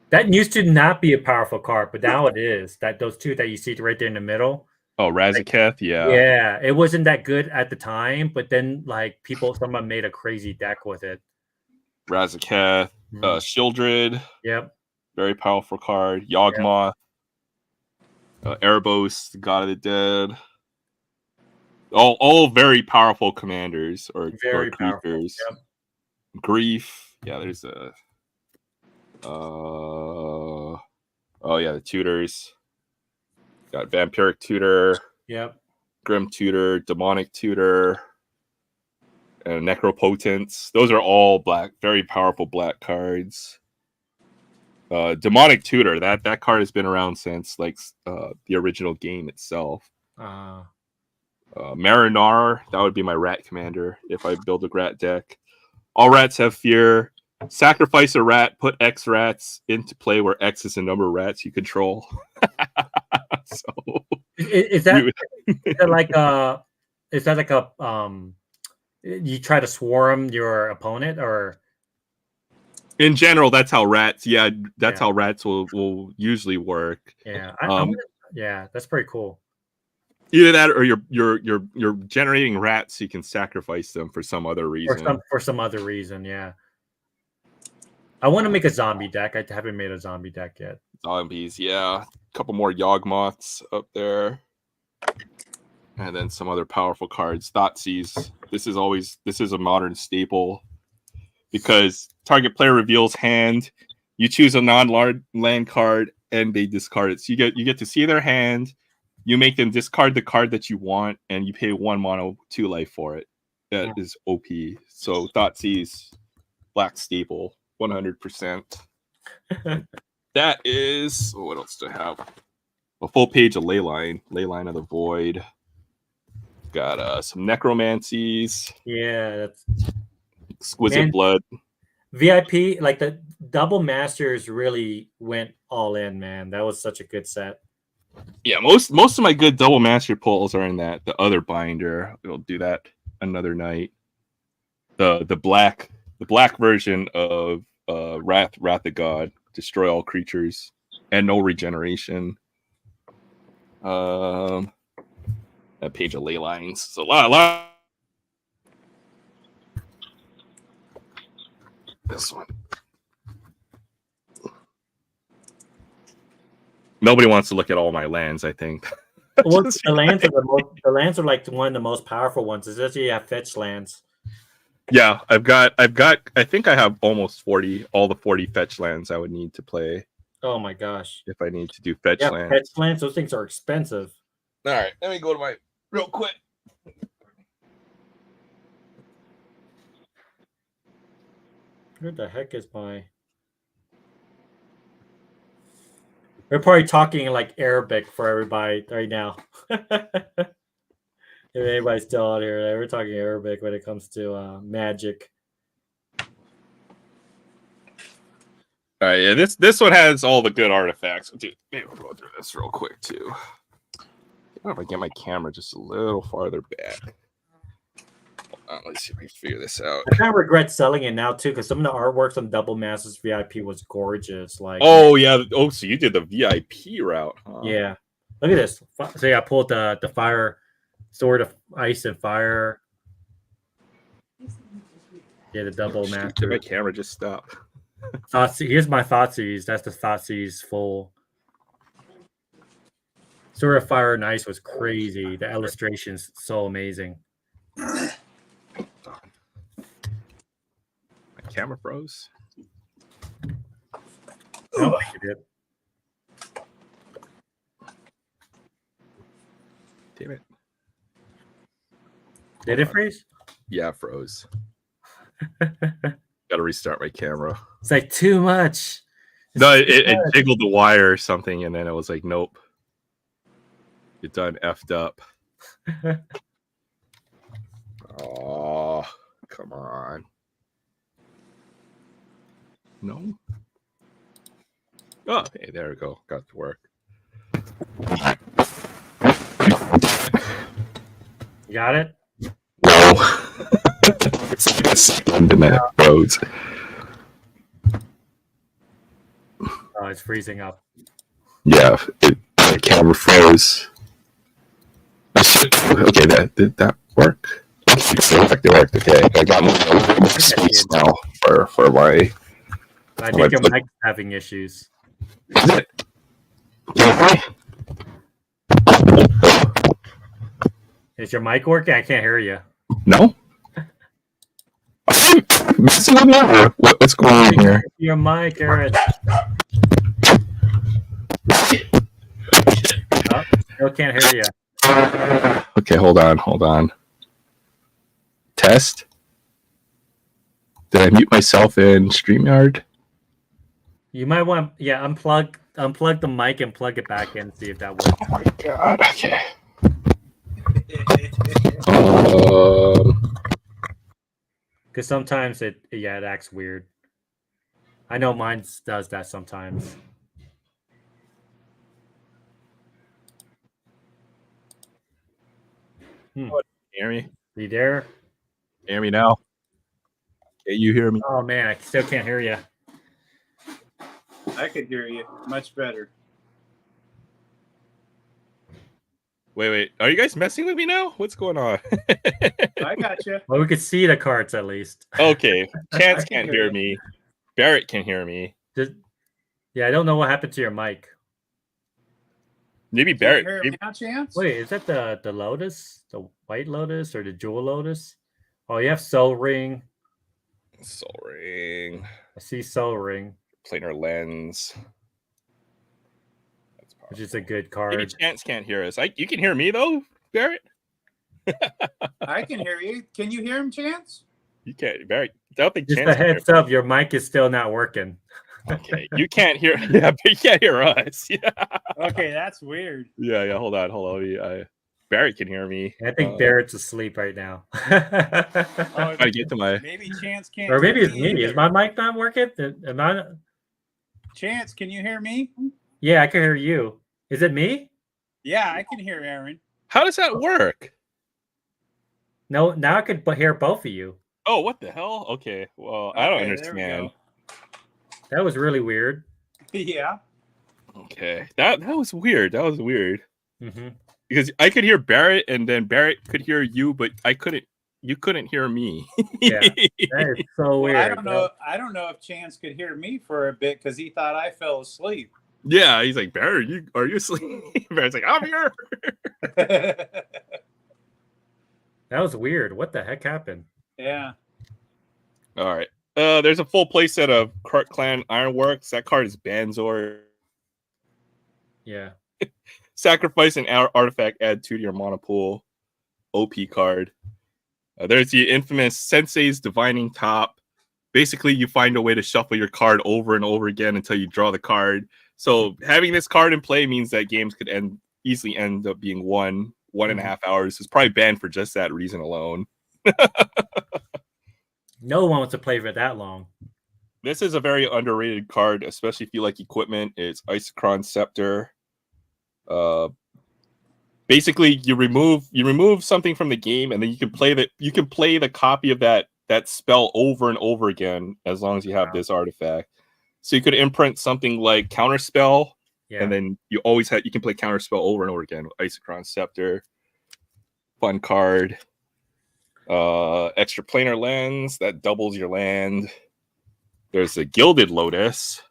Speaker 1: that used to not be a powerful card, but now it is. Those 2 that you see right there in the middle.
Speaker 11: Oh, Razaketh, yeah.
Speaker 1: Yeah, it wasn't that good at the time, but then someone made a crazy deck with it.
Speaker 11: Razaketh, Shieldred.
Speaker 1: Yep.
Speaker 11: Very powerful card. Yawgmoth. Erebos, God of the Dead. All very powerful commanders or creatures.
Speaker 1: Yep.
Speaker 11: Grief. Yeah, there's a the tutors. Got Vampiric Tutor.
Speaker 1: Yep.
Speaker 11: Grim Tutor, Demonic Tutor, and Necropotence. Those are all black, very powerful black cards. Demonic Tutor, that card has been around since the original game itself. Marinar, that would be my rat commander if I build a rat deck. All rats have fear. Sacrifice a rat, put X rats into play where X is the number of rats you control. So
Speaker 1: is that like a you try to swarm your opponent, or
Speaker 11: in general that's how rats how rats will usually work.
Speaker 1: That's pretty cool.
Speaker 11: Either that or you're generating rats so you can sacrifice them for some other reason.
Speaker 1: For some other reason, yeah. I want to make a zombie deck. I haven't made a zombie deck yet.
Speaker 11: Zombies, yeah. A couple more Yawgmoths up there. And then some other powerful cards. Thoughtseize. This is a modern staple. Because target player reveals hand, you choose a non-land card, and they discard it. So you get to see their hand, you make them discard the card that you want, and you pay 1 mono 2 life for it. That is OP. So Thoughtseize, black staple. 100%. That is what else do I have? A full page of Leyline of the Void. Got some necromancies.
Speaker 1: Yeah, that's
Speaker 11: exquisite blood.
Speaker 1: VIP, like the Double Masters really went all in, man. That was such a good set.
Speaker 11: Yeah, most of my good Double Master pulls are in the other binder. We'll do that another night. The black version of Wrath of God, destroy all creatures and no regeneration. A page of ley lines. So a lot. This one. Nobody wants to look at all my lands, I think.
Speaker 1: Well, the lands are the lands are like one of the most powerful ones. It's just you have fetch lands.
Speaker 11: Yeah, I've got. I think I have almost 40, all the 40 fetch lands I would need to play.
Speaker 1: Oh my gosh!
Speaker 11: If I need to do fetch lands,
Speaker 1: fetch lands. Those things are expensive.
Speaker 11: All right, let me go to my real quick.
Speaker 1: Where the heck is my? We're probably talking like Arabic for everybody right now. If anybody's still out here, we're talking Arabic when it comes to Magic.
Speaker 11: All right, yeah, this one has all the good artifacts. Dude, maybe we'll go through this real quick too. What if I get my camera just a little farther back? Hold on, let's see if we can figure this out.
Speaker 1: I kind of regret selling it now too, because some of the artworks on Double Masters VIP was gorgeous. Like,
Speaker 11: oh yeah, oh, so you did the VIP route, huh?
Speaker 1: Yeah, look at this. So yeah, I pulled the fire sword of ice and fire. Yeah, the Double Master.
Speaker 11: My camera just stopped.
Speaker 1: Here's my Thoughtseize. That's the Thoughtseize full. Sword of Fire and Ice was crazy. The illustration's so amazing.
Speaker 11: My camera froze.
Speaker 1: Oh, you did.
Speaker 11: Damn it.
Speaker 1: Did it freeze?
Speaker 11: Yeah, it froze. Gotta restart my camera.
Speaker 1: It's like too much.
Speaker 11: No, it jiggled the wire or something, and then it was like, nope. You're done effed up. Oh, come on. No. Oh, hey, there we go. Got to work.
Speaker 1: You got it?
Speaker 11: No. It's like a second and it froze.
Speaker 1: Oh, it's freezing up.
Speaker 11: Yeah, the camera froze. Okay, did that work? It worked. Okay, I got more space now for my.
Speaker 1: I think your mic's having issues.
Speaker 11: Is it?
Speaker 1: Is your mic working? I can't hear you.
Speaker 11: No. Messing up now. What's going on here?
Speaker 1: Your mic, Aaron. Oh, still can't hear you.
Speaker 11: Okay, hold on. Test. Did I mute myself in StreamYard?
Speaker 1: You might want, unplug the mic and plug it back in. See if that works.
Speaker 11: Oh my god. Okay.
Speaker 1: Because sometimes it acts weird. I know mine does that sometimes.
Speaker 11: Hear me?
Speaker 1: Are you there?
Speaker 11: Hear me now? Can you hear me?
Speaker 1: Oh man, I still can't hear you.
Speaker 10: I could hear you much better.
Speaker 11: Wait. Are you guys messing with me now? What's going on?
Speaker 10: I got you.
Speaker 1: Well, we could see the cards at least.
Speaker 11: Okay. Chance can't hear me. Barrett can hear me.
Speaker 1: I don't know what happened to your mic.
Speaker 11: Maybe Barrett.
Speaker 10: Hear me now, Chance?
Speaker 1: Wait, is that the Lotus? The White Lotus or the Jewel Lotus? Oh, you have Soul Ring.
Speaker 11: Soul Ring.
Speaker 1: I see Soul Ring.
Speaker 11: Planar Lens.
Speaker 1: Which is a good card.
Speaker 11: Maybe Chance can't hear us. You can hear me though, Barrett?
Speaker 10: I can hear you. Can you hear him, Chance?
Speaker 11: You can't, Barrett. I don't think
Speaker 1: Just
Speaker 11: Chance
Speaker 1: a heads up, your mic is still not working.
Speaker 11: Okay, you can't hear. Yeah, but you can't hear us. Yeah.
Speaker 10: Okay, that's weird.
Speaker 11: Yeah. Hold on. Barrett can hear me.
Speaker 1: I think Barrett's asleep right now.
Speaker 11: Trying to get to my.
Speaker 10: Maybe Chance can't.
Speaker 1: Or maybe
Speaker 10: hear
Speaker 1: it's me. Is my mic not working? Am I?
Speaker 10: Chance, can you hear me?
Speaker 1: Yeah, I can hear you. Is it me?
Speaker 10: Yeah, I can hear Aaron.
Speaker 11: How does that work?
Speaker 1: No, now I could hear both of you.
Speaker 11: Oh, what the hell? Okay, well, I don't understand.
Speaker 1: That was really weird.
Speaker 10: Yeah.
Speaker 11: Okay, that was weird. That was weird.
Speaker 1: Mm-hmm.
Speaker 11: Because I could hear Barrett, and then Barrett could hear you, but I couldn't you couldn't hear me.
Speaker 1: Yeah, that is so weird.
Speaker 10: I don't know. I don't know if Chance could hear me for a bit because he thought I fell asleep.
Speaker 11: Yeah, he's like, Bear, are you asleep? Bear's like, I'm here.
Speaker 1: That was weird. What the heck happened?
Speaker 10: Yeah.
Speaker 11: All right. There's a full playset of Kart Clan Ironworks. That card is Banzor.
Speaker 1: Yeah.
Speaker 11: Sacrifice an artifact, add 2 to your mana pool. OP card. There's the infamous Sensei's Divining Top. Basically, you find a way to shuffle your card over and over again until you draw the card. So having this card in play means that games could easily end up being 1.5 hours. It's probably banned for just that reason alone.
Speaker 1: No one wants to play for that long.
Speaker 11: This is a very underrated card, especially if you like equipment. It's Isochron Scepter. Basically, you remove something from the game, and then you can play the copy of that spell over and over again as long as you have this artifact. So you could imprint something like Counterspell, and then you can play Counterspell over and over again with Isochron Scepter. Fun card. Extra planar lens that doubles your land. There's a Gilded Lotus.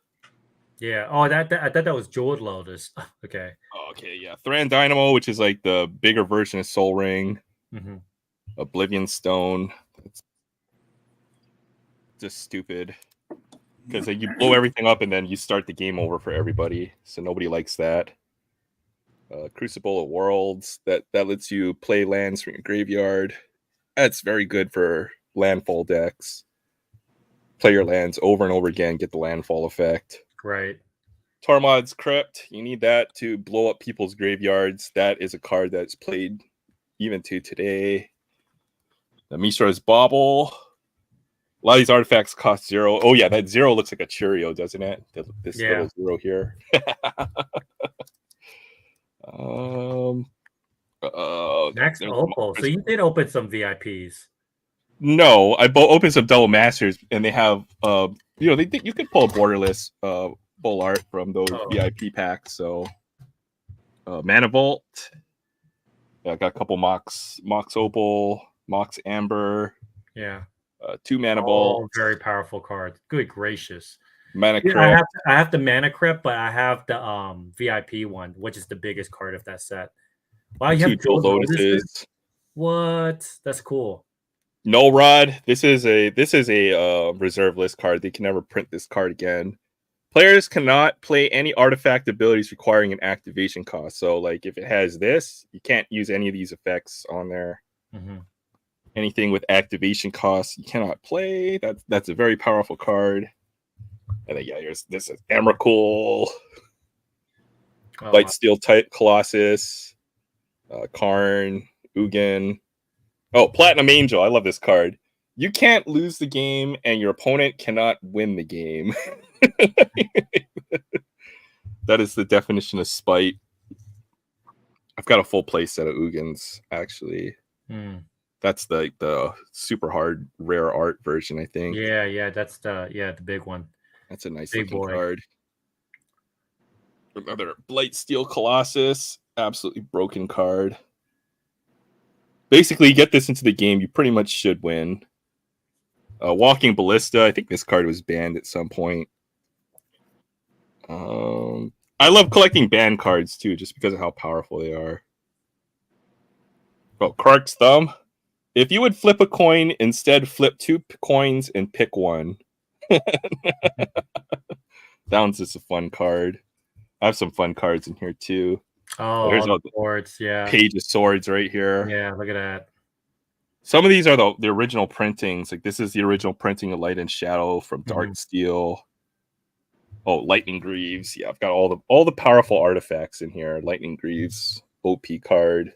Speaker 1: Yeah. Oh, I thought that was Jeweled Lotus. Okay.
Speaker 11: Oh, okay, yeah. Thran Dynamo, which is like the bigger version of Soul Ring.
Speaker 1: Mm-hmm.
Speaker 11: Oblivion Stone. It's just stupid. Because you blow everything up and then you start the game over for everybody. So nobody likes that. Crucible of Worlds. That lets you play lands from your graveyard. That's very good for landfall decks. Play your lands over and over again, get the landfall effect.
Speaker 1: Right.
Speaker 11: Tormod's Crypt. You need that to blow up people's graveyards. That is a card that's played even to today. The Mishra's Bauble. A lot of these artifacts cost 0. Oh, yeah, that 0 looks like a Cheerio, doesn't it? This little 0 here.
Speaker 1: Next Opal. So you did open some VIPs.
Speaker 11: No, I opened some Double Masters, and they have, you could pull a borderless full art from those VIP packs. So, Mana Vault. I got a couple Mox Opal, Mox Amber.
Speaker 1: Yeah.
Speaker 11: 2 Mana Vault.
Speaker 1: Very powerful cards. Good gracious.
Speaker 11: Mana Crypt.
Speaker 1: I have the Mana Crypt, but I have the VIP one, which is the biggest card of that set. Wow, you have 2 Lotuses. What? That's cool.
Speaker 11: No Rod. This is a reserve list card. They can never print this card again. Players cannot play any artifact abilities requiring an activation cost. So, like, if it has this, you can't use any of these effects on there.
Speaker 1: Mm-hmm.
Speaker 11: Anything with activation costs, you cannot play. That's a very powerful card. And then this is Emrakul, Lightsteel type Colossus, Karn, Ugin. Oh, Platinum Angel. I love this card. You can't lose the game, and your opponent cannot win the game. That is the definition of spite. I've got a full play set of Ugins, actually. That's the super hard rare art version, I think.
Speaker 1: Yeah, that's the big one.
Speaker 11: That's a nice looking card. Another Blightsteel Colossus, absolutely broken card. Basically, you get this into the game, you pretty much should win. Walking Ballista, I think this card was banned at some point. I love collecting banned cards too, just because of how powerful they are. Oh, Krark's Thumb. If you would flip a coin, instead flip 2 coins and pick one. That one's just a fun card. I have some fun cards in here too.
Speaker 1: Oh, there's the swords, yeah.
Speaker 11: Page of Swords right here.
Speaker 1: Yeah, look at that.
Speaker 11: Some of these are the original printings. Like this is the original printing of Light and Shadow from Dark Steel. Oh, Lightning Greaves. Yeah, I've got all the powerful artifacts in here. Lightning Greaves, OP card.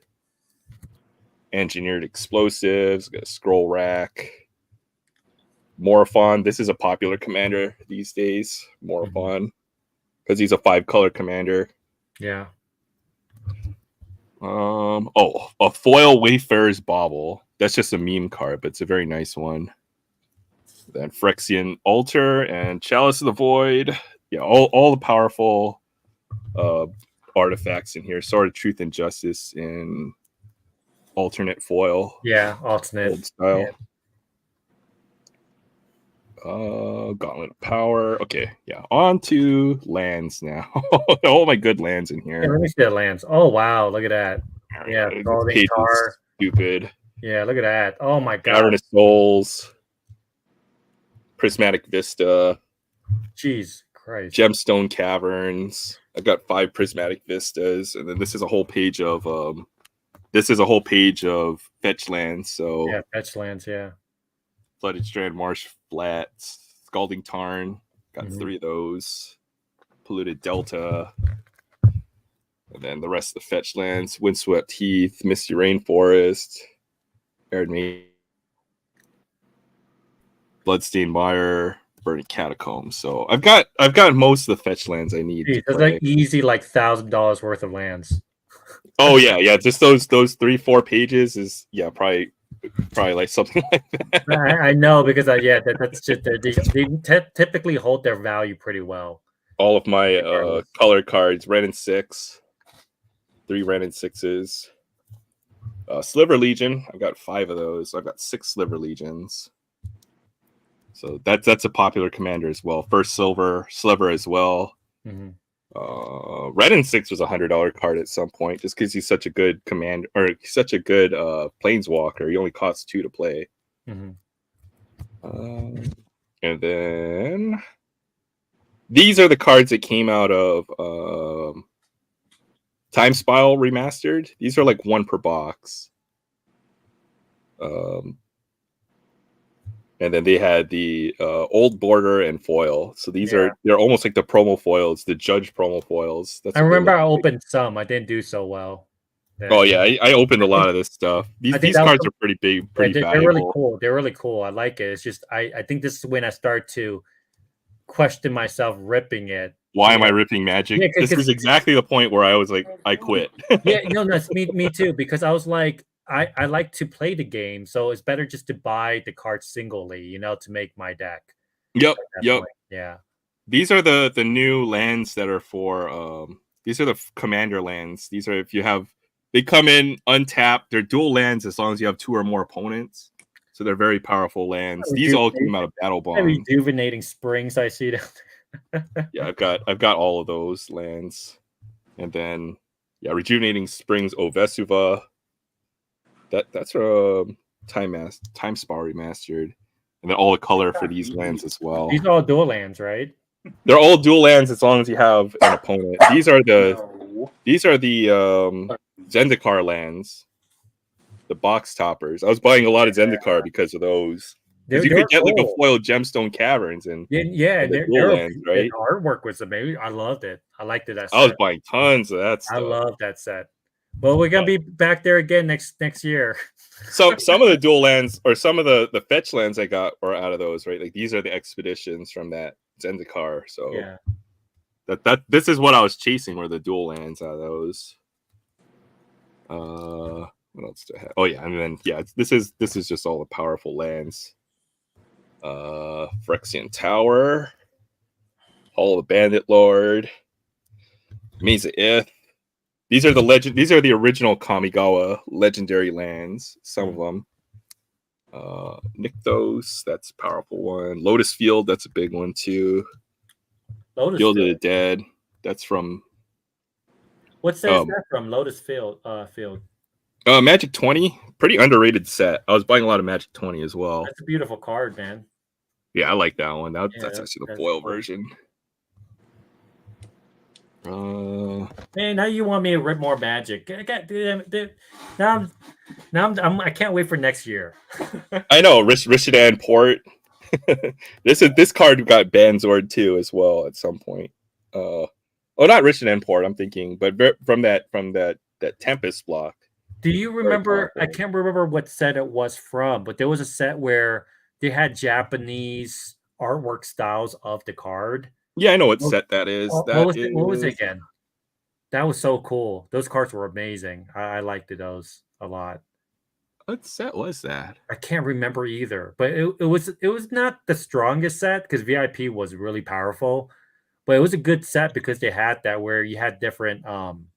Speaker 11: Engineered Explosives, got a Scroll Rack. Morophon. This is a popular commander these days. Morophon. Because he's a 5-color commander.
Speaker 1: Yeah.
Speaker 11: A foil Wayfarer's Bauble. That's just a meme card, but it's a very nice one. Then Phyrexian Altar and Chalice of the Void. Yeah, all the powerful artifacts in here. Sword of Truth and Justice in alternate foil.
Speaker 1: Yeah, alternate.
Speaker 11: Old style.
Speaker 1: Yeah.
Speaker 11: Gauntlet of Power. Okay, yeah. On to lands now. All my good lands in here.
Speaker 1: Yeah, let me see the lands. Oh wow, look at that. Yeah,
Speaker 11: This
Speaker 1: Scalding
Speaker 11: page
Speaker 1: Tar.
Speaker 11: is stupid.
Speaker 1: Yeah, look at that. Oh my god.
Speaker 11: Cavern of Souls. Prismatic Vista.
Speaker 1: Jeez Christ.
Speaker 11: Gemstone Caverns. I've got 5 Prismatic Vistas, and then this is a whole page of fetch lands. So
Speaker 1: yeah, fetch lands. Yeah.
Speaker 11: Flooded Strand Marsh Flats, Scalding Tarn, got
Speaker 1: Mhm.
Speaker 11: 3 of those. Polluted Delta, and then the rest of the fetch lands: Windswept Heath, Misty Rainforest, Arid Maze, Bloodstained Mire, Burning Catacombs. So I've got most of the fetch lands I need.
Speaker 1: Jeez, that's like easy, like $1,000 worth of lands.
Speaker 11: Oh yeah. Just those 3-4 pages is probably like something like that.
Speaker 1: I know because that's just they typically hold their value pretty well.
Speaker 11: All of my color cards, Ren and 6, 3 Ren and 6s. Sliver Legion, I've got 5 of those. I've got 6 Sliver Legions. So that's a popular commander as well. First Silver Sliver as well.
Speaker 1: Mm-hmm.
Speaker 11: Red and 6 was $100 card at some point, just because he's such a good command or such a good planeswalker. He only costs 2 to play.
Speaker 1: Mm-hmm.
Speaker 11: And then these are the cards that came out of Time Spiral Remastered. These are like 1 per box. And then they had the old border and foil. So they're almost like the promo foils, the Judge promo foils.
Speaker 1: I remember I opened some. I didn't do so well.
Speaker 11: Oh yeah, I opened a lot of this stuff. These cards are pretty big, pretty valuable.
Speaker 1: They're really cool. They're really cool. I like it. It's just I think this is when I start to question myself ripping it.
Speaker 11: Why am I ripping Magic? This is exactly the point where I was like, I quit.
Speaker 1: Yeah, no, that's me too. Because I was like, I like to play the game, so it's better just to buy the cards singly, to make my deck.
Speaker 11: Yep.
Speaker 1: Point. Yeah.
Speaker 11: These are the new lands that are for these are the commander lands. These are they come in untapped. They're dual lands as long as you have 2 or more opponents. So they're very powerful lands. These all came out of Battle Bond.
Speaker 1: Rejuvenating Springs, I see down there.
Speaker 11: Yeah, I've got all of those lands. And then Rejuvenating Springs Ovesuva. That's Time Spar Remastered. And then all the color for these lands as well.
Speaker 1: These are all dual lands, right?
Speaker 11: They're all dual lands as long as you have an opponent. These are the Zendikar lands, the box toppers. I was buying a lot of Zendikar because of those. Because you could get like a foil Gemstone Caverns and
Speaker 1: their
Speaker 11: lands, right?
Speaker 1: artwork was amazing. I loved it. I liked it.
Speaker 11: I was buying tons of that stuff.
Speaker 1: I love that set. Well, we're gonna be back there again next year.
Speaker 11: Some of the dual lands or some of the fetch lands I got were out of those, right? Like these are the expeditions from that Zendikar. So
Speaker 1: yeah,
Speaker 11: this is what I was chasing, were the dual lands out of those. What else do I have? Oh yeah, and then this is just all the powerful lands. Phyrexian Tower, Hall of the Bandit Lord, Maze of Ith. These are the original Kamigawa legendary lands. Some of them. Nykthos, that's a powerful one. Lotus Field, that's a big one too. Field of the Dead, that's from.
Speaker 1: What set is that from? Lotus Field.
Speaker 11: Magic 20, pretty underrated set. I was buying a lot of Magic 20 as well.
Speaker 1: That's a beautiful card, man.
Speaker 11: Yeah, I like that one. That's actually the foil version.
Speaker 1: Man, now you want me to rip more Magic? Now I can't wait for next year.
Speaker 11: I know, Rishadan Port. This card got Banzord too as well at some point. Not Rishadan Port. I'm thinking, but from that Tempest block.
Speaker 1: Do you remember? I can't remember what set it was from, but there was a set where they had Japanese artwork styles of the card.
Speaker 11: Yeah, I know what set that is.
Speaker 1: What was it again? That was so cool. Those cards were amazing. I liked those a lot.
Speaker 11: What set was that?
Speaker 1: I can't remember either, but it was not the strongest set because VIP was really powerful, but it was a good set because they had that where you had different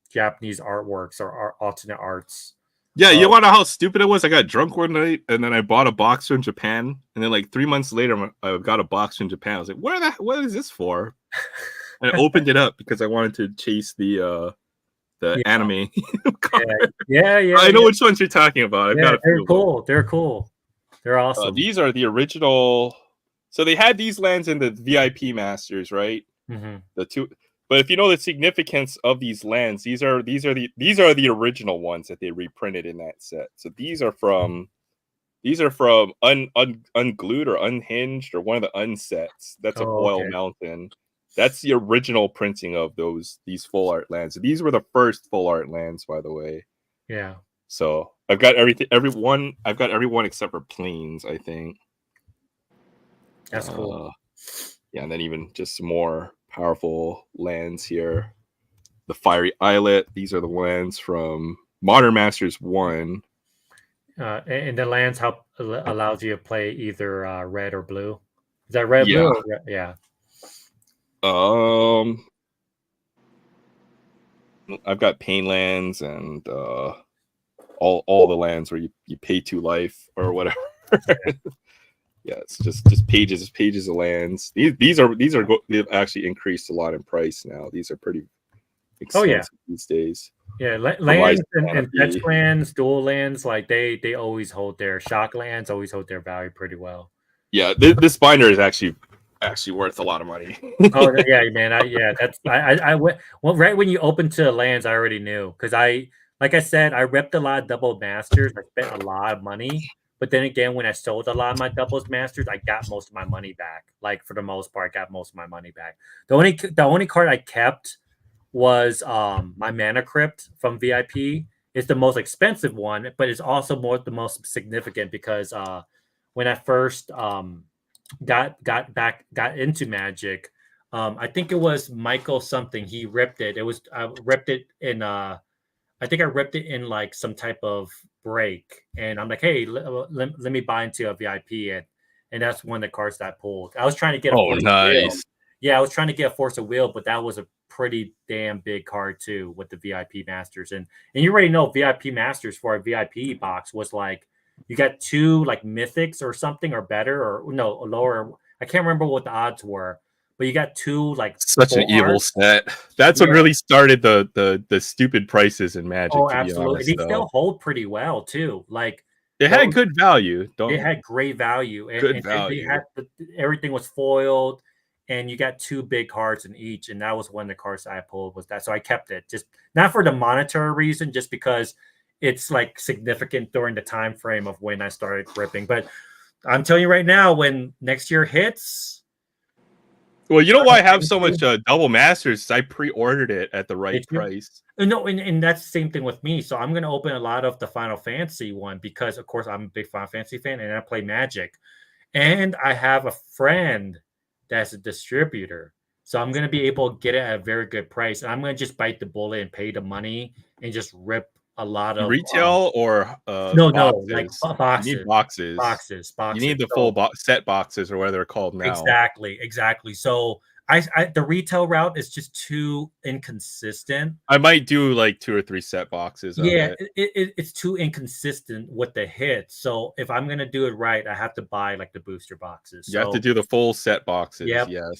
Speaker 1: Japanese artworks or alternate arts
Speaker 11: Yeah,
Speaker 1: So,
Speaker 11: you want to know how stupid it was? I got drunk one night, and then I bought a box from Japan, and then like 3 months later, I got a box from Japan. I was like, what is this for? And I opened it up because I wanted to chase the
Speaker 1: yeah,
Speaker 11: anime card.
Speaker 1: yeah.
Speaker 11: I know which ones you're talking about. I've got a
Speaker 1: They're
Speaker 11: few of them.
Speaker 1: cool. They're cool. They're awesome.
Speaker 11: These are the original. So they had these lands in the VIP Masters, right?
Speaker 1: Mm-hmm.
Speaker 11: The two. But if you know the significance of these lands, these are the original ones that they reprinted in that set. So these are from Unglued or Unhinged or one of the unsets. That's a Boil Mountain. That's the original printing of these full art lands. These were the first full art lands, by the way.
Speaker 1: Yeah.
Speaker 11: So I've got everyone except for Plains, I think.
Speaker 1: That's cool.
Speaker 11: Yeah, and then even just some more powerful lands here. The Fiery Islet. These are the lands from Modern Masters 1.
Speaker 1: And the lands allows you to play either red or blue. Is that red,
Speaker 11: Yeah.
Speaker 1: blue? Or red? Yeah.
Speaker 11: I've got Pain lands and all the lands where you pay 2 life or whatever. Yeah, it's just pages of lands. They've actually increased a lot in price now. These are pretty expensive these days.
Speaker 1: Yeah, lands and fetch lands, dual lands, like they always hold their shock lands, always hold their value pretty well.
Speaker 11: Yeah, this binder is actually worth a lot of money.
Speaker 1: Oh yeah, man. I went right when you opened to the lands, I already knew because like I said, I repped a lot of double masters. I spent a lot of money, but then again, when I sold a lot of my doubles masters, I got most of my money back. Like for the most part, I got most of my money back. The only card I kept was my Mana Crypt from VIP. It's the most expensive one, but it's also the most significant because when I first got into Magic, I think it was Michael something. He ripped it. It was I ripped it in I think I ripped it in like some type of break, and I'm like, hey, let me buy into a VIP, and that's one of the cards that I pulled. I was trying to get a Force of Will. Yeah, I was trying to get a Force of Will, but that was a pretty damn big card too with the VIP Masters, and you already know VIP Masters for a VIP box was like you got 2 like mythics or something or better or no lower. I can't remember what the odds were, but you got 2 like
Speaker 11: such an evil set. That's what really started the stupid prices in Magic.
Speaker 1: Oh,
Speaker 11: to
Speaker 1: absolutely.
Speaker 11: Be honest,
Speaker 1: they still hold pretty well too. Like
Speaker 11: they had good value.
Speaker 1: They had great value,
Speaker 11: Good
Speaker 1: and
Speaker 11: value.
Speaker 1: they had everything was foiled, and you got 2 big cards in each, and that was one of the cards I pulled was that. So I kept it just not for the monetary reason, just because it's like significant during the time frame of when I started ripping. But I'm telling you right now, when next year hits.
Speaker 11: Well, you know why I have so much double masters? I pre-ordered it at the right price.
Speaker 1: No, and that's the same thing with me. So I'm going to open a lot of the Final Fantasy one because, of course, I'm a big Final Fantasy fan and I play Magic. And I have a friend that's a distributor. So I'm going to be able to get it at a very good price. And I'm going to just bite the bullet and pay the money and just rip a lot of
Speaker 11: retail or
Speaker 1: no, like boxes.
Speaker 11: You need boxes.
Speaker 1: Boxes.
Speaker 11: You need the full set boxes or whatever they're called now.
Speaker 1: Exactly. So I the retail route is just too inconsistent.
Speaker 11: I might do like 2 or 3 set boxes.
Speaker 1: Yeah, it's too inconsistent with the hits. So if I'm gonna do it right, I have to buy like the booster boxes.
Speaker 11: You have to do the full set boxes.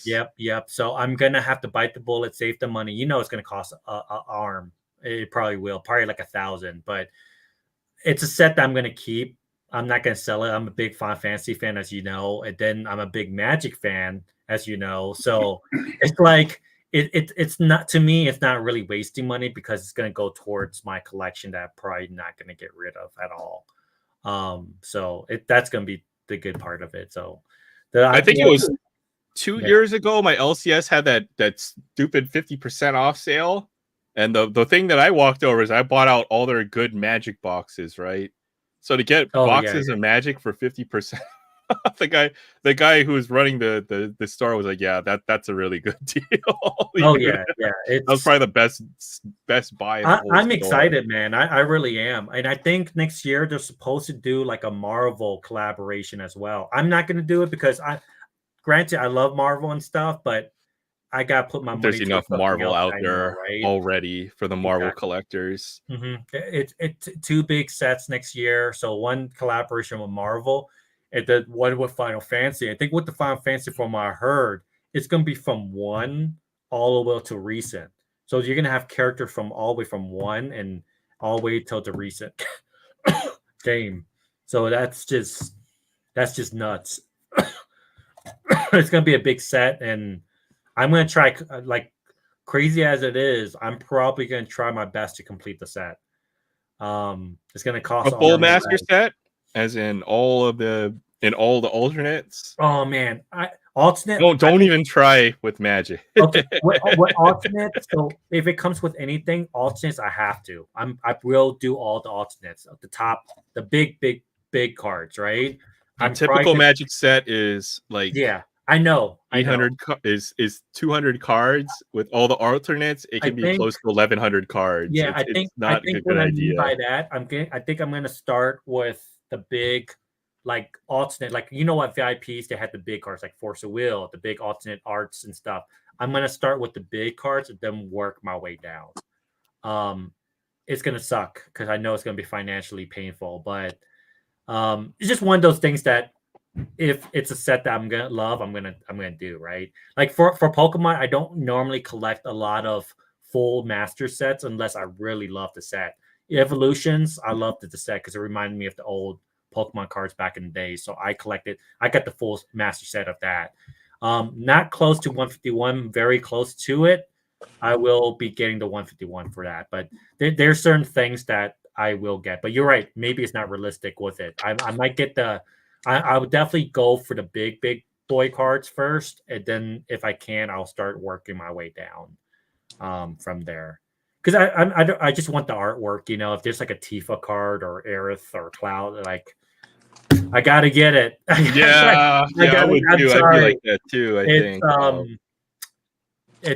Speaker 1: Yep. So I'm gonna have to bite the bullet, save the money. You know, it's gonna cost a arm. It probably will, probably like 1,000. But it's a set that I'm gonna keep. I'm not gonna sell it. I'm a big Final Fantasy fan, as you know, and then I'm a big Magic fan, as you know. So it's like it's not, to me, it's not really wasting money because it's gonna go towards my collection that I'm probably not gonna get rid of at all. So that's gonna be the good part of it. So
Speaker 11: I think it was 2 years ago. My LCS had that stupid 50% off sale, and the thing that I walked over is I bought out all their good Magic boxes, right? So to get boxes of Magic for 50%, the guy who was running the store was like, "Yeah, that's a really good deal." That was probably the best buy.
Speaker 1: I'm excited, man. I really am, and I think next year they're supposed to do like a Marvel collaboration as well. I'm not going to do it because granted, I love Marvel and stuff, but I gotta put my
Speaker 11: There's
Speaker 1: money
Speaker 11: enough
Speaker 1: towards something
Speaker 11: Marvel
Speaker 1: else
Speaker 11: out
Speaker 1: I know,
Speaker 11: there
Speaker 1: right?
Speaker 11: already for the Marvel
Speaker 1: Exactly.
Speaker 11: collectors.
Speaker 1: It's two big sets next year. So one collaboration with Marvel, and then one with Final Fantasy. I think with the Final Fantasy, from what I heard, it's gonna be from one all the way to recent. So you're gonna have characters from all the way from one and all the way till the recent game. So that's just nuts. It's gonna be a big set, and I'm gonna try, like crazy as it is. I'm probably gonna try my best to complete the set. It's gonna
Speaker 11: A
Speaker 1: cost an
Speaker 11: full
Speaker 1: arm and a
Speaker 11: master
Speaker 1: leg.
Speaker 11: set, as in all the alternates.
Speaker 1: Oh man, I alternate. I
Speaker 11: Don't
Speaker 1: think
Speaker 11: even try with magic.
Speaker 1: okay. What alternates? So if it comes with anything, alternates I have to. I will do all the alternates at the top, the big cards, right?
Speaker 11: The
Speaker 1: I'm probably
Speaker 11: typical
Speaker 1: gonna,
Speaker 11: magic set is like
Speaker 1: yeah. I know.
Speaker 11: 800 is 200 cards with all the alternates. It
Speaker 1: I
Speaker 11: can be
Speaker 1: think
Speaker 11: close to 1100 cards.
Speaker 1: Yeah,
Speaker 11: It's
Speaker 1: I
Speaker 11: not a
Speaker 1: think
Speaker 11: good
Speaker 1: what I mean
Speaker 11: idea.
Speaker 1: by that, I think I'm gonna start with the big, like alternate, like you know what VIPs they had the big cards like Force of Will, the big alternate arts and stuff. I'm gonna start with the big cards and then work my way down. Um, it's gonna suck because I know it's gonna be financially painful, but it's just one of those things that if it's a set that I'm gonna love, I'm gonna do, right. Like for Pokemon, I don't normally collect a lot of full master sets unless I really love the set. Evolutions, I loved the set because it reminded me of the old Pokemon cards back in the day. So I collected, I got the full master set of that. Not close to 151, very close to it. I will be getting the 151 for that, but there's certain things that I will get. But you're right, maybe it's not realistic with it. I might get I would definitely go for the big boy cards first, and then if I can, I'll start working my way down from there. Because I just want the artwork, you know. If there's like a Tifa card or Aerith or Cloud, like I gotta get it.
Speaker 11: Yeah, I would
Speaker 1: I'm
Speaker 11: too. I'd be
Speaker 1: sorry.
Speaker 11: like that too. I
Speaker 1: It's
Speaker 11: think.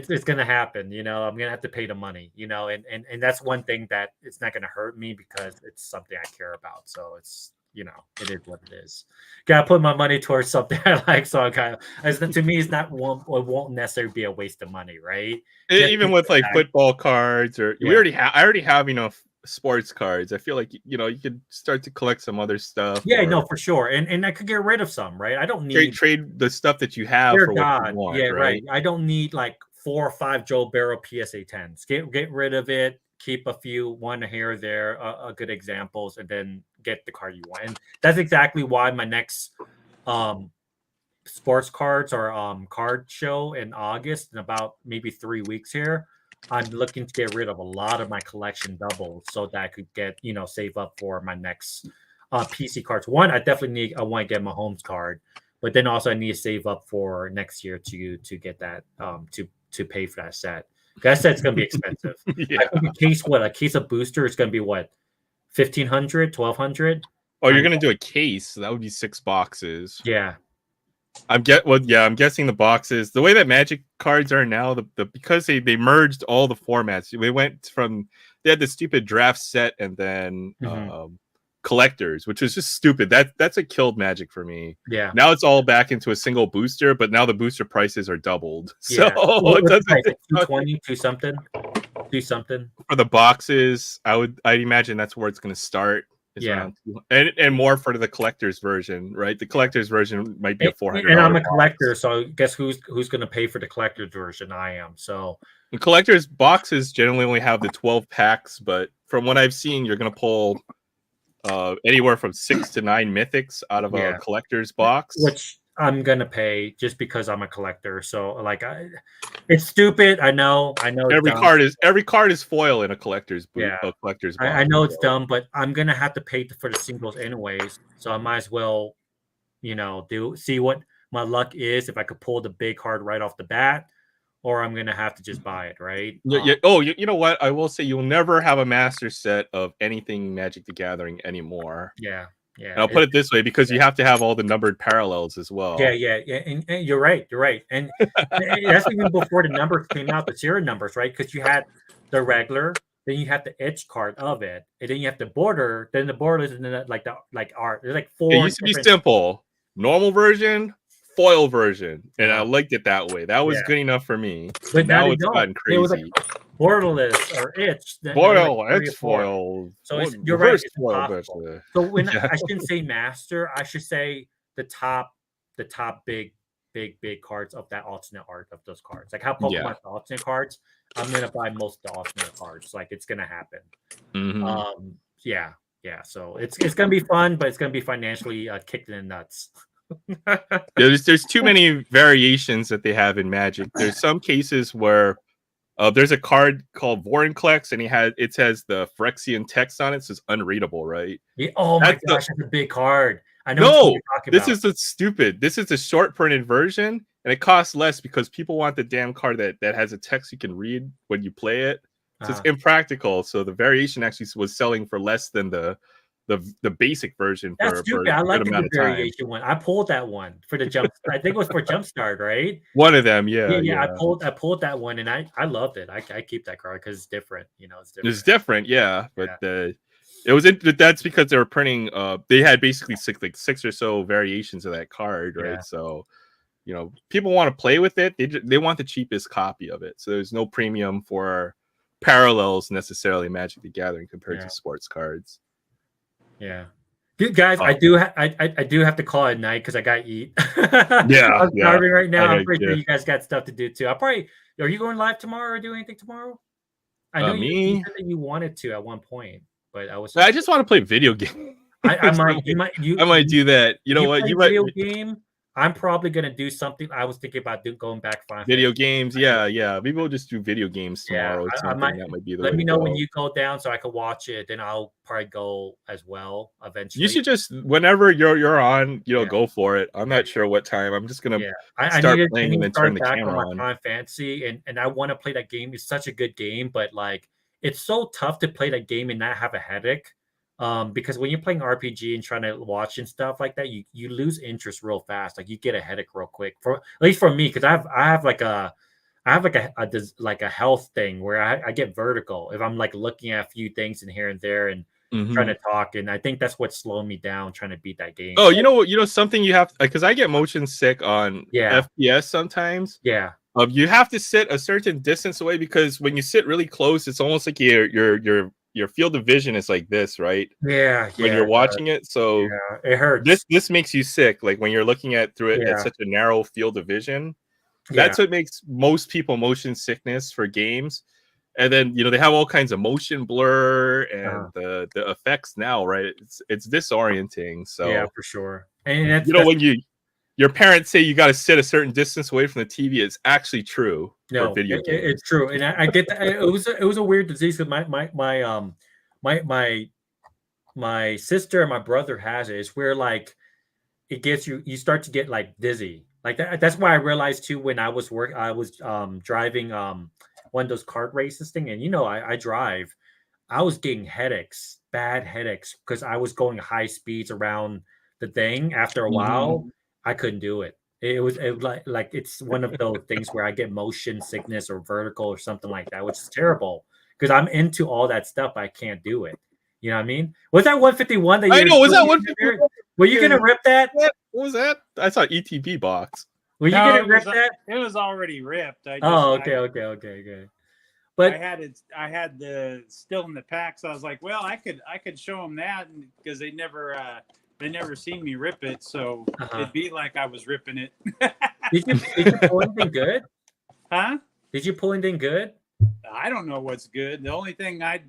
Speaker 1: it's gonna happen, you know. I'm gonna have to pay the money, you know, and that's one thing that it's not gonna hurt me because it's something I care about. So it's, you know, it is what it is. Gotta put my money towards something I like. So I kind of, to me, it's not it won't necessarily be a waste of money, right? Just
Speaker 11: Even with like
Speaker 1: because
Speaker 11: football cards, or
Speaker 1: yeah,
Speaker 11: I already have sports cards. I feel like you could start to collect some other stuff,
Speaker 1: yeah,
Speaker 11: or
Speaker 1: no, for sure. And I could get rid of some, right? I don't need
Speaker 11: trade the stuff that you have
Speaker 1: dear
Speaker 11: for what you
Speaker 1: God,
Speaker 11: want,
Speaker 1: yeah, right.
Speaker 11: right?
Speaker 1: I don't need like 4 or 5 Joe Barrow PSA 10s. Get rid of it. Keep a few, one here or there, good examples, and then get the card you want. And that's exactly why my next um sports cards or card show in August, in about maybe 3 weeks here. I'm looking to get rid of a lot of my collection doubles so that I could get, you know, save up for my next PC cards. One, I want to get my Mahomes card, but then also I need to save up for next year to get that to pay for that set. That set's gonna be expensive.
Speaker 11: Yeah.
Speaker 1: I think a case of booster is gonna be what, 1,500, 1,200.
Speaker 11: Oh, you're gonna do a case. That would be 6 boxes.
Speaker 1: Yeah.
Speaker 11: I'm guessing the boxes. The way that Magic cards are now, because they merged all the formats. They had the stupid draft set and then collectors, which was just stupid. That's a killed Magic for me.
Speaker 1: Yeah.
Speaker 11: Now it's all back into a single booster, but now the booster prices are doubled. So
Speaker 1: Yeah.
Speaker 11: it doesn't,
Speaker 1: Like 220, do something.
Speaker 11: for the boxes. I'd imagine that's where it's going to start.
Speaker 1: Yeah.
Speaker 11: And more for the collector's version, right? The collector's version might be a $400.
Speaker 1: And I'm a collector, so guess who's going to pay for the collector's version? I am. So
Speaker 11: the collector's boxes generally only have the 12 packs, but from what I've seen, you're going to pull anywhere from 6 to 9 mythics out of a collector's box,
Speaker 1: which I'm gonna pay just because I'm a collector. So like, it's stupid. I know.
Speaker 11: Every card is foil in a collector's box.
Speaker 1: I know it's dumb, but I'm gonna have to pay for the singles anyways. So I might as well, you know, see what my luck is if I could pull the big card right off the bat, or I'm gonna have to just buy it, right?
Speaker 11: Yeah. Oh, you know what? I will say you'll never have a master set of anything Magic the Gathering anymore.
Speaker 1: Yeah. Yeah,
Speaker 11: and I'll put it this way, because you have to have all the numbered parallels as well.
Speaker 1: Yeah. And you're right. And that's even before the numbers came out, the zero numbers, right? Because you had the regular, then you have the edge card of it, and then you have the border. Then the border is in like art. There's like 4.
Speaker 11: It used to be simple: normal version, foil version, and I
Speaker 1: Uh-huh.
Speaker 11: liked it that way. That was
Speaker 1: Yeah.
Speaker 11: good enough for me.
Speaker 1: But now
Speaker 11: Now
Speaker 1: they
Speaker 11: it's
Speaker 1: don't.
Speaker 11: gotten
Speaker 1: It was like
Speaker 11: crazy.
Speaker 1: borderless or itch. Then they're like
Speaker 11: Foil,
Speaker 1: 3 or
Speaker 11: it's
Speaker 1: 4.
Speaker 11: foil.
Speaker 1: So it's you're right.
Speaker 11: Reverse
Speaker 1: It's
Speaker 11: foil,
Speaker 1: impossible.
Speaker 11: but
Speaker 1: So when
Speaker 11: yeah.
Speaker 1: I shouldn't say master, I should say the top big cards of that alternate art of those cards. Like how
Speaker 11: Yeah.
Speaker 1: Pokemon's the alternate cards. I'm gonna buy most of the alternate cards. Like it's gonna happen.
Speaker 11: Mhm.
Speaker 1: Yeah, yeah. So it's gonna be fun, but it's gonna be financially kicked in the nuts.
Speaker 11: Yeah, there's too many variations that they have in Magic. There's some cases where there's a card called Vorinclex, and it has the Phyrexian text on it, so it's unreadable, right?
Speaker 1: Yeah, oh my
Speaker 11: That's
Speaker 1: gosh, that's a big card. I know what
Speaker 11: No,
Speaker 1: you're talking
Speaker 11: this
Speaker 1: about.
Speaker 11: is the stupid. This is the short printed version, and it costs less because people want the damn card that has a text you can read when you play it. So it's impractical. So the variation actually was selling for less than the basic version
Speaker 1: That's
Speaker 11: for
Speaker 1: stupid.
Speaker 11: a
Speaker 1: I
Speaker 11: good
Speaker 1: like the
Speaker 11: amount
Speaker 1: good
Speaker 11: of time.
Speaker 1: variation one. I pulled that one for the jump. I think it was for Jumpstart, right?
Speaker 11: One of them,
Speaker 1: Yeah,
Speaker 11: yeah,
Speaker 1: yeah.
Speaker 11: yeah.
Speaker 1: I pulled that one, and I loved it. I keep that card because it's different. You know, it's different.
Speaker 11: It's different, yeah, but it was that's because they were printing. They had basically six or so variations of that card, right?
Speaker 1: Yeah.
Speaker 11: So, you know, people want to play with it. They want the cheapest copy of it. So there's no premium for parallels necessarily Magic the Gathering compared to sports cards.
Speaker 1: Yeah. Good guys, I do have to call it night because I got to eat. I'm starving right now. I'm pretty sure you guys got stuff to do too. Are you going live tomorrow or do anything tomorrow? I know you said that you wanted to at one point, but
Speaker 11: I just want to play video games.
Speaker 1: I might
Speaker 11: do that. You know what?
Speaker 1: You video game. I'm probably gonna do something. I was thinking about going back
Speaker 11: video games. Yeah. Maybe we'll just do video games tomorrow.
Speaker 1: I might,
Speaker 11: that might be the
Speaker 1: let
Speaker 11: way
Speaker 1: me
Speaker 11: to
Speaker 1: know
Speaker 11: go.
Speaker 1: when you go down so I can watch it. Then I'll probably go as well eventually.
Speaker 11: You should just whenever you're on, go for it. I'm not sure what time. I'm just gonna start playing and then turn the camera on.
Speaker 1: Final Fantasy, and I want to play that game. It's such a good game, but like it's so tough to play that game and not have a headache. Because when you're playing RPG and trying to watch and stuff like that, you lose interest real fast. Like you get a headache real quick. For at least for me, because I have like a health thing where I get vertigo if I'm like looking at a few things in here and there and trying to talk, and I think that's what's slowing me down trying to beat that game.
Speaker 11: Oh, you know something you have because I get motion sick on FPS sometimes.
Speaker 1: Yeah.
Speaker 11: You have to sit a certain distance away because when you sit really close, it's almost like your field of vision is like this, right?
Speaker 1: Yeah,
Speaker 11: when you're watching it, so
Speaker 1: it hurts.
Speaker 11: This makes you sick. Like when you're looking at through it at such a narrow field of vision. That's what makes most people motion sickness for games. And then they have all kinds of motion blur and the effects now, right? It's disorienting. So
Speaker 1: yeah, for sure. And
Speaker 11: when your parents say you got to sit a certain distance away from the TV, it's actually true.
Speaker 1: No,
Speaker 11: for video games.
Speaker 1: It's true, and I get that. It was a weird disease because my sister and my brother has it. It's where like it gets you start to get like dizzy. Like that's why I realized too when I was driving one of those kart races thing, and I drive. I was getting headaches, bad headaches, because I was going high speeds around the thing. After a while, I couldn't do it. It was like it's one of those things where I get motion sickness or vertigo or something like that, which is terrible because I'm into all that stuff. I can't do it. You know what I mean? Was that 151 that
Speaker 11: I know? Was that 151?
Speaker 1: Were you gonna rip that?
Speaker 11: What was that? I saw ETB box.
Speaker 1: Were you gonna rip that?
Speaker 10: It was already ripped.
Speaker 1: Okay. But
Speaker 10: I had the still in the pack, so I was like, well, I could show them that because they never seen me rip it, so it'd be like I was ripping it.
Speaker 1: Did you pull anything good?
Speaker 10: Huh?
Speaker 1: Did you pull anything good?
Speaker 10: I don't know what's good. The only thing I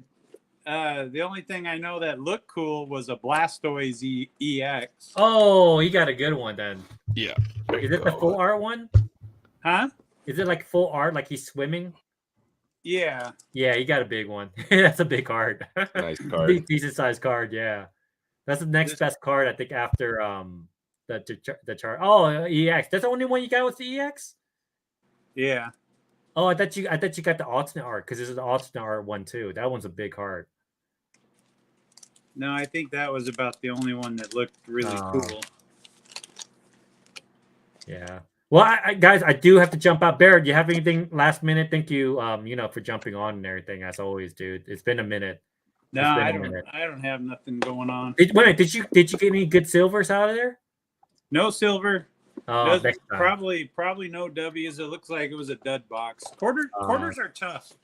Speaker 10: know that looked cool was a Blastoise EX.
Speaker 1: Oh, you got a good one then.
Speaker 11: Yeah.
Speaker 1: Is it the full art one?
Speaker 10: Huh?
Speaker 1: Is it like full art, like he's swimming?
Speaker 10: Yeah.
Speaker 1: Yeah, you got a big one. That's a big card.
Speaker 11: Nice card.
Speaker 1: Decent sized card, yeah. That's the next best card, I think, after the chart. Oh, EX. That's the only one you got with the EX?
Speaker 10: Yeah.
Speaker 1: Oh, I thought you got the alternate art because this is the alternate art one too. That one's a big card.
Speaker 10: No, I think that was about the only one that looked really cool.
Speaker 1: Yeah. Well, guys, I do have to jump out. Barrett, do you have anything last minute? Thank you, for jumping on and everything as always, dude. It's been a minute.
Speaker 10: No, I don't have nothing going on.
Speaker 1: Did you get any good silvers out of there?
Speaker 10: No silver.
Speaker 1: Next time.
Speaker 10: Probably no W's. It looks like it was a dud box. Quarters are tough.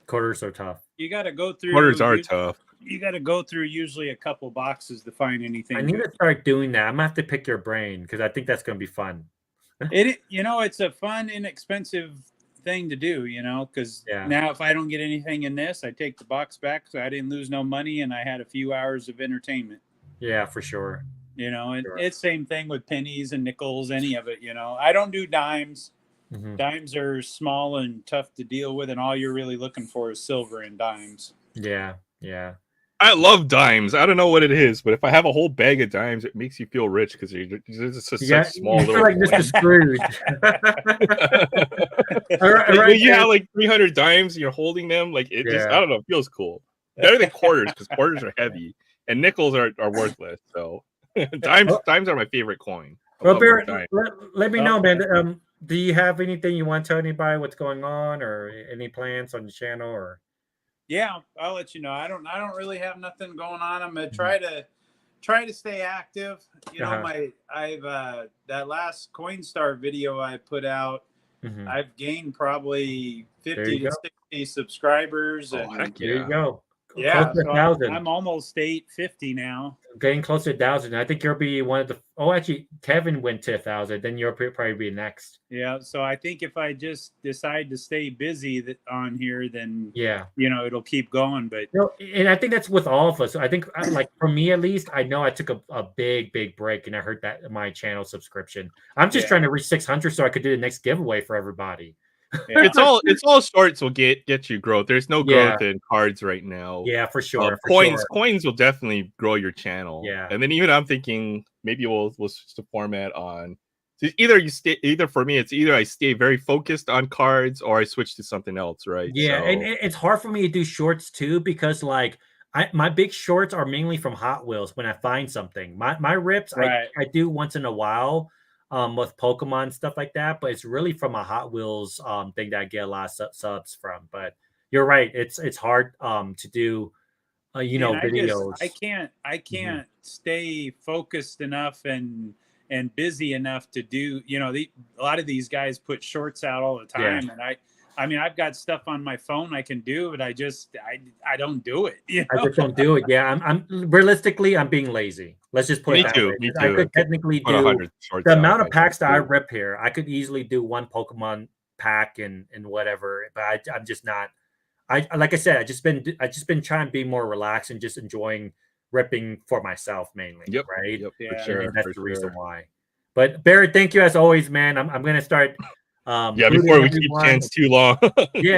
Speaker 1: Quarters are tough.
Speaker 10: You got to go through.
Speaker 11: Quarters are tough.
Speaker 10: You got to go through usually a couple boxes to find anything.
Speaker 1: I need
Speaker 10: good.
Speaker 1: to start doing that. I'm gonna have to pick your brain because I think that's gonna be fun.
Speaker 10: It's a fun, inexpensive thing to do. Because now if I don't get anything in this, I take the box back, so I didn't lose no money and I had a few hours of entertainment.
Speaker 1: Yeah, for sure.
Speaker 10: It's same thing with pennies and nickels, any of it. I don't do dimes.
Speaker 1: Mm-hmm.
Speaker 10: Dimes are small and tough to deal with, and all you're really looking for is silver and dimes.
Speaker 1: Yeah.
Speaker 11: I love dimes. I don't know what it is, but if I have a whole bag of dimes, it makes you feel rich because it's just such small little.
Speaker 1: Like Mr. Scrooge.
Speaker 11: When you have like 300 dimes, and you're holding them like it just. I don't know. It feels cool. Better than quarters because quarters are heavy and nickels are worthless. So dimes are my favorite coin.
Speaker 1: Well, Barrett, let me know, man. Do you have anything you want to tell anybody what's going on, or any plans on the channel, or?
Speaker 10: Yeah, I'll let you know. I don't really have nothing going on. I'm gonna try to stay active. I've that last Coinstar video I put out. I've gained probably 50 to 60 subscribers.
Speaker 1: There you go.
Speaker 10: Yeah, so I'm almost 850 now.
Speaker 1: Getting closer to 1,000. I think you'll be one of the. Oh, actually, Kevin went to 1,000. Then you'll probably be next.
Speaker 10: Yeah, so I think if I just decide to stay busy on here, then it'll keep going. But
Speaker 1: and I think that's with all of us. I think, like for me at least, I know I took a big break, and I heard that my channel subscription. I'm just trying to reach 600 so I could do the next giveaway for everybody.
Speaker 11: Yeah. It's all shorts will get you growth. There's no growth in cards right now.
Speaker 1: Yeah, for sure.
Speaker 11: Coins will definitely grow your channel.
Speaker 1: Yeah,
Speaker 11: and then even I'm thinking maybe we'll switch the format on. So either for me it's either I stay very focused on cards or I switch to something else, right?
Speaker 1: Yeah, and it's hard for me to do shorts too because like my big shorts are mainly from Hot Wheels when I find something. My rips I do once in a while. With Pokemon stuff like that, but it's really from a Hot Wheels thing that I get a lot of subs from. But you're right, it's hard to do videos.
Speaker 10: I can't stay focused enough and busy enough to do. A lot of these guys put shorts out all the time, and I've got stuff on my phone I can do, but I don't do it.
Speaker 1: I just don't do it. Yeah, I'm realistically I'm being lazy. Let's just put it that way.
Speaker 11: Me too.
Speaker 1: I could technically do the amount of packs that I rip here. I could easily do one Pokemon pack and whatever, but I'm just not. Like I said, I just been trying to be more relaxed and just enjoying ripping for myself mainly. Right.
Speaker 11: Yep,
Speaker 1: yeah, and that's the reason why. But Barrett, thank you as always, man. I'm gonna start.
Speaker 11: Before we keep chance too long.
Speaker 1: yeah.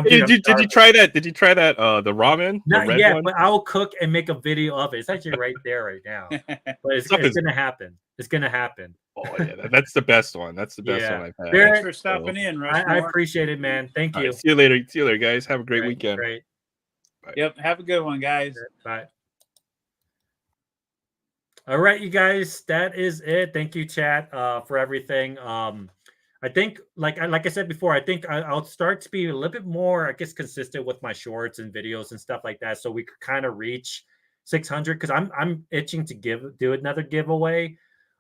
Speaker 11: Did you try that? Did you try that? The ramen?
Speaker 1: Not yet, but I'll cook and make a video of it. It's actually right there right now. But it's gonna happen. It's gonna happen.
Speaker 11: Oh yeah, that's the best one. That's the best one I've had.
Speaker 10: Thanks for stopping in,
Speaker 1: I appreciate it, man. Thank you.
Speaker 11: Right, see you later, guys. Have a great weekend.
Speaker 1: Great.
Speaker 10: Bye. Yep. Have a good one, guys.
Speaker 1: Bye. All right, you guys. That is it. Thank you, chat, for everything. I think, like I said before, I think I'll start to be a little bit more, I guess, consistent with my shorts and videos and stuff like that, so we could kind of reach 600. Because I'm itching to do another giveaway.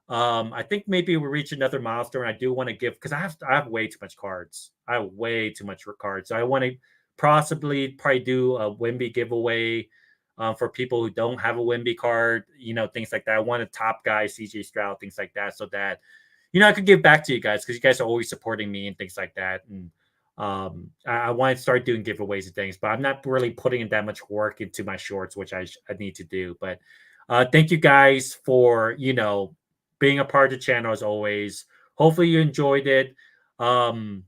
Speaker 1: I think maybe we'll reach another milestone. I do want to give because I have way too much cards. I have way too much cards. So I want to probably do a Wimby giveaway for people who don't have a Wimby card. Things like that. I want a top guy, CJ Stroud, things like that, so that. I could give back to you guys because you guys are always supporting me and things like that. And I want to start doing giveaways and things, but I'm not really putting in that much work into my shorts, which I need to do. But thank you guys for, being a part of the channel as always. Hopefully you enjoyed it. And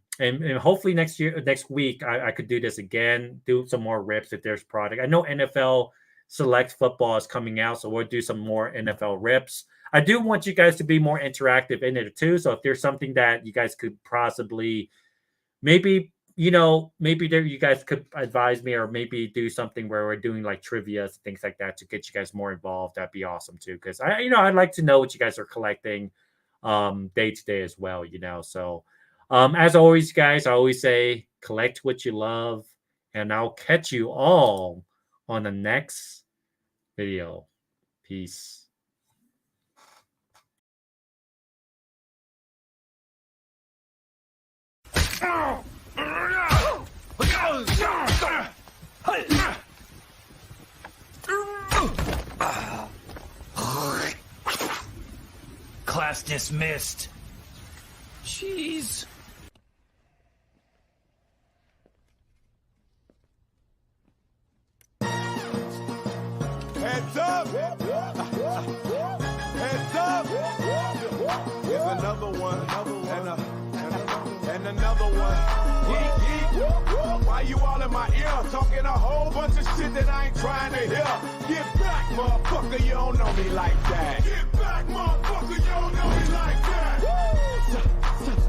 Speaker 1: hopefully next week, I could do this again, do some more rips if there's product. I know NFL Select Football is coming out, so we'll do some more NFL rips. I do want you guys to be more interactive in it too. So if there's something that you guys could possibly, maybe you guys could advise me, or maybe do something where we're doing like trivia, things like that to get you guys more involved. That'd be awesome too. Because I'd like to know what you guys are collecting day to day as well, So as always, guys, I always say collect what you love, and I'll catch you all on the next video. Peace.
Speaker 8: Class dismissed. Jeez.
Speaker 12: Heads up! Heads up! Here's another one, and another one. Geek, geek. Why you all in my ear? Talking a whole bunch of shit that I ain't trying to hear. Get back, motherfucker, you don't know me like that. Get back, motherfucker, you don't know me like that.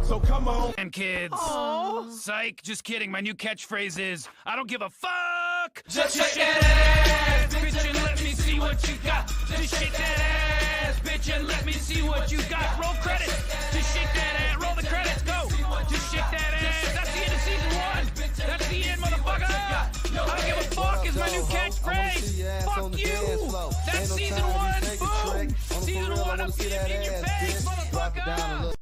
Speaker 12: So come on.
Speaker 8: And kids. Aww. Psych, just kidding. My new catchphrase is, I don't give a fuck. Just shake that ass, bitch, and let me see what you got. Just shake that ass, bitch, and let me see what you got. Roll credits. Just shake that ass. Roll the credits. Go. Just shake that ass. That's the end of season 1. That's the end, motherfucker. I don't give a fuck is my new catchphrase. Fuck you. That's season 1. Boom. Season 1. I'm seeing it in your face, motherfucker.